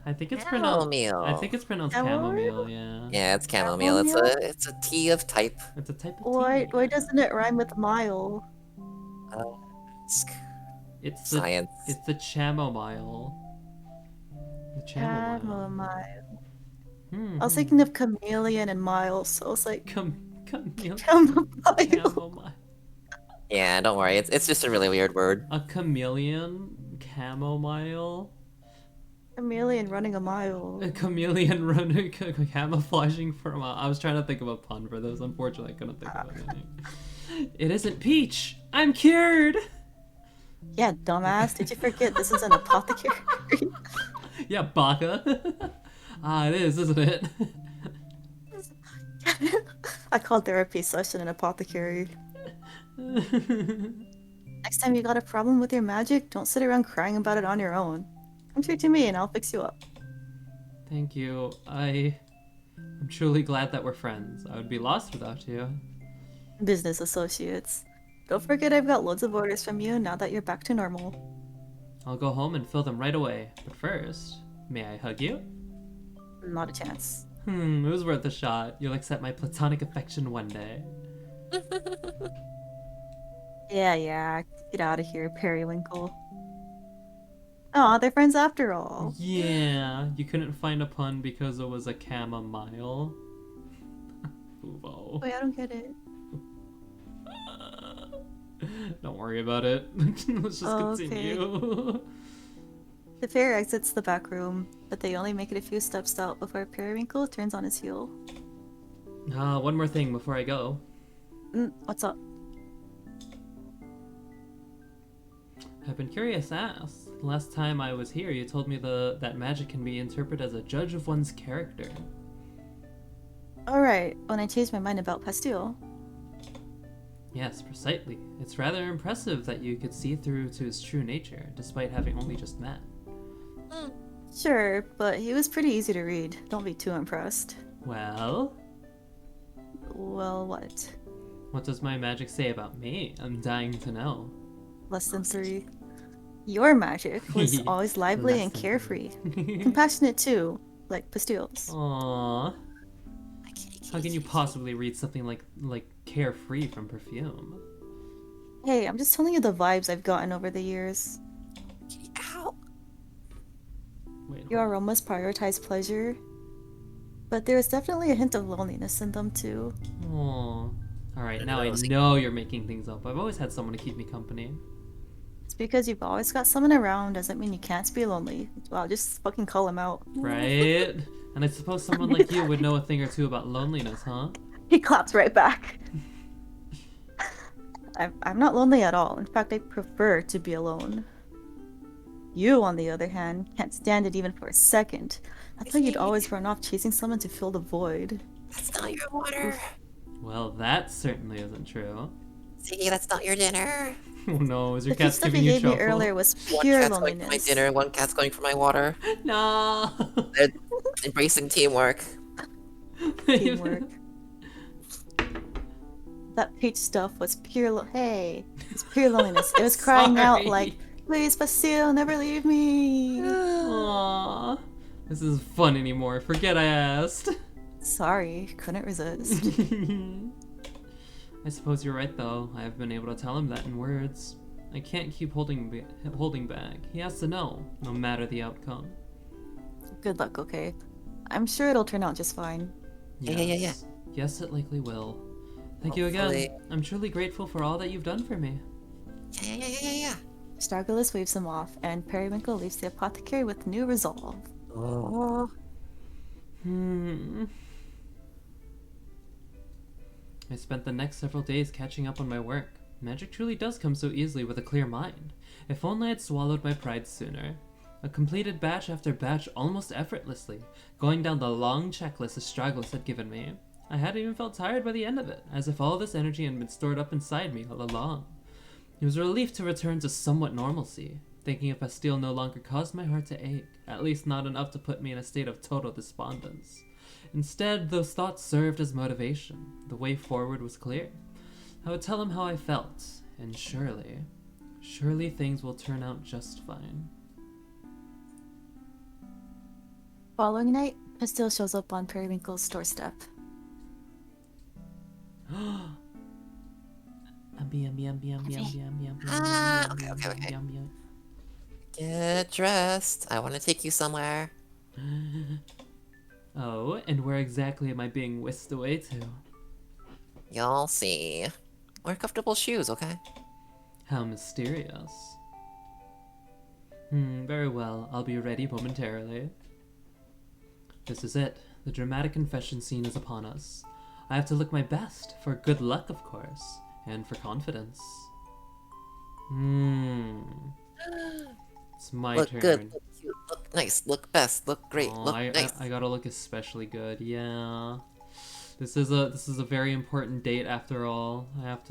I think it's pronounced... Chamomile. I think it's pronounced chamomile, yeah. Yeah, it's chamomile. It's a tea of type. It's a type of tea. Why doesn't it rhyme with mile? It's Science. It's the chamomile. The chamomile. Chamomile. Hmm. I was thinking of chameleon and mile, so it's like Chamomile. chamomile. Chamomile. Yeah, don't worry. It's just a really weird word. A chameleon? Chamomile? Chameleon running a mile. A chameleon running, camouflaging for a mile. I was trying to think of a pun for this. Unfortunately, I couldn't think of anything. It isn't peach. I'm cured. Yeah, dumbass. Did you forget this is an apothecary? Yeah, baka. It is, isn't it? I called therapy session an apothecary. Next time you got a problem with your magic, don't sit around crying about it on your own. Come straight to me and I'll fix you up. Thank you. I'm truly glad that we're friends. I would be lost without you. Business associates. Don't forget I've got loads of orders from you now that you're back to normal. I'll go home and fill them right away. But first, may I hug you? Not a chance. It was worth a shot. You'll accept my platonic affection one day. Yeah, get out of here, Periwinkle. Aw, they're friends after all. Yeah, you couldn't find a pun because it was a chamomile. Uvo. Wait, I don't get it. Don't worry about it. Let's just continue. The pair exits the back room, but they only make it a few steps out before Periwinkle turns on his heel. One more thing before I go. What's up? I've been curious to ask. Last time I was here, you told me that magic can be interpreted as a judge of one's character. Alright, when I changed my mind about Pastille. Yes, precisely. It's rather impressive that you could see through to his true nature, despite having only just met. Sure, but he was pretty easy to read. Don't be too impressed. Well? Well, what? What does my magic say about me? I'm dying to know. Less than 3. Your magic was always lively and carefree. Compassionate too, like Pastille's. Aww. How can you possibly read something like carefree from perfume? Hey, I'm just telling you the vibes I've gotten over the years. Ow! Wait, Your aromas prioritize pleasure, but there's definitely a hint of loneliness in them too. Aww. Alright, now I know you're making things up. I've always had someone to keep me company. It's because you've always got someone around doesn't mean you can't be lonely. Wow, just fucking call him out. Right? And I suppose someone like you would know a thing or two about loneliness, huh? He claps right back. I'm not lonely at all. In fact, I prefer to be alone. You, on the other hand, can't stand it even for a second. That's why you'd always run off chasing someone to fill the void. That's not your water. Well, that certainly isn't true. See, that's not your dinner. Oh no, is your The cat stuff giving you you gave me trouble? earlier was One pure cat's going for my loneliness. dinner, one cat's going for my water. No! They're embracing teamwork. Teamwork. That peach stuff was pure it's pure loneliness. It was crying out like, please, Bastille, never leave me. Aww. This isn't fun anymore. Forget I asked. Sorry, couldn't resist. I suppose you're right, though. I have been able to tell him that in words. I can't keep holding back. He has to know, no matter the outcome. Good luck, okay? I'm sure it'll turn out just fine. Yes. Yeah. Yes, it likely will. Thank you again. I'm truly grateful for all that you've done for me. Yeah. Stargulus waves him off, and Periwinkle leaves the apothecary with new resolve. Oh. I spent the next several days catching up on my work. Magic truly does come so easily with a clear mind. If only I'd swallowed my pride sooner. I completed batch after batch almost effortlessly, going down the long checklist Astragalus had given me. I hadn't even felt tired by the end of it, as if all this energy had been stored up inside me all along. It was a relief to return to somewhat normalcy, thinking if Pastille no longer caused my heart to ache, at least not enough to put me in a state of total despondence. Instead, those thoughts served as motivation. The way forward was clear. I would tell him how I felt, and surely things will turn out just fine. Following night, Pastille shows up on Periwinkle's doorstep. Okay. Get dressed. I want to take you somewhere. Oh, and where exactly am I being whisked away to? You'll see. Wear comfortable shoes, okay? How mysterious. Very well. I'll be ready momentarily. This is it. The dramatic confession scene is upon us. I have to look my best, for good luck, of course, and for confidence. It's my Look turn. good, look cute, look nice, look best, look great, Aw, look nice. I gotta look especially good, yeah. This is a very important date after all. I have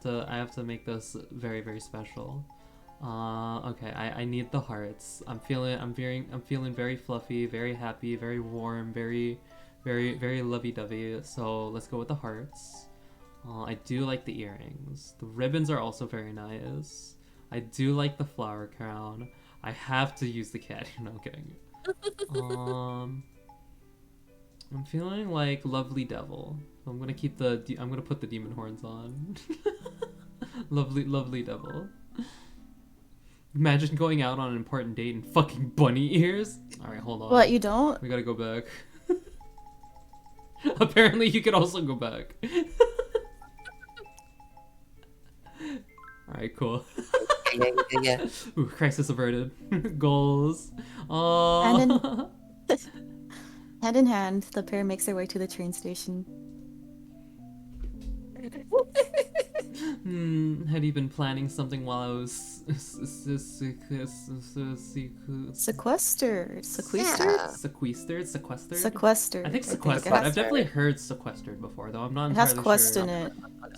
to make this very, very special. Okay, I need the hearts. I'm feeling very fluffy, very happy, very warm, very lovey-dovey. So let's go with the hearts. I do like the earrings. The ribbons are also very nice. I do like the flower crown. I have to use the cat. No, I'm kidding. I'm feeling like lovely devil. I'm gonna keep I'm gonna put the demon horns on. lovely devil. Imagine going out on an important date and fucking bunny ears. All right, hold on. What, you don't? We gotta go back. Apparently, you can also go back. All right, cool. Yeah. Ooh, crisis averted. Goals. Oh. Hand in hand, the pair makes their way to the train station. Had you been planning something while I was Sequestered. Sequestered? Sequestered. I think it sequestered. has- I've definitely heard sequestered before, though I'm not It has entirely quest sure. in it.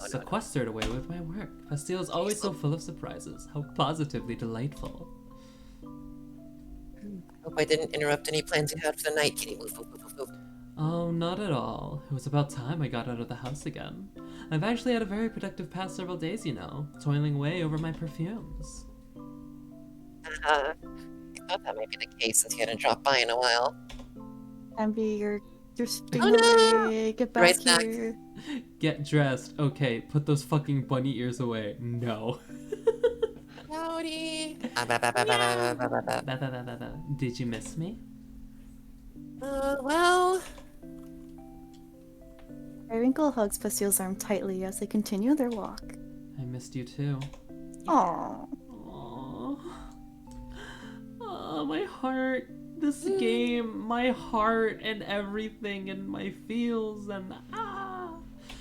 Sequestered away with my work. Bastille is always so full of surprises. How positively delightful. Hope I didn't interrupt any plans you had for the night, kitty. Woof, woof, woof, woof. Oh, not at all. It was about time I got out of the house again. I've actually had a very productive past several days, you know, toiling away over my perfumes. I thought that might be the case since you hadn't dropped by in a while. Ambi, you're speaking Oh, no! away. Get back Right back. here. Get dressed. Okay, put those fucking bunny ears away. No. Howdy. Did you miss me? Well. Periwinkle hugs Bastille's arm tightly as they continue their walk. I missed you too. Aww. Aww. Oh, my heart. This game, my heart and everything and my feels and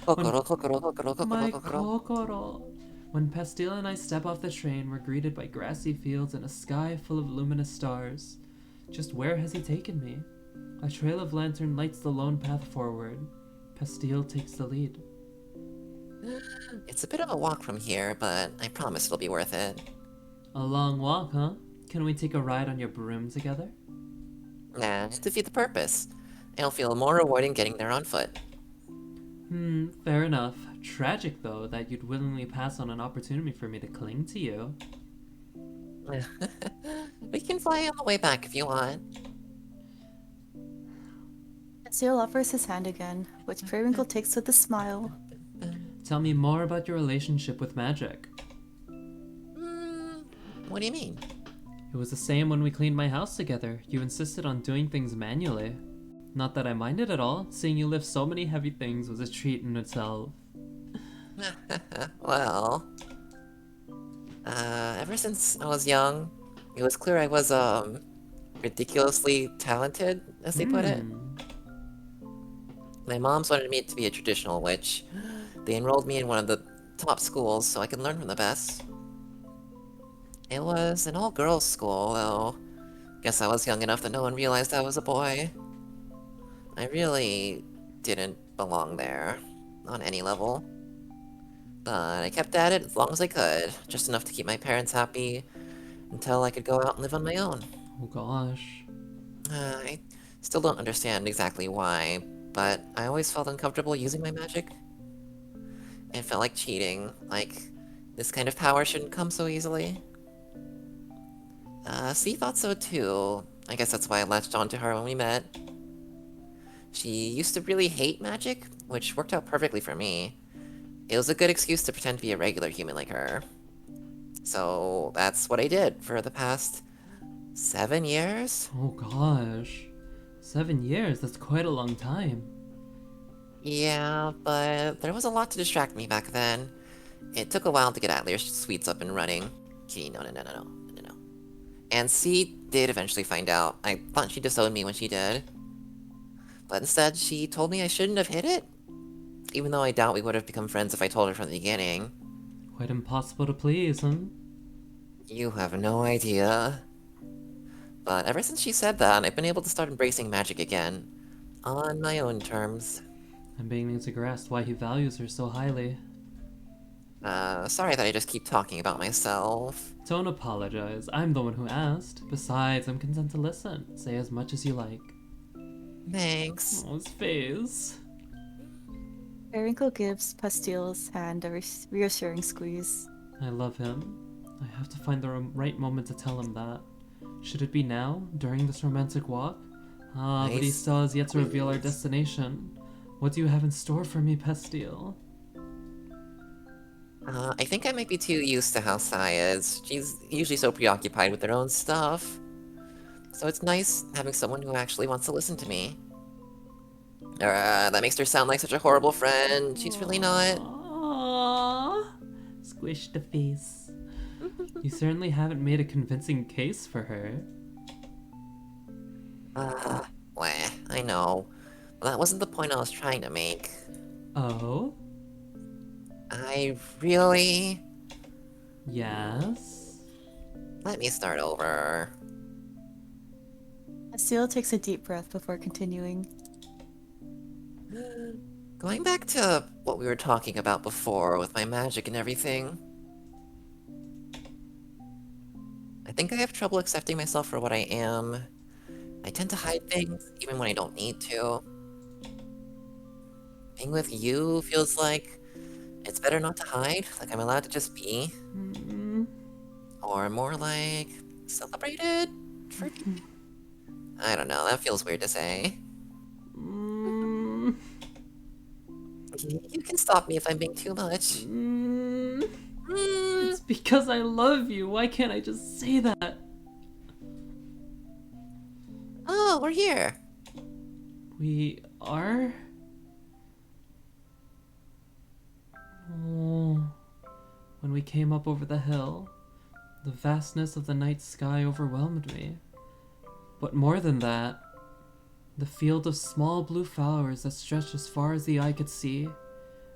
Kokoro, kokoro, kokoro, kokoro, my kokoro. kokoro. When Pastille and I step off the train, we're greeted by grassy fields and a sky full of luminous stars. Just where has he taken me? A trail of lantern lights the lone path forward. Pastille takes the lead. It's a bit of a walk from here, but I promise it'll be worth it. A long walk, huh? Can we take a ride on your broom together? Nah, to defeat the purpose. It'll feel more rewarding getting there on foot. Fair enough. Tragic, though, that you'd willingly pass on an opportunity for me to cling to you. We can fly on the way back if you want. Bastille offers his hand again, which Periwinkle takes with a smile. Tell me more about your relationship with magic. What do you mean? It was the same when we cleaned my house together. You insisted on doing things manually. Not that I minded at all. Seeing you lift so many heavy things was a treat in itself. Well, ever since I was young, it was clear I was, ridiculously talented, as they put it. My mom's wanted me to be a traditional witch. They enrolled me in one of the top schools so I could learn from the best. It was an all-girls school, though. Guess I was young enough that no one realized I was a boy. I really didn't belong there, on any level. But I kept at it as long as I could, just enough to keep my parents happy, until I could go out and live on my own. Oh gosh. I still don't understand exactly why, but I always felt uncomfortable using my magic. It felt like cheating, like this kind of power shouldn't come so easily. C thought so too. I guess that's why I latched onto her when we met. She used to really hate magic, which worked out perfectly for me. It was a good excuse to pretend to be a regular human like her. So that's what I did for the past 7 years? Oh gosh. 7 years, that's quite a long time. Yeah, but there was a lot to distract me back then. It took a while to get Atelier Sweets up and running. Kitty, no. And C did eventually find out. I thought she disowned me when she did. But instead, she told me I shouldn't have hit it. Even though I doubt we would have become friends if I told her from the beginning. Quite impossible to please, huh? You have no idea. But ever since she said that, I've been able to start embracing magic again. On my own terms. I'm beginning to grasp why he values her so highly. Sorry that I just keep talking about myself. Don't apologize. I'm the one who asked. Besides, I'm content to listen. Say as much as you like. Thanks. Oh, his face. Periwinkle gives Pastil's hand a reassuring squeeze. I love him. I have to find the right moment to tell him that. Should it be now, during this romantic walk? But he Nice. still has yet to reveal our destination. What do you have in store for me, Pastil? I think I might be too used to how Sai is. She's usually so preoccupied with her own stuff. So it's nice having someone who actually wants to listen to me. That makes her sound like such a horrible friend. She's really not. Aww. Squish the face. You certainly haven't made a convincing case for her. Weh, I know. But that wasn't the point I was trying to make. Oh? I really... Yes? Let me start over. Pastil takes a deep breath before continuing. Going back to what we were talking about before with my magic and everything. I think I have trouble accepting myself for what I am. I tend to hide things, even when I don't need to. Being with you feels like it's better not to hide, like I'm allowed to just be. Mm, Or more like celebrated for me. I don't know, that feels weird to say. mm, You can stop me if I'm being too much. mm. It's because I love you. Why can't I just say that? Oh, we're here. We are? Oh, when we came up over the hill, the vastness of the night sky overwhelmed me. But more than that, the field of small blue flowers that stretched as far as the eye could see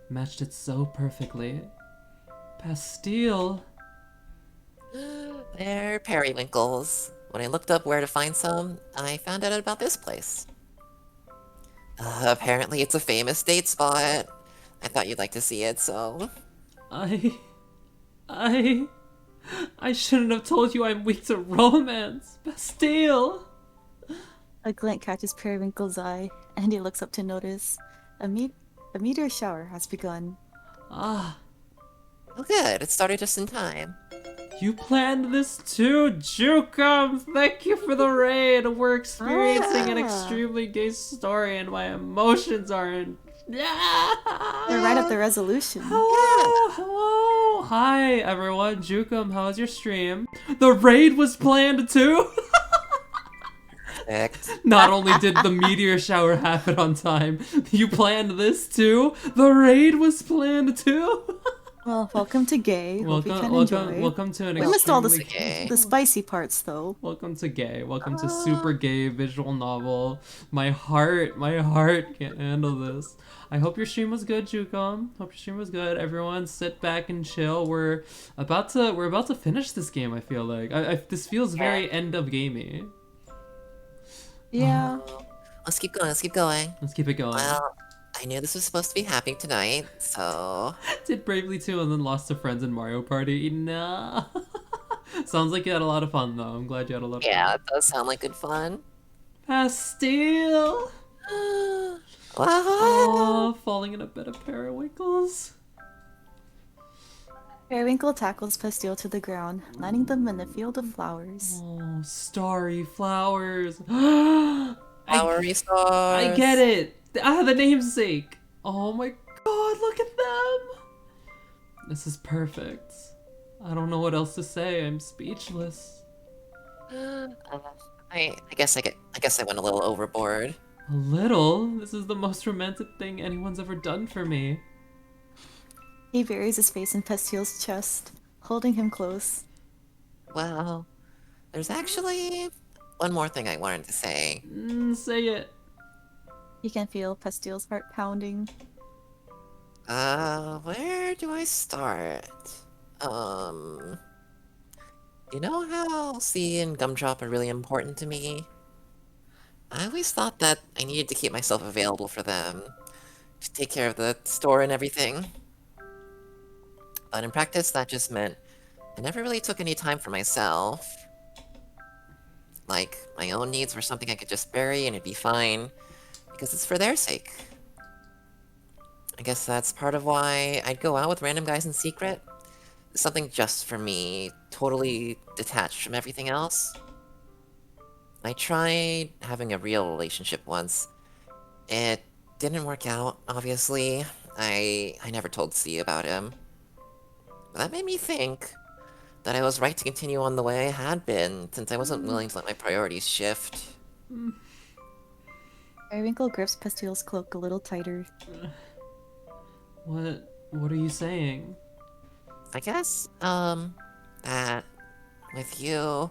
matched it so perfectly. Pastil! They're periwinkles. When I looked up where to find some, I found out about this place. Apparently it's a famous date spot. I thought you'd like to see it, so... I shouldn't have told you I'm weak to romance. Pastil! A glint catches Periwinkle's eye, and he looks up to notice a meteor shower has begun. Ah, Oh good, it started just in time. you planned this too, Jukum! Thank you for the raid! We're experiencing an extremely gay story and my emotions are in... They write up the resolution. Hello! Hi everyone, Jukum, how's your stream? The raid was planned too? Perfect. Not only did the meteor shower happen on time, you planned this too? The raid was planned too? Well, welcome to gay. Hope you can enjoy. Welcome to an We missed all extremely gay. the spicy parts, though. Welcome to gay. Welcome to super gay visual novel. My heart can't handle this. I hope your stream was good, Jukom. Hope your stream was good. Everyone, sit back and chill. We're about to finish this game. I feel like this feels very end of gamey. Yeah. Let's keep going, let's keep going. Let's keep it going. Well, I knew this was supposed to be happening tonight, so... Did bravely too, and then lost to friends in Mario Party. No. Sounds like you had a lot of fun though. I'm glad you had a lot of Yeah, fun. it does sound like good fun. Pastil. Wow. Oh, falling in a bed of periwinkles. Periwinkle tackles Pastil to the ground, landing them in the field of flowers. Oh, starry flowers. Flowery stars. I get it. The namesake. Oh my god, look at them. This is perfect. I don't know what else to say. I'm speechless. I guess I went a little overboard. A little? This is the most romantic thing anyone's ever done for me. He buries his face in Pastil's chest, holding him close. Well, there's actually one more thing I wanted to say. Say it. He can feel Pastil's heart pounding. Where do I start? You know how C and Gumdrop are really important to me? I always thought that I needed to keep myself available for them. to take care of the store and everything. But in practice, that just meant I never really took any time for myself. Like, my own needs were something I could just bury and it'd be fine, because it's for their sake. I guess that's part of why I'd go out with random guys in secret. Something just for me, totally detached from everything else. I tried having a real relationship once. It didn't work out, obviously. I never told C about him. But that made me think that I was right to continue on the way I had been, since I wasn't willing to let my priorities shift. Periwinkle grips Pastile's cloak a little tighter. What are you saying? I guess, that with you,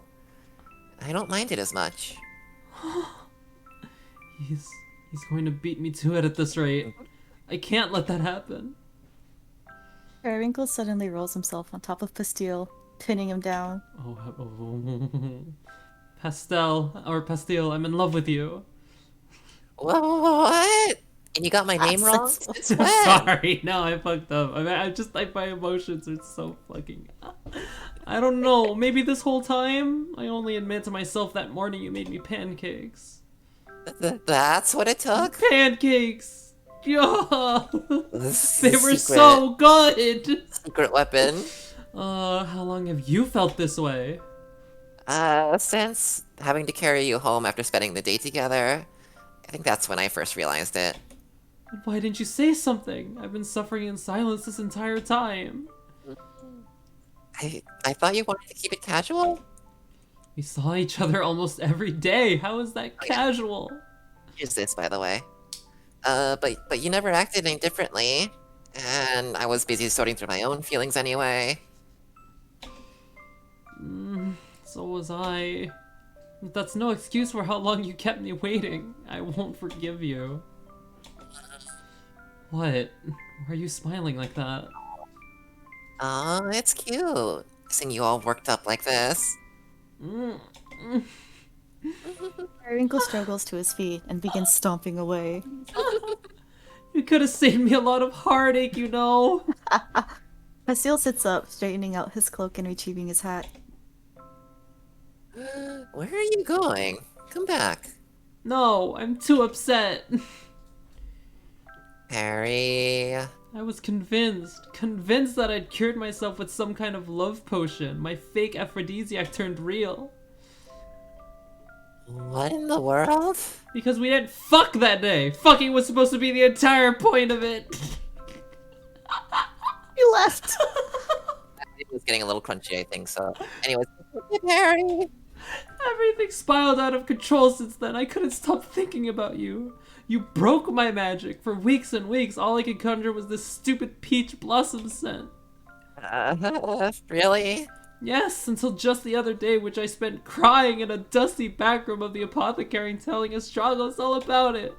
I don't mind it as much. He's going to beat me to it at this rate. I can't let that happen. Periwinkle suddenly rolls himself on top of Pastille, pinning him down. Oh. Pastille, I'm in love with you. What? And you got my name wrong? Since I'm when? sorry, no, I fucked up. I mean, my emotions are so fucking... I don't know, maybe this whole time, I only admit to myself that morning you made me pancakes. That's what it took? Pancakes! Yeah! This They were secret- so good! Secret weapon. How long have you felt this way? Since having to carry you home after spending the day together, I think that's when I first realized it. Why didn't you say something? I've been suffering in silence this entire time. I thought you wanted to keep it casual? We saw each other almost every day. How is that casual? Here's this, by the way. But you never acted any differently. And I was busy sorting through my own feelings anyway. So was I. But that's no excuse for how long you kept me waiting. I won't forgive you. What? Why are you smiling like that? Aw, it's cute. Seeing you all worked up like this. Periwinkle struggles to his feet and begins stomping away. You could have saved me a lot of heartache, you know? Pastille sits up, straightening out his cloak and retrieving his hat. Where are you going? Come back. No, I'm too upset. Harry... I was convinced that I'd cured myself with some kind of love potion. My fake aphrodisiac turned real. What in the world? Because we didn't fuck that day. Fucking was supposed to be the entire point of it. You left! It was getting a little crunchy, I think, so... Anyways, Harry! Everything spiraled out of control since then. I couldn't stop thinking about you. You broke my magic. For weeks and weeks, all I could conjure was this stupid peach blossom scent. Really? Yes, until just the other day, which I spent crying in a dusty back room of the apothecary and telling Estragos all about it.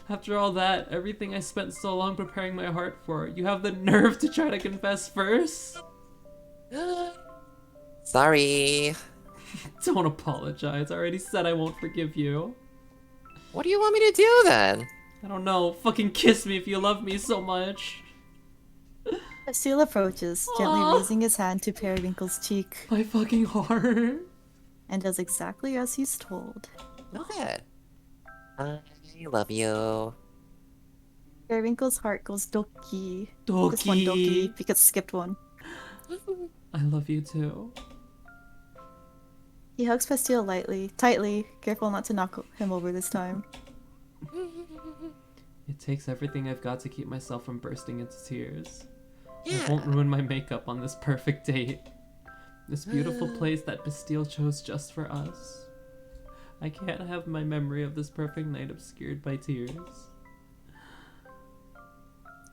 After all that, everything I spent so long preparing my heart for, you have the nerve to try to confess first? Sorry. Don't apologize. I already said I won't forgive you. What do you want me to do then? I don't know. Fucking kiss me if you love me so much. Pastille approaches, gently Aw. raising his hand to Periwinkle's cheek, My fucking heart. and does exactly as he's told. Okay. I love you. Periwinkle's heart goes doki. This one Doki. doki, because it skipped one. I love you too. He hugs Pastille tightly, careful not to knock him over this time. It takes everything I've got to keep myself from bursting into tears. Yeah. I won't ruin my makeup on this perfect date. This beautiful place that Bastille chose just for us. I can't have my memory of this perfect night obscured by tears.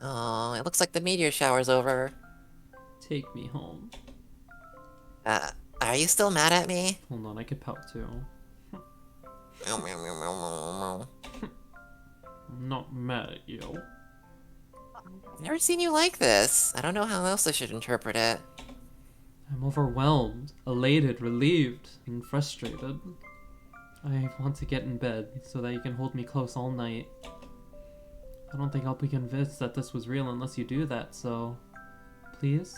Oh, it looks like the meteor shower's over. Take me home. Are you still mad at me? Hold on, I could pout too. I'm not mad at you. I've never seen you like this. I don't know how else I should interpret it. I'm overwhelmed, elated, relieved, and frustrated. I want to get in bed so that you can hold me close all night. I don't think I'll be convinced that this was real unless you do that, so... Please?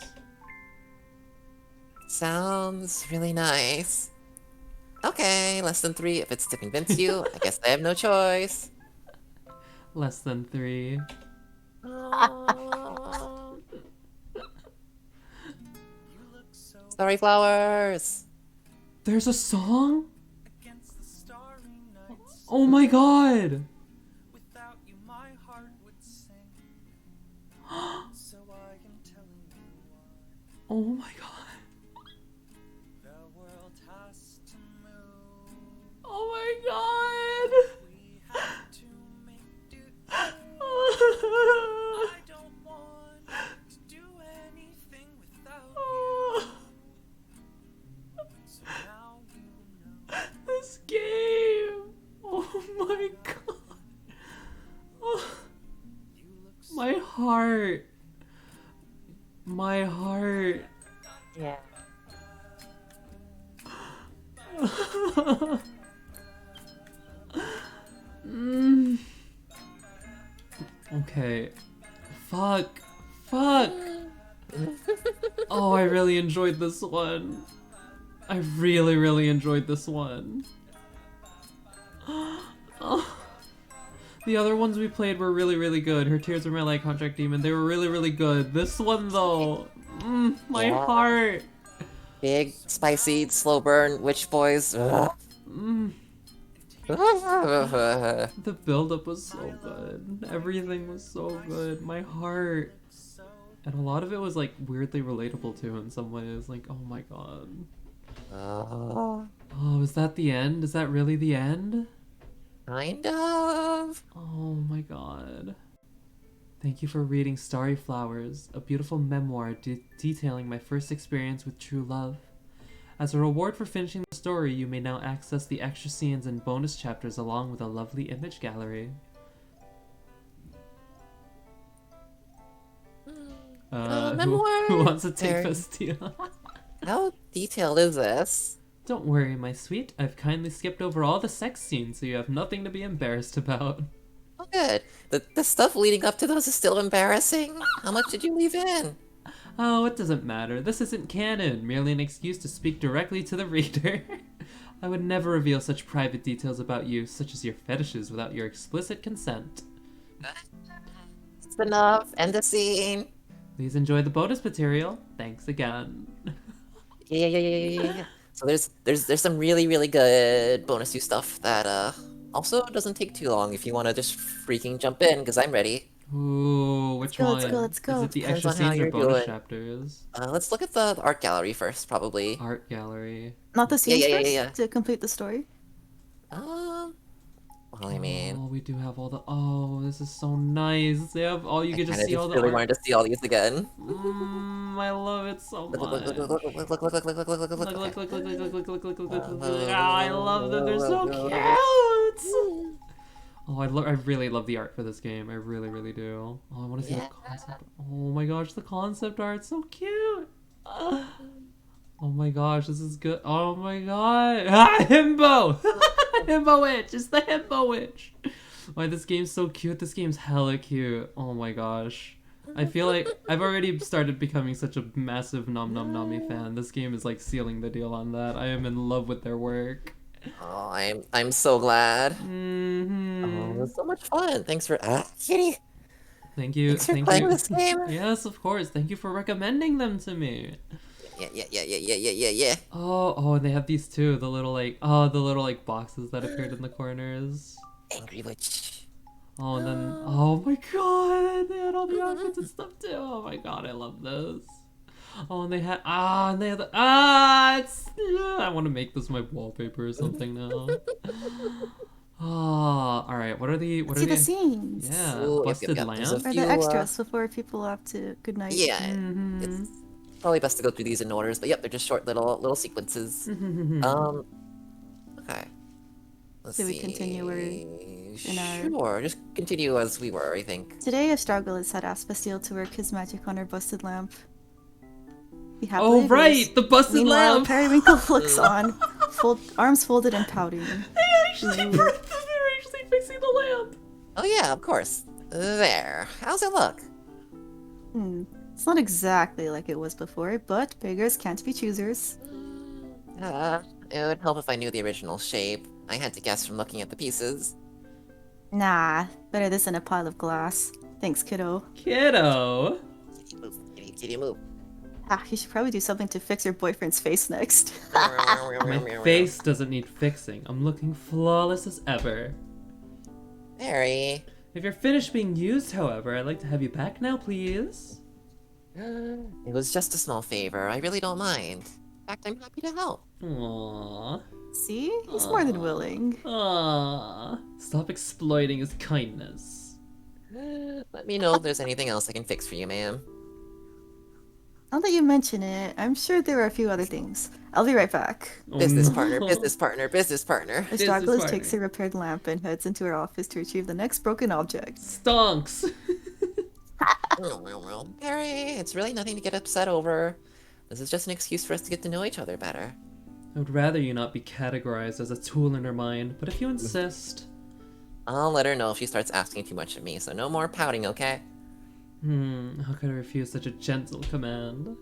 Sounds really nice. Okay, less than 3 if it's to convince you. I guess I have no choice. Less than 3. Starry Flowers! There's a song? Oh my god! Oh my god. Oh my god! This game! Oh my god! Oh. My heart! My heart! Yeah. Okay. Fuck. Fuck! Oh, I really enjoyed this one. I really, really enjoyed this one. Oh. The other ones we played were really, really good. Her Tears Were My Light, Contract Demon, they were really, really good. This one, though, my heart. Big, spicy, slow burn, witch boys. The build-up was so good. Everything was so good. My heart. And a lot of it was, like, weirdly relatable, too, in some ways. Like, oh my god. Oh, is that the end? Is that really the end? Kind of. Oh my god. Thank you for reading Starry Flowers, a beautiful memoir detailing my first experience with true love. As a reward for finishing the story, you may now access the extra scenes and bonus chapters along with a lovely image gallery. Memoir? Who wants to take Very- Festina? How detailed is this? Don't worry, my sweet. I've kindly skipped over all the sex scenes, so you have nothing to be embarrassed about. Oh, good. The stuff leading up to those is still embarrassing. How much did you leave in? Oh, it doesn't matter. This isn't canon, merely an excuse to speak directly to the reader. I would never reveal such private details about you, such as your fetishes, without your explicit consent. It's enough. End the scene. Please enjoy the bonus material. Thanks again. Yeah. So there's some really, really good bonus stuff that also doesn't take too long if you want to just freaking jump in, because I'm ready. Ooh, which go, one? let's go, let's go. Is it the Depends extra on how scenes or you're bonus doing. chapters? Let's look at the art gallery first, probably. Art gallery. Not the scenes yeah, first yeah. to complete the story. Well, I mean, Oh, we do have all the. Oh, this is so nice. They have all. You I can just kinda see all the. really art. wanted to see all these again. I love it so much. Look. Ah, I love them. They're so cute. Oh, I really love the art for this game. I really, really do. Oh, I want to see the concept. Oh my gosh, the concept art's so cute. Oh my gosh, this is good. Oh my god. Ah, himbo! Himbo witch! It's the himbo witch! Why, this game's so cute. This game's hella cute. Oh my gosh. I feel like I've already started becoming such a massive nomnomnami fan. This game is like sealing the deal on that. I am in love with their work. Oh, I'm so glad. Oh, Mm-hmm. it was so much fun. Thanks for kitty. Thank you. Thanks for Thank playing you. this game. Yes, of course. Thank you for recommending them to me. Yeah. Oh, and they have these too. The little like, boxes that appeared in the corners. Angry witch. Oh, and then, oh my god, they had all the outfits and stuff too. Oh my god, I love this. Oh, and they had, I want to make this my wallpaper or something now. Oh, alright, what are the scenes. Yeah, Ooh, yep, busted yep. lamp? There's a Or few, the extras before people have to good night. Yeah, Mm-hmm. it's probably best to go through these in orders, but yep, they're just short little sequences. Okay. Let's So we see. continue in our- Sure, just continue as we were, I think. Today, Astragalus had asked Bastille to work his magic on her busted lamp. He happily Oh agrees. right, the busted Meanwhile, lamp! Periwinkle looks on, arms folded and pouting. They actually fixing the lamp! Oh yeah, of course. There. How's it look? It's not exactly like it was before, but beggars can't be choosers. It would help if I knew the original shape. I had to guess from looking at the pieces. Nah, better this than a pile of glass. Thanks, kiddo. Kiddo! Kitty move, kitty move. Ah, you should probably do something to fix your boyfriend's face next. My face doesn't need fixing. I'm looking flawless as ever. Very. If you're finished being used, however, I'd like to have you back now, please. It was just a small favor. I really don't mind. In fact, I'm happy to help. Aww. See? He's more than willing. Aww. Stop exploiting his kindness. Let me know if there's anything else I can fix for you, ma'am. Now that you mention it, I'm sure there are a few other things. I'll be right back. Oh, Business no. partner, business partner, business partner. The Business stragglers partner. takes a repaired lamp and heads into her office to retrieve the next broken object. Stonks! Harry, it's really nothing to get upset over. This is just an excuse for us to get to know each other better. I would rather you not be categorized as a tool in her mind, but if you insist... I'll let her know if she starts asking too much of me, so no more pouting, okay? How could I refuse such a gentle command?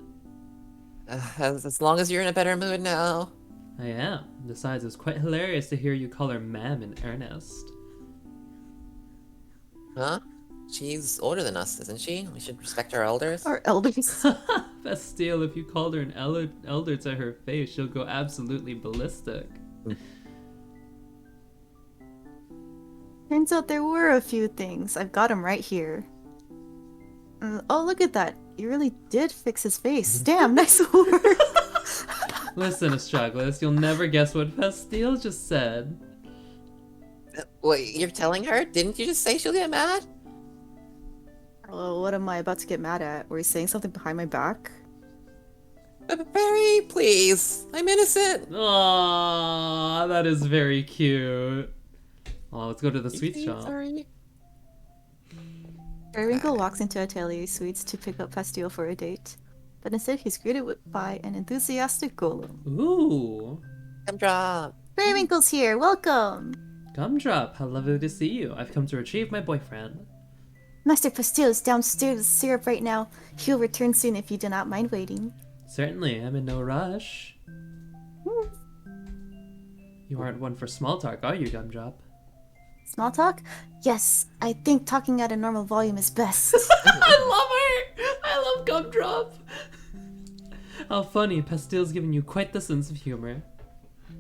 As long as you're in a better mood now. I am. Besides, it's quite hilarious to hear you call her ma'am in earnest. Huh? She's older than us, isn't she? We should respect our elders. Our elders. Bastille, if you called her an elder to her face, she'll go absolutely ballistic. Turns out there were a few things. I've got him right here. Oh, look at that. You really did fix his face. Damn, nice work. Listen, Astragalus, you'll never guess what Bastille just said. Wait, you're telling her? Didn't you just say she'll get mad? Oh, what am I about to get mad at? Were you saying something behind my back? Barry, please. I'm innocent. Aww, that is very cute. Oh, let's go to the sweet shop. Sorry. Periwinkle walks into Atelier Sweets to pick up Pastille for a date, but instead he's greeted by an enthusiastic golem. Ooh. Gumdrop. Periwinkle's here, welcome! Gumdrop, how lovely to see you. I've come to retrieve my boyfriend. Master Pastille is downstairs with syrup right now. He'll return soon if you do not mind waiting. Certainly, I'm in no rush. You aren't one for small talk, are you, Gumdrop? Small talk? Yes, I think talking at a normal volume is best. I love her! I love Gumdrop! How funny, Pastille's giving you quite the sense of humor.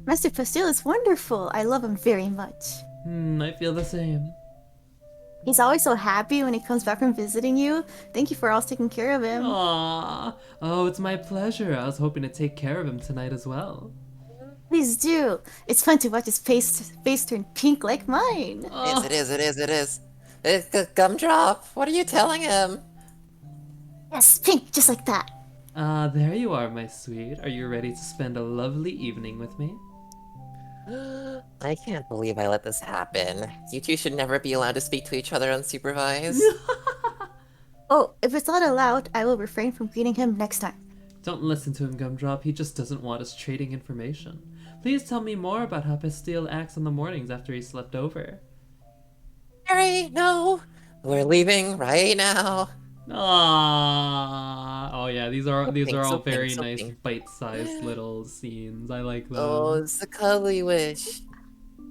Master Pastille is wonderful. I love him very much. I feel the same. He's always so happy when he comes back from visiting you. Thank you for always taking care of him. Aww. Oh, it's my pleasure. I was hoping to take care of him tonight as well. Please do. It's fun to watch his face turn pink like mine. It is. Gumdrop, what are you telling him? Yes, pink, just like that. There you are, my sweet. Are you ready to spend a lovely evening with me? I can't believe I let this happen. You two should never be allowed to speak to each other unsupervised. Oh, if it's not allowed, I will refrain from greeting him next time. Don't listen to him, Gumdrop. He just doesn't want us trading information. Please tell me more about how Pastille acts in the mornings after he slept over. Harry, no. We're leaving right now. Ah, oh yeah, these are all very nice something. bite-sized little scenes. I like them. Oh, it's a cuddly wish.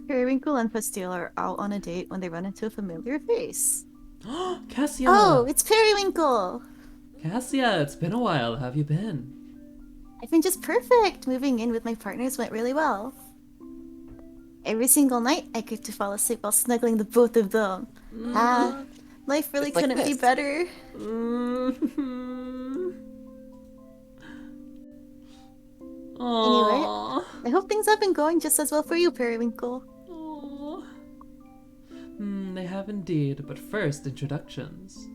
Periwinkle and Pastille are out on a date when they run into a familiar face. Cassia! Oh, it's Periwinkle! Cassia, it's been a while. How have you been? I've been just perfect. Moving in with my partners went really well. Every single night, I get to fall asleep while snuggling the both of them. Life really Just like couldn't be this. better. Aww. I hope things have been going just as well for you, Periwinkle. Aww. They have indeed, but first, introductions.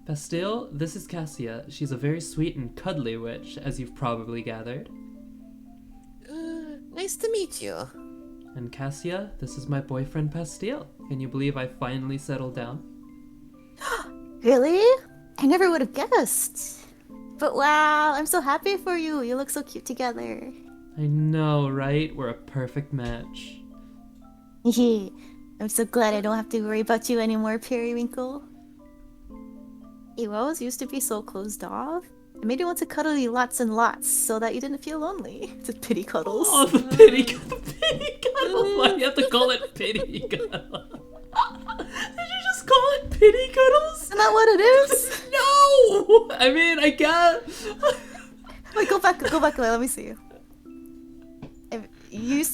Pastille, this is Cassia. She's a very sweet and cuddly witch, as you've probably gathered. Nice to meet you. And Cassia, this is my boyfriend Pastille. Can you believe I finally settled down? Really? I never would have guessed. But wow, I'm so happy for you. You look so cute together. I know, right? We're a perfect match. Hehe. I'm so glad I don't have to worry about you anymore, Periwinkle. You always used to be so closed off. It made me want to cuddle you lots and lots so that you didn't feel lonely. The pity cuddles. Oh, the pity cuddle. Why do you have to call it pity cuddle? Did you just call it pity cuddles? Isn't that what it is? No! I mean, I can't. Wait, go back, wait, let me see. You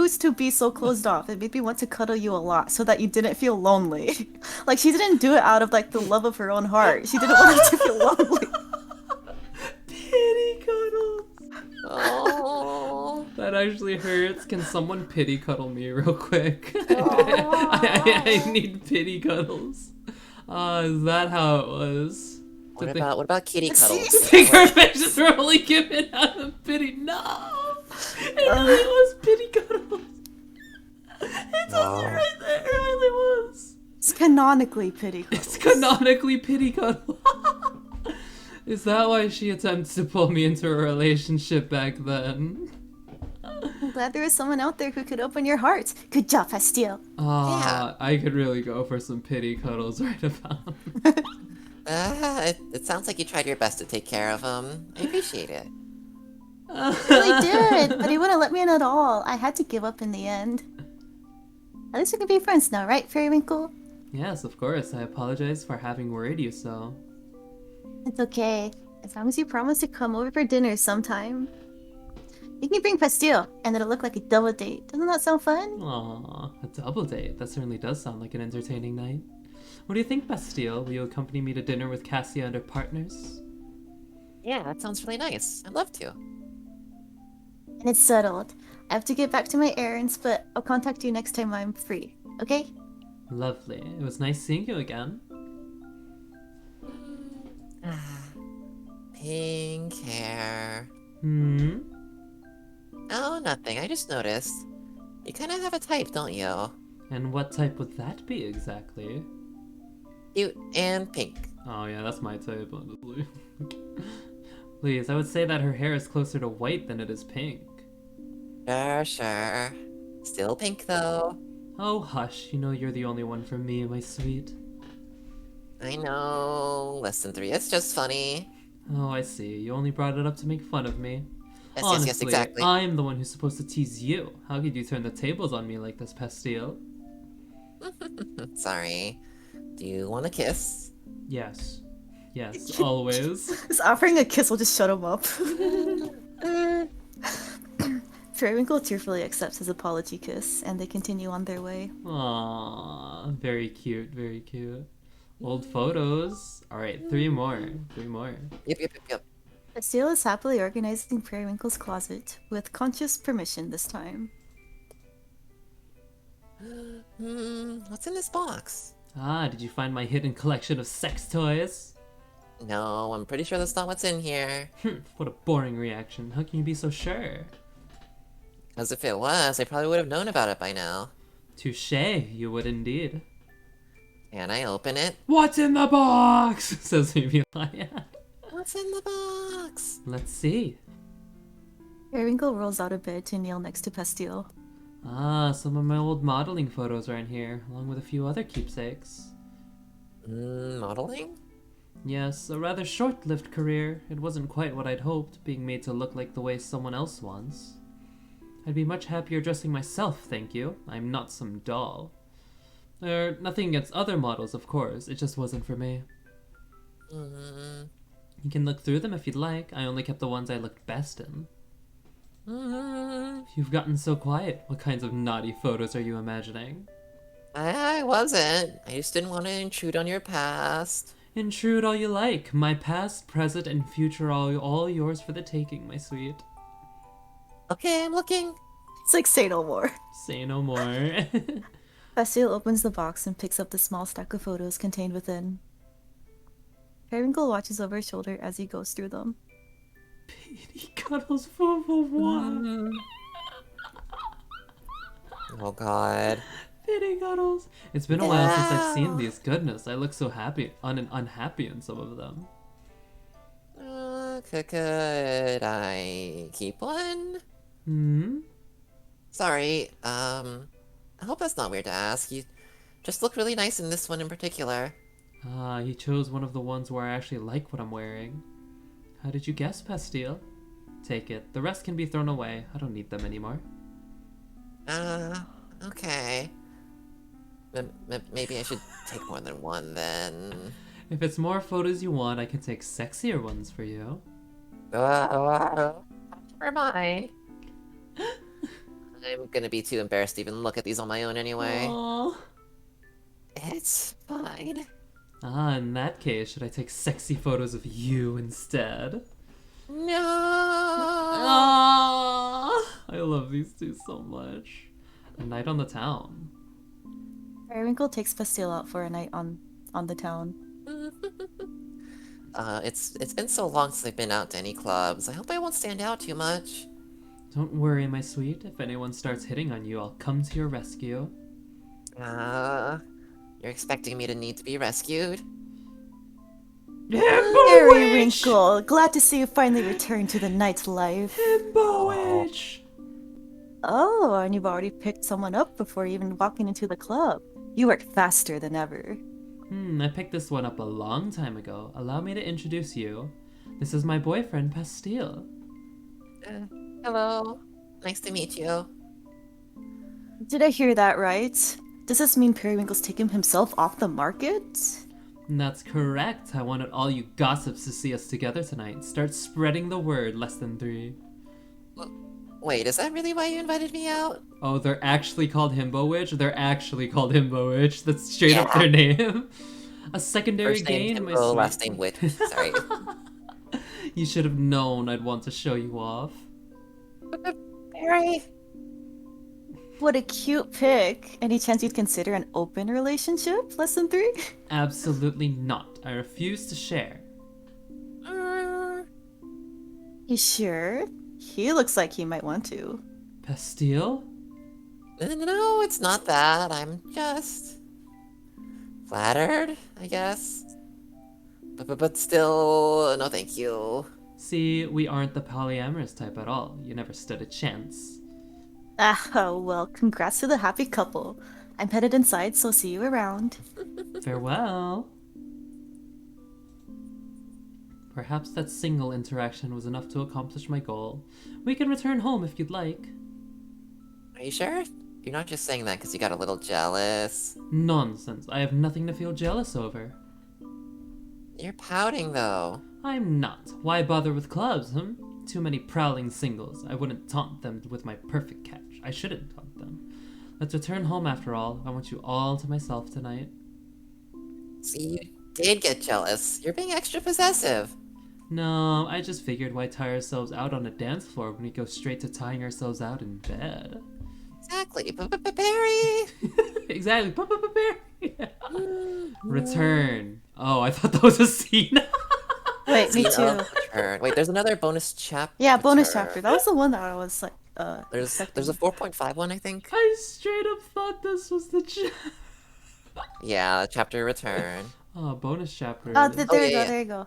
used to be so closed off. It made me want to cuddle you a lot so that you didn't feel lonely. Like, she didn't do it out of, like, the love of her own heart. She didn't want you to feel lonely. Pity cuddles. Oh. That actually hurts. Can someone pity cuddle me real quick? I need pity cuddles. Is that how it was? What about kitty cuddles? Think our faces were only given out of pity. No! It really was pity cuddles. It does it right there. It really was. It's canonically pity cuddles. It's canonically pity cuddle. Is that why she attempted to pull me into a relationship back then? I'm glad there was someone out there who could open your heart. Good job, Pastille. Yeah. I could really go for some pity cuddles right about. It sounds like you tried your best to take care of him. I appreciate it. I really did, but he wouldn't let me in at all. I had to give up in the end. At least we can be friends now, right, Periwinkle? Yes, of course. I apologize for having worried you so. It's okay. As long as you promise to come over for dinner sometime. You can bring Pastille, and it'll look like a double date. Doesn't that sound fun? Aw, a double date. That certainly does sound like an entertaining night. What do you think, Bastille? Will you accompany me to dinner with Cassia and her partners? Yeah, that sounds really nice. I'd love to. And it's settled. I have to get back to my errands, but I'll contact you next time I'm free, okay? Lovely. It was nice seeing you again. Pink hair. Oh, nothing. I just noticed. You kind of have a type, don't you? And what type would that be exactly? Cute and pink. Oh yeah, that's my type, honestly. Please, I would say that her hair is closer to white than it is pink. Sure. Still pink, though. Oh, hush. You know you're the only one for me, my sweet. I know. Listen, 3. It's just funny. Oh, I see. You only brought it up to make fun of me. Yes, Honestly, yes, exactly. I'm the one who's supposed to tease you. How could you turn the tables on me like this, Pastille? Sorry. Do you want a kiss? Yes. Yes, always. Just offering a kiss will just shut him up. Periwinkle tearfully accepts his apology kiss, and they continue on their way. Aww, very cute, very cute. Old photos. Alright, 3 more. 3 more. Yep. Pastille is happily organizing Periwinkle's closet, with conscious permission this time. What's in this box? Ah, did you find my hidden collection of sex toys? No, I'm pretty sure that's not what's in here. What a boring reaction. How can you be so sure? As if it was, I probably would have known about it by now. Touché, you would indeed. Can I open it? What's in the box? Says Emilia. What's in the box? Let's see. Periwinkle rolls out of bed to kneel next to Pastille. Ah, some of my old modeling photos are in here, along with a few other keepsakes. Modeling? Yes, a rather short-lived career. It wasn't quite what I'd hoped, being made to look like the way someone else wants. I'd be much happier dressing myself, thank you. I'm not some doll. Nothing against other models, of course. It just wasn't for me. You can look through them if you'd like. I only kept the ones I looked best in. You've gotten so quiet. What kinds of naughty photos are you imagining? I wasn't. I just didn't want to intrude on your past. Intrude all you like. My past, present, and future are all yours for the taking, my sweet. Okay, I'm looking. It's like, say no more. Say no more. Pastille opens the box and picks up the small stack of photos contained within. Periwinkle watches over his shoulder as he goes through them. Pity cuddles for what? Oh god. Pity cuddles. It's been a while since I've seen these. Goodness, I look so happy, unhappy in some of them. Could I keep one? Hmm? Sorry, I hope that's not weird to ask. You just look really nice in this one in particular. Ah, he chose one of the ones where I actually like what I'm wearing. How did you guess, Pastille? Take it. The rest can be thrown away. I don't need them anymore. Okay. Maybe I should take more than one then. If it's more photos you want, I can take sexier ones for you. Never mind. I'm gonna be too embarrassed to even look at these on my own anyway. Aww. It's fine. Ah, in that case, should I take sexy photos of you instead? No. Ah, I love these two so much. A night on the town. Periwinkle takes Pastille out for a night on the town. It's been so long since I've been out to any clubs. I hope I won't stand out too much. Don't worry, my sweet. If anyone starts hitting on you, I'll come to your rescue. You're expecting me to need to be rescued? Periwinkle, glad to see you finally returned to the nightlife. Himbowitch! Oh, and you've already picked someone up before even walking into the club. You work faster than ever. I picked this one up a long time ago. Allow me to introduce you. This is my boyfriend, Pastille. Hello. Nice to meet you. Did I hear that right? Does this mean Periwinkle's taken himself off the market? That's correct. I wanted all you gossips to see us together tonight. Start spreading the word, less than 3. Wait, is that really why you invited me out? Oh, they're actually called Himbowitch? They're actually called Himbowitch. That's straight up their name. A secondary First name gain, my Himbo, sweet. last name Wit. Sorry. You should have known I'd want to show you off. Barry. What a cute pic. Any chance you'd consider an open relationship? Less than 3? Absolutely not. I refuse to share. You sure? He looks like he might want to. Pastille? No, it's not that. I'm just flattered, I guess. But still, no thank you. See, we aren't the polyamorous type at all. You never stood a chance. Oh, well, congrats to the happy couple. I'm headed inside, so see you around. Farewell. Perhaps that single interaction was enough to accomplish my goal. We can return home if you'd like. Are you sure? You're not just saying that because you got a little jealous. Nonsense. I have nothing to feel jealous over. You're pouting, though. I'm not. Why bother with clubs, Too many prowling singles. I wouldn't taunt them with my perfect catch. I shouldn't taunt them. Let's return home after all. I want you all to myself tonight. See, you did get jealous. You're being extra possessive. No, I just figured why tie ourselves out on a dance floor when we go straight to tying ourselves out in bed. Exactly. Barry! Exactly. Barry! Return. Oh, I thought that was a scene. Wait, me Scene too. of return. Wait, there's another bonus chapter. Yeah, bonus chapter. That was the one that I was like, There's a expecting. 4.5 one, I think. I straight up thought this was the Yeah, chapter return. Oh, bonus chapter. Oh, there you yeah. go, there you go.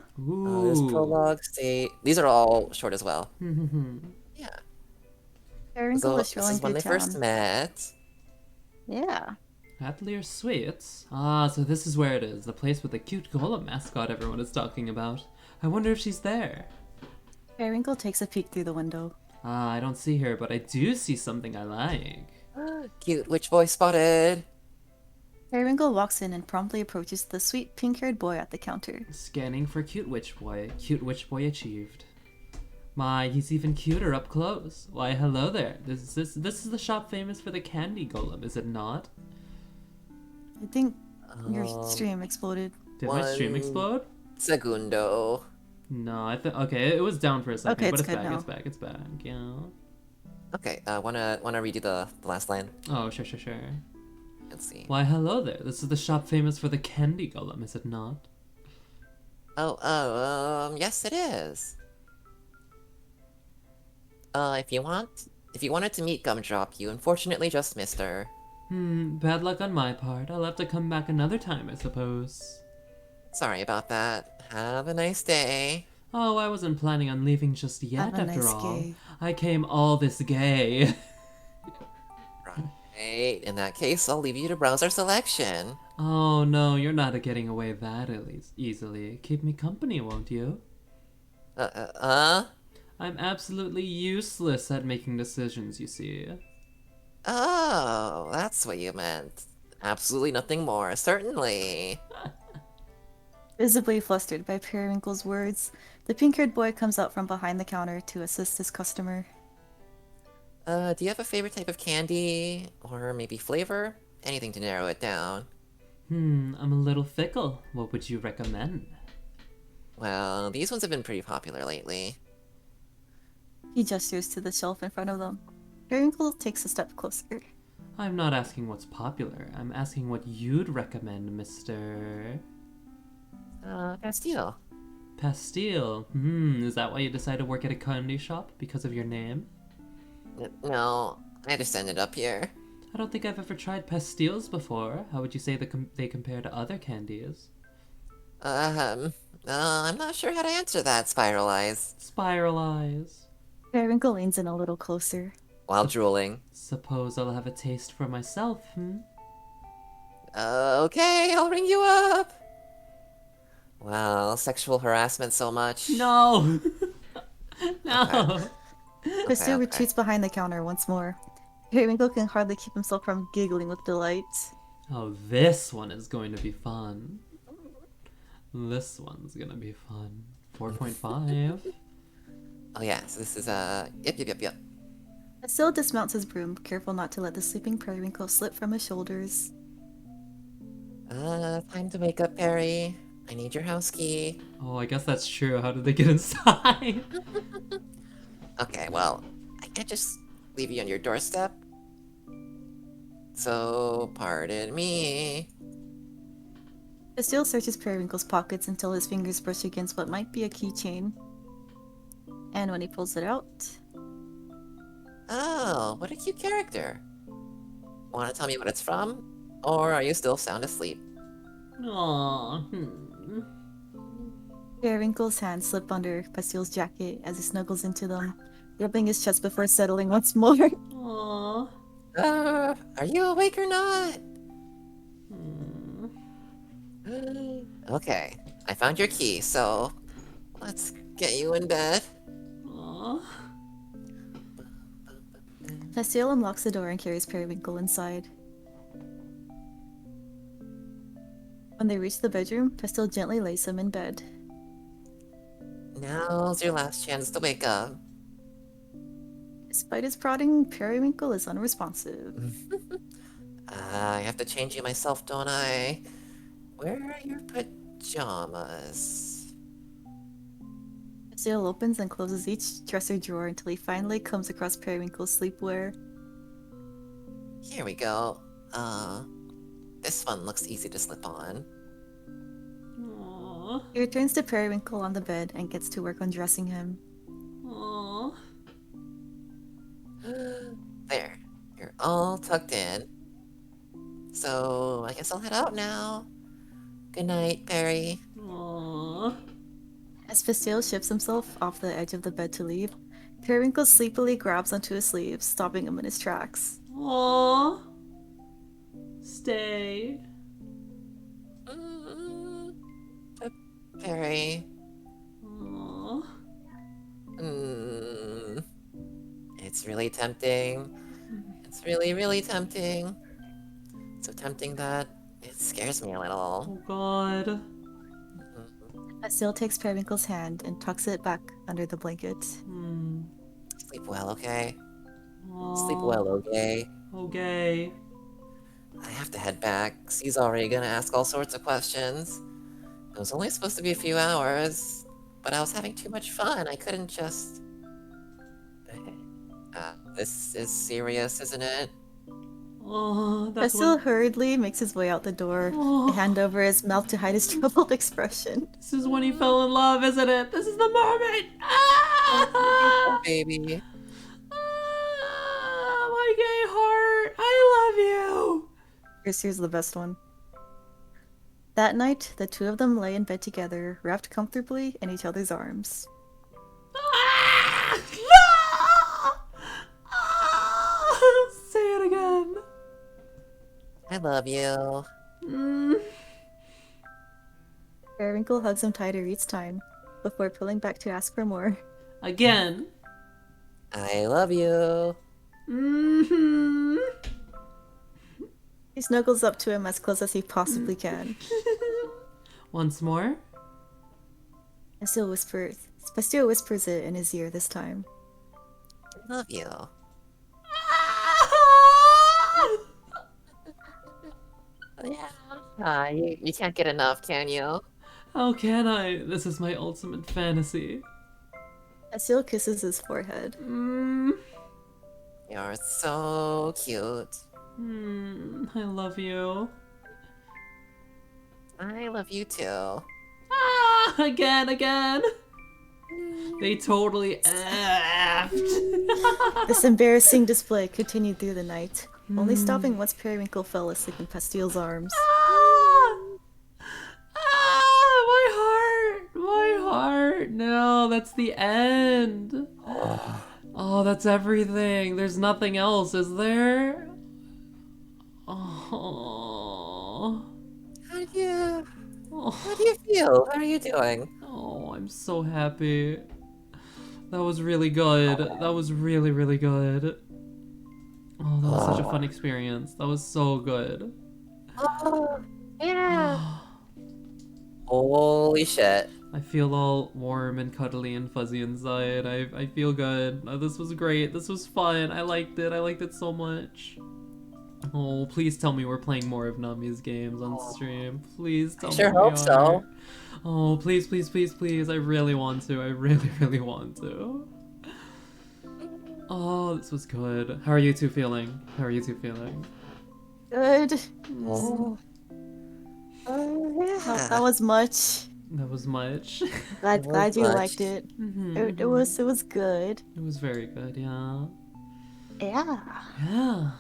There's Ooh. prologue, state. These are all short as well. Yeah. Periwinkle So was this strolling is when through they town. first met. Yeah. Atelier Sweets. Ah, so this is where it is. The place with the cute golem mascot everyone is talking about. I wonder if she's there. Periwinkle takes a peek through the window. Ah, I don't see her, but I do see something I like. Cute witch boy spotted. Periwinkle walks in and promptly approaches the sweet pink-haired boy at the counter. Scanning for cute witch boy. Cute witch boy achieved. My, he's even cuter up close. Why, hello there. This is the shop famous for the candy golem, is it not? I think your stream exploded. Did my stream One- explode? Segundo. No, I think okay. It was down for a second, Okay, but it's it's good back. now. It's back. It's back. Yeah. Okay, wanna redo the last line? Oh, sure. Let's see. Why, hello there. This is the shop famous for the candy golem, is it not? Yes it is. If you wanted to meet Gumdrop, you unfortunately just missed her. Bad luck on my part. I'll have to come back another time, I suppose. Sorry about that. Have a nice day. Oh, I wasn't planning on leaving just yet, Have a after nice all. gay. I came all this gay. Right, in that case, I'll leave you to browse our selection. Oh no, you're not getting away that easily. Keep me company, won't you? I'm absolutely useless at making decisions, you see. Oh, that's what you meant. Absolutely nothing more, certainly. Visibly flustered by Periwinkle's words, the pink-haired boy comes out from behind the counter to assist his customer. Do you have a favorite type of candy? Or maybe flavor? Anything to narrow it down. I'm a little fickle. What would you recommend? Well, these ones have been pretty popular lately. He gestures to the shelf in front of them. Periwinkle takes a step closer. I'm not asking what's popular. I'm asking what you'd recommend, Mr. Castile. Pastille. Is that why you decided to work at a candy shop? Because of your name? No, I just ended up here. I don't think I've ever tried pastilles before. How would you say they compare to other candies? I'm not sure how to answer that, Spiral Eyes. Spiral Eyes. Periwinkle leans in a little closer. While drooling. Suppose I'll have a taste for myself, Okay, I'll ring you up. Well, sexual harassment so much. No! No! Pastille retreats behind the counter once more. Periwinkle can hardly keep himself from giggling with delight. Oh, this one is going to be fun. This one's gonna be fun. 4.5. Oh yeah, so this is, yep. Pastille dismounts his broom, careful not to let the sleeping Periwinkle slip from his shoulders. Time to wake up, Perry. I need your house key. Oh, I guess that's true. How did they get inside? Okay, well, I can't just leave you on your doorstep. So, pardon me. Pastille searches Periwinkle's pockets until his fingers brush against what might be a keychain. And when he pulls it out... Oh, what a cute character. Want to tell me what it's from? Or are you still sound asleep? Aww. Periwinkle's hands slip under Pastille's jacket as he snuggles into them, rubbing his chest before settling once more. Aww. Are you awake or not? Okay, I found your key, so let's get you in bed. Aww. Pastille unlocks the door and carries Periwinkle inside. When they reach the bedroom, Pastille gently lays him in bed. Now's your last chance to wake up. Despite his prodding, Periwinkle is unresponsive. I have to change you myself, don't I? Where are your pajamas? Pastille opens and closes each dresser drawer until he finally comes across Periwinkle's sleepwear. Here we go. This one looks easy to slip on. Aww. He returns to Periwinkle on the bed and gets to work undressing him. Aww. There, you're all tucked in. So, I guess I'll head out now. Good night, Perry. Aww. As Pastille shifts himself off the edge of the bed to leave, Periwinkle sleepily grabs onto his sleeve, stopping him in his tracks. Aww. Stay. Perry. Aww. It's really tempting. It's really, really tempting. So tempting that it scares me a little. Oh god. Pastille takes Periwinkle's hand and tucks it back under the blanket. Sleep well, okay? Aww. Sleep well, okay? Okay. I have to head back. He's already gonna ask all sorts of questions. It was only supposed to be a few hours, but I was having too much fun. I couldn't just... this is serious, isn't it? Oh, that's Pastille hurriedly makes his way out the door, a hand over his mouth to hide his troubled expression. This is when he fell in love, isn't it? This is the moment! Ah! Baby. Ah, my gay heart! I love you! Here's the best one. That night, the two of them lay in bed together, wrapped comfortably in each other's arms. Ah! Ah! Ah! Say it again. I love you. Mm. Periwinkle hugs him tighter each time, before pulling back to ask for more. Again. I love you. Mm-hmm. He snuggles up to him as close as he possibly can. Once more. Bastille whispers it in his ear this time. I love you. Yeah. You can't get enough, can you? How can I? This is my ultimate fantasy. Bastille kisses his forehead. You're so cute. I love you. I love you too. Again. They totally effed. This embarrassing display continued through the night, only stopping once Periwinkle fell asleep in Pastille's arms. My heart. No, that's the end. Oh, that's everything. There's nothing else, is there? Oh. How do you feel? How are you doing? Oh, I'm so happy. That was really good. That was really, really good. Oh, that was such a fun experience. That was so good. Oh, yeah. Holy shit. I feel all warm and cuddly and fuzzy inside. I feel good. This was great. This was fun. I liked it. I liked it so much. Oh, please tell me we're playing more of Nami's games on stream. Please tell me Sure we hope are. so. Oh, please, please, please, please. I really want to. I really, really want to. Oh, this was good. How are you two feeling? How are you two feeling? Good. Oh, yeah. That was much. That was much. Glad you much. liked it. It was good. It was very good, yeah. Yeah. Yeah.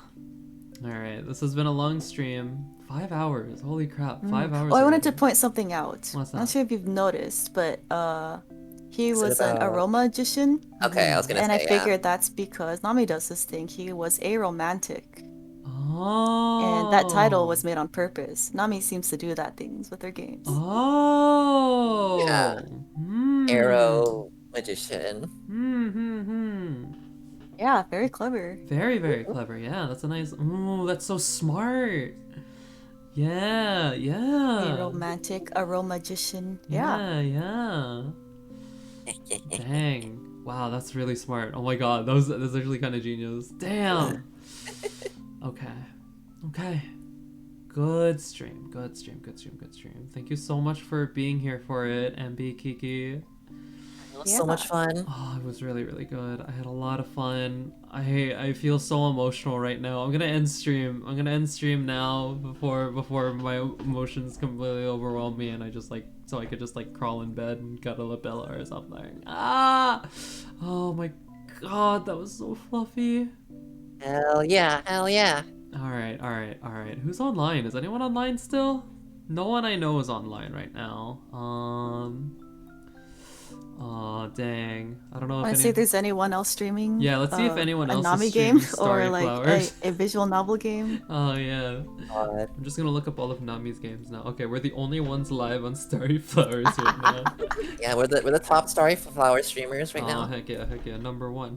Alright, this has been a long stream. 5 hours. Holy crap, 5 hours. Oh, I wanted already. to point something out. What's I'm not that? sure if you've noticed, but he Is it was an about- aroma magician. Okay, I was gonna And say, I figured that's because Nami does this thing. He was aromantic. Oh. And that title was made on purpose. Nami seems to do that things with her games. Oh. Yeah. Arrow magician. Yeah, very clever. Very, very clever. Yeah, that's a nice. Ooh, that's so smart. Yeah. Aromantic, aroma magician. Yeah. Yeah. Dang. Wow, that's really smart. Oh my god, that's actually kind of genius. Damn. Okay. Good stream. Thank you so much for being here for it, MB Kiki. It was so much fun. Oh, it was really, really good. I had a lot of fun. I feel so emotional right now. I'm gonna end stream. Now before my emotions completely overwhelm me and I could just crawl in bed and cuddle a Bella or something. Oh my god, that was so fluffy. Hell yeah. Alright. Who's online? Is anyone online still? No one I know is online right now. Oh dang. I don't know Want if to see if there's anyone else streaming? Yeah, let's see if anyone else a Nami is game streaming Starry or like Flowers. a visual novel game. Oh yeah. God. I'm just gonna look up all of Nami's games now. Okay, we're the only ones live on Starry Flowers right now. Yeah, we're the top Starry Flower streamers right now. Heck yeah. Number one.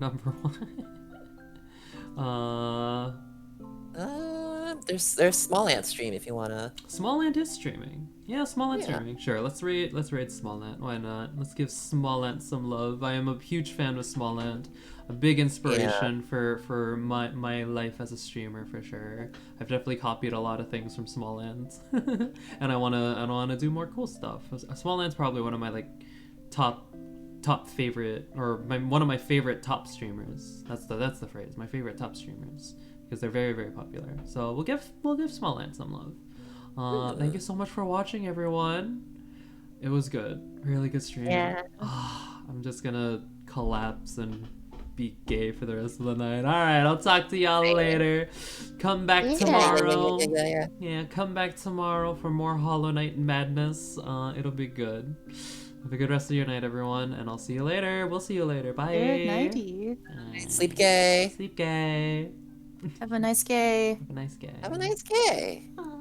There's Small Ant stream if you wanna. Small Ant is streaming. Yeah, Small Ant Yeah. streaming. Sure, let's raid Small Ant. Why not? Let's give Small Ant some love. I am a huge fan of Small Ant. A big inspiration for my life as a streamer for sure. I've definitely copied a lot of things from Small Ant, and I wanna do more cool stuff. Small Ant's probably one of my top favorite, or one of my favorite top streamers. That's the phrase. My favorite top streamers, because they're very, very popular. So we'll give Small Ant some love. Thank you so much for watching, everyone. It was good. Really good stream. Yeah. I'm just gonna collapse and be gay for the rest of the night. Alright, I'll talk to y'all later. Come back tomorrow. Yeah, come back tomorrow for more Hollow Knight madness. It'll be good. Have a good rest of your night, everyone, and I'll see you later. We'll see you later. Bye. Good nighty. Sleep gay. Sleep gay. Have a nice day. Have a nice day. Have a nice day. Aw.